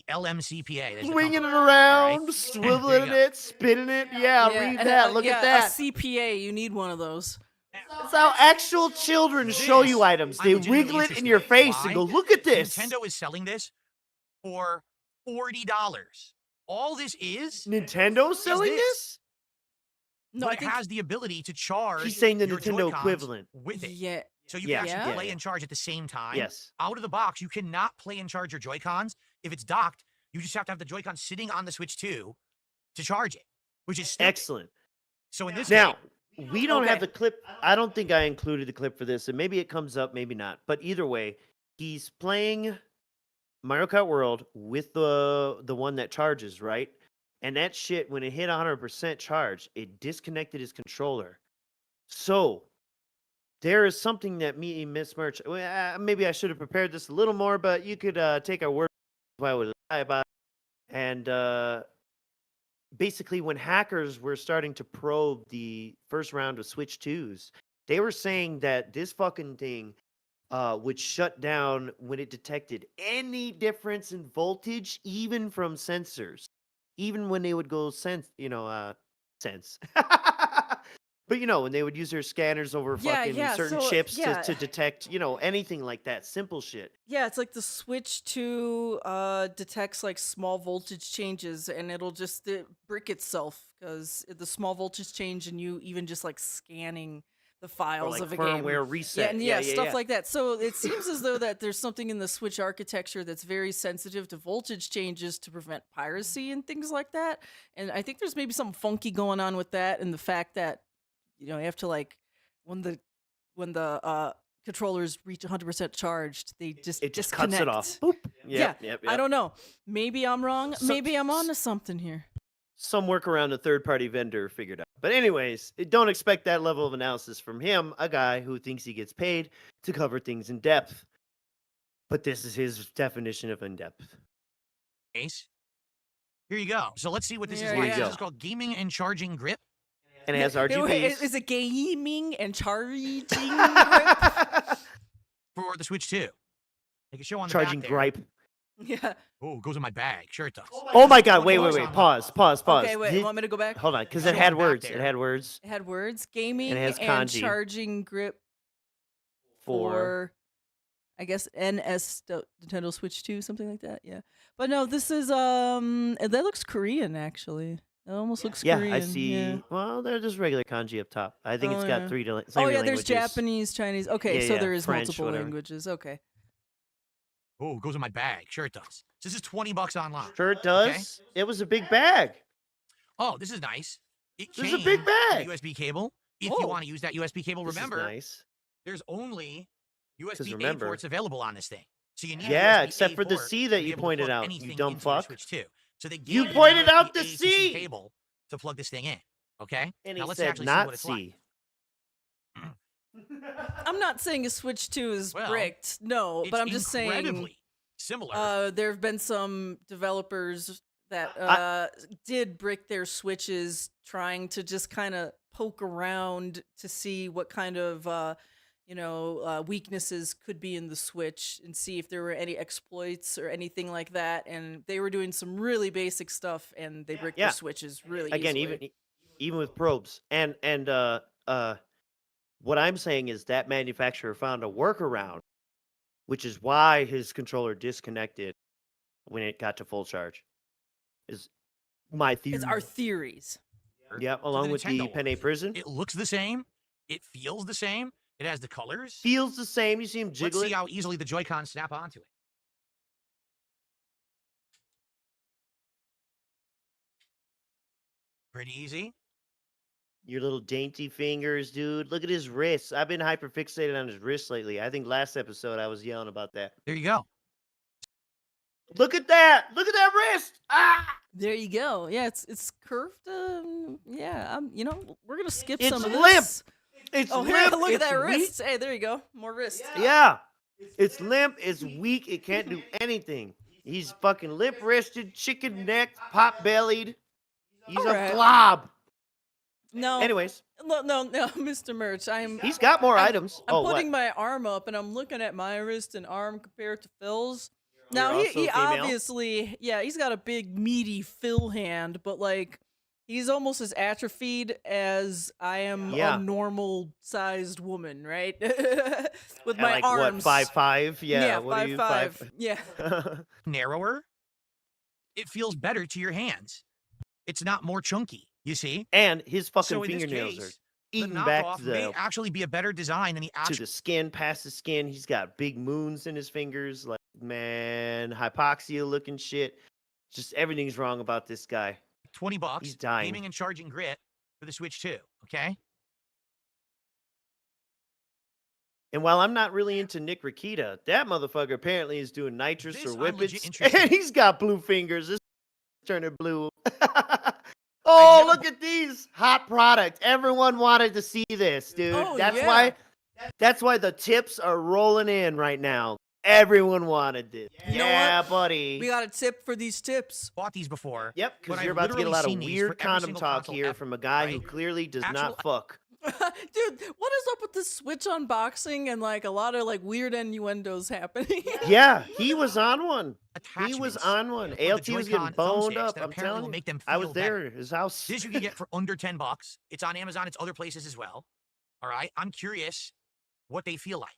LMCPA. There's the Swinging it company. around, There you swiveling go. it, spinning it. Yeah, read that. Look at that. A CPA, you need one of those. That's how actual children show you items. I'm They legitimately wiggle it in interested. your face Why? and go, look at this. Nintendo is selling this for $40. All this is, Nintendo's selling this. this? No, but I it think has the ability to charge. He's saying the your Nintendo Joy-Cons equivalent. with it. yeah. So you Yeah, can actually yeah. play and charge at the same time. Yes. Out of the box, you cannot play and charge your Joy-Cons. If it's docked, you just have to have the Joy-Con sitting on the Switch 2 to charge it, which is stupid. Excellent. So in this Now, game, we don't have Okay. the clip. I don't think I included the clip for this, and maybe it comes up, maybe not. But either way, he's playing Mario Kart World with the one that charges, right? And that shit, when it hit 100% charge, it disconnected his controller. So there is something that me and Miss Merch. Maybe I should have prepared this a little more, but you could take our word if I would lie about it. And basically, when hackers were starting to probe the first round of Switch 2s, they were saying that this fucking thing would shut down when it detected any difference in voltage, even from sensors, even when they would go sense. But when they would use their scanners over Yeah, fucking yeah, certain so, chips yeah. to detect, anything like that, simple shit. Yeah, it's like the Switch 2 detects like small voltage changes and it'll just brick itself because the small voltage change and you even just like scanning the Or files like of a game. firmware reset. Yeah, stuff like that. So it seems as though that there's something in the Switch architecture that's very sensitive to voltage changes to prevent piracy and things like that. And I think there's maybe something funky going on with that and the fact that you have to like when the controllers reach 100% charged, they just It just disconnect. cuts it off. Boop. Yeah, Yep. I don't know. Maybe I'm wrong. So- Maybe I'm onto something here. Some workaround a third-party vendor figured out. But anyways, don't expect that level of analysis from him, a guy who thinks he gets paid to cover things in depth. But this is his definition of in-depth. Ace, here you go. So let's see what this is Here like. you This go. is called Gaming and Charging Grip. And it has Wait, RGBs. is it gaming and charging? grip? For the Switch 2. They can show on the Charging back there. gripe. Yeah. Oh, it goes in my bag. Sure it does. Oh my god, wait. Pause on Pause. Okay, wait. Did- You want me to go back? Hold on, because Show it on had the back words. there. It had words It had words. Gaming And it has and kanji. charging grip for... I guess Nintendo Switch 2, something like that. Yeah. But no, this is that looks Korean actually. It almost looks Yeah, Korean. I see. Yeah. Well, there's just regular kanji up top. I think it's Oh, got yeah. three Oh languages. yeah, there's Japanese, Chinese. Okay, Yeah, so yeah, there is French, multiple whatever. languages. Okay. Oh, it goes in my bag. Sure it does. So this is $20 online. Sure it does. Okay? It was a big bag. Oh, this is nice. It This is came a big bag. with a USB cable. If you Oh. want to use that USB cable, This is remember, nice. there's only USB-A remember- ports available on this thing. So you need a Yeah, USB-A except for the port C to that be you able to pointed plug out, you anything dumb into your fuck. Switch 2. So they You gave pointed a out the USB-A to C. cable to plug this thing in. Okay. And now he let's said actually see not what it's like. C. I'm not saying a Switch 2 is Well, bricked. No, but I'm It's just saying. incredibly similar. There have been some developers that did brick their Switches, trying to just kind of poke around to see what kind of weaknesses could be in the Switch and see if there were any exploits or anything like that. And they were doing some really basic stuff, and they bricked Yeah. their Switches really Again, easily. even with probes. And what I'm saying is that manufacturer found a workaround, which is why his controller disconnected when it got to full charge. Is my theory. It's our theories. Yep, to along with the Nintendo Penne one. Prison. It looks the same. It feels the same. It has the colors. Feels the same. You see him Let's jiggle see it. how easily the Joy-Con snap onto it. Pretty easy. Your little dainty fingers, dude. Look at his wrists. I've been hyper fixated on his wrists lately. I think last episode I was yelling about that. There you go. Look at that! Look at that wrist! Ah! There you go. Yeah, it's curved. Yeah, we're gonna skip It's some of limp. this. It's Oh, here, limp. look at it's that weak. wrist. Hey, there you go. More wrist. Yeah. It's limp. It's weak. It can't do anything. He's fucking lip wristed, chicken necked, pot bellied. He's Alright. a glob. No. Anyways, No, Mr. Merch. he's got more I'm- items. I'm Oh, putting what? my arm up and I'm looking at my wrist and arm compared to Phil's. Now You're he also female? obviously, yeah, he's got a big meaty Phil hand, but like he's almost as atrophied as I am Yeah. a normal sized woman, right? With At my like arms. what, 5'5"? Yeah. What are you, 5'5". Yeah. Narrower. It feels better to your hands. It's not more chunky, you see? And his fucking So in this fingernails case, are the eating back knockoff to may actually be a better design than the to actual the skin, past the skin. He's got big moons in his fingers. Like, man, hypoxia looking shit. Just everything's wrong about this guy. $20. He's dying. Gaming and charging grit for the Switch 2. Okay. And while I'm not really into Nick REEEtail, that motherfucker apparently is doing nitrous This or I'm legit whippets. interested And he's got blue fingers. This turning blue. never Oh, look at these. Hot product. Everyone wanted to see this, dude. Oh, That's why the tips are rolling in right now. Everyone wanted this. You know Yeah, what? buddy. We got a tip for these tips. Bought these before. Yep, but because I've you're about to get a literally lot of seen these weird for every condom single talk console here ever, from a guy who right? clearly does Actual- not fuck. Dude, what is up with the Switch unboxing and like a lot of like weird innuendos happening? Yeah, he was on one. He was Attachments on one. for the ALT was getting Joy-Con boned thumbsticks up. that I'm apparently telling will you. make them I feel was there better. at his house. This you can get for under $10. It's on Amazon. It's other places as well. All right. I'm curious what they feel like.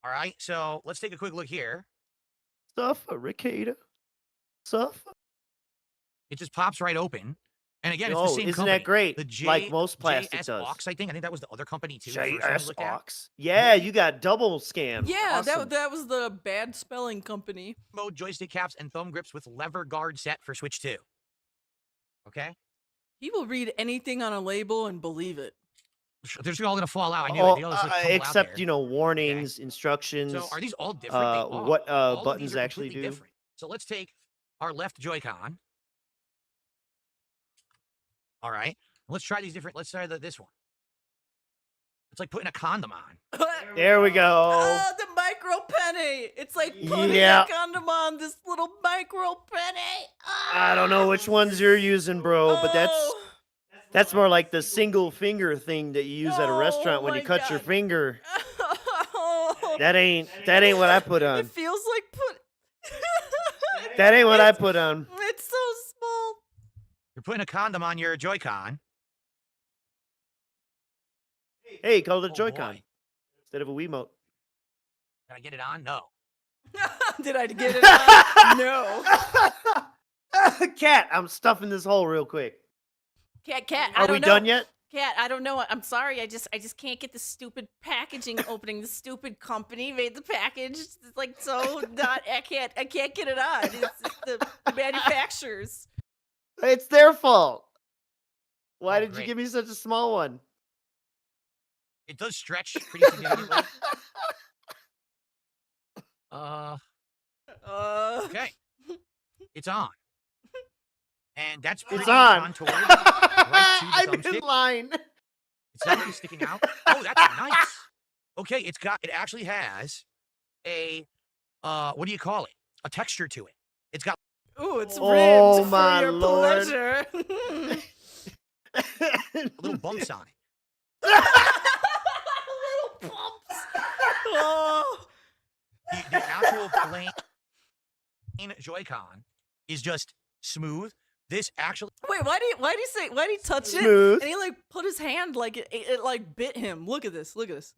All right. So let's take a quick look here. Suffer, REEEtail. Suffer. It just pops right open. And again, it's the Oh, same isn't company. that great? The Like most plastic JS does. Box, I think that was the other company too. the first one we JS looked at. Ox. Yeah, you got double scam. Yeah, Awesome. that was the bad spelling company. Mode joystick caps and thumb grips with lever guard set for Switch 2. Okay. He will read anything on a label and believe it. They're just all gonna fall out. I knew Oh, it. They all just, like, tumble out except there. warnings, instructions. So are these all different? They are. what All of these buttons are actually completely do? different. So let's take our left Joy-Con. All right. Let's try these different. Let's try this one. It's like putting a condom on. There we go. Oh, the micro penny. It's like putting Yeah. a condom on this little micro penny. I don't know which ones you're using, bro, but Oh. that's more like the single finger thing that you use at a Oh restaurant when you my cut your God. finger. Oh. That ain't what I put on. It feels like That ain't what I put on. It's so small. You're putting a condom on your Joy-Con. Hey, call it a Oh, Joy-Con boy. instead of a Wiimote. Can I get it on? No. Did I get it on? No. Cat, I'm stuffing this hole real quick. Cat. Are we done yet? Cat, I don't know. I'm sorry. I just can't get the stupid packaging opening. The stupid company made the package. It's like so not. I can't get it on. It's the manufacturers. It's their fault. Why Oh, did you great. give me such a small one? It does stretch pretty significantly. Okay. It's on. And that's pretty It's on. contoured right to the I'm in thumbstick. line. It's not really sticking out. Oh, that's nice. Okay, it actually has a, what do you call it? A texture to it. It's got Ooh, it's ribbed Oh, for my your Lord. pleasure. little bumps on it. Little bumps. Oh. The actual plain Joy-Con is just smooth. This actually, Wait, why do you touch Smooth. it? And he like put his hand like it like bit him. Look at this. Look at this.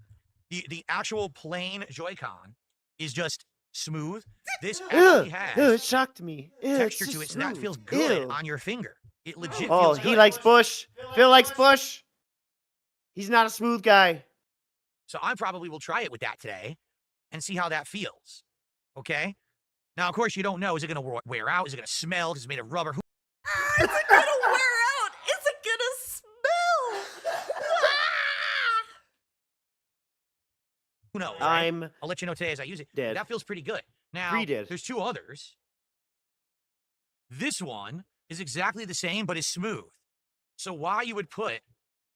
the actual plain Joy-Con is just smooth. This Ew, actually ew, has it shocked me. Ew, it's texture so to it, so that smooth. feels good Ew. on your finger. It legit Oh, feels he good. likes Bush. Phil likes Bush. He's not a smooth guy. So I probably will try it with that today and see how that feels. Okay? Now, of course, you don't know. Is it going to wear out? Is it going to smell? Is it made of rubber? Is it gonna wear out? Is it gonna smell? Who knows? Right? I'm I'll let you know today as I use it. dead. That feels pretty good. Now, Pre-dead. there's two others. This one is exactly the same, but is smooth. So why you would put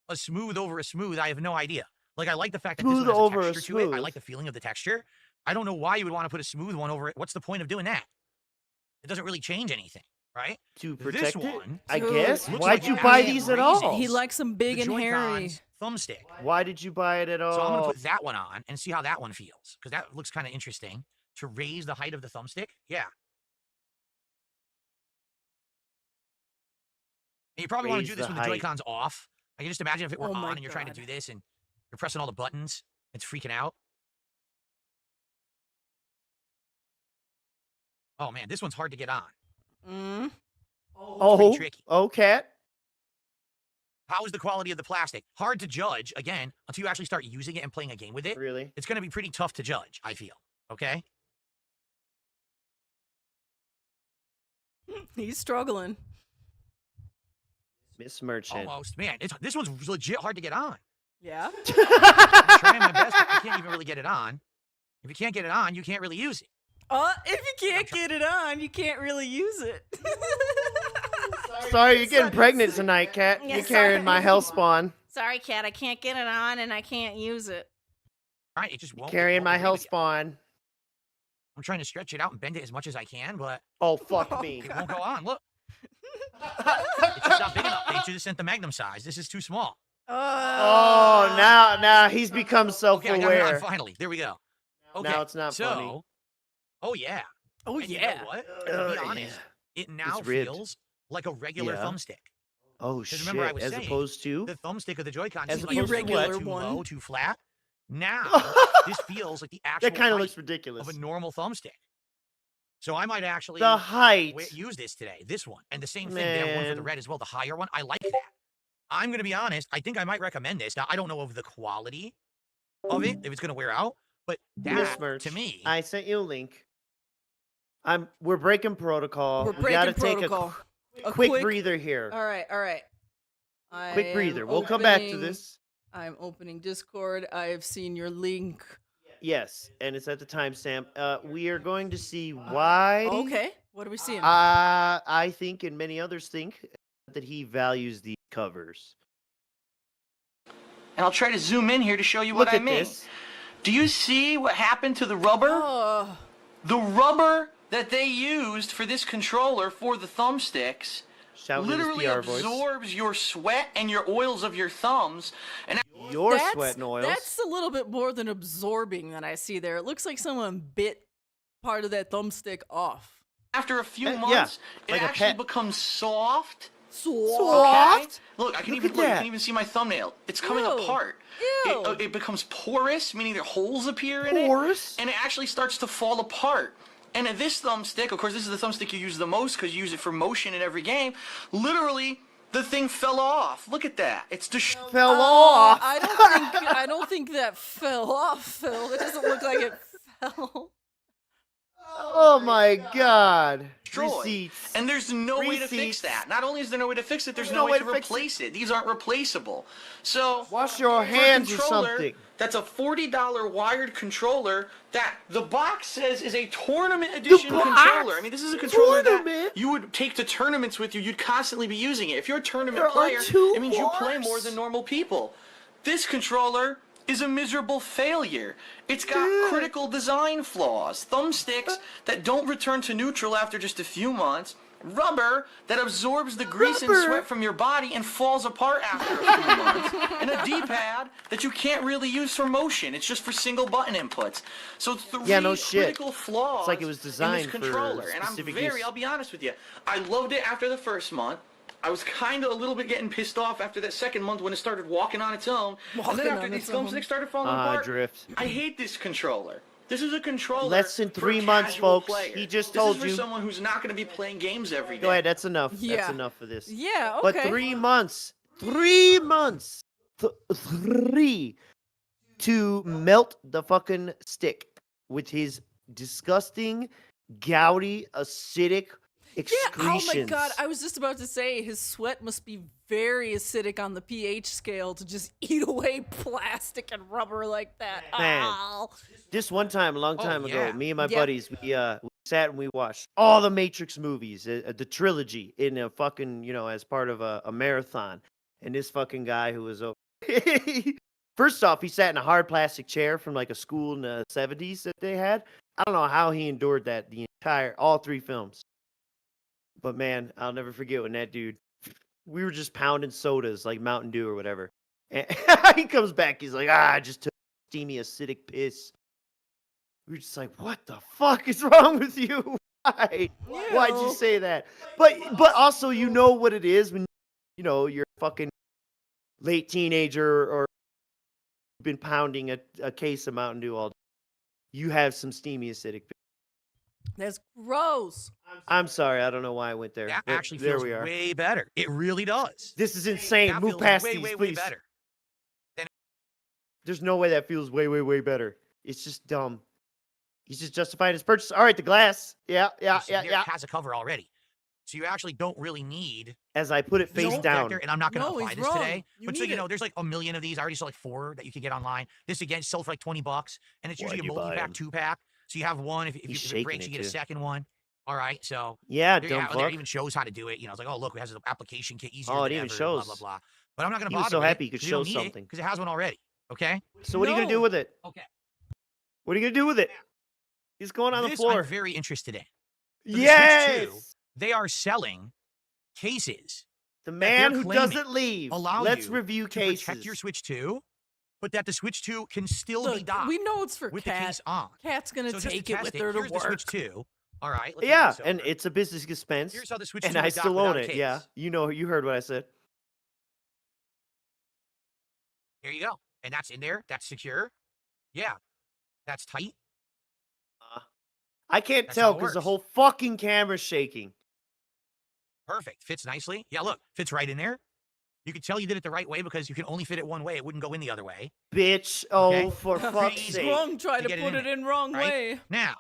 a smooth over a smooth, I have no idea. Like, I like the fact that this Smooth one has over a a texture to it. I smooth. like the feeling of the texture. I don't know why you would want to put a smooth one over it. What's the point of doing that? It doesn't really change anything, right? to This protect it. one I Dude, guess. looks Why'd like you it buy actually these at raises- all? He likes them big The and hairy. Joy-Con's thumbstick. Why did you buy it at all? So I'm going to put that one on and see how that one feels, because that looks kind of interesting. To raise the height of the thumbstick, yeah. And you probably want to Raise do this the when the height. Joy-Cons off. I can just imagine if it were Oh my on and you're trying to God. do this and you're pressing all the buttons, it's freaking out. Oh man, this one's hard to get on. Mm. Oh, tricky. oh, cat. How is the quality of the plastic? Hard to judge, again, until you actually start using it and playing a game with it. Really? It's going to be pretty tough to judge, I feel. Okay? He's struggling. Miss Merchant. Almost. Man, this one's legit hard to get on. Yeah. I'm trying my best, but I can't even really get it on. If you can't get it on, you can't really use it. If you can't get it on, you can't really use it. Sorry, you're getting pregnant tonight, cat. Yeah, You're carrying sorry. my health spawn. Sorry, Cat. I can't get it on and I can't use it. Right? It just won't. Carrying my agree health with you. spawn. I'm trying to stretch it out and bend it as much as I can, but Oh, fuck me. it won't go on. Look. It's just not big enough. They should have sent the Magnum size. This is too small. Oh, now he's become Okay, I got it on self-aware. finally. There we go. Okay. Now it's not so, funny. Oh, yeah. Oh, And you yeah. know what? Oh, To be honest, it now It's ribbed. feels like a regular Yeah. thumbstick. Oh, 'Cause shit. remember I was As saying, opposed to? The thumbstick of the Joy-Con As seemed like opposed to it was what? too One. low, too flat. Now, this feels like the actual That kind of height looks ridiculous. of a normal thumbstick. So I might actually The height. use this today, this one. And the same thing, they have one for the Man. red as well, the higher one. I like that. I'm going to be honest, I think I might recommend this. Now, I don't know of the quality of it, if it's going to wear out, but Miss that, Merch, to me, I sent you a link. We're breaking protocol. We're We gotta breaking take protocol. a quick breather here. All right, all right. Quick breather. We'll come back to this. I'm opening Discord. I've seen your link. Yes, and it's at the timestamp. We are going to see why. Okay. What are we seeing? I think, and many others think, that he values these covers. And I'll try to zoom in here to show you Look what I at mean. this. Do you see what happened to the rubber? Oh, The rubber that they used for this controller for the thumbsticks Shout with his literally PR voice. absorbs your sweat and your oils of your thumbs. And Your that's, sweat and oils. That's a little bit more than absorbing that I see there. It looks like someone bit part of that thumbstick off. after a few yeah, months, like it a actually pet. becomes soft. Soft? Look, I can Look even at look, you that. can even see my thumbnail. It's coming Ew. apart. Ew. It becomes porous, meaning there holes appear in it. Porous? And it actually starts to fall apart. And at this thumbstick, of course, this is the thumbstick you use the most because you use it for motion in every game. Literally, The thing fell off. Look at that. It's Fell off. I don't think that fell off, Phil. It doesn't look like it fell. Oh my God. destroyed. Receipts. And there's no way to fix Receipts. that. Not only is there no way to fix it, there's There's no no way way to to fix replace it. These aren't replaceable. So Wash your for a hands or controller, something. That's a $40 wired controller that the box says is a tournament edition controller. I mean, this is a controller that Tournament? you would take to tournaments with you. You'd constantly be using it. If you're a tournament There are player, two it means you play bars? more than normal people. This controller is a miserable failure. It's got critical design flaws, thumbsticks that don't return to neutral after just a few months, rubber that absorbs the grease and sweat from your body and falls apart after a few months, and a D-pad that you can't really use for motion. It's just for single button inputs. So three no shit. critical flaws It's like it was designed in for this controller. And I'm specific very, use. I'll be honest with you, I loved it after the first month. I was kind of a little bit getting pissed off after that second month when it started walking on its own. And Walking then after on these its own. thumbsticks started falling apart, drift. I hate this controller. This is a controller Less than for 3 a months, casual folks. player. He just This told is for you. someone who's not going to be playing games every day. Go ahead, that's enough. Yeah. That's enough for this. Yeah, But okay. 3 months. 3 months. Three to melt the fucking stick with his disgusting, gouty, acidic Yeah, excretions. oh my god, I was just about to say his sweat must be very acidic on the pH scale to just eat away plastic and rubber like that. Man. Ow. This one time, a long time yeah. ago, me and my Yeah. buddies, we sat and we watched all the Matrix movies, the trilogy, in a fucking, as part of a marathon. And this fucking guy who was over. First off, he sat in a hard plastic chair from like a school in the 70s that they had. I don't know how he endured that all 3 films. But man, I'll never forget when that dude, we were just pounding sodas like Mountain Dew or whatever. And he comes back, he's like, I just took steamy acidic piss. We were just like, what the fuck is wrong with you? Why'd you Ew. say that? But also, you know what it is when, you're a fucking late teenager or you've been pounding a case of Mountain Dew all day. You have some steamy acidic piss. That's gross. I'm sorry, I don't know why I went there. That but actually there feels we are. way better. It really does. This is insane. That Move feels past way, these, way, please. way better. There's no way that feels way, way, way better. It's just dumb. He's just justifying his purchase. All right, the glass. Yeah. It has a cover already. So you actually don't really need As I put it face no down. protector, and I'm not going to No, apply he's this wrong. today. You But so need you know, it. there's like a million of these. I already saw like 4 that you could get online. This again sold for like $20, and it's Why'd usually a you buy multi-pack, 'em? 2-pack. So you have one. If He's it shaking breaks, it you get a too. second one. All right, so Yeah, there, dumb yeah, there fuck. even shows how to do it. It's like, oh look, it has an application kit easier. Oh, it than even ever, shows. Blah blah blah. But I'm not going to He was bother. so with happy it, he could 'cause you don't show need it, something. because it has one already. Okay. So what are you going to do No. with it? Okay. What are you going to do with it? He's going on the This floor. I'm very interested in. For the Switch Yes! 2, they are selling cases The they're man who claiming doesn't leave. allow Let's you review to cases. protect your Switch 2, but that the Switch 2 can still be Look, docked we know it's for with the Cat. case on. Cat's gonna So just to take it test with her to here's the Switch work. 2. All right. let's Yeah, move this and over. it's a business expense. Here's how the Switch And 2 I is docked still own without a it. Yeah. case. You heard what I said. There you go. And that's in there. That's secure. Yeah. That's tight. I can't That's tell how it because the works. whole fucking camera's shaking. Perfect. Fits nicely. Yeah, look. Fits right in there. You can tell you did it the right way because you can only fit it one way. It wouldn't go in the other way. Bitch. Oh, Okay. for fuck's He's sake. Wrong, try to to get it put in it in wrong right? way. Now,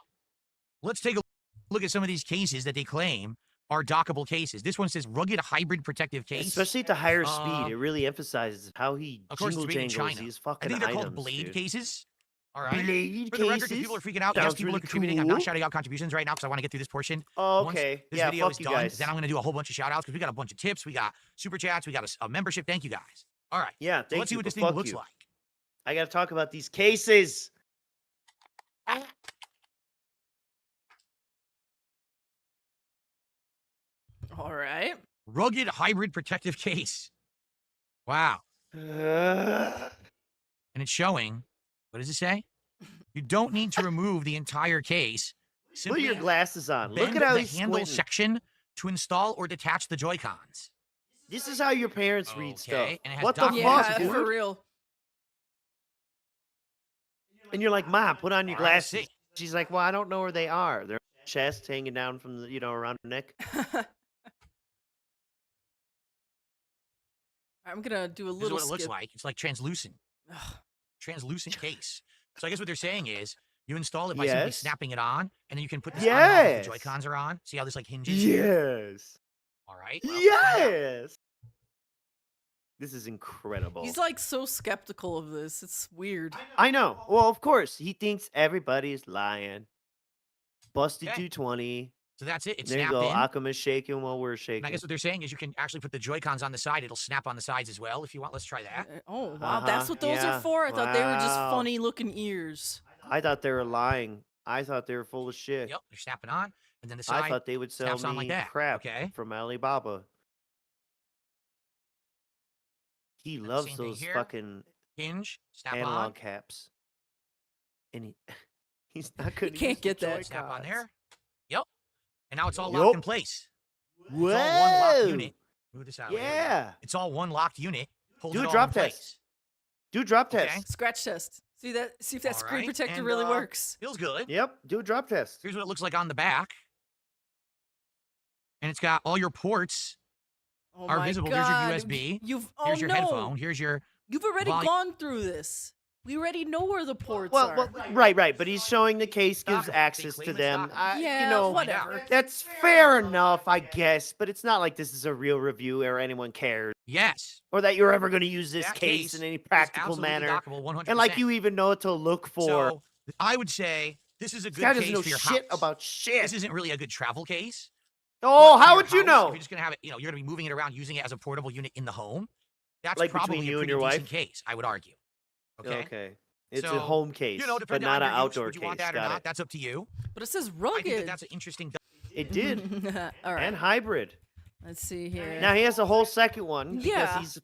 let's take a look at some of these cases that they claim are dockable cases. This one says rugged hybrid protective case. Especially at the higher speed. It really emphasizes how he Of course, it's jingle made in jangles China. these I fucking think they're called items, blade dude. cases. All right. Blade For the record, cases? people are freaking out. Yes, Sounds people really are contributing. I'm not cool. shouting out contributions right now because I want to get through this portion. Oh, Once okay. this Yeah, video fuck is you done, guys. then I'm going to do a whole bunch of shout outs because we got a bunch of tips. We got super chats. We got a membership. Thank you guys. All right. Yeah, So thank let's see you, what this but thing fuck looks you. like. I gotta talk about these cases. All right. Rugged hybrid protective case. Wow. Ugh. And it's showing, what does it say? You don't need to remove the entire case. Put Simply your glasses on. Look bend at how the he's handle squinting. section to install or detach the Joy-Cons. This is how your parents read stuff. Okay, and it has What the dock Yeah, fuck, buttons for dude? real. And you're like, Mom, put on your All right, let's glasses. see. She's like, well, I don't know where they are. They're chest hanging down from the, around her neck. I'm gonna do a This is little what it looks skip. like. It's like translucent. Ugh. Translucent case. So I guess what they're saying is you install it by simply Yes. snapping it on, and then you can put this on and off if Yes. the Joy-Cons are on. See how this like hinges here? Yes. All right. Well, let's find out. Yes. This is incredible. He's like so skeptical of this. It's weird. I know. Well, of course, he thinks everybody's lying. Busted Okay. 220. So that's it. It's There you snapped go. in. Akama's shaking while we're And shaking. I guess what they're saying is you can actually put the Joy-Cons on the side. It'll snap on the sides as well if you want. Let's try that. Oh wow, that's what those yeah. are for. I thought they were just Wow. funny looking ears. I thought they were lying. I thought they were full of shit. Yep, they're snapping on. And then the side I thought they would sell snaps me on like that. crap Okay. from Alibaba. He the loves same thing those here. fucking Hinge, snap analog on, caps. And he's not good. can't get that. snap on there. Yep. And now it's all Yup. locked in place. Whoa. It's all one locked unit. Move this out of the way. There we go. Yeah. It's all one locked unit. Holds Do it a all drop in place. test. Do a drop Okay. test. Scratch test. See that? See if that All screen right, protector and, really works. Feels good. Yep. Do a drop test. Here's what it looks like on the back. And it's got all your ports Oh are my visible. God. Here's your USB. You've Here's your no. headphone. Here's your You've already volume. gone through this. We already know where the ports Well, are. right. But he's showing the case gives Stock 'em. They access claim to it's them. stock 'em. Yeah, you know, whatever. that's fair enough, I guess. But it's not like this is a real review or anyone cares. yes. Or that you're ever going to use this That case case in any is practical absolutely manner. dockable 100%. And like you even know what to look for. So I would say this is a This good guy case doesn't know for your shit house. about shit. This isn't really a good travel case. Oh, But for how your would you house, know? If you're just gonna have it, you're gonna be moving it around, using it as a portable unit in the home. That's Like probably between a you and pretty your decent wife? case, I would argue. Okay. It's a So, home case, You know, but depending not on an your use, outdoor would you want case. that or Got not? it. That's up to you. But it says I rugged. think that's an interesting. It did. All right. And hybrid. Let's see here. Now he has a whole second one because Yeah. he's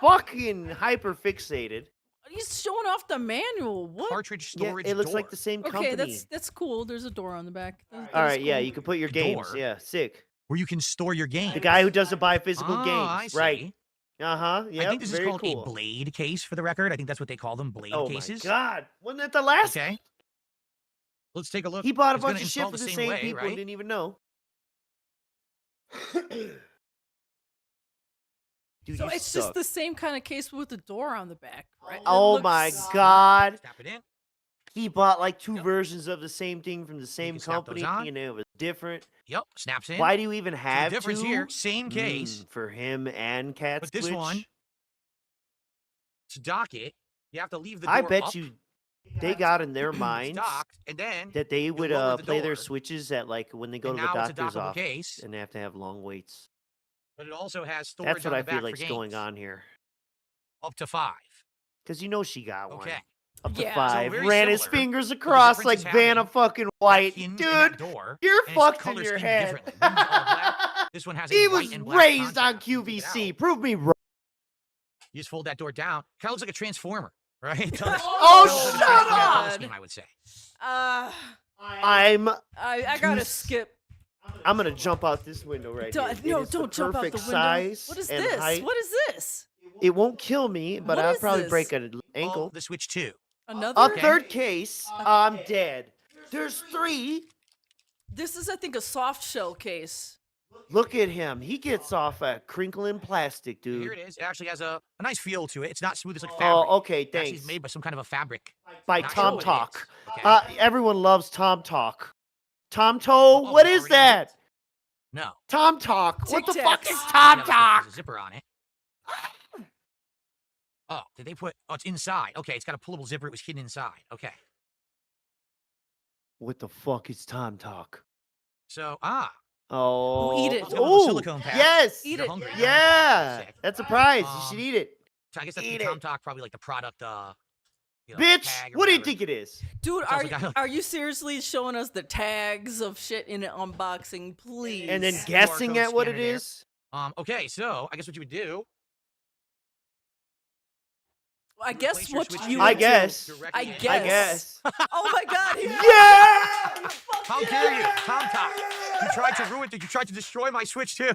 fucking hyper fixated. He's showing off the manual. What? Cartridge Yeah, storage it looks door. like the same Okay, company. that's cool. There's a door on the back. That All is right, yeah, cool. you can put your A games. door. Yeah, sick. where you can store your games. The guy who doesn't buy physical Oh, games, I see. right? Uh huh. I Yeah, think this is very called cool. a blade case for the record. I think that's what they call them, blade Oh cases. my god, wasn't that the last? Okay. Let's take a look. He bought a It's gonna bunch of shit install for the same same way, people right? and didn't even know. Dude, So you it's suck. just the same kind of case with the door on the back, right? It Oh looks- my god. Snap it in. He bought like two Yep. versions of the same thing from the same can snap those company, on. and it was different. Yep. Snaps in. Why do you even So have the difference two? here, same case. For him and Cat But this Switch? one, to dock it, you have to leave the door I bet up, you they got in their minds docked, and then that they would lower the play their door, switches at like when they go and to the now it's a doctor's dockable office case. and they have to have long waits. But it also has storage That's what on I the back feel for like's going games. on here. Up to 5. Because you know she got one. Okay. Up to Yeah. So 5. very Ran his similar, fingers but the across difference like is Vanna having fucking White. hinge in that Dude, door, you're and it's fucked in color your schemed head. differently. One's all black. This one has a He white was and black raised on contrast. You can take it QVC. out. Prove me wrong. You just fold that door down. Kind of looks like a transformer, right? Oh, Kinda looks like a shut transformer color up! scheme, I would say. I gotta Too skip. I'm gonna jump out this window right Don't, here. It no, is the don't jump out the perfect window. size What is and this? height. What is this? It won't kill me, but What I'll is probably this? break an Oh, ankle. the Switch 2. Another? A Okay. third case, I'm dead. There's 3. This is, I think, a soft shell case. Look at him. He gets off at crinkling plastic, dude. Here it is. It actually has a nice feel to it. It's not smooth. It's like fabric. Oh, okay, It's actually thanks. made by some kind of a fabric. By Not Tom sure what it Talk. is. Okay. Everyone loves Tom Talk. Tom Toe, Oh, what we is already that? No. Tom Talk. What the Tic fuck Tacs. is Tom Yeah, Talk? there's a zipper on it. Oh, did they put? Oh, it's inside. Okay, it's got a pullable zipper. It was hidden inside. Okay. What the fuck is Tom Talk? So, Oh, eat it. It's got a little ooh, silicone pad. yes, Eat You're it. hungry. You're yeah, sick. that's a prize. You Um, should eat it, So I guess that's Eat the Tom it. Talk, probably like the product. bitch. tag or What do you whatever. think it is? Dude, Sounds like are you seriously showing us the tags of shit in an unboxing, please? And then QR guessing code at what it scanner there. is. Okay, so I guess what you would do. I guess place your what Switch you I would do- guess. directly I into- I guess. guess. Oh my god. Yeah! How dare you, Tom Talk? You tried to ruin it. You tried to destroy my Switch too.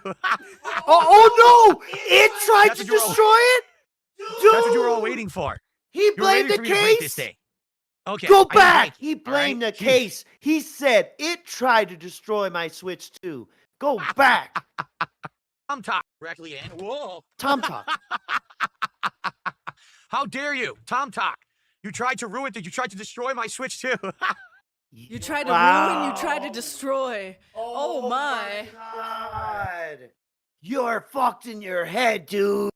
Oh no! It tried That's to what you were all- destroy it. Dude, That's what you were all waiting for. He You were blamed waiting the for me to break case. this thing. Okay. Go I didn't back. break it, He all right? blamed the Jeez. case. He said it tried to destroy my Switch too. Go back. Tom Talk. Directly in. Whoa. Tom Talk. How dare you, Tom Talk? You tried to ruin it. You tried to destroy my Switch too. You tried to ruin, you tried to destroy. Oh my. God. You're fucked in your head, dude.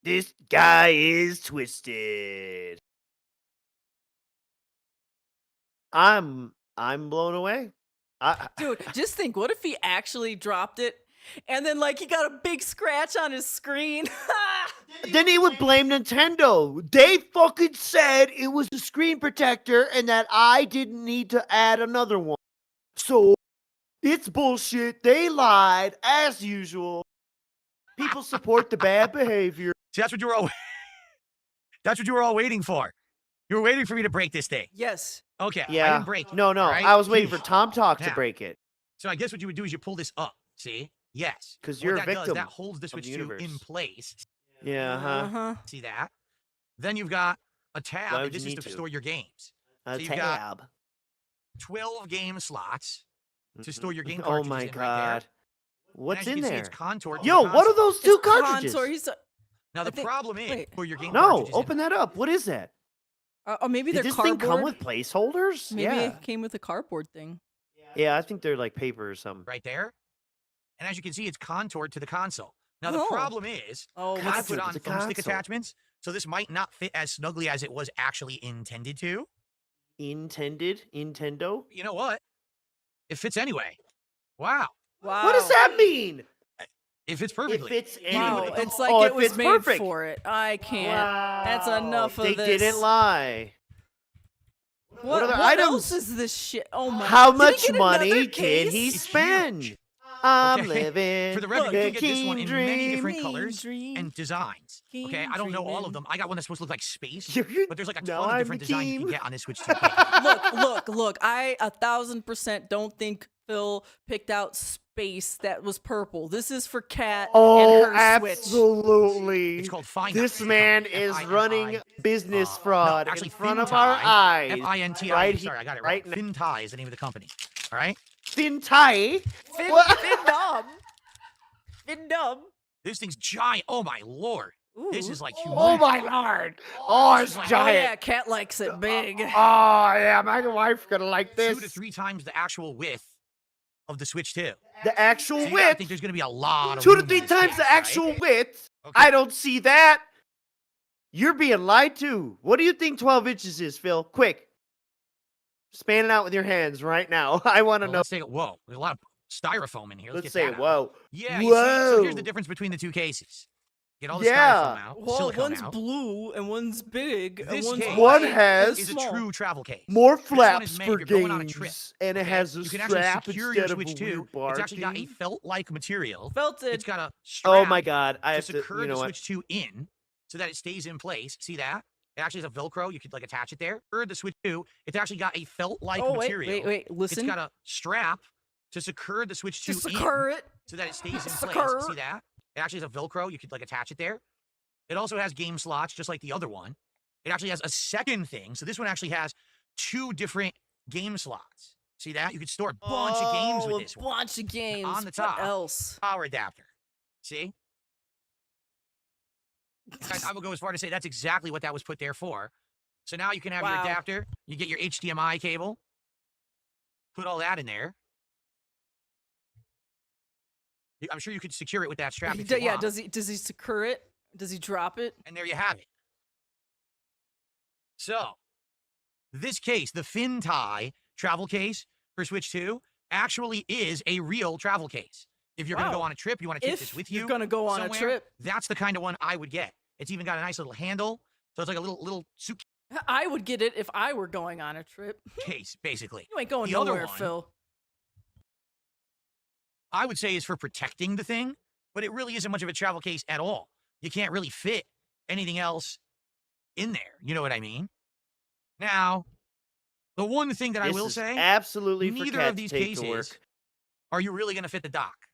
This guy is twisted. I'm blown away. Dude, just think, what if he actually dropped it and then like he got a big scratch on his screen? Then he would blame Nintendo. They fucking said it was a screen protector and that I didn't need to add another one. So it's bullshit. They lied as usual. People support the bad behavior. See, that's what you were all. That's what you were all waiting for. You were waiting for me to break this thing. Yes. Okay. I Yeah. didn't break it. No. all right? I was waiting for Tom Talk to Now, break it. So I guess what you would do is you pull this up. See? Yes. 'Cause What you're a that does, victim that holds the of the Switch 2 universe. in place. Yeah, huh? See that? Then you've got a tab. Why And would this you is need to to? store your games. A So you've got tab. 12 game slots to store your game Oh cartridges my in right god. there. What's And as you in can see, there? it's contoured to Yo, the what are console. those two It's cartridges? contour. He's Now the think- problem is wait. for your game No, cartridges. open that up. What is that? or maybe Did they're this cardboard. thing come with placeholders? Maybe Yeah. it came with a cardboard thing. Yeah, I think they're like paper or something. right there. And as you can see, it's contoured to the console. Now the Oh. problem is, Oh, I Contoured put to on the thumbstick console. attachments, so this might not fit as snugly as it was actually intended to. Nintendo? You know what? It fits anyway. Wow. wow. What does that mean? It fits It perfectly. fits Wow, anyway. it's like Oh, it was fits made perfect. for it. I can't. That's Wow. enough of They this. didn't lie. What, other what items? else is this shit? Oh my. How Did he much get money another can he case? spend? I'm Okay. living For the record, the you can get this one in many dream. different colors Dream. and designs. Okay, Keep I don't know all dreaming. of them. I got one that's supposed to look like space, You- but there's like a now ton of I'm different the designs you can team. get on this Switch 2 case. Look. I 1,000% don't think Phil picked out space that was purple. This is for Kat Oh, and her Switch. absolutely. It's called Finite. This man is running business No, fraud actually, in front of our Fintai, eyes. F-I-N-T-I. Right Sorry, I got it right right. Fintai is the name of the company. All right. Fintai. Fin dumb. This thing's giant. Oh my lord. This Ooh. is like Oh humongous. my lord. Oh, it's like- Oh giant. yeah, Kat likes it big. Oh yeah, my wife's gonna like 2 this. to 3 times the actual width of the Switch 2. The actual So you gotta width. think there's gonna be a lot of 2 to room 3 in this times case, the right? actual width. Okay. I don't see that. You're being lied to. What do you think 12 inches is, Phil? Quick. Span it out with your hands right now. I want to Well, know. let's say, whoa, there's a lot of styrofoam in here. Let's get say, that out. whoa. Yeah, you see, so here's the Whoa. difference between the 2 cases. Get all the Yeah. styrofoam out, Well, silicone one's out. blue and one's big and This one's case One white has- and Is a small. true travel case. More This one flaps is made for if you're going on a trip, games, and it okay? has a You can actually strap secure your instead of a Switch 2. weird bar It's actually got a thing. felt-like material. Felted. It's got a strap Oh my god, I to have to. secure You know the what? Switch 2 in so that it stays in place. See that? It actually has a Velcro. You could like attach it there. Or the Switch 2, it's actually got a felt-like Oh wait, material. wait. Listen. It's got a strap to secure the Switch 2 to in secure it. so that it stays in place. Secure. See that? It actually has a Velcro. You could like attach it there. It also has game slots, just like the other one. It actually has a second thing. So this one actually has 2 different game slots. See that? You could store a bunch of games with this a one. bunch of games. On the top. What else? Power adapter. See? I would go as far to say that's exactly what that was put there for. So now you can have your Wow. adapter. You get your HDMI cable. Put all that in there. I'm sure you could secure it with that strap. If you Yeah. want. Does he secure it? Does he drop it? And there you have it. So, this case, the Fintai travel case for Switch 2, actually is a real travel case. If you're going to Wow. go on a trip, you want to take If this with you. you're gonna go on a somewhere, trip. That's the kind of one I would get. It's even got a nice little handle, so it's like a little suitcase, I would get it if I were going on a trip. basically. You ain't going The other nowhere, one- Phil. I would say is for protecting the thing, but it really isn't much of a travel case at all. You can't really fit anything else in there. You know what I mean? Now, the one thing that I This will is say, absolutely for neither Kat of to these take to work. cases are you really going to fit the dock.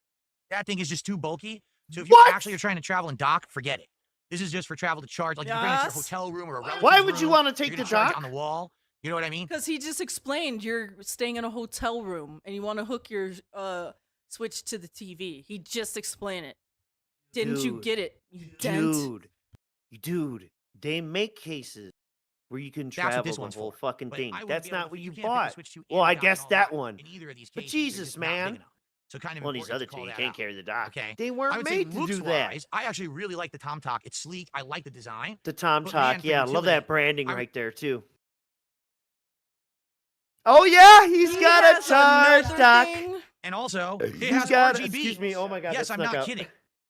That thing is just too bulky. So if you What? actually are trying to travel and dock, forget it. This is just for travel to charge. Like if you're going to your Yes. hotel room or a relative's Why would you room, want to you're take gonna the charge it dock? on the wall. You know what I mean? Because he just explained you're staying in a hotel room and you want to hook your switch to the TV. He just explained it. Didn't you Dude. get it? You dent. Dude, they make cases where you can That's what travel this the one's whole for. fucking But thing. I wouldn't That's be able not to- what you can't pick a bought. switch to Well, and I dock guess and all that that one. in either of these But cases, they're Jesus, just not big man. enough. So kind of Well, these important other to call two, you that can't out. carry the dock. Okay. They I weren't would say made to do that. looks-wise, I actually really like the Tom Talk. It's sleek. I like the design. The Tom But Talk, man, for yeah, I love utility, that branding I would- right there too. Oh yeah, he's He got has a charge another dock. thing? And also, it He's has got. RGB. Excuse me. Oh my God. Yes, that I'm snuck not up. kidding.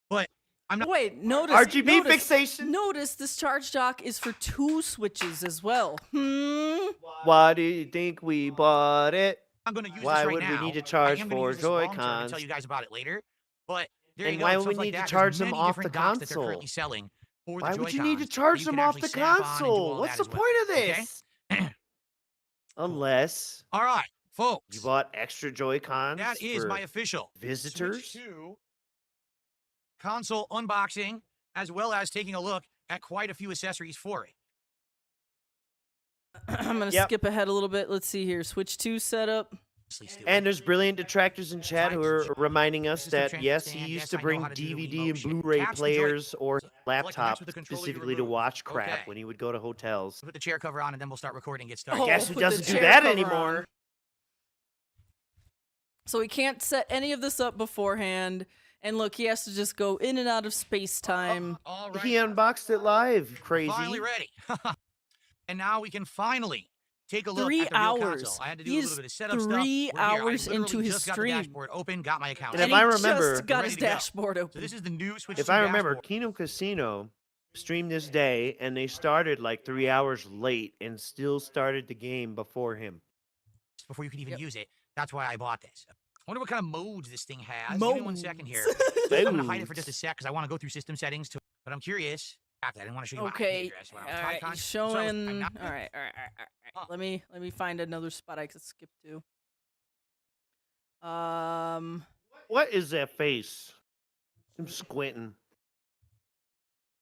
But I'm not. Wait, notice. RGB notice, fixation. Notice this charge dock is for 2 switches as well. Why do you think we bought it? I'm going to use Why this right would we now. need to I charge am gonna for use this long-term and Joy-Cons? tell you guys about it later. But there And you go. why It would we sounds like need to that. charge There's them many off different the docks that they're console? currently selling for Why the would you need to Joy-Cons charge that you them can off actually the snap on and do console? all What's that the as well. point of Okay? this? Unless All right, folks. you bought extra Joy-Cons That is for my official visitors. Switch 2 console unboxing, as well as taking a look at quite a few accessories for it. I'm going to Yep. skip ahead a little bit. Let's see here. Switch 2 setup. And there's brilliant detractors in chat who are reminding us System that transfer yes, he stand, used yes, to I know bring how to do the DVD and motion. Blu-ray Attach the players or So, select the match laptops with the controller you specifically to remove. watch crap Okay. when he would go to hotels. Put the chair cover on, and then we'll start recording and get started. Guess who put the doesn't do chair that cover anymore? on. So he can't set any of this up beforehand. And look, he has to just go in and out of space-time. All right. He unboxed it live, crazy. Finally ready. And now we can finally take a look 3 at the real hours. console. I had to do He a is little bit of setup 3 stuff. We're here. I hours literally into his just got stream. the dashboard open, got my account. And if he I remember- just got Ready his to go. dashboard open. So this is the new Switch If 2 I remember, dashboard. Kingdom Casino streamed this day, and they started like 3 hours late and still started the game before him. Before you could even Yep. use it. That's why I bought this. I wonder what kind of modes this thing has. Give me 1 second here. Modes. I'm going to hide it for just a sec because I want to go through system settings too. But I'm curious. I didn't want to show you my IP Okay. address. All when I was right. Tycon. Showing. I'm All not- right. Huh. Let me find another spot I could skip to. What is that face? I'm squinting.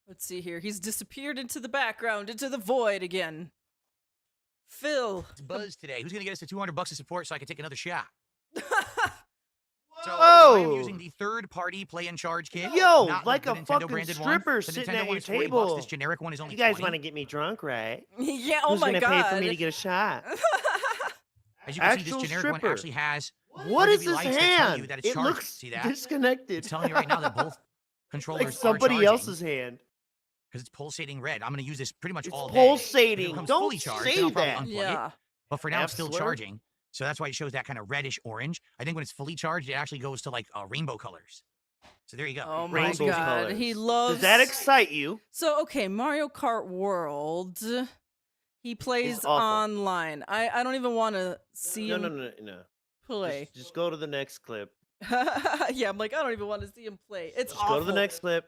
Let's see here. He's disappeared into the background, into the void again. Phil. It's Buzz today. Who's going to get us to $200 of support so I can take another shot? So I Whoa. am using the third-party play and charge kit. Yo, not the- like the a Nintendo fucking branded stripper one. The sitting Nintendo at one your is $40. table. This generic one is only You guys 20. want to get me drunk, right? Yeah. Oh Who's my gonna god. pay for me to get a shot? As you can see, Actual this generic one stripper. actually has What is RGB this lights that tell you hand? that it's It charging. looks See that? disconnected. It's telling you right now that both controllers like somebody are charging else's hand. because it's pulsating red. I'm going to use this pretty much It's all day. If it pulsating. becomes Don't fully charged, say then I'll probably that. unplug it. Yeah. But for now, it's still Absolute. charging. So that's why it shows that kind of reddish orange. I think when it's fully charged, it actually goes to like rainbow colors. So there you go. Oh my Rainbow god. He colors. loves. Does that excite you? So okay, Mario Kart World. He plays awful. online. I don't even want to see No, him no. play. Just go to the next clip. Yeah, I'm like I don't even want to see him play. It's Just awful. go to the next clip.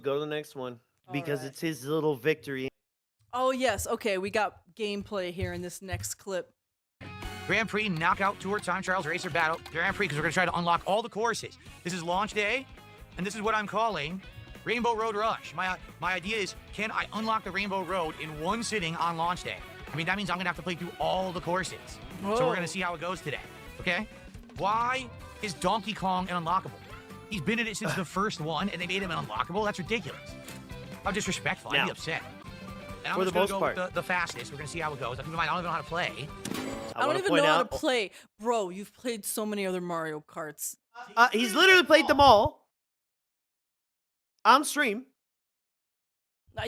Go to the next one. Because Alright. it's his little victory. Oh yes. Okay, we got gameplay here in this next clip. Grand Prix Knockout Tour Time Trials Racer Battle Grand Prix because we're going to try to unlock all the courses. This is launch day, and this is what I'm calling Rainbow Road Rush. My idea is, can I unlock the Rainbow Road in one sitting on launch day? I mean, that means I'm going to have to play through all the courses. So we're Whoa. going to see how it goes today, okay? Why is Donkey Kong an unlockable? He's been in it since the first one, and they made him an unlockable? That's ridiculous. How disrespectful. I'd Now, be upset. And I'm for just the going to most go with part. the fastest. We're going to see how it goes. Keep in mind, I don't even know how to play. I don't wanna even point know how out- to play. Bro, you've played so many other Mario Karts. He's literally played them all on stream.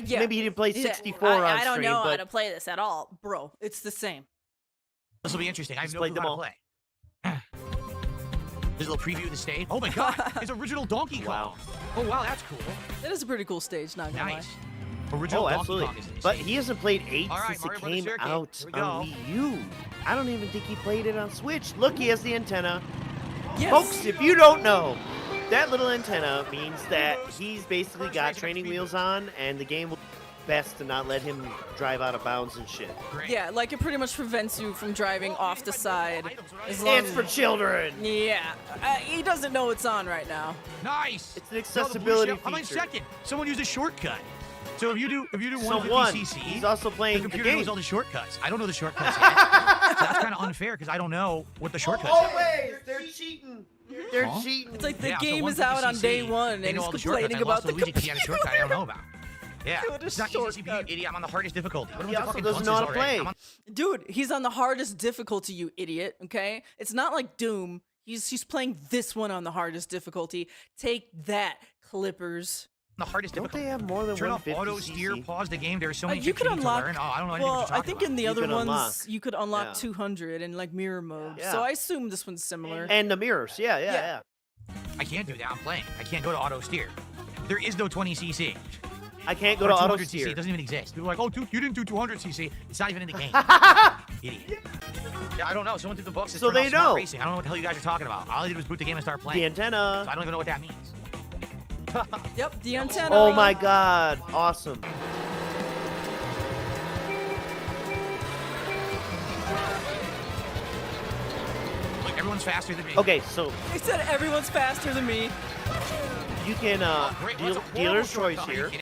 Yeah. Maybe he didn't play Yeah, 64 on I don't stream, know how but to play this at all. Bro, it's the same. This will be interesting. I have Just no played clue them how all. to play. There's a little preview of the stage. Oh my god, it's original Donkey Kong. Wow. Oh wow, that's cool. That is a pretty cool stage, not gonna Nice. lie. Original Oh, Donkey absolutely. Kong is in this But stage. he hasn't played 8 All right, since Mario it Brothers came Circuit. out Here we on go. Wii U. I don't even think he played it on Switch. Look, he has the antenna. Yes. Folks, if you don't know, that little antenna means that he's basically got training wheels on, and the game will be best to not let him drive out of bounds and shit. Great. Yeah, like it pretty much prevents you from driving off the side. As long It's for children. Yeah, he doesn't know it's on right now. Nice. It's an No, the blue accessibility shell- I'm in feature. second. Someone used a shortcut. So if you do So 150 one, cc, he's also the playing the computer game. knows all the shortcuts. I don't know the shortcuts yet. So that's kind of unfair because I don't know what the shortcuts are. Always, they're cheating. They're Huh? cheating. It's like the Yeah, so game is out on 150cc, day one, they and know he's all the shortcuts. complaining I about lost the to Luigi 'cause he had a shortcut I don't know computer. about. Yeah, What a it's not easy CPU, shortcut. you idiot. I'm on the hardest difficulty. What He the also fucking doesn't know how to dunces already? play. I'm on- Dude, he's on the hardest difficulty, you idiot. Okay, it's not like Doom. He's playing this one on the hardest difficulty. Take that, Clippers. the hardest Don't difficulty. they have more than Turn off 150 auto steer, cc? pause the game. There's so many You tricks could you need to unlock. learn. Oh, I don't know anything Well, what you're I talking think in the You other can ones unlock. you could unlock Yeah. 200 in like mirror mode. Yeah. So I assume this one's similar. And the mirrors. Yeah, yeah, Yeah. yeah. I can't do that. I'm playing. I can't go to auto steer. There is no 20cc. I can't go Or to auto 200cc. steer. It doesn't even exist. People are like, oh, dude, you didn't do 200cc. It's not even in the game. Idiot. Yeah, I don't know. Someone threw the books. So they know. Racing. I don't know what the hell you guys are talking about. All I did was boot the game and start playing. The antenna. So I don't even know what that means. Yep, the antenna. Oh my god. Awesome. Look, everyone's faster than me. Okay, so They said everyone's faster than me. you can Oh, great. What's a horrible dealer's choice shortcut? Are you here, kidding?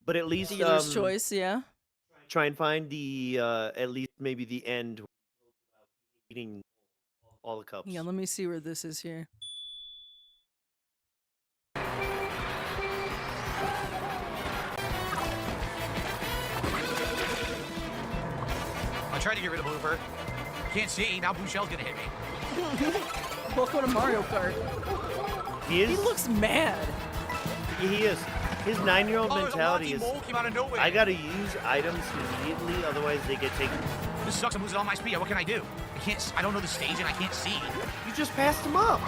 but at least Dealer's choice, yeah. try and find the at least maybe the end eating all the cups. Yeah, let me see where this is here. I tried to get rid of Blooper. Can't see. Now Blue Shell's gonna hit me. Welcome to Mario Kart. He He is. looks mad. He is. His 9-year-old Oh, there's a mentality Monty is. Mole came out of nowhere. I gotta use items immediately, otherwise they get taken. This sucks. I'm losing all my speed. What can I do? I can't. I don't know the stage and I can't see. You just passed him up.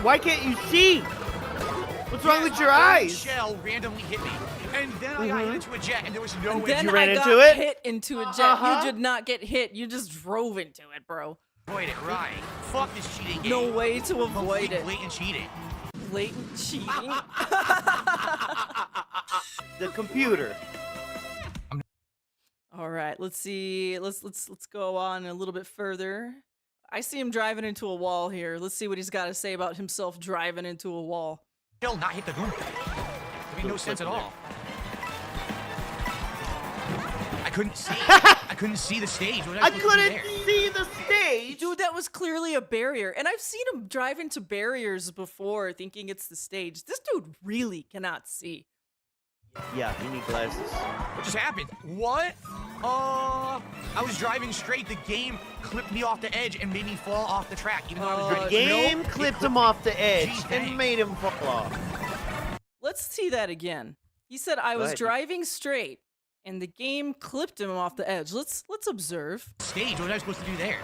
Why can't you see? What's wrong with your Orange eyes? Shell randomly hit me, and then I got hit into a jet, and there was no And way then you to ran I got into it? hit into a jet. Uh-huh. You did not get hit. You just drove into it, bro. avoid it. Right? Fuck this cheating game. No way to avoid Complete it. blatant cheating. Blatant cheating. The computer. All right, let's see. Let's go on a little bit further. I see him driving into a wall here. Let's see what he's got to say about himself driving into a wall. Still not hit the goon. It made no sense at all. I couldn't see. I couldn't see the stage. What was I supposed to do couldn't there? see the stage. Dude, that was clearly a barrier. And I've seen him drive into barriers before thinking it's the stage. This dude really cannot see. Yeah, you need glasses. What just happened? What? I was driving straight. The game clipped me off the edge and made me fall off the track, even though I was driving straight. Game Nope, clipped it him off the edge Gee, and thanks. made him fall off. Let's see that again. He said I was ahead. driving straight and the game clipped him off the edge. Let's observe. Stage. What was I supposed to do there?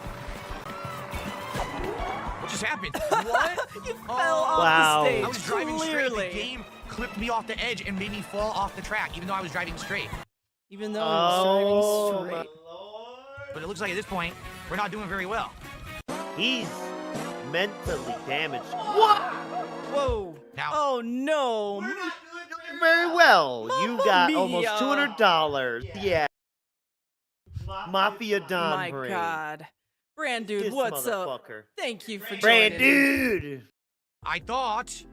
What just happened? What? You fell off Wow. the stage. I was driving clearly. straight. The game clipped me off the edge and made me fall off the track, even though I was driving straight. Even though he Oh, was my driving straight. lord. But it looks like at this point, we're not doing very well. He's mentally damaged. What? Whoa. Now- Oh no. We're not doing very well. You Mamma got mia. almost $200. Yeah. Mafia Don My parade. God. Brand dude, This what's up? motherfucker. Thank you for Brand joining. dude. I thought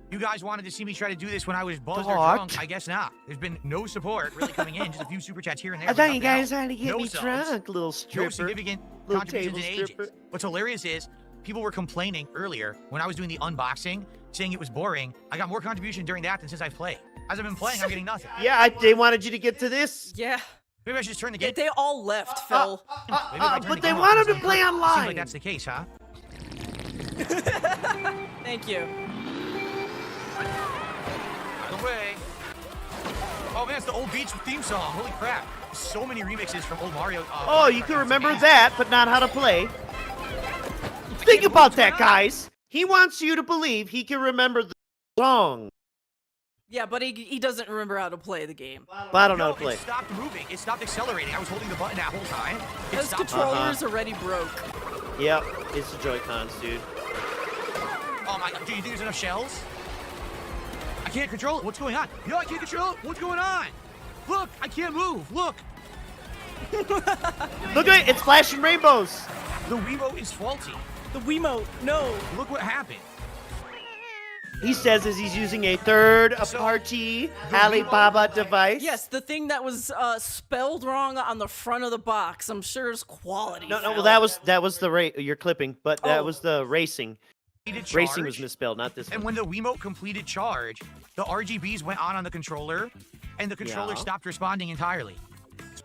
you guys wanted to see me try to do this when I was buzzed or Thought? drunk. I guess not. There's been no support really coming in. Just a few super chats here and there. I but thought you nothing guys else. had to get No me subs, drunk, little No stripper. significant Little contributions in table ages. stripper. What's hilarious is people were complaining earlier when I was doing the unboxing, saying it was boring. I got more contribution during that than since I've played. As I've been playing, I'm getting nothing. Yeah, they wanted you to get to this. Yeah. Maybe I should just turn the Yeah, game. they all left, Phil. Maybe if I turn But the they game off, want it's him to gonna play work. Seems online. like that's the case, huh? Thank you. By the way. Oh man, it's the old Beach theme song. Holy crap. So many remixes from old Mario. Oh, Mario you Kart can games. remember Amazing. that, but not how to play. Think about that, guys. He wants you to believe he can remember the song, Yeah, but he doesn't remember how to play the game. but I don't know No, how to play. it stopped moving. It stopped accelerating. I was holding the button that whole time. It Those stopped. controllers already broke. Yep, it's the Joy-Cons, dude. Oh my god, do you think there's enough shells? I can't control it. What's going on? Yo, I can't control it. What's going on? Look, I can't move. Look, Look at it, it's flashing rainbows. the Wiimote is faulty. The Wiimote, no. Look what happened. He says as he's using a third-party Alibaba device. Yes, the thing that was spelled wrong on the front of the box. I'm sure is quality. No, Phil. well, that was the you're clipping, but that Oh. was the racing. Racing was misspelled, not this And one. when the Wiimote completed charge, the RGBs went on the controller, and the controller Yeah. stopped responding entirely.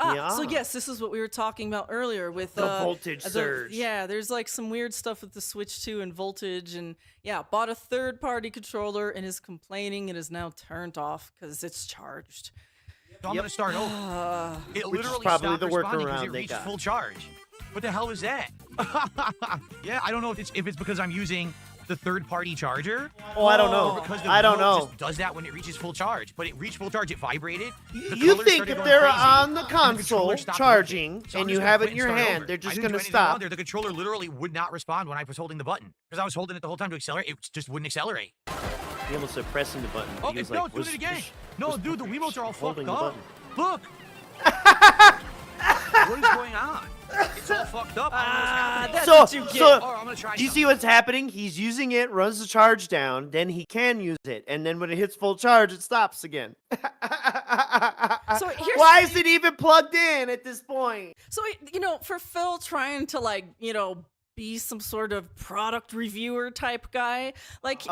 So Yeah. yes, this is what we were talking about earlier with The voltage surge. Yeah, there's like some weird stuff with the Switch 2 and voltage, and yeah, bought a third-party controller and is complaining it is now turned off because it's charged. So I'm going to start over. It Which is literally probably stopped the responding because workaround it they reached got. full charge. What the hell was that? Yeah, I don't know if it's because I'm using the third-party charger. Oh, I don't know. Because the I don't Wiimote know. just does that when it reaches full charge. But it reached full charge, it vibrated. The You colors think started if going they're crazy, on the and controller console stopped charging working. So I'm and just you gonna have it quit in your and start hand, over. they're I just didn't going do to anything wrong stop. there. The controller literally would not respond when I was holding the button. Because I was holding it the whole time to accelerate, it just wouldn't accelerate. He almost said pressing the button. Oh, He was no, like, do it again. No, dude, the Wiimotes are all holding fucked the up. button. Look. What is going on? It's all fucked up. I don't know what's happening. That's So, what you get. so Oh, I'm gonna try do you something. see what's happening? He's using it, runs the charge down, then he can use it, and then when it hits full charge, it stops again. So here's- Why is it even plugged in at this point? So, for Phil trying to, like, be some sort of product reviewer type guy, like,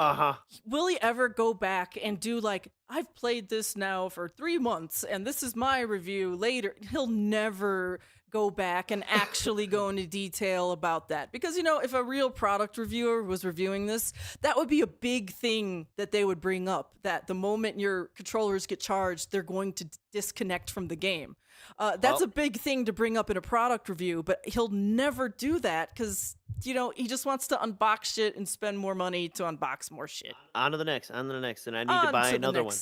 will he ever go back and do, like, I've played this now for 3 months and this is my review later? He'll never go back and actually go into detail about that. Because, if a real product reviewer was reviewing this, that would be a big thing that they would bring up, that the moment your controllers get charged, they're going to disconnect from the game. That's a big thing to bring up in a product review, but he'll never do that because, he just wants to unbox shit and spend more money to unbox more shit. On to the next, and I need to buy another one.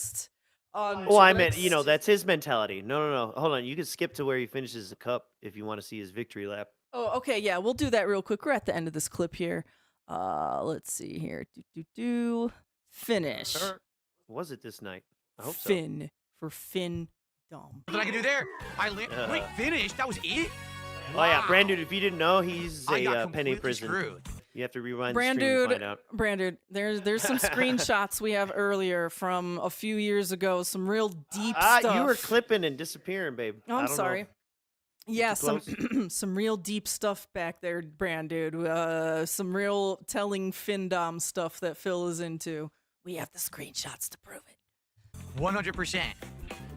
Well, I meant, that's his mentality. No. Hold on. You can skip to where he finishes the cup if you want to see his victory lap. Oh, okay, yeah, we'll do that real quick. We're at the end of this clip here. Let's see here. Finish. Was it this night? I hope so. Fin for Fin Dumb. What I can do there? Wait, finished? That was it? Oh yeah, Wow. Brand Dude, if you didn't know, he's I got a penny completely prison. screwed. You have to rewind Brand the stream to Dude, find out. Brandon, there's some screenshots we have earlier from a few years ago. Some real deep stuff. You were clipping and disappearing, babe. Oh, I I'm don't sorry. know. Yeah, Too some real deep stuff back there, Brand Dude. Some real telling Findom stuff that Phil is into. We have the screenshots to prove it. 100%.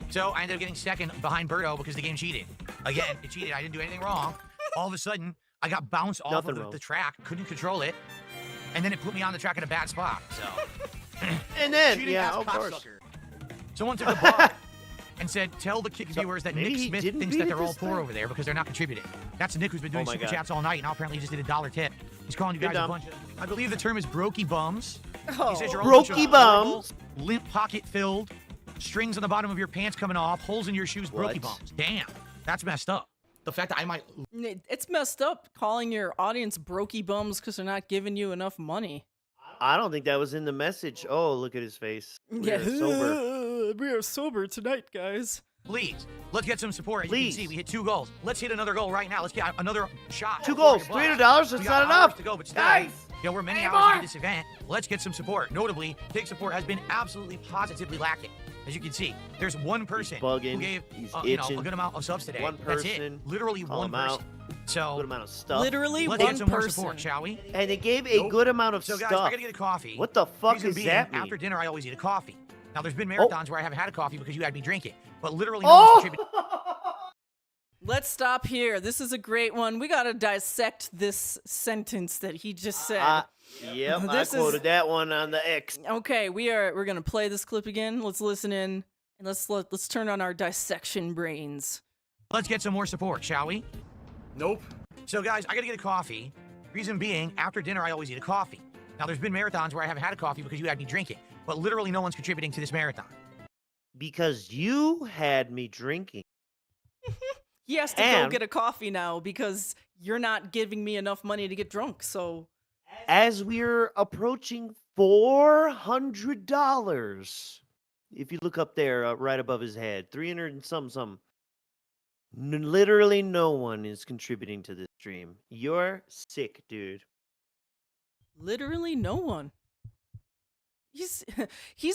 So I ended up getting second behind Birdo because the game cheated. Again, it cheated. I didn't do anything wrong. All of a sudden, I got bounced off Nothing of wrong. the track, couldn't control it, and then it put me on the track in a bad spot. So, And then, cheating yeah, ass of course. cocksucker. Someone took a bar and said, tell the kick viewers that maybe Nick he Smith didn't thinks beat that it they're all this poor time? over there because they're not contributing. That's Nick who's been doing my super God. chats all night, and now apparently he just did $1 tip. He's calling you Good guys a dumb. bunch of, I believe the term is brokey bums. Oh. He says you're all a bunch of Brokey horrible, bums? limp pocket filled, strings on the bottom of your pants coming off, holes in your shoes, brokey What? bums. Damn, that's messed up. The fact that I might It's messed up calling your audience brokey bums because they're not giving you enough money. I don't think that was in the message. Oh, look at his face. We are sober. We are sober tonight, guys. Please, let's get some support. As Please. you can see, we hit 2 goals. Let's hit another goal right now. Let's get another shot. 2 goals, $400. $300. We That's got not hours enough. to go, but still, Nice. we're many Hey, hours more. into this event. Let's get some support. Notably, big support has been absolutely positively lacking. As you can see, there's one person bugging. who gave He's a itching. good amount of subs today. One That's it. person. Literally Call one him out. person. So Good amount of stuff. Literally let's one get some more person. support, shall we? And they gave a Nope. good amount of So guys, stuff. I gotta get a coffee. What the fuck Reason does being, that mean? After dinner, I always eat a coffee. Now, there's been Oh. marathons where I haven't had a coffee because you had me drinking, but literally no one's Oh! contributed. Let's stop here. This is a great one. We gotta dissect this sentence that he just said. Yep, This I quoted that one on the X. Okay, we're gonna play this clip again. Let's listen in and let's turn on our dissection brains. Let's get some more support, shall we? Nope. So, guys, I gotta get a coffee. Reason being, after dinner, I always eat a coffee. Now, there's been marathons where I haven't had a coffee because you had me drinking, but literally no one's contributing to this marathon. Because you had me drinking. He has to go And- get a coffee now because you're not giving me enough money to get drunk. So As we're approaching $400, if you look up there right above his head, 300 and some. Literally no one is contributing to this stream. You're sick, dude. literally no one. He's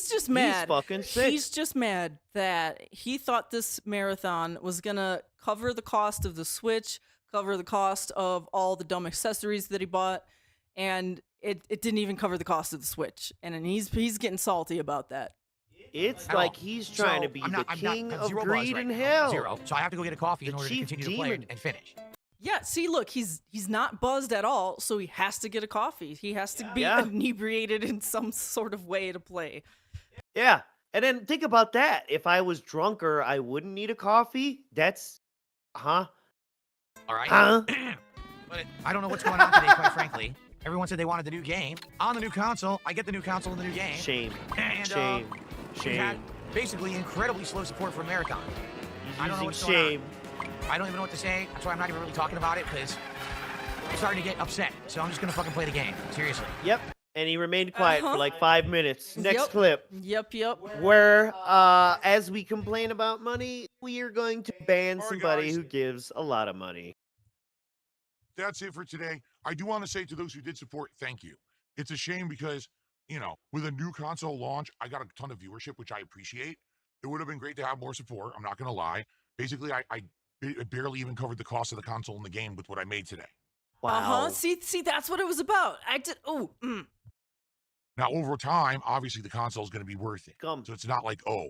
just mad. He's fucking sick. He's just mad that he thought this marathon was gonna cover the cost of the Switch, cover the cost of all the dumb accessories that he bought, and it didn't even cover the cost of the Switch, and then he's getting salty about that. It's At like all. he's trying to So, be I'm the not- king I have of 0 buzz greed right and now. hell. 0. So I have to go get a coffee in The order to chief continue to play demon. and finish. Yeah, see, look, he's not buzzed at all, so he has to get a coffee. He has to be Yeah. inebriated in some sort of way to play. Yeah. And then think about that. If I was drunker, I wouldn't need a coffee. That's, huh? All right. Huh? But I don't know what's going on today, quite frankly. Everyone said they wanted the new game. On the new console, I get the new console and the new game. Shame. And, Shame. we had Shame. basically incredibly slow support for Americon. He's I don't know using what's going on. shame. I don't even know what to say. That's why I'm not even really talking about it, because I'm starting to get upset. So I'm just going to fucking play the game. Seriously. Yep. And he remained quiet Uh-huh. for like 5 minutes. Next Yep. clip. Yep. Where, as we complain about money, we are going to ban All right, somebody guys. who gives a lot of money. That's it for today. I do want to say to those who did support, thank you. It's a shame because, you know, with a new console launch, I got a ton of viewership, which I appreciate. It would have been great to have more support. I'm not going to lie. Basically, I barely even covered the cost of the console and the game with what I made today. Wow. See, that's what it was about. Now, over time, obviously, the console is going to be worth it. Come. So it's not like, oh,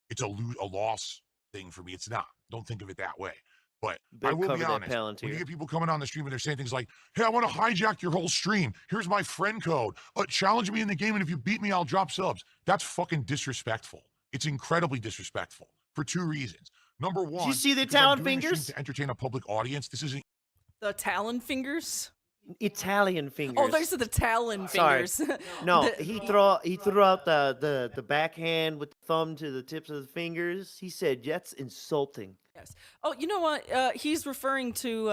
it's a loss thing for me. It's not. Don't think of it that way. But I Better will cover be that honest. When Palantir. you get people coming on the stream and they're saying things like, hey, I want to hijack your whole stream. Here's my friend code. Challenge me in the game, and if you beat me, I'll drop subs. That's fucking disrespectful. It's incredibly disrespectful for 2 reasons. Number one, you see the because I'm talon doing this stream fingers? to entertain a public audience. This isn't The Talon fingers. Italian fingers. Oh, there's the Talon Sorry. fingers. No, The- he threw out the backhand with the thumb to the tips of the fingers. He said that's insulting. Yes. Oh, you know what? He's referring to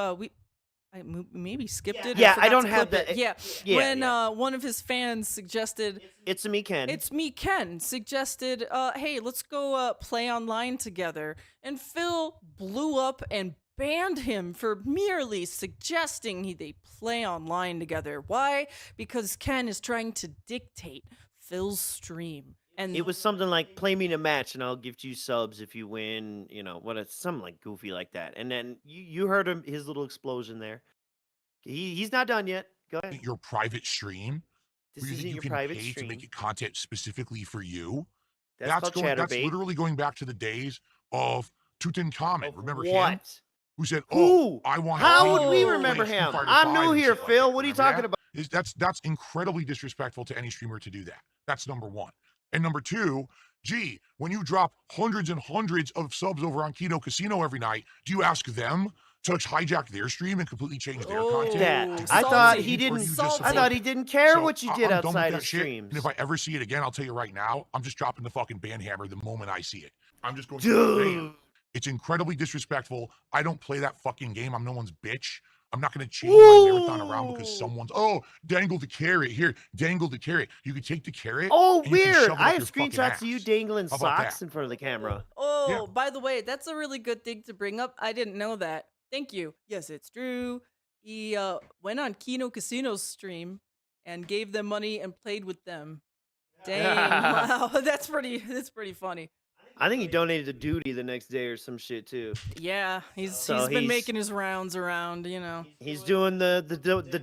I maybe skipped it. or Yeah, I forgot don't to have clip the- it. Yeah. yeah, When yeah. one of his fans suggested, It's a me, Ken. it's me, Ken, suggested, hey, let's go play online together. And Phil blew up and banned him for merely suggesting they play online together. Why? Because Ken is trying to dictate Phil's stream. And It was something like play me in a match and I'll give you subs if you win. You know something like goofy like that. And then you heard him, his little explosion there. He's not done yet. Go ahead. your private stream. This where you isn't think you your can private pay stream. to make it content specifically for you. That's called That's chatterbait. literally going back to the days of Tutankhamun. Remember him? What? Who said, Who? "Oh, I want." How would we Oh. remember Street him? Fighter I'm 5 new and here, shit like Phil. that. What are you Remember talking that? about? That's incredibly disrespectful to any streamer to do that. That's number one. And number two, gee, when you drop hundreds and hundreds of subs over on Kino Casino every night, do you ask them to hijack their stream and completely change their content? That. to I compete thought with he you, or didn't. do you just Salty. I support thought he them? didn't care So, what you I'm did done with outside that of shit, streams. And if I ever see it again, I'll tell you right now, I'm just dropping the fucking ban hammer the moment I see it. I'm just going to ban. Dude. It's incredibly disrespectful. I don't play that fucking game. I'm no one's bitch. I'm not going to change my marathon around because Ooh. someone's, dangle the carrot. Here, dangle the carrot. You can take the carrot. Oh, and you can weird. shove it I up have your fucking screenshots of you ass. dangling How about socks that? in front of the camera. Oh, by the way, that's a really good thing to bring up. I didn't know that. Thank you. Yes, it's true. He went on Kino Casino's stream and gave them money and played with them. Dang! Wow, that's pretty funny. I think he donated to duty the next day or some shit too. Yeah, he's So been he's- making his rounds around. You know. He's doing the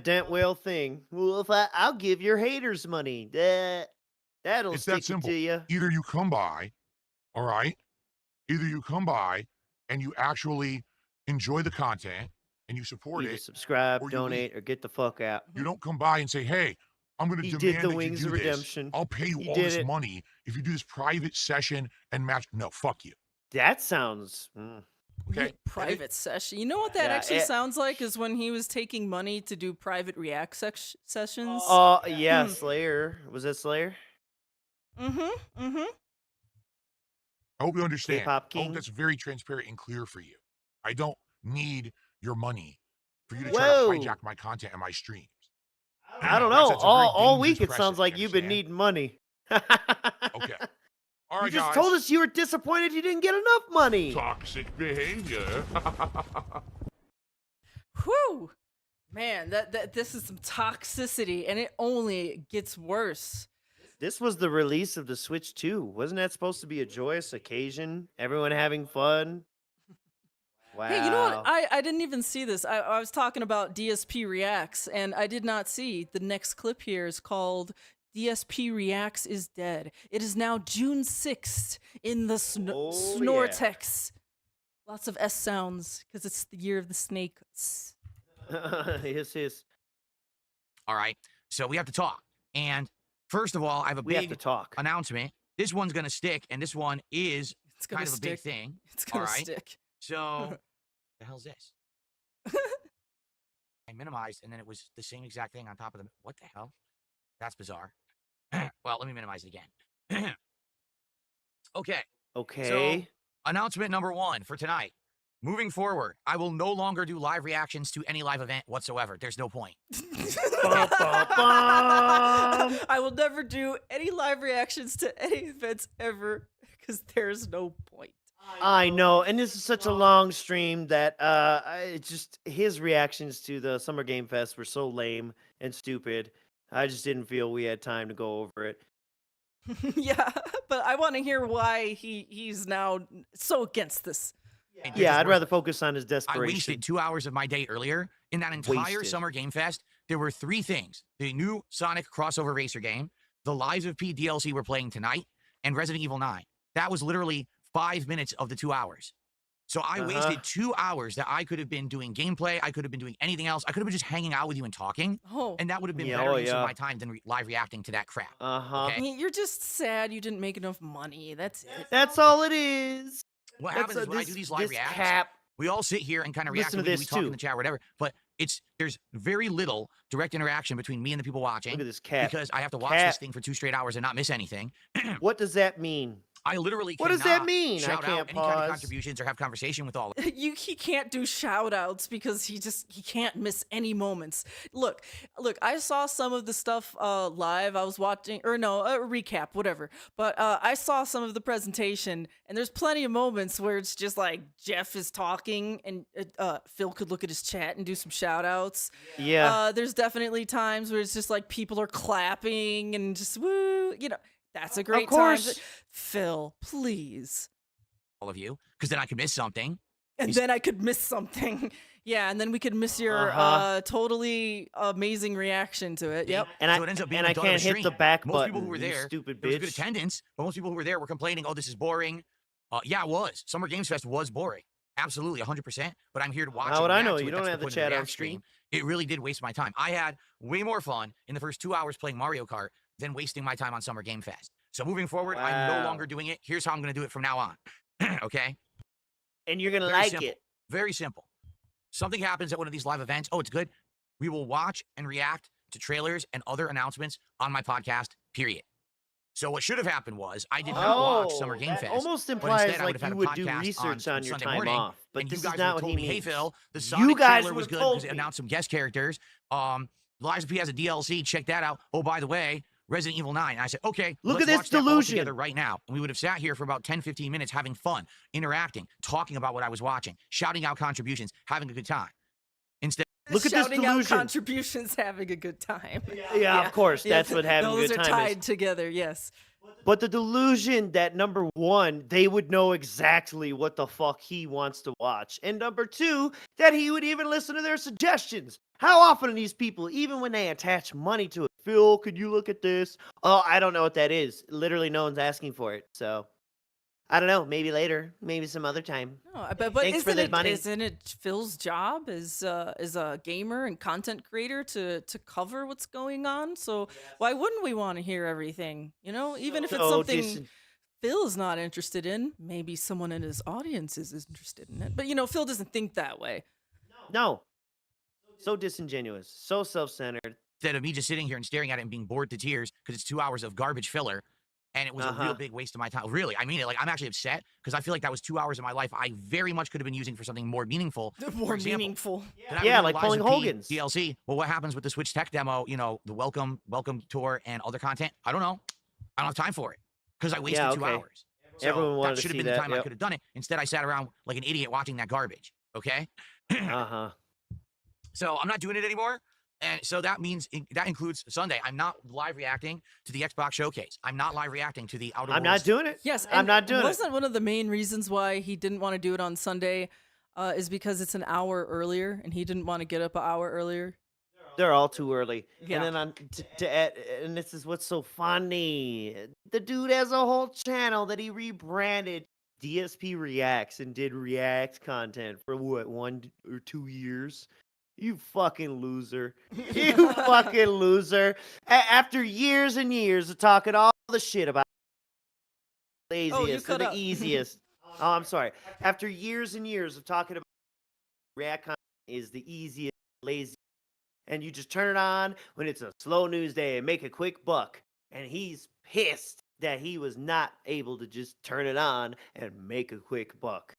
dent whale thing. Well, if I'll give your haters money. That'll It's stick that it simple. to you. Either you come by, all right? Either you come by and you actually enjoy the content and you support Either it. subscribe, or you donate, or get the fuck out. You don't come by and say, hey, I'm going to He demand did the that Wings you of do this. Redemption. I'll pay you He all did this it. money if you do this private session and match. No, fuck you. That sounds. Okay. Private session. You know what that Yeah, actually it- sounds like is when he was taking money to do private react sessions. Oh yeah, Slayer. Was that Slayer? Mm-hmm. I hope you understand. K-pop I king. hope that's very transparent and clear for you. I don't need your money for you to try Whoa. to hijack my content and my streams. I don't Guys, know. that's a very All dangerous week it sounds precedent, like you you've been understand? needing money. Okay. All You right, just guys. told us you were disappointed you didn't get enough money. Toxic behavior. Whew, man, that this is some toxicity, and it only gets worse. This was the release of the Switch 2. Wasn't that supposed to be a joyous occasion? Everyone having fun? Wow. Hey, you know what? I didn't even see this. I was talking about DSP Reacts, and I did not see the next clip here is called DSP Reacts is Dead. It is now June 6th in the Snortex. Lots of S sounds because it's the year of the snake. Yes. All right. So we have to talk. And first of all, I have a We have big to talk. announcement. This one's going to stick, and this one is It's gonna kind of a big stick. thing. It's gonna All right. stick. So, the hell's this? I minimized, and then it was the same exact thing on top of them. What the hell? That's bizarre. Well, let me minimize it again. Okay. Okay. So, announcement number 1 for tonight. Moving forward, I will no longer do live reactions to any live event whatsoever. There's no point. Bum, bum, bum. I will never do any live reactions to any events ever because there's no point. I know, and this is such a long stream that his reactions to the Summer Game Fest were so lame and stupid. I just didn't feel we had time to go over it. Yeah, but I want to hear why he's now so against this. And this Yeah, is I'd worth rather it. focus on his I desperation. wasted 2 hours of my day earlier. In that entire Wasted. Summer Game Fest, there were 3 things. The new Sonic crossover racer game, the Lies of P DLC we're playing tonight, and Resident Evil 9. That was literally 5 minutes of the 2 hours. So I wasted 2 hours that I could have been doing gameplay. I could have been doing anything else. I could have been just hanging out with you and talking. Oh, And that would have been Yeah, better oh, use yeah. of my time than live reacting to that crap. Uh-huh. Okay. you're just sad you didn't make enough money. That's it. That's all it is. What That's happens is when I do these live this reacts, cap. we all sit here and kind of react Listen to to we this, talk in too. the chat, whatever. But there's very little direct interaction between me and the people watching. Look at this cap. Because I have to watch Cap. this thing for 2 straight hours and not miss anything. What does that mean? I literally What does that cannot mean? I shout can't out any kind of pause. contributions contributions or have conversation with all of He can't do shout outs because he can't miss any moments. Look, I saw some of the stuff live. I was watching, or no, a recap, whatever. But I saw some of the presentation, and there's plenty of moments where it's just like Jeff is talking, and Phil could look at his chat and do some shout outs. Yeah. There's definitely times where it's just like people are clapping and just woo, that's a great course. time. Phil, please. you, because then I could miss something. And then I could miss something. Yeah, and then we could miss your totally amazing reaction to it. Yep. And So it ends up being I a dud of a can't hit the stream. back Most button. people who were you there, stupid there was good bitch. attendance, but most people who were there were complaining, oh, this is boring. Yeah, it was. Summer Games Fest was boring. Absolutely, 100%. But I'm here to watch How it. would and I know? react to You it. don't That's have the point of chat on react stream. It really did waste my time. I had way more fun in the first 2 hours playing Mario Kart than wasting my time on Summer Game Fest. So moving forward, I'm no Wow. longer doing it. Here's how I'm going to do it from now on. Okay? And you're gonna Very like simple. it. Very simple. Something happens at one of these live events. Oh, it's good. We will watch and react to trailers and other announcements on my podcast, period. So what should have happened was I did not watch Summer Game that Fest. almost but implies instead I like would have you had would a do podcast research on your Sunday time morning, off, but and this you guys is not would have what told he me, hey means. Phil, the You Sonic guys trailer was would've good told because it me. announced some guest characters. Liza P has a DLC. Check that out. Oh, by the way, Resident Evil 9. And I said, okay, Look let's at this watch that all delusion. together right now. And we would have sat here for about 10, 15 minutes having fun, interacting, talking about what I was watching, shouting out contributions, having a good time. Instead, Look at this Shouting out delusion. contributions, having a good time. Yeah, of course. That's what having a Those good are time tied is. together. Yes. But the delusion that number 1, they would know exactly what the fuck he wants to watch. And number 2, that he would even listen to their suggestions. How often are these people, even when they attach money to it, Phil, could you look at this? Oh, I don't know what that is. Literally no one's asking for it. So I don't know. Maybe later. Maybe some other time. No, but Thanks for the money. isn't it Phil's job as a gamer and content creator to cover what's going on? So why wouldn't we want to hear everything? Even if it's So something Phil's not interested in, maybe someone in his audience is interested in it. But Phil doesn't think that way. No. So disingenuous. So self-centered. of me just sitting here and staring at it and being bored to tears because it's 2 hours of garbage filler. And it was a real big waste of my time. Really, I mean it. Like, I'm actually upset because I feel like that was 2 hours of my life I very much could have been using for something more meaningful. More For example, meaningful. did I Yeah, read like Liza pulling P Hogan's. DLC. Well, what happens with the Switch Tech demo? The welcome tour and other content. I don't know. I don't have time for it because I wasted 2 okay. hours. So Everyone wanted that to should have see been the that, time I yep. could have done it. Instead, I sat around like an idiot watching that garbage. Okay. Uh-huh. So I'm not doing it anymore. And so that means that includes Sunday. I'm not live reacting to the Xbox Showcase. I'm not live reacting to the Outer I'm Worlds. not doing it. Yes, I'm and not doing it. wasn't one of the main reasons why he didn't want to do it on Sunday is because it's an hour earlier, and he didn't want to get up an hour earlier. They're all too early. Yeah. And then to add, and this is what's so funny. The dude has a whole channel that he rebranded DSP Reacts and did React content for what, 1 or 2 years? You fucking loser. You fucking loser. After years and years of talking all the shit about laziest and the easiest. Oh, I'm sorry. After years and years of talking about React content is the easiest, laziest, and you just turn it on when it's a slow news day and make a quick buck. And he's pissed that he was not able to just turn it on and make a quick buck.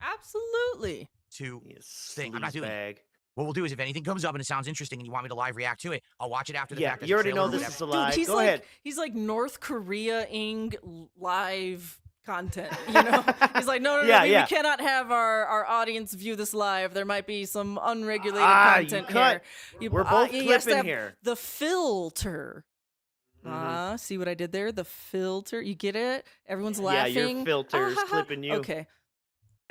Absolutely. To You thing. I'm not doing it. sleazebag. What we'll do is if anything comes up and it sounds interesting and you want me to live react to it, I'll watch it after the Yeah, fact. as you a already trailer know or this whatever. is a Dude, lie. he's Go like ahead. he's like North Korea-ing live content. You know, he's like, no, Yeah, we yeah. cannot have our audience view this live. There might be some unregulated Ah, you content cut. here. We're both he has to clipping have here. The filter. Mhm. See what I did there? The filter. You get it? Everyone's Yeah, laughing. your filter's Ah, ha, ha. clipping you. Okay.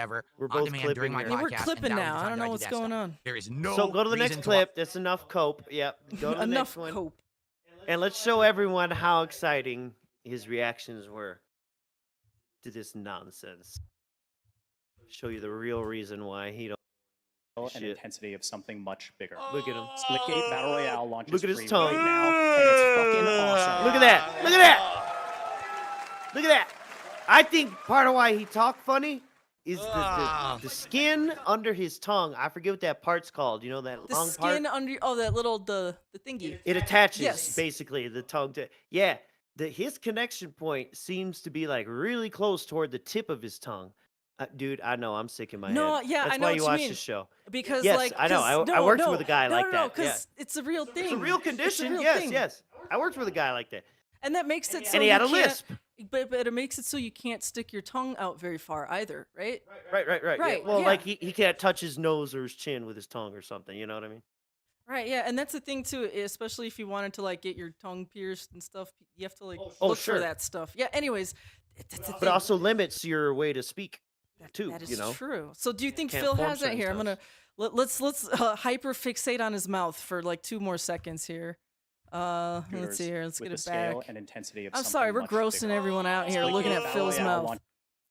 Ever We're on both demand during clipping my here. I mean, we're podcast and clipping down now. the I time don't that know do what's that going stuff. on. There is no So go to the next reason clip. That's enough cope. Yep. Go to the Enough next one. cope. And let's show everyone how exciting his reactions were to this nonsense. Show you the real reason why he don't. and Shit. intensity of something much bigger. Look at him. Splitgate Battle Royale launches Look at his free tongue. right now, and it's fucking awesome. Look at that. Look at that. Look at that. I think part of why he talked funny is the skin under his tongue. I forget what that part's called. You know that The long skin part? under that little the thingy. It attaches Yes. basically the tongue to his connection point seems to be like really close toward the tip of his tongue. Dude, I know I'm sick in my No, head. yeah, That's I know why what you you watch mean. the show. Because Yes, like I know. 'cause- I worked no, with a guy no, like no, that. because it's a real thing. It's a real It's a condition. real Yes, thing. yes. I worked with a guy like that. And that makes it so And he you had a can't- lisp. But it makes it so you can't stick your tongue out very far either, right? Right. Yeah. Right, Well, yeah. like he can't touch his nose or his chin with his tongue or something. You know what I mean? Right, yeah, and that's the thing too, especially if you wanted to like get your tongue pierced and stuff, you have to like Oh, look sure. for that stuff. Yeah, anyways, that's the But thing. also limits your way to speak too. That is you know? true. So do you think Can't Phil form has that certain here? I'm stuff. gonna let's hyper fixate on his mouth for like 2 more seconds here. Let's see here. Let's with get the it back. scale and intensity of I'm something sorry, we're much grossing bigger. everyone out here looking at Battle Phil's Royale mouth,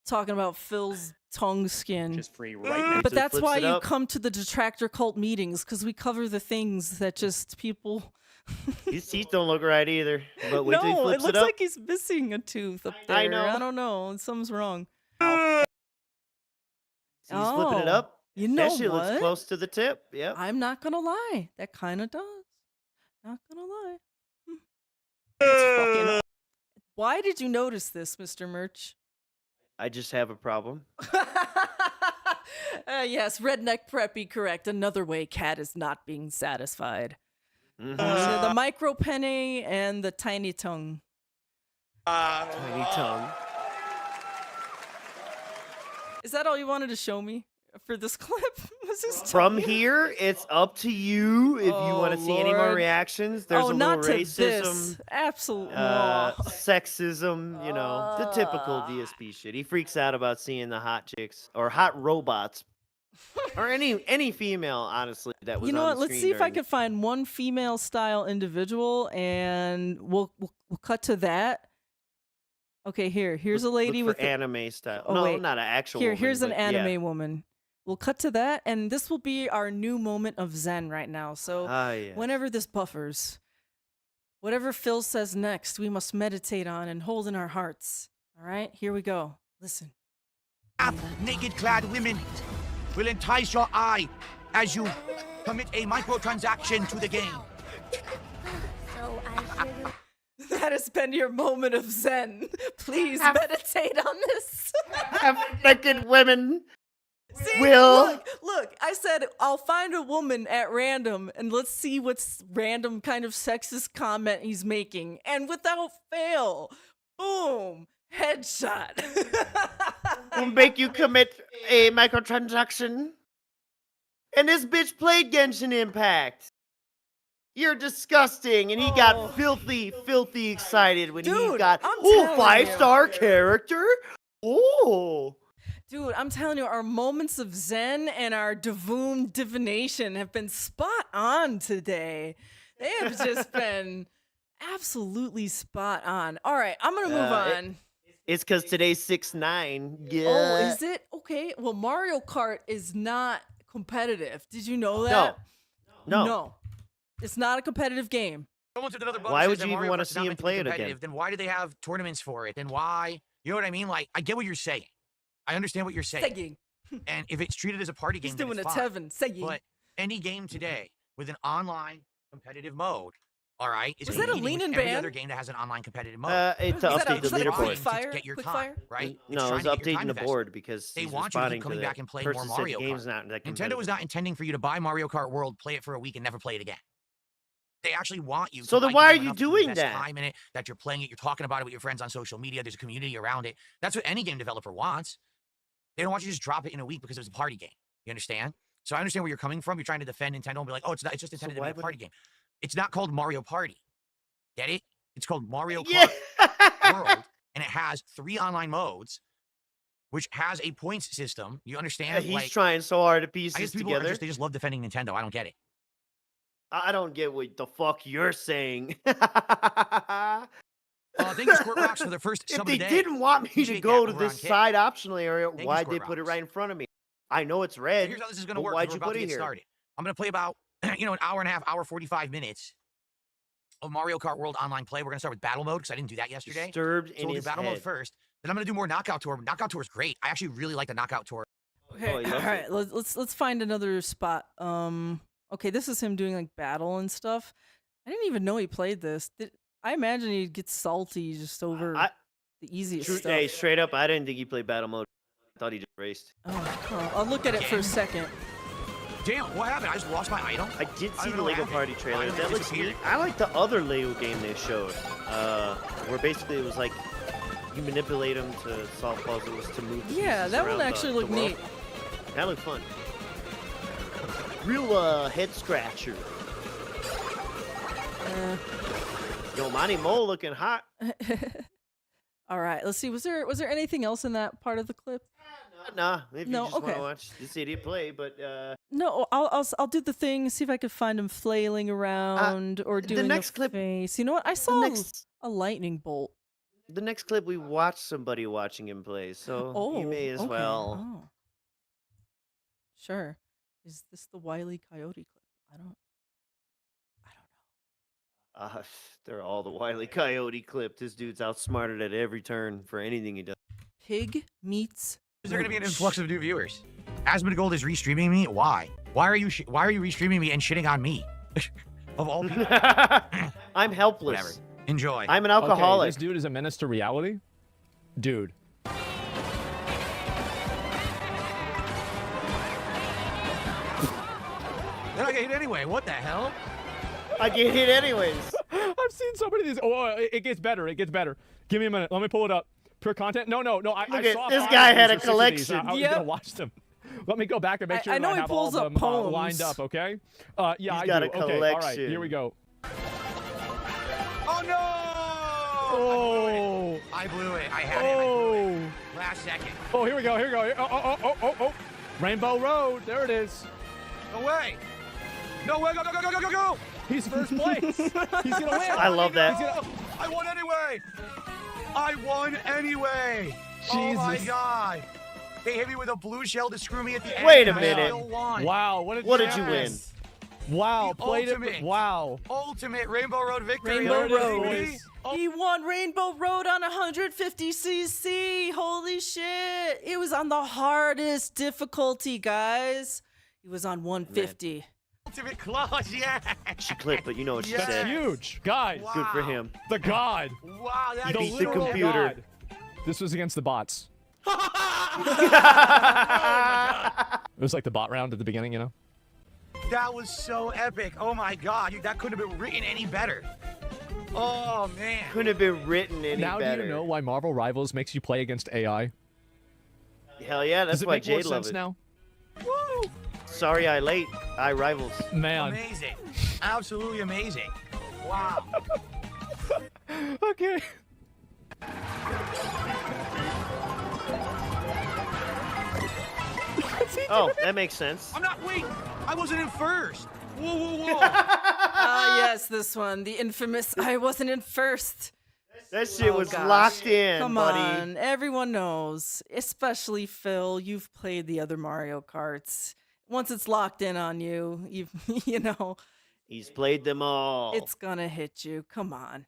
talking about Phil's tongue skin. launches free right now. But So that's flips why it you up. come to the Detractor Cult meetings, because we cover the things that just people. His teeth don't look right either. But wait till he No, it flips looks it up. like he's missing a tooth up there. I know. I don't know. Something's wrong. See, he's flipping it Oh, up. You know That shit what? looks close to the tip. Yep. I'm not gonna lie. That kind of does. Not gonna lie. It's fucking Why did you notice this, Mr. Merch? I just have a problem. Yes, redneck preppy, correct. Another way cat is not being satisfied. Mhm. So the micro penne and the tiny tongue. Tiny tongue. Is that all you wanted to show me for this clip? Was this From tongue? here, it's up to you if you want to Oh, see any more Lord. reactions. There's Oh, a not little to racism, this. Absolutely. sexism, you know, the typical DSP shit. He freaks out about seeing the hot chicks or hot robots or any female, honestly, that was You know on what? the Let's screen see if I during- can find one female style individual, and we'll cut to that. Okay, here's a look lady for with the- anime style. Oh, no, wait. not an actual. here's woman, an but yeah. anime woman. We'll cut to that, and this will be our new moment of zen right now. So Ah, yeah. whenever this buffers, whatever Phil says next, we must meditate on and hold in our hearts. All right, here we go. Listen. Naked clad women will entice your eye as you commit a microtransaction to the game. So I hear you. That has been your moment of zen. Please meditate on this. Naked women. See, Will. look, I said I'll find a woman at random and let's see what's random kind of sexist comment he's making. And without fail, boom, headshot. Will make you commit a microtransaction. And this bitch played Genshin Impact. You're disgusting. And he Oh. got filthy excited when he Dude, got, I'm ooh, telling 5-star character? Ooh. Dude, I'm telling you, our moments of zen and our divination have been spot on today. They have just been absolutely spot on. All right, I'm gonna move on. It's because today's 6-9. Yeah. Oh, is it? Okay. Well, Mario Kart is not competitive. Did you know that? No. It's not a competitive game. Someone took another bug Why and would said you that even Mario wanna Kart's see not him meant to be play it again? competitive. Then why do they have tournaments for it? Then why? You know what I mean? Like, I get what you're saying. I understand what you're saying. Saying. And if it's treated as a party game, He's then doing a it's fine. Tevin. Saying. But any game today with an online competitive mode, all right, is Was that a competing with lean-in every ban? other game that has an online competitive mode. It's to Was that a- update the was that a leaderboard. quick fire? To get your Quick time, fire? right? It's No, trying it's to get your updating time the invested. board because They he's want you to responding keep coming to the back and playing more person said Mario the game's Kart. not that Nintendo was competitive. not intending for you to buy Mario Kart World, play it for a week, and never play it again. They actually want you. So to then like why the are game you enough to doing invest that? Time in it, that you're playing it, you're talking about it with your friends on social media. There's a community around it. That's what any game developer wants. They don't want you to just drop it in a week because it was a party game. You understand? So I understand where you're coming from. You're trying to defend Nintendo and be like, oh, it's not. It's just intended to be a party game. It's not called Mario Party. Get it? It's called Mario Kart World, and it has 3 online modes, which has a points system. You understand? He's Like, trying so hard to piece I guess this people are together. they just love defending Nintendo. I don't get it. I don't get what the fuck you're saying. Thank you, Squirt Rocks, for the first If sub they of the day. didn't want me to Appreciate go that to over on this Kick. side optional area, Thank you, why'd they Squirt put it Rocks. right in front of me? I know it's So red. here's how this is going to but work. why'd We're you about put to it get here? started. I'm going to play about, an hour and a half, hour 45 minutes of Mario Kart World online play. We're going to start with battle mode because I didn't do that yesterday. Disturbed So in we'll do his battle mode head. first. Then I'm going to do more Knockout Tour. Knockout Tour is great. I actually really like the Knockout Tour. Okay. Oh, he All loves right. it. Let's find another spot. Okay, this is him doing like battle and stuff. I didn't even know he played this. I imagine he'd get salty just over the easiest stuff. Hey, straight up, I didn't think he played battle mode. I thought he just raced. Oh, I'll look at it for a second. Damn, what happened? I just lost my item? I did I see don't the know what Lego happened. Party trailer. Item That looks disappeared. neat. I like the other Lego game they showed, where basically it was like you manipulate them to solve puzzles to move. Yeah, pieces that one around actually the looked world. neat. That looked fun. Real head scratcher. Yo, Monty Mole looking hot. All right, let's see. Was there anything else in that part of the clip? Nah, if No, you just want okay. to watch this idiot play, but No, I'll do the thing. See if I could find him flailing around or the doing next a clip- face. You know what? I saw a lightning bolt. the next clip we watched somebody watching him play, so you may as okay. well. Oh. Sure. Is this the Wile E. Coyote clip? I don't know. They're all the Wile E. Coyote clip. This dude's outsmarted at every turn for anything he does. Pig meets. Is there going to be an influx of new viewers? Asmongold is restreaming me? Why? Why are you restreaming me and shitting on me? Of all people. I'm helpless. Whatever. Enjoy. I'm an Okay, alcoholic. this dude is a menace to reality? Dude. Then I get hit anyway. What the hell? I get hit anyways. I've seen so many of these. Oh, it gets better. It gets better. Give me a minute. Let me pull it up. Pure content? No. I Look I at- saw this 5 guy of had these a or 6 of these. collection. I was Yep. gonna watch them. Let me go back and make sure I know that I he have all pulls of up them poems. lined up. Okay. Yeah, He's I got do. a Okay. All right. collection. Here we go. Oh no! Oh. I blew it. I had it. I blew it. Oh. Last second. Oh, here we go. Here we go. Oh. Rainbow Road. There it is. No way. No way. Go. He's first place. He's gonna win. I love that. I won anyway. Oh my Jesus. god. They hit me with a blue shell to screw me at the end. Wait a and I minute. still won. Wow. What did you win? Wow. The Played ultimate. it. Wow. Ultimate Rainbow Road victory. Rainbow There it is, Road. boys. He won Rainbow Road on 150cc. Holy shit. It was on the hardest difficulty, guys. He was on 150. Ultimate clause, yeah. She clipped, but you know what she Yes. said. Huge. Guys. Wow. Good for him. The god. Wow, that He is beat the literal computer. god. This was against the bots. It was like the bot round at the beginning, you know? That was so epic. Oh my god, dude, that couldn't have been written any better. Oh man. Couldn't have been written any Now better. do you know why Marvel Rivals makes you play against AI? Hell yeah, that's Does it why make more Jade loves sense it. now? Woo! Sorry I late. I rivals. Man. Amazing. Absolutely amazing. Wow. Okay. Oh, that makes sense. I'm not. Wait, I wasn't in first. Whoa, whoa, whoa. Ah, yes, this one, the infamous. I wasn't in first. That shit was gosh. locked in, Come buddy. on, everyone knows, especially Phil. You've played the other Mario Karts. Once it's locked in on you, you know, He's played them all. it's gonna hit you. Come on.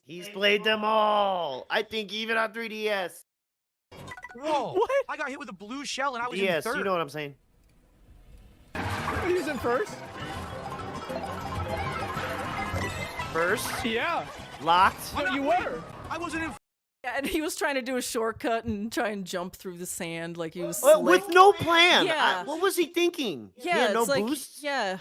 He's played them all. I think even on 3DS. Whoa. What? I got hit with a blue shell and I was in DS, third. you know what I'm saying? He was in first. First, Yeah. locked. No, you were. I wasn't in. Yeah, and he was trying to do a shortcut and try and jump through the sand like he was With slick. no plan. Yeah. What was he thinking? He Yeah, had no it's like, boosts? yeah,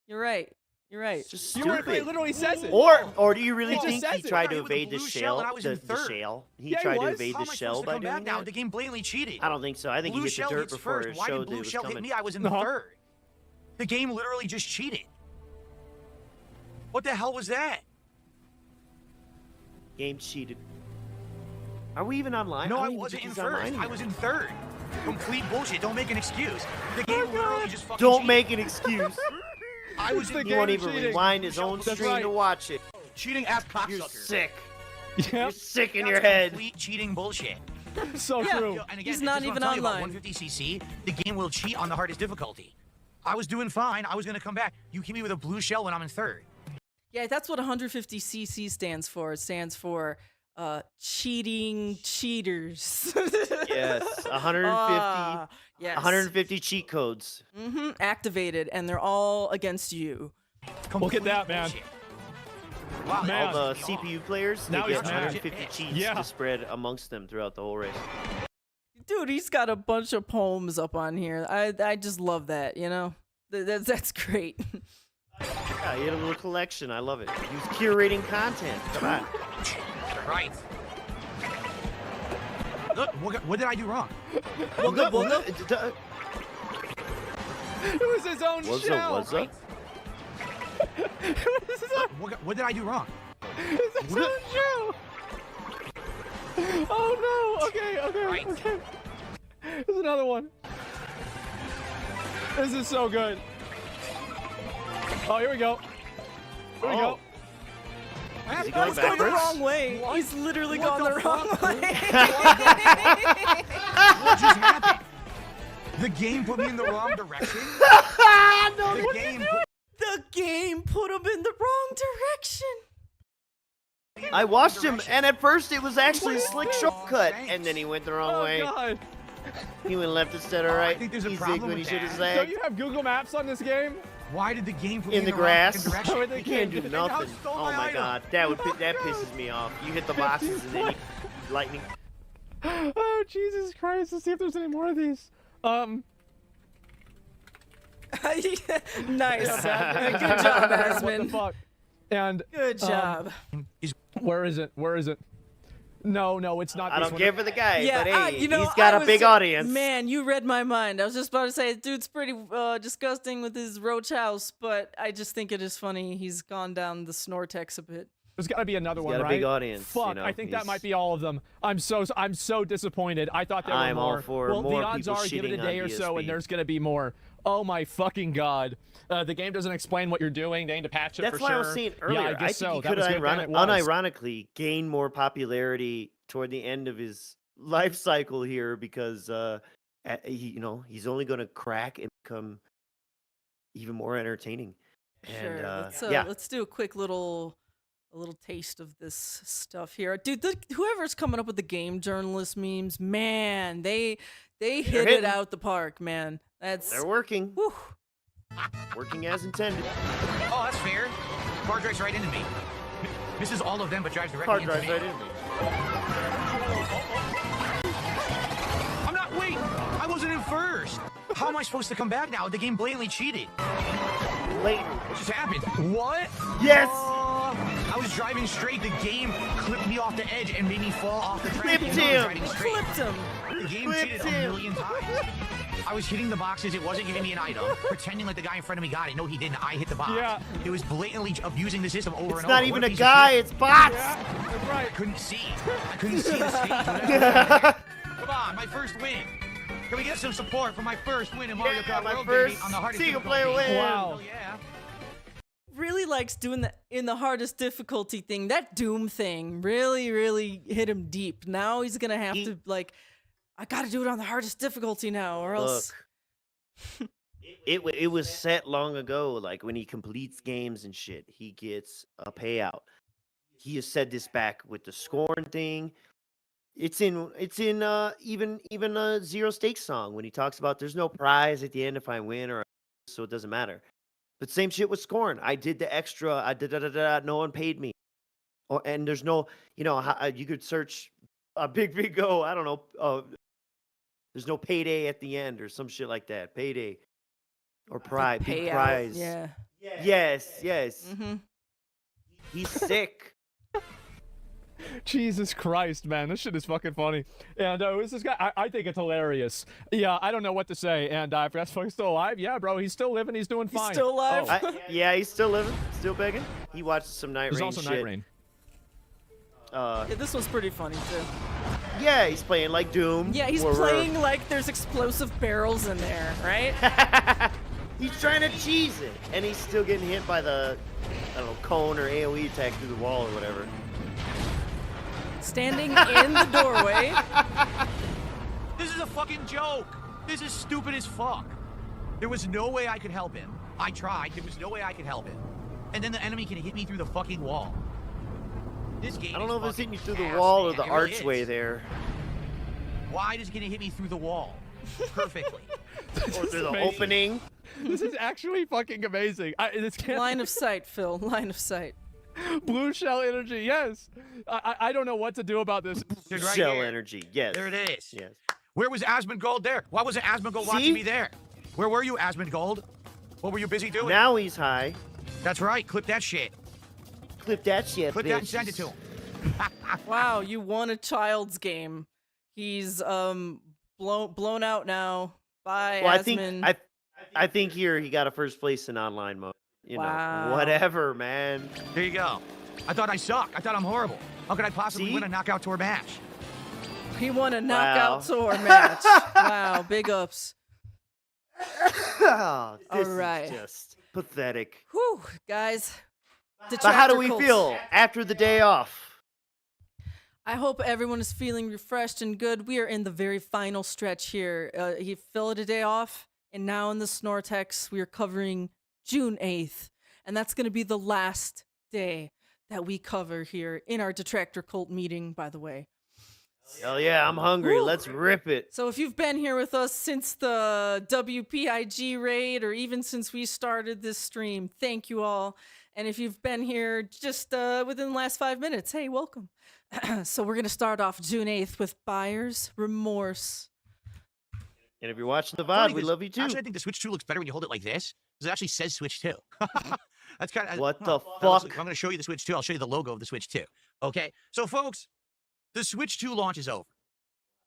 you're right. You're right. It's just You were. It stupid. literally says it. Or do you really He just think he says it. tried I to got hit with a evade the blue shell shell? and I was in The third. shell? He Yeah, he tried to was. evade How the am I shell supposed to by come doing back now? that? The game blatantly cheated. I don't think so. I think Blue he hit shell the dirt hits before first. it Why did showed blue it was shell hit coming. me? I was in Uh-huh. third. The game literally just cheated. What the hell was that? Game cheated. Are we even online? No, don't I even wasn't think in he's online first. I anymore. was in third. Complete bullshit. Don't make an excuse. The game literally just fucking Don't cheated. make an excuse. I was the in He won't game even cheating. rewind his own That's stream right. to watch it. cheating ass You're cocksucker. sick. Yep. You're sick in That's your head. Complete cheating bullshit. So Yeah. true. And again, He's it's not just what even I'm telling you about online. 150cc, the game will cheat on the hardest difficulty. I was doing fine. I was going to come back. You hit me with a blue shell when I'm in third. Yeah, that's what 150cc stands for. It stands for cheating cheaters. Yes, 150, Ah, yes. 150 cheat codes. Activated, and they're all against you. Look at that, man. Bullshit. Wow, Man. All the CPU players, Now they he's get mad. 150 cheats Yeah. to spread amongst them throughout the whole race. Dude, he's got a bunch of poems up on here. I just love that, you know? That's great. Yeah, he had a little collection. I love it. He was curating content. Come on. Right. Look, what did I do wrong? Well, good. It was his own What's shell. up? What's up? It was his own, What did I do wrong? his own shell. Oh no. Okay. Right. Okay. There's another one. This is so good. Oh, here we go. Here we go. Is he going He's going the backwards? wrong way. He's literally What gone the the wrong fuck? way. What just happened? The game put me in the wrong direction? The game The game put him in the wrong direction. I watched him, and at first it was actually a slick shortcut, and then he went the wrong Oh way. god. He went left instead of right. I think there's a He zigged problem when he with should have that. Don't zagged. you have Google Maps on this game? Why did the game put me In the wrong grass. direction? Oh, You they can't do can't. nothing. stole Oh my my item. god, that pisses me off. You hit the boxes and then lightning. Oh Jesus Christ! Let's see if there's any more of these. Nice. Good job, What the Asmund. fuck? And Good job. where is it? Where is it? No, it's not. I this don't one. care for the guy, Yeah, but hey, you know, he's got I a was big audience. Man, you read my mind. I was just about to say, dude's pretty disgusting with his roach house, but I just think it is funny. He's gone down the Snortex a bit. There's got to be another one, got a right? big audience, you Fuck, know, I think that he's- might be all of them. I'm so disappointed. I thought there were I'm all more. for well, more the odds people are, give it a shitting on day or so, DSP. and there's gonna be more. Oh my fucking god! The game doesn't explain what you're doing. They need to patch it That's for why sure. I was saying earlier. Yeah, I I guess think so. he That could was good, then it was. unironically gain more popularity toward the end of his life cycle here because he's only going to crack and become even more entertaining. Sure. And Let's do a quick little taste of this stuff here, dude. Whoever's coming up with the game journalist memes, man, they hit it hitting. out the park, man. they're working, Whew. working as intended. Oh, that's fair. Car drives right into me. Misses all of them, but drives directly Car into drives me. right into me. I'm not. Wait, I wasn't in first. How am I supposed to come back now? The game blatantly cheated. Blatant. What just happened? What? Yes. I was driving straight. The game clipped me off the edge and made me fall off the track. Clipped even though I was him. riding straight. Flipped him. The game Clipped cheated a him. million times. I was hitting the boxes. It wasn't giving me an item. Pretending like the guy in front of me got it. No, he didn't. I hit the box. Yeah. It was blatantly abusing the system over It's and over. not What even a piece of guy. shit. It's bots. That's right. I couldn't see. I couldn't see the stage. Come on, my first win. Can we get some support for my first win in Mario Kart my World, first baby, on the hardest single-player difficulty? win. Wow. Hell yeah. Really likes doing the in the hardest difficulty thing. That Doom thing really hit him deep. Now he's gonna have to like, I gotta do it on the hardest difficulty now, or else. It was set long ago. Like when he completes games and shit, he gets a payout. He has said this back with the scorn thing. It's in even a Zero Stakes song when he talks about there's no prize at the end if I win or so it doesn't matter. But same shit with scorn. I did the extra. I did no one paid me. And there's no, you could search a big go. I don't know. There's no payday at the end or some shit like that. Payday or prize. Big Payout. prize. Yeah. Yes. Mm-hmm. He's sick. Jesus Christ, man, this shit is fucking funny. And who's this guy? I think it's hilarious. Yeah, I don't know what to say. And if that's fucking still alive, yeah, bro, he's still living. He's doing He's fine. still alive. Oh. Yeah, he's still living, still begging. He watches some Night There's Rain also shit. Night Rain. Yeah, this one's pretty funny too. Yeah, he's playing like Doom. Yeah, he's where we're- playing like there's explosive barrels in there, right? He's trying to cheese it, and he's still getting hit by the, I don't know, cone or AOE attack through the wall or whatever. Standing in the doorway. This is a fucking joke. This is stupid as fuck. There was no way I could help him. I tried. There was no way I could help him. And then the enemy can hit me through the fucking wall. This game I don't is know if it's hitting you through the fucking wall or ass, the man. It really archway is. there. Why is it gonna hit me through the wall? Perfectly. Or through the amazing. opening. This is actually fucking amazing. This can't Line of sight, Phil. Line of sight. blue shell energy. Yes. I don't know what to do about this. Dude, right Shell here. energy. Yes. There it is. Yes. Where was Asmongold there? Why wasn't Asmongold See? watching me there? Where were you, Asmongold? What were you busy doing? Now he's high. That's right. Clip that shit. Clip that shit, Clip that and send it to him. Wow, you won a child's game. He's blown out now. Bye, Well, Asmon. I think here he got a first place in online mode. You Wow. know, whatever, man. There you go. I thought I suck. I thought I'm horrible. How could I possibly See? win a knockout tour match? He won a Wow. knockout tour match. Wow, big ups. Oh, this right. is just pathetic. Whew, guys. But how do Detractor we Cult. feel after the day off? I hope everyone is feeling refreshed and good. We are in the very final stretch here. He filled a day off, and now in the Snortex, we are covering June 8th. And that's going to be the last day that we cover here in our Detractor Cult meeting, by the way. Hell yeah, I'm hungry. Woo. Let's rip it. So if you've been here with us since the WPIG raid, or even since we started this stream, thank you all. And if you've been here just within the last 5 minutes, hey, welcome. So we're going to start off June 8th with Buyer's Remorse. And if you're watching the Funny, VOD, we 'cause love you too. Actually, I think the Switch 2 looks better when you hold it like this. Because it actually says Switch 2. That's kind of... What the I'm fuck? going to show you the Switch 2. I'll show you the logo of the Switch 2. Okay? So, folks, the Switch 2 launch is over.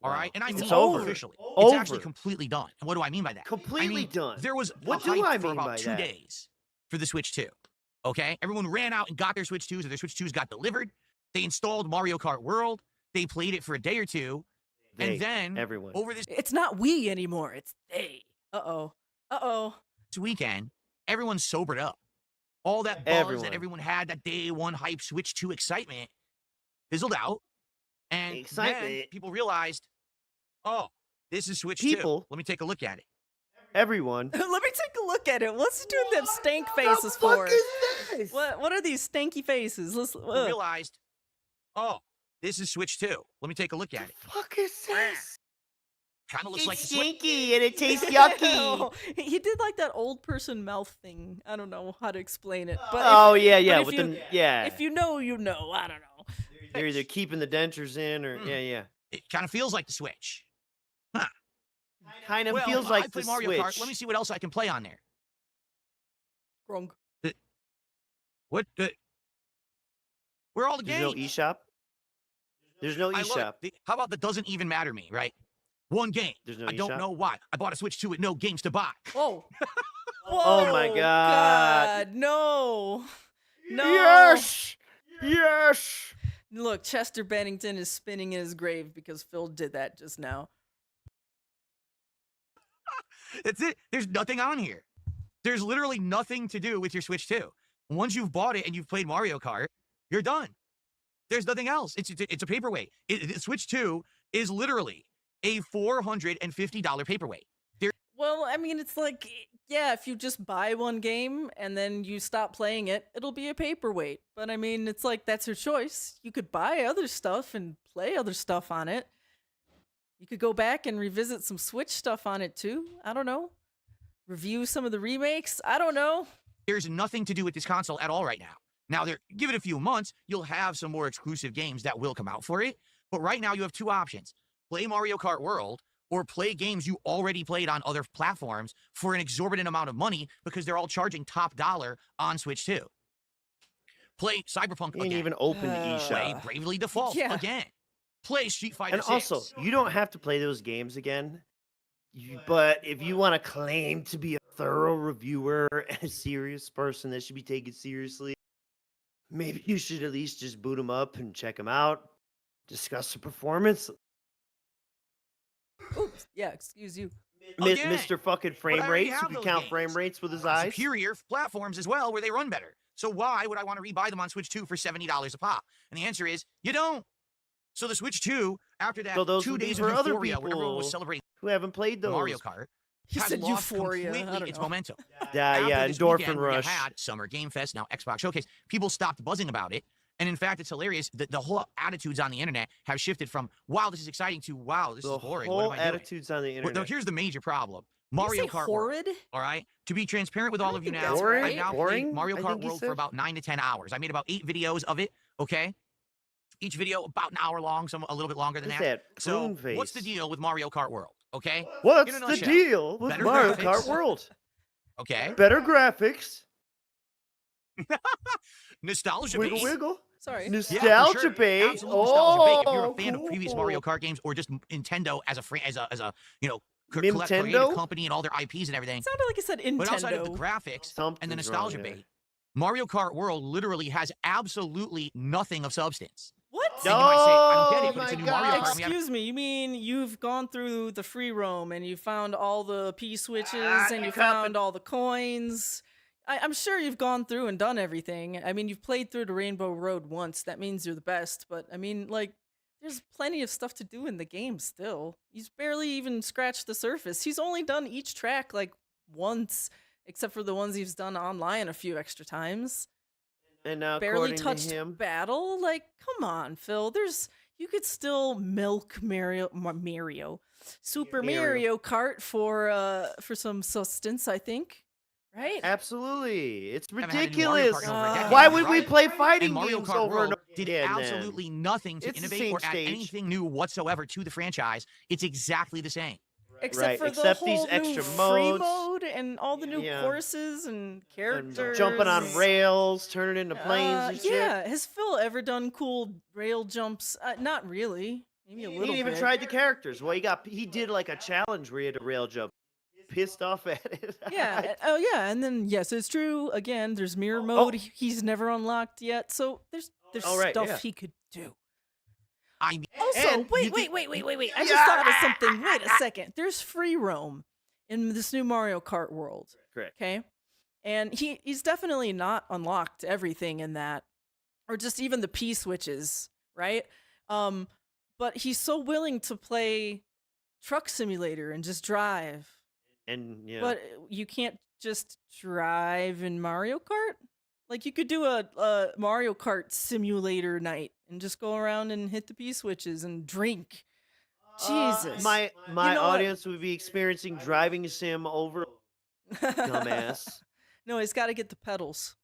All right? And I mean over. officially. Over. It's actually completely done. And what do I mean by that? Completely I mean, done. There was What a do hype I for mean about by 2 that? days for the Switch 2. Okay? Everyone ran out and got their Switch 2s, or their Switch 2s got delivered. They installed Mario Kart World. They played it for a day or two. They, and then, everyone. over this It's not we anymore. It's they. Uh-oh. Uh-oh. weekend, everyone sobered up. All that buzz Everyone. that everyone had, that day one hype, Switch 2 excitement, fizzled out. And then Excitement. people realized, oh, this is Switch 2. People. Let me take a look at it. Everyone. Let me take a look at it. What's he doing them stank faces What for? the fuck is this? What are these stanky faces? Let's, We realized, oh, this is Switch 2. Let me take a look at it. Fuck is this? Kind of looks It's like the Switch. stinky and it tastes yucky. Ew. He did like that old person mouth thing. I don't know how to explain it. But Oh if, yeah, but yeah. if With you, the yeah. if you know, you know. I don't know. They're either keeping the dentures in or yeah. It kind of feels like the Switch. Huh. Kind of Well, feels I like play the Mario Switch. Kart. Let me see what else I can play on there. Wrong. What? Where are all the There's games? no eShop. There's no I love eShop. it. How about that doesn't even matter me, right? One game. There's no I don't eShop? know why. I bought a Switch 2 with no games to buy. Whoa. Oh my Whoa, God. No. No. Yes. Yes. Look, Chester Bennington is spinning in his grave because Phil did that just now. That's it. There's nothing on here. There's literally nothing to do with your Switch 2. Once you've bought it and you've played Mario Kart, you're done. There's nothing else. It's a paperweight. Switch 2 is literally a $450 paperweight. Well, I mean, it's like, yeah, if you just buy one game and then you stop playing it, it'll be a paperweight. But I mean, it's like, that's your choice. You could buy other stuff and play other stuff on it. You could go back and revisit some Switch stuff on it too. I don't know. Review some of the remakes. I don't know. There's nothing to do with this console at all right now. Now, give it a few months, you'll have some more exclusive games that will come out for it. But right now, you have two options. Play Mario Kart World, or play games you already played on other platforms for an exorbitant amount of money because they're all charging top dollar on Switch 2. Play Cyberpunk You again. ain't even open the Play eShop. Bravely Default Yeah. again. Play Street Fighter And 6. also, you don't have to play those games again. But if you want to claim to be a thorough reviewer and a serious person that should be taken seriously, maybe you should at least just boot them up and check them out, discuss the performance. Oops. Yeah, excuse you. Again, Mr. fucking frame but I already rates, who have can those count games. frame rates with his eyes. Superior platforms as well where they run better. So why would I want to rebuy them on Switch 2 for $70 a pop? And the answer is, you don't. So the Switch 2, after that So those 2 would be days for of other euphoria where everyone was people celebrating who haven't played those. Mario Kart, He has said lost euphoria. I completely don't its know. momentum. Yeah, After yeah, this endorphin weekend, rush. You had Summer Game Fest, now Xbox Showcase. People stopped buzzing about it. And in fact, it's hilarious that the whole attitudes on the internet have shifted from, wow, this is exciting, to, wow, this The is boring. whole What am I doing? attitudes on the Well, internet. no, here's the major problem. Did you Mario say Kart World, horrid? all right? To be transparent with all of you think now, that's Boring? I've now Boring? played Mario I Kart think he World for said. about 9 to 10 hours. I made about 8 videos of it, okay? Each video about an hour long, some a little bit longer than What's that. that So, prune what's the face? deal with Mario Kart World, okay? What's In a the nutshell, deal with better Mario graphics. Kart World? Okay? Better graphics, Nostalgia wiggle base. wiggle, Sorry. Yeah, for nostalgia sure. bait. Absolute nostalgia bait. If you're Oh, a fan of previous cool. Mario Kart games or just Nintendo as a you know, Nintendo? creative company and all their IPs and everything. It sounded like it said Nintendo. But outside of the graphics and the Something's nostalgia wrong there. bait, Mario Kart World literally has absolutely nothing of substance. What? And you might say, I don't get Oh it, but it's a my new Mario God. Kart. We have Excuse me, you mean you've gone through the free roam and you found all the P switches and you cup found all the coins? I'm sure you've gone through and done everything. I mean, you've played through the Rainbow Road once. That means you're the best. But I mean, like, there's plenty of stuff to do in the game still. He's barely even scratched the surface. He's only done each track like once, except for the ones he's done online a few extra times. And now, Barely according to touched him, battle. Like, come on, Phil. You could still milk Super Mario Kart for some sustenance, I think. Right? absolutely, it's haven't had a new Mario ridiculous. Kart in over a decade, Why would we right? play And fighting Mario games Kart over and World over did again? then? absolutely nothing to It's the innovate same or add stage. anything new whatsoever to the franchise. It's exactly the same. Except Right, for except the these whole extra new modes. free mode and all the new Yeah. courses and And characters. jumping on rails, turning into planes and shit. Yeah, has Phil ever done cool rail jumps? Not really. Maybe a He little didn't even bit. tried the characters. Well, he did like a challenge where he had to rail jump. Pissed off at it. Yeah. Oh, yeah. And then yes, it's true. Again, there's mirror mode. He's never unlocked yet, so there's Oh, right, stuff yeah. he could do. I mean, Also, And wait. you think- I just thought of something. Wait a second. There's free roam in this new Mario Kart world. Correct. Okay. And he's definitely not unlocked everything in that, or just even the P switches, right? But he's so willing to play Truck Simulator and just drive. And yeah, But you can't just drive in Mario Kart? Like, you could do a Mario Kart simulator night and just go around and hit the P switches and drink. Jesus. my You know what? audience would be experiencing driving sim over dumbass. No, he's got to get the pedals.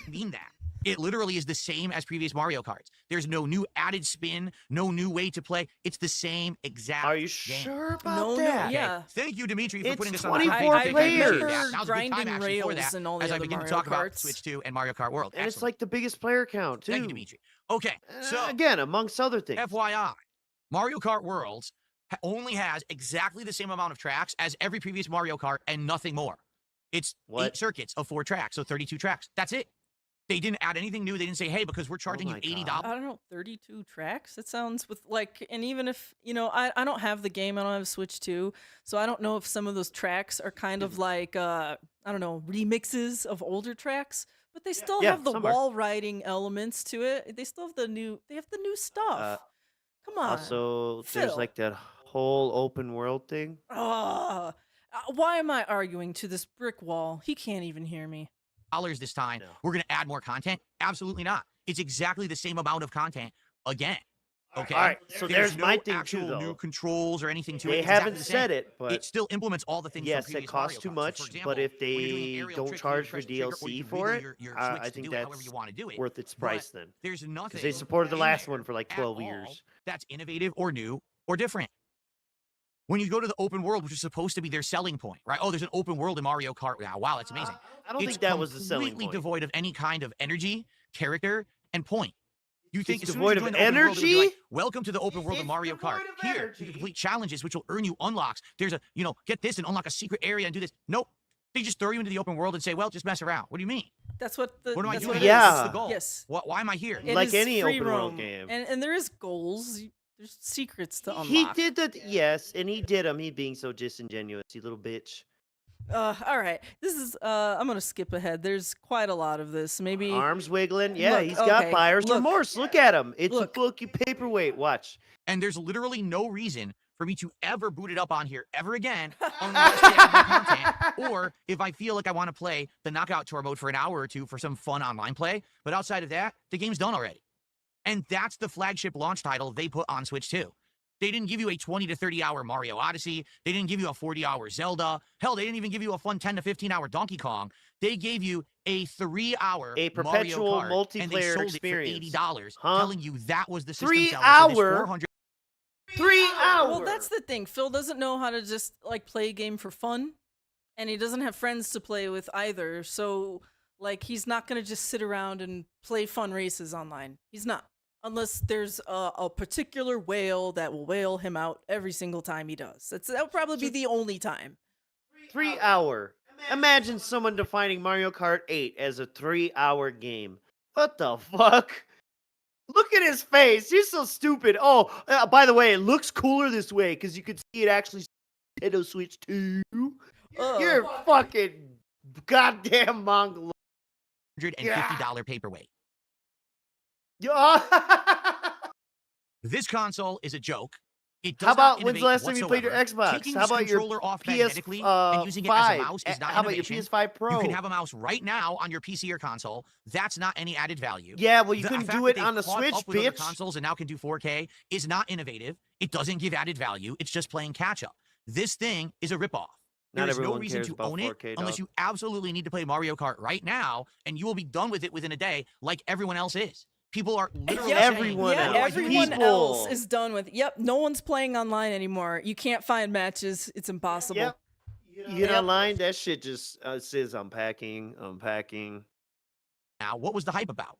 mean that. It literally is the same as previous Mario Karts. There's no new added spin, no new way to play. It's the same exact Are you game. sure about No, that? no, yeah. Thank you, Dimitri, for It's putting this on the 24 topic. I appreciate players. that. I Now's a good time, grinding actually, for rails that, and all the as I other begin to Mario talk about Karts. Switch 2 and Mario Kart World. And it's Excellent. like the biggest player count too. Thank you, Dimitri. Okay, so Again, amongst other things. FYI, Mario Kart Worlds only has exactly the same amount of tracks as every previous Mario Kart and nothing more. It's What? 8 circuits of 4 tracks, so 32 tracks. That's it. They didn't add anything new. They didn't say, hey, because we're charging you my $80. God. I don't know, 32 tracks? It sounds with like, and even if, you know, I don't have the game, I don't have Switch 2, so I don't know if some of those tracks are kind of like, I don't know, remixes of older tracks, but they still Yeah, have the some are. wall riding elements to it. They still have the new stuff. Come on. Also, there's Phil. like that whole open world thing. Why am I arguing to this brick wall? He can't even hear me. This time. No. We're going to add more content? Absolutely not. It's exactly the same amount of content again. Okay. All right, so there's no my thing actual too, though. new controls or anything to it. They It's exactly haven't the same. said it, but It still implements all the things. yes, from it previous costs Mario too Karts. So, much. for but example, if when you're doing an they aerial don't trick, you charge for press the trigger, or DLC you for wiggle it, your I switch to think do it however that's you want to do it. worth its But price then. There's nothing. Because they supported the in last there one for like at 12 all years. that's innovative or new or different. When you go to the open world, which is supposed to be their selling point, right? Oh, there's an open world in Mario Kart now. Wow, that's amazing. I don't It's think that was the selling completely point. devoid of any kind of energy, character, and point. You think It's as soon as you devoid join of the open world, it'll be like, energy? welcome to the open world of It's Mario devoid Kart. of Here, you energy. can complete challenges, which will earn you unlocks. There's a, get this and unlock a secret area and do this. Nope. They just throw you into the open world and say, well, just mess around. What do you mean? That's what the. What am I that's doing? what it Yeah. is. What's the goal? Yes. Why am I here? It Like is any free open world roam, game. and there is goals. There's secrets to unlock. He did that, yes, and he did them. He being so disingenuous, you little bitch. All right. This is. I'm gonna skip ahead. There's quite a lot of this. Maybe. Arms wiggling. Yeah, Look, he's got okay, buyer's look. remorse. Look at him. It's Look. a fucking paperweight. Watch. And there's literally no reason for me to ever boot it up on here ever again unless they add more content, or if I feel like I want to play the Knockout Tour mode for an hour or two for some fun online play. But outside of that, the game's done already. And that's the flagship launch title they put on Switch 2. They didn't give you a 20 to 30 hour Mario Odyssey. They didn't give you a 40-hour Zelda. Hell, they didn't even give you a fun 10 to 15-hour Donkey Kong. They gave you a 3-hour perpetual Mario Kart, and they multiplayer sold experience. it for $80, Huh? telling you that was the system 3 seller for this hour? 400. 3 hours. Well, that's the thing. Phil doesn't know how to just like play a game for fun, and he doesn't have friends to play with either. So, like, he's not gonna just sit around and play fun races online. He's not, unless there's a particular whale that will whale him out every single time he does. That'll probably be the only time. 3 hour. Imagine someone defining Mario Kart 8 as a 3-hour game. What the fuck? Look at his face. He's so stupid. Oh, by the way, it looks cooler this way because you could see it actually Nintendo Switch 2. You're fucking goddamn Mongol. $150 paperweight. Yeah. This console is a joke. It does How not about when's the innovate last time you played your whatsoever. Xbox? Taking How this about your controller off PS magnetically and using it as a mouse is not How about your innovation. PS5 Pro? You can have a mouse right now on your PC or console. That's not any added value. Yeah, well, you The couldn't fact do that it they on the caught Switch, up with other bitch. consoles and now can do 4K is not innovative. It doesn't give added value. It's just playing catch up. This thing is a ripoff. Not There is no everyone reason cares to about own 4K, it unless dog. you absolutely need to play Mario Kart right now, and you will be done with it within a day, like everyone else is. People are literally saying, everyone Yeah, else. everyone People. else is done with. Yep, no one's playing online anymore. You can't find matches. It's impossible. Yep. You get online, that shit just says unpacking. Now, what was the hype about?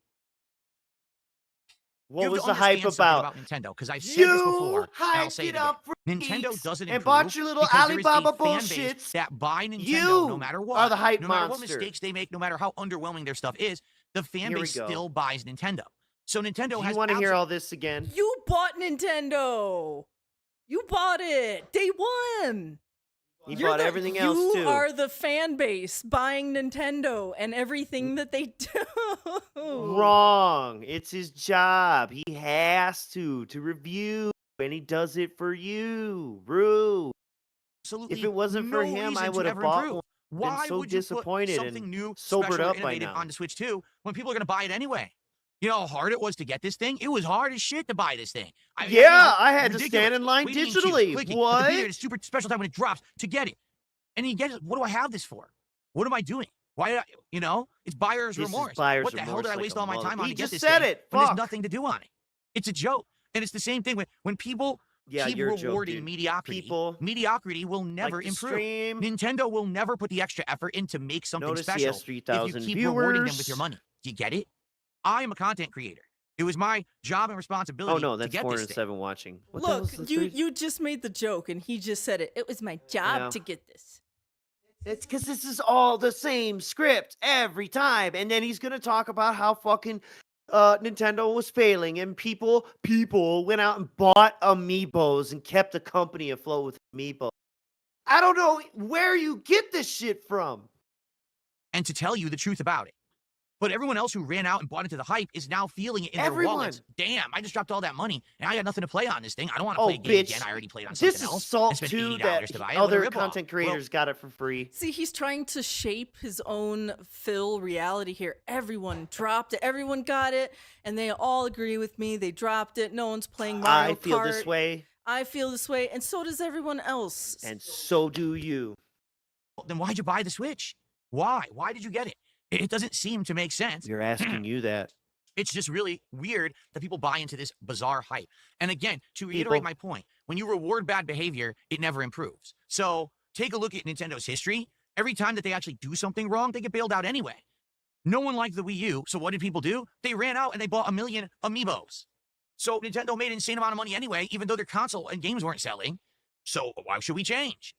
What You was have the to hype understand something about? Nintendo, because I've said this before, and I'll hyped say it it up for Nintendo geeks doesn't and improve bought your little because there is a Alibaba fan base bullshits. that buy Nintendo You no matter what. are the hype no matter what monster. mistakes they make, no matter how underwhelming their stuff is, the fan Here we base go. still buys Nintendo. So Nintendo Do has you want to hear absolute- all this again? You bought Nintendo. You bought it day one. He You're bought the- everything else You too. are the fan base buying Nintendo and everything that they do. Wrong. It's his job. He has to review, and he does it for you. Rude. absolutely If it wasn't for no him, I reason to would have ever bought improve. one. Why so would you disappointed put something and new, sobered special, or up by innovative now. on the Switch 2 when people are going to buy it anyway? You know how hard it was to get this thing? It was hard as shit to buy this thing. Yeah, I had to ridiculous. stand in line Waiting queues, digitally. clicking, What? To be there at a super special time when it drops to get it. And you get it. What do I have this for? What am I doing? Why did I, it's buyer's This is remorse. buyer's What the hell remorse did I like waste a all my mother- time on He to get just this said thing it. when there's Fuck. nothing to do on it? It's a joke. And it's the same thing when people Yeah, keep you're a joke, rewarding dude. mediocrity. People Mediocrity will never like the improve. stream. Nintendo will never put the extra effort in to make something Notice he special has if you 3,000 keep rewarding them with viewers. your money. Do you get it? I am a content creator. It was my job and responsibility Oh no, to that's get this thing. 407 watching. What the hell's Look, the you three- you just made the joke, and he just said it. It was my job Yeah. to get this. It's because this is all the same script every time. And then he's going to talk about how fucking Nintendo was failing and people went out and bought amiibos and kept the company afloat with amiibo. I don't know where you get this shit from. And to tell you the truth about it. But everyone else who ran out and bought into the hype is now feeling it in their wallets. Damn, I just dropped all that money, and I got nothing to play on this thing. I don't want to play a game again. I already played on something else. This is salt spent too $80 that to buy it. other What a ripoff. content creators got it for free. See, he's trying to shape his own Phil reality here. Everyone dropped it. Everyone got it, and they all agree with me. They dropped it. No one's playing Mario Kart. I feel this way. I feel this way, and so does everyone else. And so do you. Then why'd you buy the Switch? Why? Why did you get it? It doesn't seem to make sense. You're asking you that. It's just really weird that people buy into this bizarre hype. And again, to reiterate my point, when you reward bad behavior, it never improves. So take a look at Nintendo's history. Every time that they actually do something wrong, they get bailed out anyway. No one liked the Wii U, so what did people do? They ran out and they bought 1 million amiibos. So Nintendo made an insane amount of money anyway, even though their console and games weren't selling. So why should we change?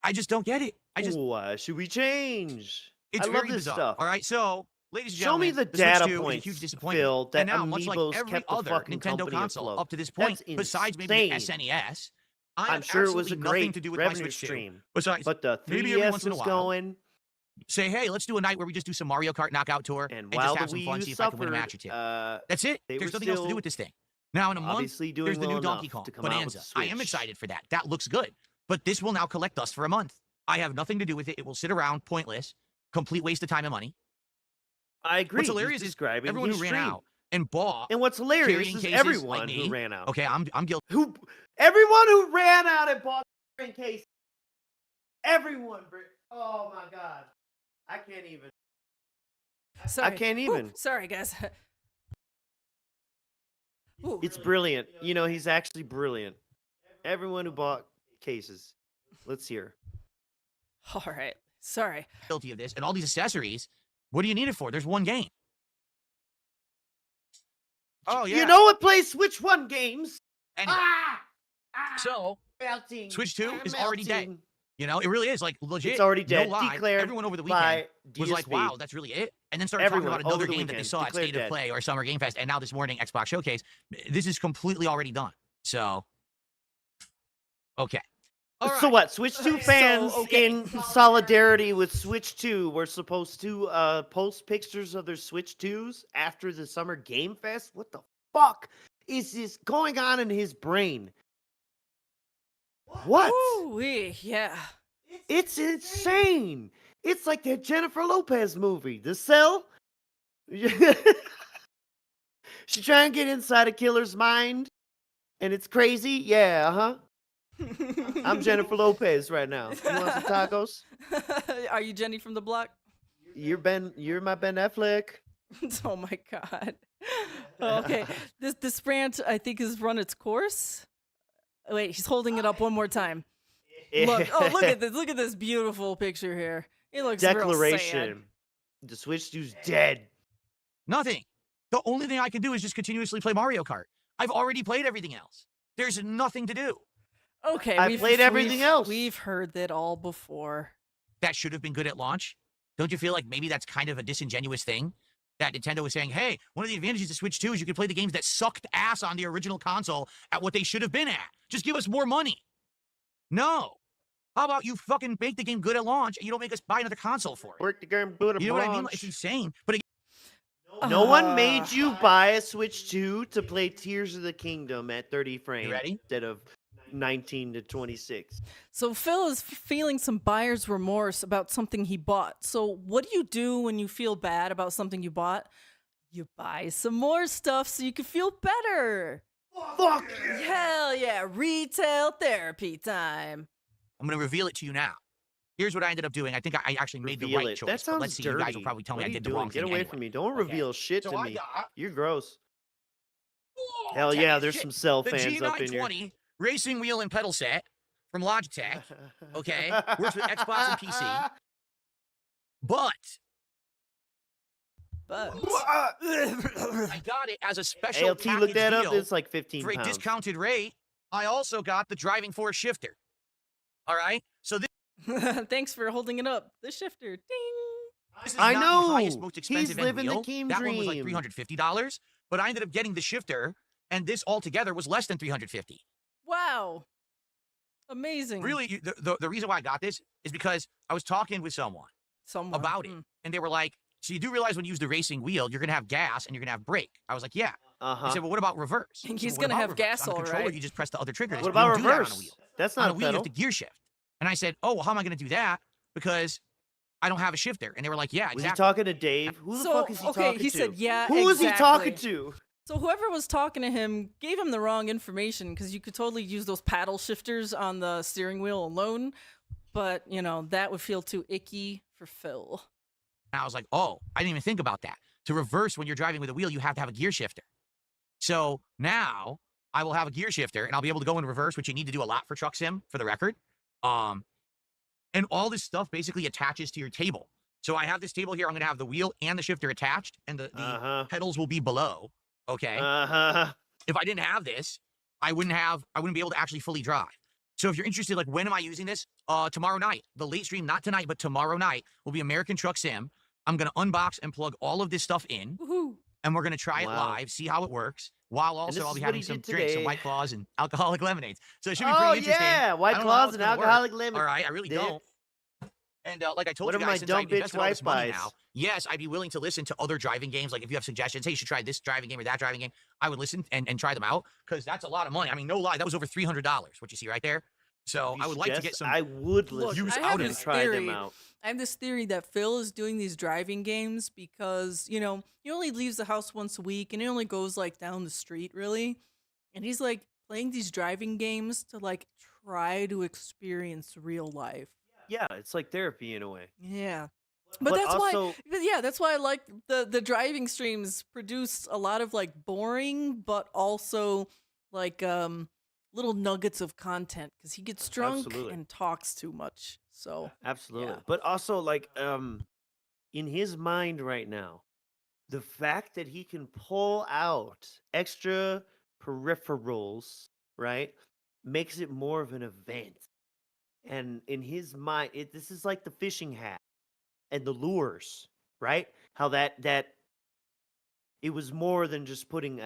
I just don't get it. Why should we change? It's I very love this bizarre. stuff. All right, so ladies and Show gentlemen, me the Switch data 2 is a points, huge disappointment. Phil, that And now, much like Amiibos every kept the other fucking Nintendo company console afloat. up to this point, That's besides maybe the insane. SNES, I I'm have sure it was a absolutely nothing great to do with my revenue Switch 2. stream. Besides, But the maybe every 3DS once in a was while, going, say, hey, let's do a night where we just do some Mario Kart Knockout Tour and just while have the some Wii fun, U see if I can win a suffered, match or two. That's it. they There's were nothing else to do still with this thing. Now, in a month, obviously doing there's the well new Donkey enough Kong to come out with Bonanza. the I am Switch. excited for that. That looks good. But this will now collect us for a month. I have nothing to do with it. It will sit around, pointless, complete waste of time and money. I agree. What's hilarious He's is describing everyone his who ran stream. out and bought And what's hilarious carrying is cases everyone like me. who ran out. Okay, I'm guilty. Everyone who ran out and bought carrying cases. Everyone. Oh my god. I can't even. Sorry. I can't even. Ooh, sorry, guys. Ooh. It's brilliant. You know, he's actually brilliant. Everyone who bought cases. Let's hear. All right. Sorry. Guilty of this. And all these accessories, what do you need it for? There's one game. Oh, yeah. You know what plays Switch 1 games? Anyway, so, melting. Switch 2 I'm is already dead. melting. You know, it really is. Like, legit. It's already dead. No lie. Declared Everyone over the by weekend was like, DSP. wow, that's really it? And then started Everyone talking about over another the game that they weekend. saw at Declared State of dead. Play or Summer Game Fest, and now this morning, Xbox Showcase. This is completely already done. So, okay. All So right. what? Switch 2 fans in solidarity with Switch 2 were supposed to post pictures of their Switch 2s after the Summer Game Fest? What the fuck is this going on in his brain? What? Ooh-wee, yeah. It's insane. It's like that Jennifer Lopez movie, The Cell. She trying to get inside a killer's mind, and it's crazy. Yeah, uh-huh. I'm Jennifer Lopez right now. You want some tacos? Are you Jenny from the block? You're my Ben Affleck. Oh my god. Okay. This branch I think has run its course. Wait, he's holding it up one more time. Look at this. Look at this beautiful picture here. It looks real sad. Declaration. The Switch 2's dead. Nothing. The only thing I can do is just continuously play Mario Kart. I've already played everything else. There's nothing to do. Okay, I played everything else. We've heard that all before. That should have been good at launch. Don't you feel like maybe that's kind of a disingenuous thing? That Nintendo was saying, hey, one of the advantages of Switch 2 is you can play the games that sucked ass on the original console at what they should have been at. Just give us more money. No. How about you fucking make the game good at launch and you don't make us buy another console for it? Work the game good at You know what I mean? launch. It's insane. But No one made you buy a Switch 2 to play Tears of the Kingdom at 30 frames ready? instead of 19 to 26. So Phil is feeling some buyer's remorse about something he bought. So what do when you feel bad about something you bought? You buy some more stuff so you can feel better. Fuck Hell yeah, retail therapy time. I'm going to reveal it to you now. Here's what I ended up doing. I think I actually made the Reveal right it. choice. That but sounds let's see. dirty. You guys will probably tell me What I are you did the doing? wrong Get thing away anyway. from me. Don't Okay. reveal shit So to I me. got- You're gross. Oh, Hell check yeah, this there's shit. some cell The fans up in here. G920 racing wheel and pedal set from Logitech. Okay, works with Xbox and PC. But I got it as a special ALT looked that package up. deal It's like 15 for a pounds. discounted rate. I also got the driving force shifter. All right, so this Thanks for holding it up. The shifter. Ding. This is I not know. the highest, most He's expensive end living the wheel. Keem That one was like dream. $350, but I ended up getting the shifter, and this altogether was less than $350. Wow. Amazing. Really, the reason why I got this is because I was talking with someone Someone. about it, and they were like, so you do realize when you use the racing wheel, you're going to have gas and you're going to have brake. I was like, yeah. I said, well, what about reverse? I said, He's "Well, what gonna about have reverse? gas, On a all controller, right. you just press the other trigger. What You about don't do that reverse? on a wheel. That's On not a a wheel, you pedal. have to gear shift. And I said, oh, well, how am I going to do that? Because I don't have a shifter. And they were like, yeah, Was he exactly. talking to Dave? Who the So, fuck is he okay, talking he to? said, yeah, Who was he talking exactly. to? So whoever was talking to him gave him the wrong information because you could totally use those paddle shifters on the steering wheel alone, but you know that would feel too icky for Phil. And I was like, oh, I didn't even think about that. To reverse when you're driving with a wheel, you have to have a gear shifter. So now I will have a gear shifter and I'll be able to go in reverse, which you need to do a lot for Truck Sim, for the record. And all this stuff basically attaches to your table. So I have this table here. I'm going to have the wheel and the shifter attached, and the pedals will be below. Okay. If I didn't have this, I wouldn't be able to actually fully drive. So if you're interested, like, when am I using this? Tomorrow night. The late stream, not tonight, but tomorrow night, will be American Truck Sim. I'm going to unbox and plug all of this stuff in. Woohoo. And we're going to try it live, see how it works, while also I'll be having some drinks, some White Claws and alcoholic lemonades. So it should be pretty interesting. Yeah, White I don't know how Claws it's and gonna work. alcoholic lemonade. All right, I really don't. And like I told What you are my guys, since I dumb bitch invested all this money Wi-Fis? now, yes, I'd be willing to listen to other driving games. Like if you have suggestions, hey, you should try this driving game or that driving game, I would listen and try them out because that's a lot of money. I mean, no lie, that was over $300, what you see right there. So I would like to get some. I would Look, listen. I have and this try theory. them out. I have this theory that Phil is doing these driving games because, you know, he only leaves the house once a week and he only goes like down the street really. And he's like playing these driving games to like try to experience real life. Yeah, it's like therapy in a way. Yeah. But that's also, why that's why I like the driving streams produce a lot of like boring but also like little nuggets of content because he gets drunk Absolutely. and talks too much. So absolutely. yeah. But also, like, in his mind right now, the fact that he can pull out extra peripherals, right, makes it more of an event. And in his mind, this is like the fishing hat and the lures, right? How that it was more than just putting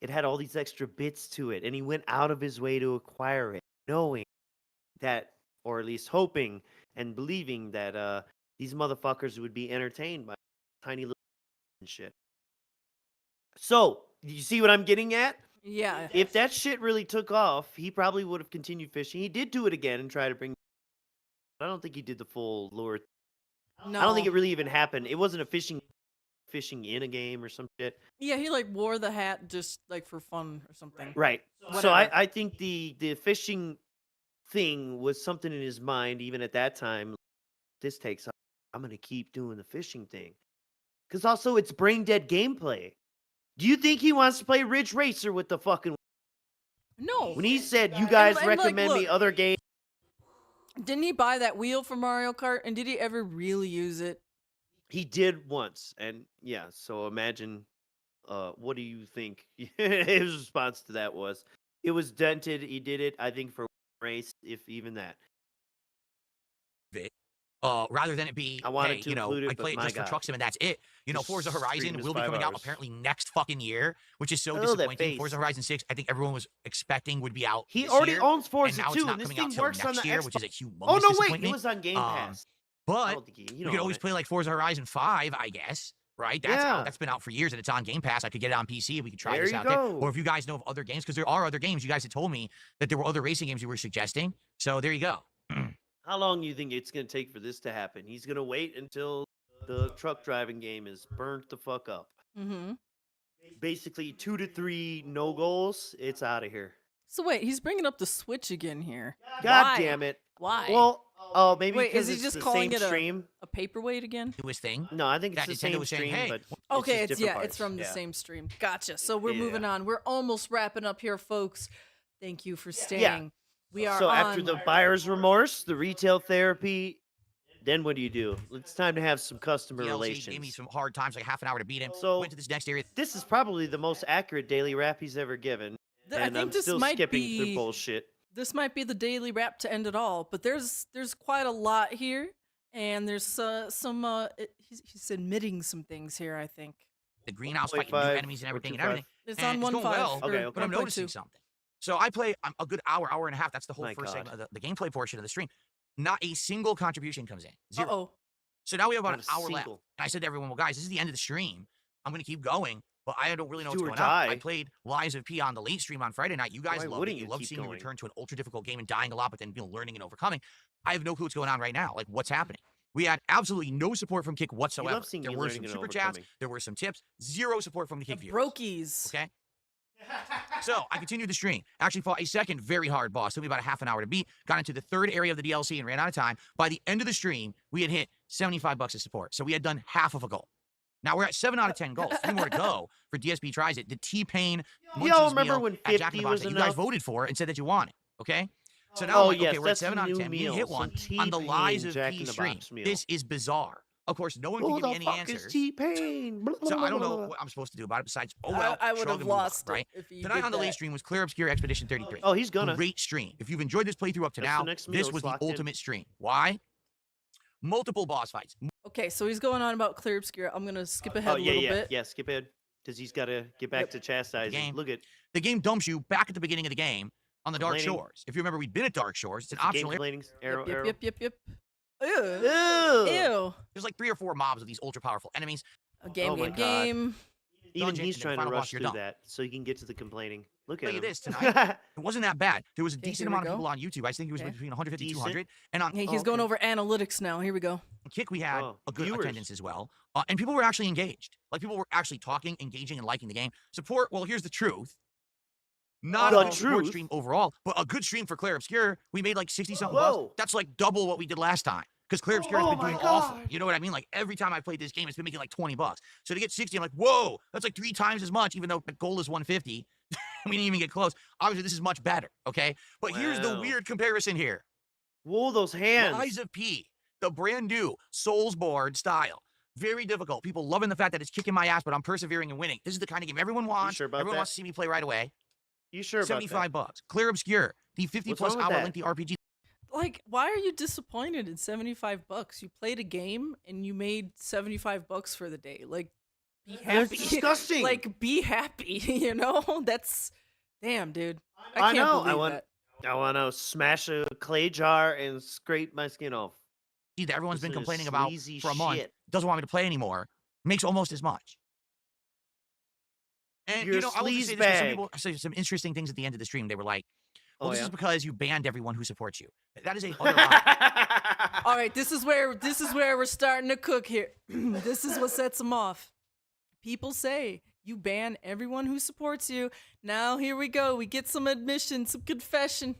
it had all these extra bits to it, and he went out of his way to acquire it, knowing that, or at least hoping and believing that these motherfuckers would be entertained by tiny little shit. So, you see what I'm getting at? Yeah. If that shit really took off, he probably would have continued fishing. He did do it again and try to bring. I don't think he did the full lure. No. I don't think it really even happened. It wasn't a fishing in a game or some shit. Yeah, he like wore the hat just like for fun or something. Right. So Whatever. I think the fishing thing was something in his mind even at that time. This takes off. I'm gonna keep doing the fishing thing. Because also it's brain dead gameplay. Do you think he wants to play Ridge Racer with the fucking? No. When he said you guys and, like, recommend me look, other games, Didn't he buy that wheel for Mario Kart and did he ever really use it? he did once, and yeah. So imagine, what do you think his response to that was? It was dented. He did it, I think, for race, if even that. Rather than it be, I wanted hey, to you know, include it, I play but it just my for God. Truck Sim and that's it. You know, This Forza stream Horizon is will be 5 coming out hours. apparently next fucking year, which is so Oh, that disappointing. face. Forza Horizon 6, I think everyone was expecting would be out. He this already year, owns and Forza now too, it's not and this coming out thing till works on next the year, Xbox. which is a humongous Oh no, wait, it disappointment. was on Game Pass. I But don't think you you know could always it. play like Forza Horizon 5, I guess. Right? That's Yeah. out. That's been out for years and it's on Game Pass. I could get it on PC and we could try There this you out there. go. Or if you guys know of other games, because there are other games. You guys had told me that there were other racing games you were suggesting. So there you go. How long do you think it's gonna take for this to happen? He's gonna wait until the truck driving game is burnt the fuck up. Mm-hmm. Basically, 2 to 3 no goals. It's out of here. So wait, he's bringing up the Switch again here. God Why? damn it. Why? Well, oh, maybe Wait, because is he it's just the calling same it stream. a paperweight again? Newest thing. No, I think it's That the Nintendo same was saying, stream, hey, but Okay, just it's different it's parts. from the Yeah. same stream. Gotcha. So we're moving Yeah. on. We're almost wrapping up here, folks. Thank you for staying. We are So on. after the buyer's remorse, the retail therapy, then what do? It's time to have some customer DLC relations. gave me some hard times, like half an hour to beat him. So- Went to this next area. This is probably the most accurate daily rap he's ever given. I And think I'm this still might skipping be through bullshit. this might be the daily wrap to end it all, but there's quite a lot here, and there's he's admitting some things here, I think. The greenhouse 1.5 fighting new enemies and or everything and 2.5. everything. It's and on it's going 1.5. well, Okay, okay. but I'm 1.2. noticing something. So I play a good hour and a half. That's the whole My first God. segment of the gameplay portion of the stream. Not a single contribution comes in. Zero. Uh-oh. So now we have about Not an a hour left. single. And I said to everyone, well, guys, this is the end of the stream. I'm going to keep going, but I don't really know what's Do or going on. die. I played Lies of P on the late stream on Friday night. You guys Why loved it. wouldn't You you love keep seeing me going? return to an ultra-difficult game and dying a lot, but then learning and overcoming. I have no clue what's going on right now. Like, what's happening? We had absolutely no support from Kick whatsoever. seeing There you were learning some and super chats. overcoming. There were some tips. Zero support from the The Kick viewers. brokies. Okay? So I continued the stream. Actually fought a second very hard boss. Took me about a half an hour to beat. Got into the third area of the DLC and ran out of time. By the end of the stream, we had hit $75 of support. So we had done half of a goal. Now we're at 7 out of 10 goals. 3 more to go for DSP Tries It. The T-Pain Munchies remember meal when at Jack 50 in the Box was that you guys enough? voted for and said that you wanted. Okay? So now Oh, I'm like, yes, okay, we're at that's 7 a out of new 10. meal, We hit some one on the Lies T-Pain of Jack P in the stream. Box meal. This is bizarre. Of course, no one can Who give me the any fuck answers. is T-Pain? So I don't know what I'm supposed to do about it besides, oh well, I would shrug have and move on, lost right? it if you Tonight did on the late that. stream was Clear Obscure Expedition 33. Oh, he's gonna. Great stream. If you've enjoyed this playthrough up to That's the now, next this meal, was it's the locked in. ultimate stream. Why? Multiple boss fights. Okay, so he's going on about Clear Obscure. I'm gonna skip ahead Oh, a yeah, little yeah, bit. yeah. Skip ahead. Because he's got to get back to chastising. Game. Look at The game dumps you back at the beginning of the game on the Dark Complaining. Shores. If you remember, we'd been at Dark Shores. It's an the game optional area. complaining. Arrow, Yep, arrow. yep, yep, yep. Ew. Ew. Ew. There's like 3 or 4 mobs of these ultra powerful enemies. A game, Oh my game, God. game. Even Dungeon, he's and then trying to final rush boss, you're through done. that so he can get to the complaining. Look Tell at you him. this tonight. It wasn't that bad. There was a Okay, decent here we amount of go. people on YouTube. I think it was Okay. between 150 and Decent? 200. And on Hey, he's going okay. over analytics now. Here we go. Kick, we had Oh, a good viewers. attendance as well. And people were actually engaged. Like, people were actually talking, engaging, and liking the game. Support, well, here's the truth. Not The a good support truth? stream overall, but a good stream for Claire Obscure. We made like 60-something Whoa. bucks. That's like double what we did last time. Because Claire Obscure has Oh been my doing awful. God. You know what I mean? Like, every time I played this game, it's been making like 20 bucks. So to get 60, I'm like, whoa, that's like 3 times as much, even though the goal is 150. We didn't even get close. Obviously, this is much better, okay? But here's the Wow. weird comparison here. Whoa, those hands. Lies of P, the brand new Soulsborne style. Very difficult. People loving the fact that it's kicking my ass, but I'm persevering and winning. This is the kind of game everyone wants. sure about Everyone that? wants to see me play right away. You sure about 75 bucks. Clear Obscure, the 50 What's plus wrong with hour that? lengthy RPG. Like, why are you disappointed in 75 bucks? You played a game and you made 75 bucks for the day. Like, be happy. That's disgusting. Like, be happy, you know? That's damn, dude. I I can't know. believe that. I want to smash a clay jar and scrape my skin off. That everyone's been Listen to complaining about sleazy for a month. shit. Doesn't want me to play anymore. Makes almost as much. And, You're you a know, I will just say sleaze this, 'cause some bag. people say some interesting things at the end of the stream. They were like, well, Oh, this yeah? is because you banned everyone who supports you. That is a utter lie. All right, this is where we're starting to cook here. This is what sets them off. People say you ban everyone who supports you. Now here we go. We get some admission, some confession.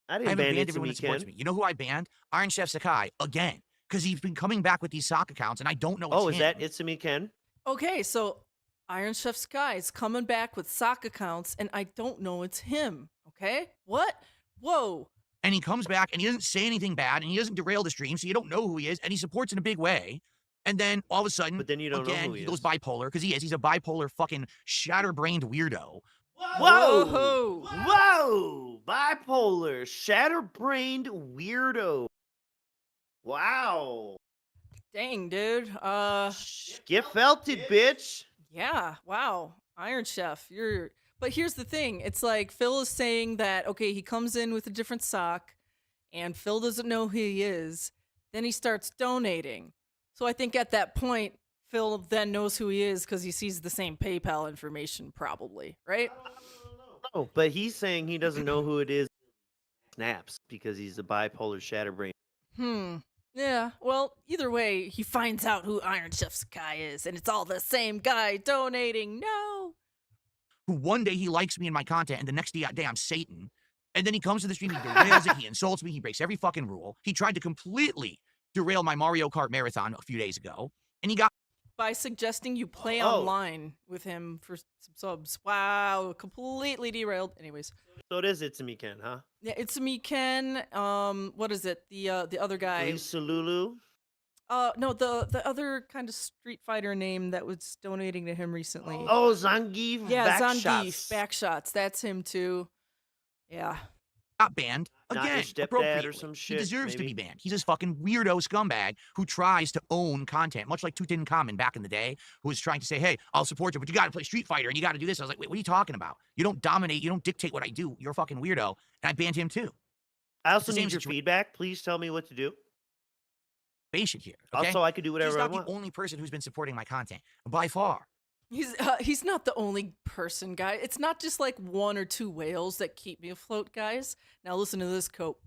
I I didn't haven't ban banned it to everyone me, that supports Ken. me. You know who I banned? Iron Chef Sakai, again. Because he's been coming back with these sock accounts, and I don't know it's Oh, is him. that It's Me Ken? Okay, so Iron Chef Sky is coming back with sock accounts, and I don't know it's him. Okay? What? Whoa. And he comes back, and he doesn't say anything bad, and he doesn't derail the stream, so you don't know who he is, and he supports in a big way. And then, all of a sudden, But then you don't know again, who he goes is. bipolar, because he is. He's a bipolar fucking shatterbrained weirdo. Whoa! Whoa. Whoa! Bipolar, shatterbrained weirdo. Wow. Dang, dude. Get felted, bitch. Yeah, wow. Iron Chef, you're. But here's the thing. It's like Phil is saying that, okay, he comes in with a different sock, and Phil doesn't know who he is. Then he starts donating. So I think at that point, Phil then knows who he is because he sees the same PayPal information, probably, right? Oh, but he's saying he doesn't know who it is. Snaps because he's a bipolar shatterbrain. Yeah, well, either way, he finds out who Iron Chef Sky is, and it's all the same guy donating. No. Who one day he likes me and my content, and the next day I'm Satan. And then he comes to the stream, he derails it, he insults me, he breaks every fucking rule. He tried to completely derail my Mario Kart marathon a few days ago, and he got By suggesting you play Oh. online with him for some subs. Wow, completely derailed. Anyways, So it is It's Me Ken, huh? yeah, it's me, Ken. What is it? The other guy. Lisa Lulu. No, the other kind of Street Fighter name that was donating to him recently. Oh, Zangief. yeah, Backshots. Zangief, Backshots. That's him too. Yeah. got banned Not your again. stepdad or Appropriately. some He shit, deserves to maybe. be banned. He's this fucking weirdo scumbag who tries to own content, much like Tutankhamun back in the day, who was trying to say, hey, I'll support you, but you got to play Street Fighter and you got to do this. I was like, wait, what are you talking about? You don't dominate. You don't dictate what I do. You're a fucking weirdo. And I banned him too. I also the same need your situation. feedback. Please tell me what to do. Patient here. Okay? Also, I could do whatever He's I not want. the only person who's been supporting my content by far. He's not the only person, guy. It's not just like one or two whales that keep me afloat, guys. Now listen to this, Cope.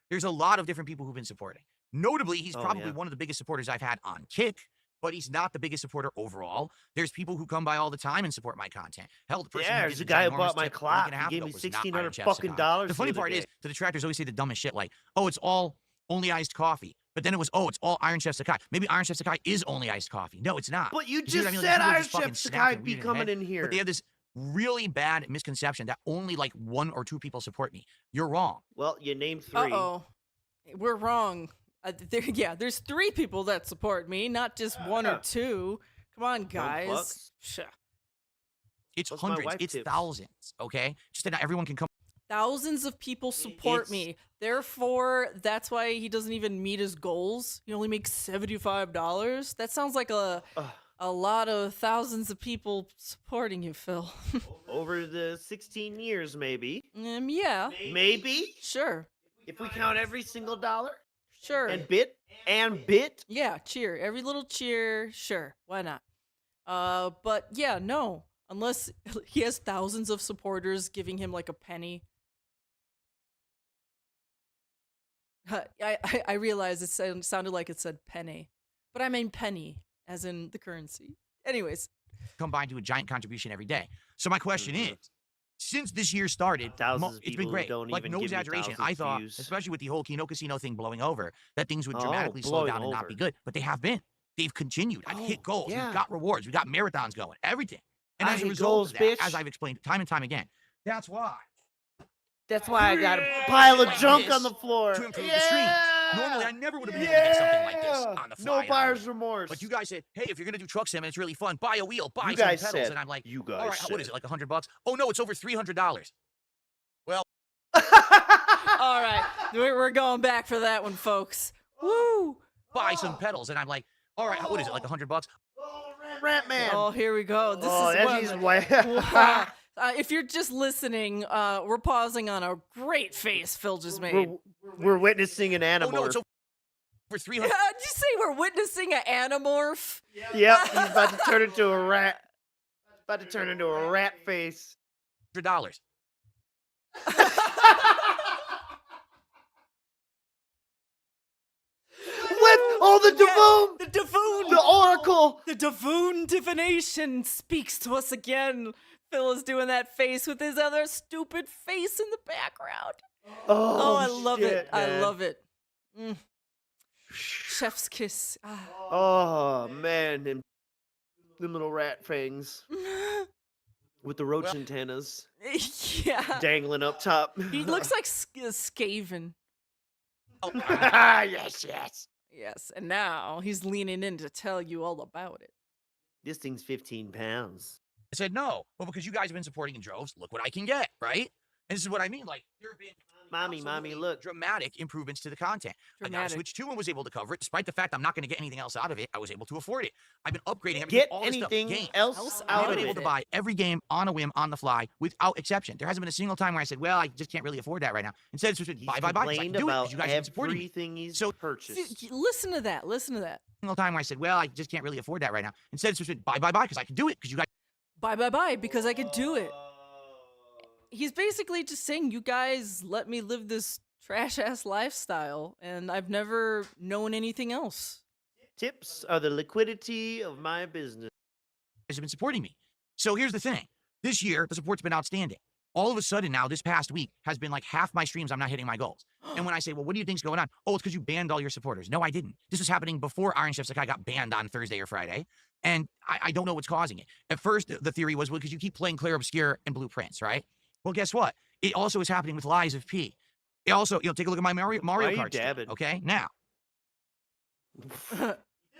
There's a lot of different people who've been supporting. Notably, he's Oh, probably yeah. one of the biggest supporters I've had on Kick, but he's not the biggest supporter overall. There's people who come by all the time and support my content. Hell, the person Yeah, who there's did a guy who ginormous bought my tip a week clock. and a He half gave ago me was not $1,600 Iron Chef fucking Sakai. dollars The the funny other part is, day. the detractors always say the dumbest shit like, oh, it's all only iced coffee. But then it was, oh, it's all Iron Chef Sakai. Maybe Iron Chef Sakai is only iced coffee. No, it's not. But you see what just I mean? Like, said people are Iron just fucking Chef Sakai snapping be weird in the coming head, in here. But they have this really bad misconception that only like 1 or 2 people support me. You're wrong. Well, you named 3. Uh-oh. We're wrong. There's 3 people that support me, not just 1 or 2. Come on, guys. fucks. Psha. It's What's my hundreds. wife It's tips? thousands. Okay, just that not everyone can come. Thousands of people support It's- me. Therefore, that's why he doesn't even meet his goals. He only makes $75. That sounds like a lot of thousands of people supporting you, Phil. Over the 16 years, maybe. Yeah, Maybe. sure, If we count every single dollar sure. and bit and bit. Yeah, cheer. Every little cheer, sure. Why not? But yeah, no. Unless he has thousands of supporters giving him like a penny. I realize it sounded like it said penny, but I mean penny, as in the currency. Anyways, Combined to a giant contribution every day. So my question is, since this year started, Thousands of it's people been who great. don't Like even no give me exaggeration. thousands I of thought, views. especially with the whole Kino Casino thing blowing over, that things would Oh, dramatically slow blowing down and not be over. good. But they have been. They've continued. I've hit goals. yeah. We've got rewards. We've got marathons going. Everything. And I as a hit result goals, of that, bitch. as I've explained time and time again, that's why That's why I got a pile of Like junk this on the floor. to improve the streams. Normally, I never would have been able to get something like this on the fly. No on a buyer's wheel. remorse. But you guys said, hey, if you're gonna do truck sim and it's really fun, buy a wheel, buy You some guys pedals. said. And I'm like, You guys all right, what is it, like $100? Oh no, it's over $300. Well, all right, we're going back for that one, folks. Woo! buy some pedals. And I'm like, all right, what is it, like $100? Rat man. Oh, here we go. This Oh, is that's one. his way. If you're just listening, we're pausing on a great face Phil just made. We're witnessing an Oh animal. no, it's over $300. Did you say we're witnessing an anamorph? Yep, he's about to turn into a rat. About to turn into a rat face. With all the Devoon, The Devoon! the Oracle. The Devoon divination speaks to us again. Phil is doing that face with his other stupid face in the background. Oh, I love shit, it. I man. love it. Chef's kiss. Ah. Oh man, them little rat fangs with the roach antennas Yeah. dangling up top. He looks like Skaven. Yes, yes. Yes, and now he's leaning in to tell you all about it. This thing's 15 pounds. I said, no. Well, because you guys have been supporting in droves, look what I can get, right? And this is what I mean. Like, there have been Mommy, absolutely look. dramatic improvements to the content. I got Dramatic. Switch 2 and was able to cover it. Despite the fact I'm not going to get anything else out of it, I was able to afford it. I've been upgrading everything. Get all this stuff. anything Games. else out I've out been of able it. to buy every game on a whim, on the fly, without exception. There hasn't been a single time where I said, well, I just can't really afford that right now. Instead, it's just been He's buy, 'cause I can complained do it, 'cause about you guys have been supporting me. everything he's So- purchased. Listen to that. Listen to that. Single time where I said, well, I just can't really afford that right now. Instead, it's just been buy, because I can do it, because you guys Bye, bye, bye, because I could do it. He's basically just saying, you guys let me live this trash ass lifestyle, and I've never known anything else. Tips are the liquidity of my business. have been supporting me. So here's the thing. This year, the support's been outstanding. All of a sudden now, this past week, has been like half my streams, I'm not hitting my goals. And when I say, well, what do you think's going on? Oh, it's because you banned all your supporters. No, I didn't. This was happening before Iron Chef Sakai got banned on Thursday or Friday. And I don't know what's causing it. At first, the theory was, well, because you keep playing Clear Obscure and Blueprints, right? Well, guess what? It also is happening with Lies of P. It also, take a look at my Mario Why are you Kart stream, dabbing? okay? Now,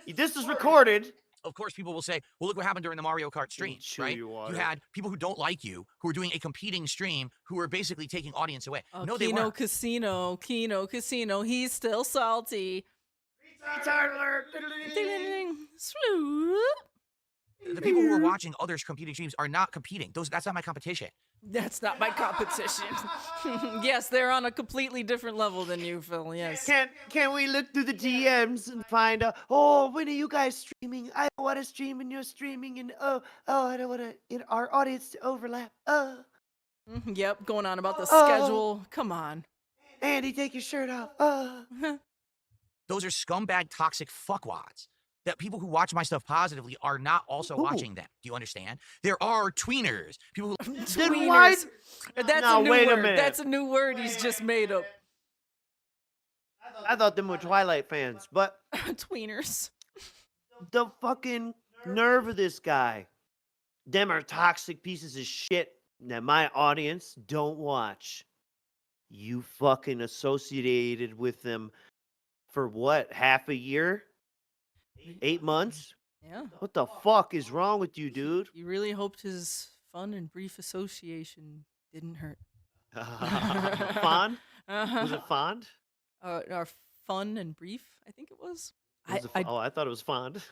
This is recorded. of course, people will say, well, look what happened during the Mario Kart stream, chew right? your You water. had people who don't like you, who are doing a competing stream, who are basically taking audience away. Oh, No, they Kino weren't. Kino Casino, he's still salty. Retard alert. Ding-ding-ding. Swoop. The people who are watching others competing streams are not competing. That's not my competition. That's not my competition. Yes, they're on a completely different level than you, Phil. Yes. Can we look through the DMs and find out? Oh, when are you guys streaming? I want to stream and you're streaming, and I don't want our audience to overlap. Yep, going on about the schedule. Come on. Andy, take your shirt off. Those are scumbag, toxic fuckwads. That people who watch my stuff positively are not also watching them. Do you understand? There are tweeners. People who Then why? Tweeners. That's Now, a new wait a word. minute. That's a new word he's just made up. I thought them were Twilight fans, but Tweeners. the fucking nerve of this guy. Them are toxic pieces of shit that my audience don't watch. You fucking associated with them for what? Half a year? 8 months? Yeah. What the fuck is wrong with you, dude? You really hoped his fun and brief association didn't hurt. Fond? Was it fond? Our fun and brief, I think it was. Was it I thought it was fond.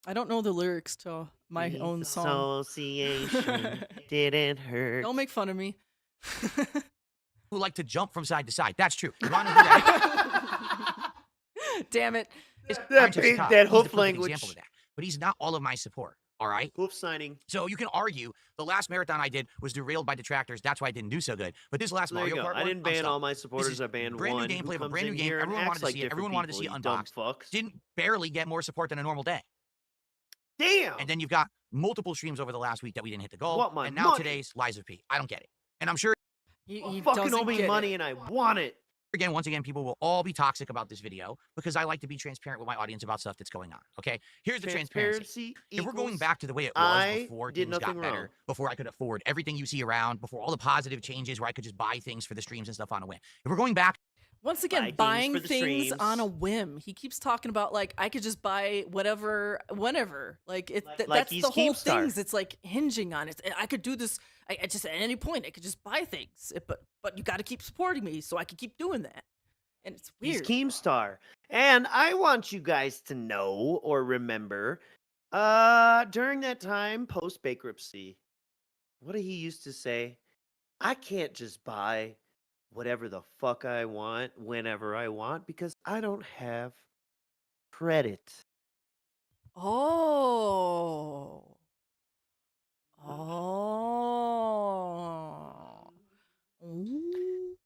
I don't know the lyrics to my own song. Association didn't hurt. Don't make fun of me. who like to jump from side to side. That's true. You want to do that? Damn it. That hoof language. Example of that. But he's not all of my support. All right. Hoof signing. So you can argue the last marathon I did was derailed by detractors. That's why I didn't do so good. But this last There you Mario go. Kart I didn't ban all my This supporters. is I banned brand one. new gameplay of a who brand new comes in game. here and Everyone wanted acts to like see it. different Everyone wanted to people, see it you dumb unboxed. fucks. Didn't barely get more support than a normal day. Damn. And then you've got multiple streams over the last week that we didn't hit the goal. Want my And now money. today's Lies of P. I don't get it. And I'm sure He fucking doesn't owe me get money it. and I want it. once again, people will all be toxic about this video because I like to be transparent with my audience about stuff that's going on. Okay, here's the transparency. If we're going equals back to the way it was I before did things got nothing better, wrong. before I could afford everything you see around, before all the positive changes where I could just buy things for the streams and stuff on a whim. If we're going back, Once Buy again, things buying for the things on a streams. whim. He keeps talking about like I could just buy whatever, whenever. Like it. Like That's he's the whole Keemstar. things. It's like hinging on it. I could do this. I just at any point I could just buy things. But you got to keep supporting me so I can keep doing that. And it's He's weird. Keemstar. And I want you guys to know or remember, during that time post bankruptcy, what did he used to say? I can't just buy whatever the fuck I want whenever I want because I don't have credit. Oh. Oh. Ooh.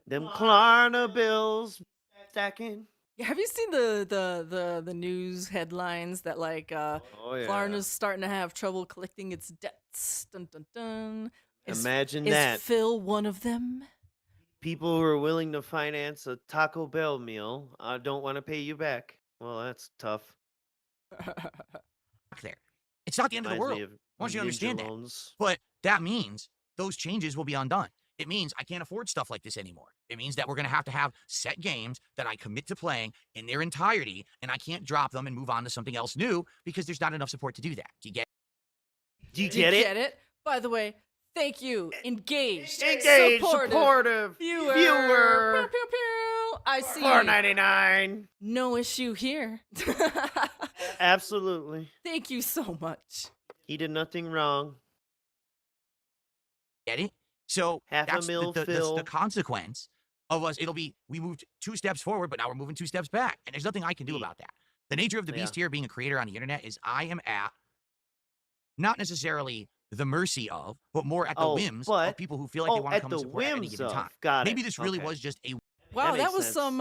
Them Klarna bills stacking. Yeah, have you seen the news headlines that like Oh yeah. Klarna's starting to have trouble collecting its debts? Dun dun dun. Imagine Is that. Phil one of them? People who are willing to finance a Taco Bell meal don't want to pay you back. Well, that's tough. there, it's not the end of the Reminds me world. of Once you ninja understand that. loans. But that means those changes will be undone. It means I can't afford stuff like this anymore. It means that we're going to have set games that I commit to playing in their entirety, and I can't drop them and move on to something else new because there's not enough support to do that. Do you get Do you Do you get it? get it? By the way, thank you. Engaged. Engaged, Supportive. supportive, Viewer. viewer. Pew, pew, pew. I see. $4.99. No issue here. Absolutely. Thank you so much. He did nothing wrong. it? So Half a that's mil, the Phil. consequence of us. It'll be we moved 2 steps forward, but now we're moving 2 steps back, and there's nothing I can do about that. The nature of the beast here, being a creator on the internet, is I am at not necessarily the mercy of, but more at the whims of people who feel like they want to at come the and support at any whims given of. time. Got Maybe it. this really Okay. was just a Wow, that makes was sense. some.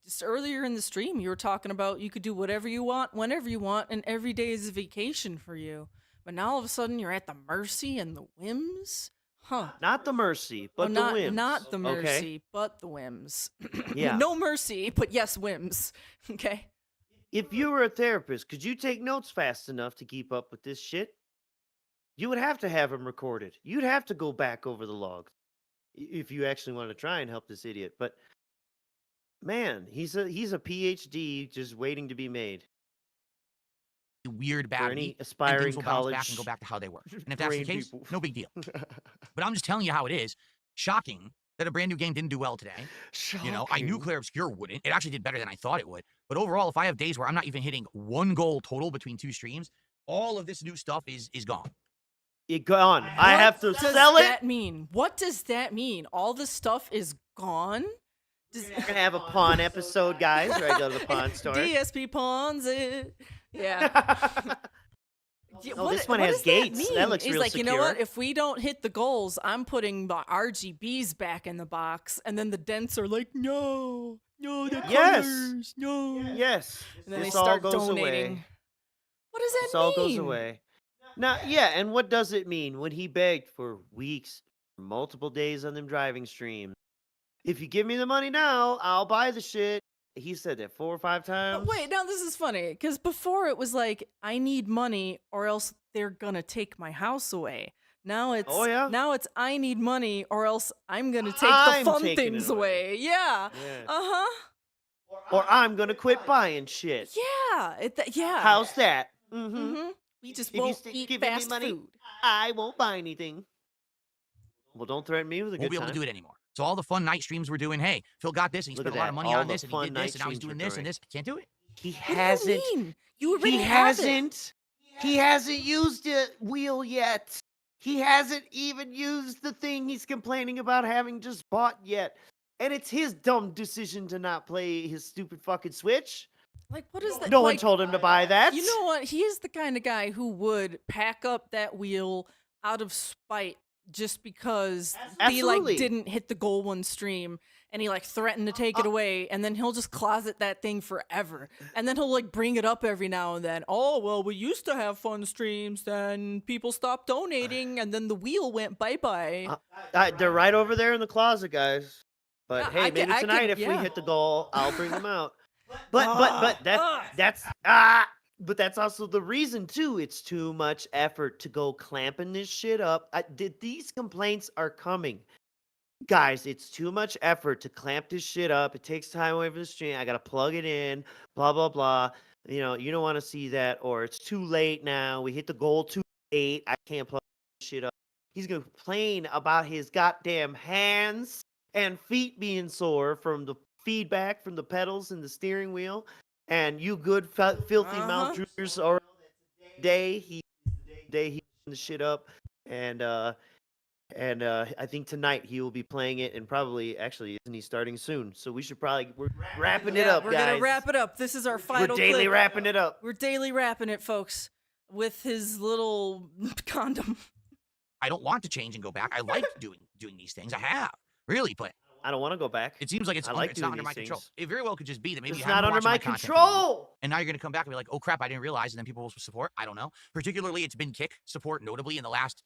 Just earlier in the stream, you were talking about you could do whatever you want, whenever you want, and every day is a vacation for you. But now all of a sudden, you're at the mercy and the whims, huh? Not the mercy, but Oh, the not, whims. not the mercy, Okay? but the whims. Yeah. No mercy, but yes, whims. Okay. If you were a therapist, could you take notes fast enough to keep up with this shit? You would have to have them recorded. You'd have to go back over the logs if you actually want to try and help this idiot. But man, he's a PhD just waiting to be made. weird For bad any week, and aspiring things will bounce back and college go back to how they were. And if that's the brain case, people. no big deal. But I'm just telling you how it is. Shocking that a brand new game didn't do well today. You know, I knew Shocking. Clear Obscure wouldn't. It actually did better than I thought it would. But overall, if I have days where I'm not even hitting 1 goal total between 2 streams, all of this new stuff is gone. It gone. I What have to does sell it. that mean? What does that mean? All this stuff is gone? We're gonna have a pawn episode, guys, where I go to the pawn store. DSP pawns it. Yeah. Yeah, Oh, what- this one what has does gates. That, That mean? looks He's real like, you know what? secure. If we don't hit the goals, I'm putting the RGBs back in the box, and then the dents are like, no, the Yes. colors, no. Yes. And then This they all start goes donating. away. What does that This mean? all goes away. Now, yeah, and what does it mean when he begged for weeks, multiple days on them driving streams? If you give me the money now, I'll buy the shit. He said that 4 or 5 times. Wait, now this is funny because before it was like I need money or else they're gonna take my house away. Now it's I need money or else I'm gonna take I'm the fun taking things it away. away. Yeah. Yeah. Or I'm gonna quit buying shit. Yeah. Yeah. How's that? Mm-hmm. We just If you won't stick eat giving me fast money, food. I won't buy anything. Well, don't threaten me with a Won't good be able time. to do it anymore. So all the fun night streams we're doing, hey, Phil got this and he Look spent at a lot of that. money All on the this and he fun did night this and now he's streams doing we're this and doing. this. I can't do it. He What do you hasn't. mean? You already He have it. hasn't. He hasn't used the wheel yet. He hasn't even used the thing he's complaining about having just bought yet. And it's his dumb decision to not play his stupid fucking Switch. Like, what is that? No one like, told him to buy that. You know what? He is the kind of guy who would pack up that wheel out of spite just because he Absolutely. like didn't hit the goal one stream and he like threatened to take it away, and then he'll just closet that thing forever. And then he'll like bring it up every now and then. Oh, well, we used to have fun streams, then people stopped donating, and then the wheel went bye-bye. They're right over there in the closet, guys. But Yeah, hey, I maybe can- tonight if we yeah. hit the goal, I'll bring them out. But that's also the reason too. It's too much effort to go clamping this shit up. These complaints are coming, guys. It's too much effort to clamp this shit up. It takes time away from the stream. I gotta plug it in. Blah blah blah. You know, you don't want to see that, or it's too late now. We hit the goal too late. I can't plug this shit up. He's gonna complain about his goddamn hands and feet being sore from the feedback from the pedals and the steering wheel. And you good filthy mouth droopers or day he the shit up, and I think tonight he will be playing it, and probably actually isn't he starting soon? So we're wrapping it up, We're guys. gonna wrap it up. This is our final We're daily clip. wrapping it up. We're daily wrapping it, folks, with his little condom. I don't want to change and go back. I like doing these things. I have. Really, but I don't want to go back. it seems like it's I like it's not doing under my these control. things. It very well could just be that maybe It's you haven't not under watched my content for a week, control. and now you're going to come back and be like, oh crap, I didn't realize, and then people will support. I don't know. Particularly, it's been kick support, notably in the last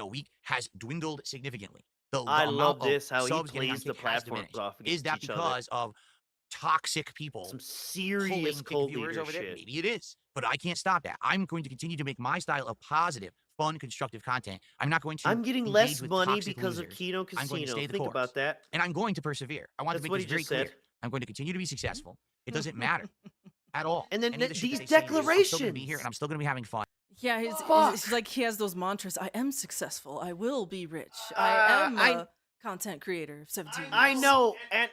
week, has dwindled significantly. The I love amount of this, how he subs getting on plays the Kick has platforms diminished. off Is against that each other. because of toxic people Some pulling serious Kick cold viewers leader over there? shit. Maybe it is, but I can't stop that. I'm going to continue to make my style of positive, fun, constructive content. I'm not going to. I'm getting engage less with money toxic because of losers. Kino I'm going to Casino. stay the Think course. about that. And I'm going to persevere. I want That's to what make he this very just clear. said. I'm going to continue to be successful. It doesn't matter at all. And then Any of the shit these that they say is, I'm still going to be declarations. here, and I'm still going to be having fun. Yeah, it's like he has those mantras. I am successful. I will be rich. I am a content creator of 17 years. I know, and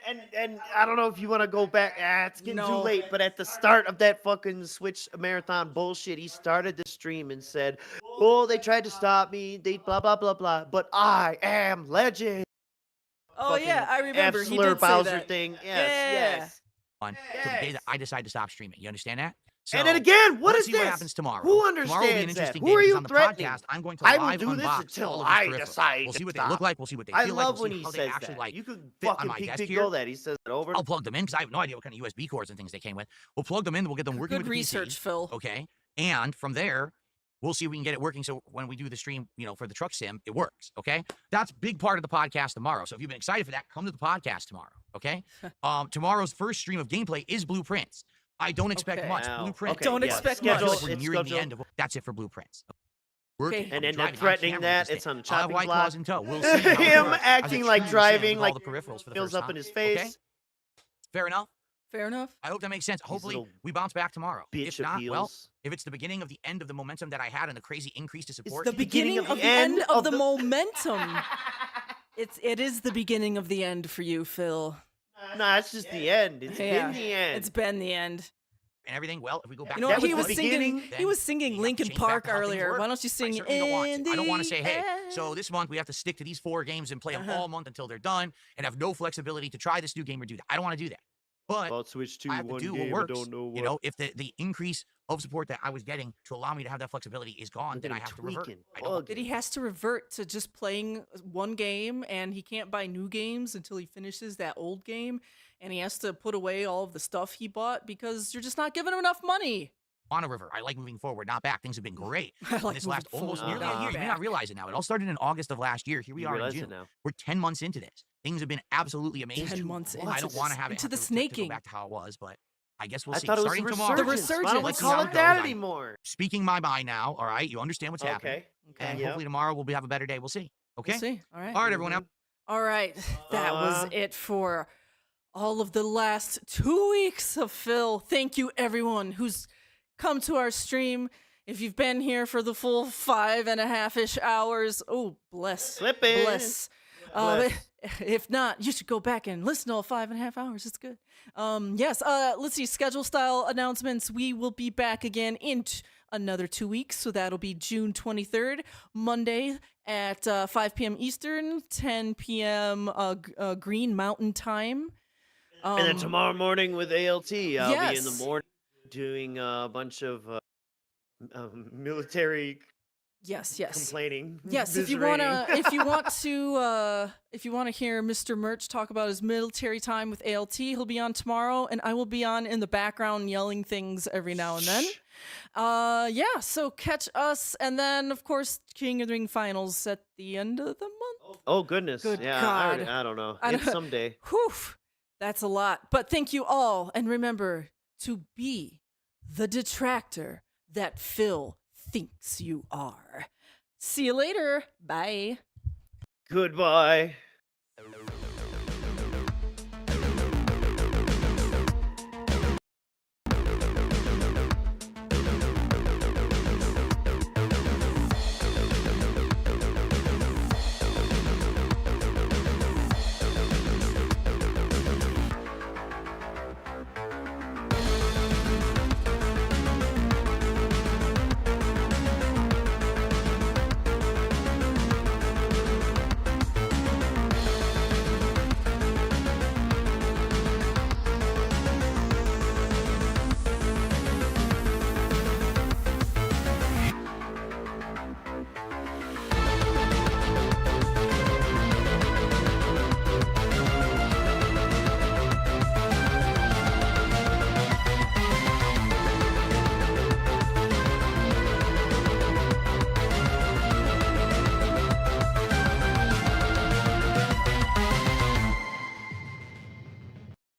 I don't know if you want to go back. It's getting too No. late. But at the start of that fucking Switch marathon bullshit, he started the stream and said, "Oh, they tried to stop me. They blah blah blah blah. But I am legend." Oh Fucking yeah, I remember. F He slur did say Bowser that. thing. Yeah. Yes. Fun till the day that I decide to stop streaming. You understand that? So, And then again, what let's is see this? what happens tomorrow. Who Tomorrow will be an understands that? interesting Who day are because you Oh, on the threatening? podcast, I'm going to I will live do this unbox until all of I these peripherals. decide We'll to see what stop. they look like. We'll see what they I feel like. love We'll when see he how they says actually that. like You could fit on fucking my desk big here. go that. He says it over. I'll plug them in because I have no idea what kind of USB cords and things they came with. We'll plug them in. We'll get them working Good with the research, PC. Phil. Okay, and from there, we'll see if we can get it working. So when we do the stream, for the truck sim, it works. Okay, that's a big part of the podcast tomorrow. So if you've been excited for that, come to the podcast tomorrow. Okay, tomorrow's first stream of gameplay is Blueprints. I don't expect Okay. much. Wow. Blueprints. Okay, Don't yeah. expect I feel much. like Schedule, we're it's nearing the scheduled. end of. That's it for Blueprints. Okay. And then driving on threatening camera that, with this it's on the thing. I'll have chopping White block. Claws in tow. We'll see how it Him works as a acting like true sim driving, with all like the peripherals for the feels first up time. in his face. Okay? Fair enough. Fair enough. I hope that makes sense. Hopefully, little we bounce back tomorrow. bitch If not, well, appeals. if it's the beginning of the end of the momentum that I had and the crazy increase to support, The beginning of the end of the momentum. It is the beginning of the end for you, Phil. Nah, it's just the end. It's Yeah, been the end. It's been the end. and everything, well, if we go back You know to what? That He was was the singing. beginning, He then was singing you have to Linkin change back Park to how things earlier. work. Why don't you sing I certainly don't want in to. I don't want to the say, hey, end? so this month we have to stick to these 4 games and play them all month until they're done and have no flexibility to try this new game or do that. I don't want to do that. But I'll switch to I have to one do game. what works. I don't know what. You know, if the increase of support that I was getting to allow me to have that flexibility is gone, Look then at I him have to revert. tweaking, I don't want That he has to revert to just playing one game, and he can't buy new games until he finishes that old game, and he has to put away all of the stuff he bought because you're just not giving him enough money. on a river. I like moving forward, not back. Things have been great. I like This last moving almost forward, nearly a not year. You may back. not realize it now. It all started in August of last year. Here we You are in realize it June. now. We're 10 months into this. Things have been absolutely amazing. 10 months I don't into want this- to have it into have the to snaking. go back to how it was, but I guess we'll I see. thought it was Starting the tomorrow. The resurgence. Why don't we resurgence. call Let's it see how that it goes. anymore? Speaking my mind now, all right? You understand what's happening. Okay. And Yep. hopefully tomorrow we'll have a better day. We'll see. Okay? We'll see. All right. All right, everyone. Out. All right. That was it for all of the last 2 weeks of Phil. Thank you, everyone who's come to our stream. If you've been here for the full 5.5-ish hours, oh, bless. Flippin'. Bless. Bless. If not, you should go back and listen to all 5.5 hours. It's good. Yes. Let's see. Schedule style announcements. We will be back again in another 2 weeks. So that'll be June 23rd, Monday at 5 p.m. Eastern, 10 p.m. Green Mountain Time. And then tomorrow morning with ALT, I'll be in the yes. morning doing a bunch of military Yes. complaining. Yes, if you want to hear Mr. Merch talk about his military time with ALT, he'll be on tomorrow, and I will be on in the background yelling things every now and then. Yeah, so catch us, and then of course King of the Ring finals at the end of the month. Oh goodness, Good yeah. God. I don't know. I It's don't- someday. Whew, that's a lot. But thank you all, and remember to be the detractor that Phil thinks you are. See you later. Bye. Goodbye.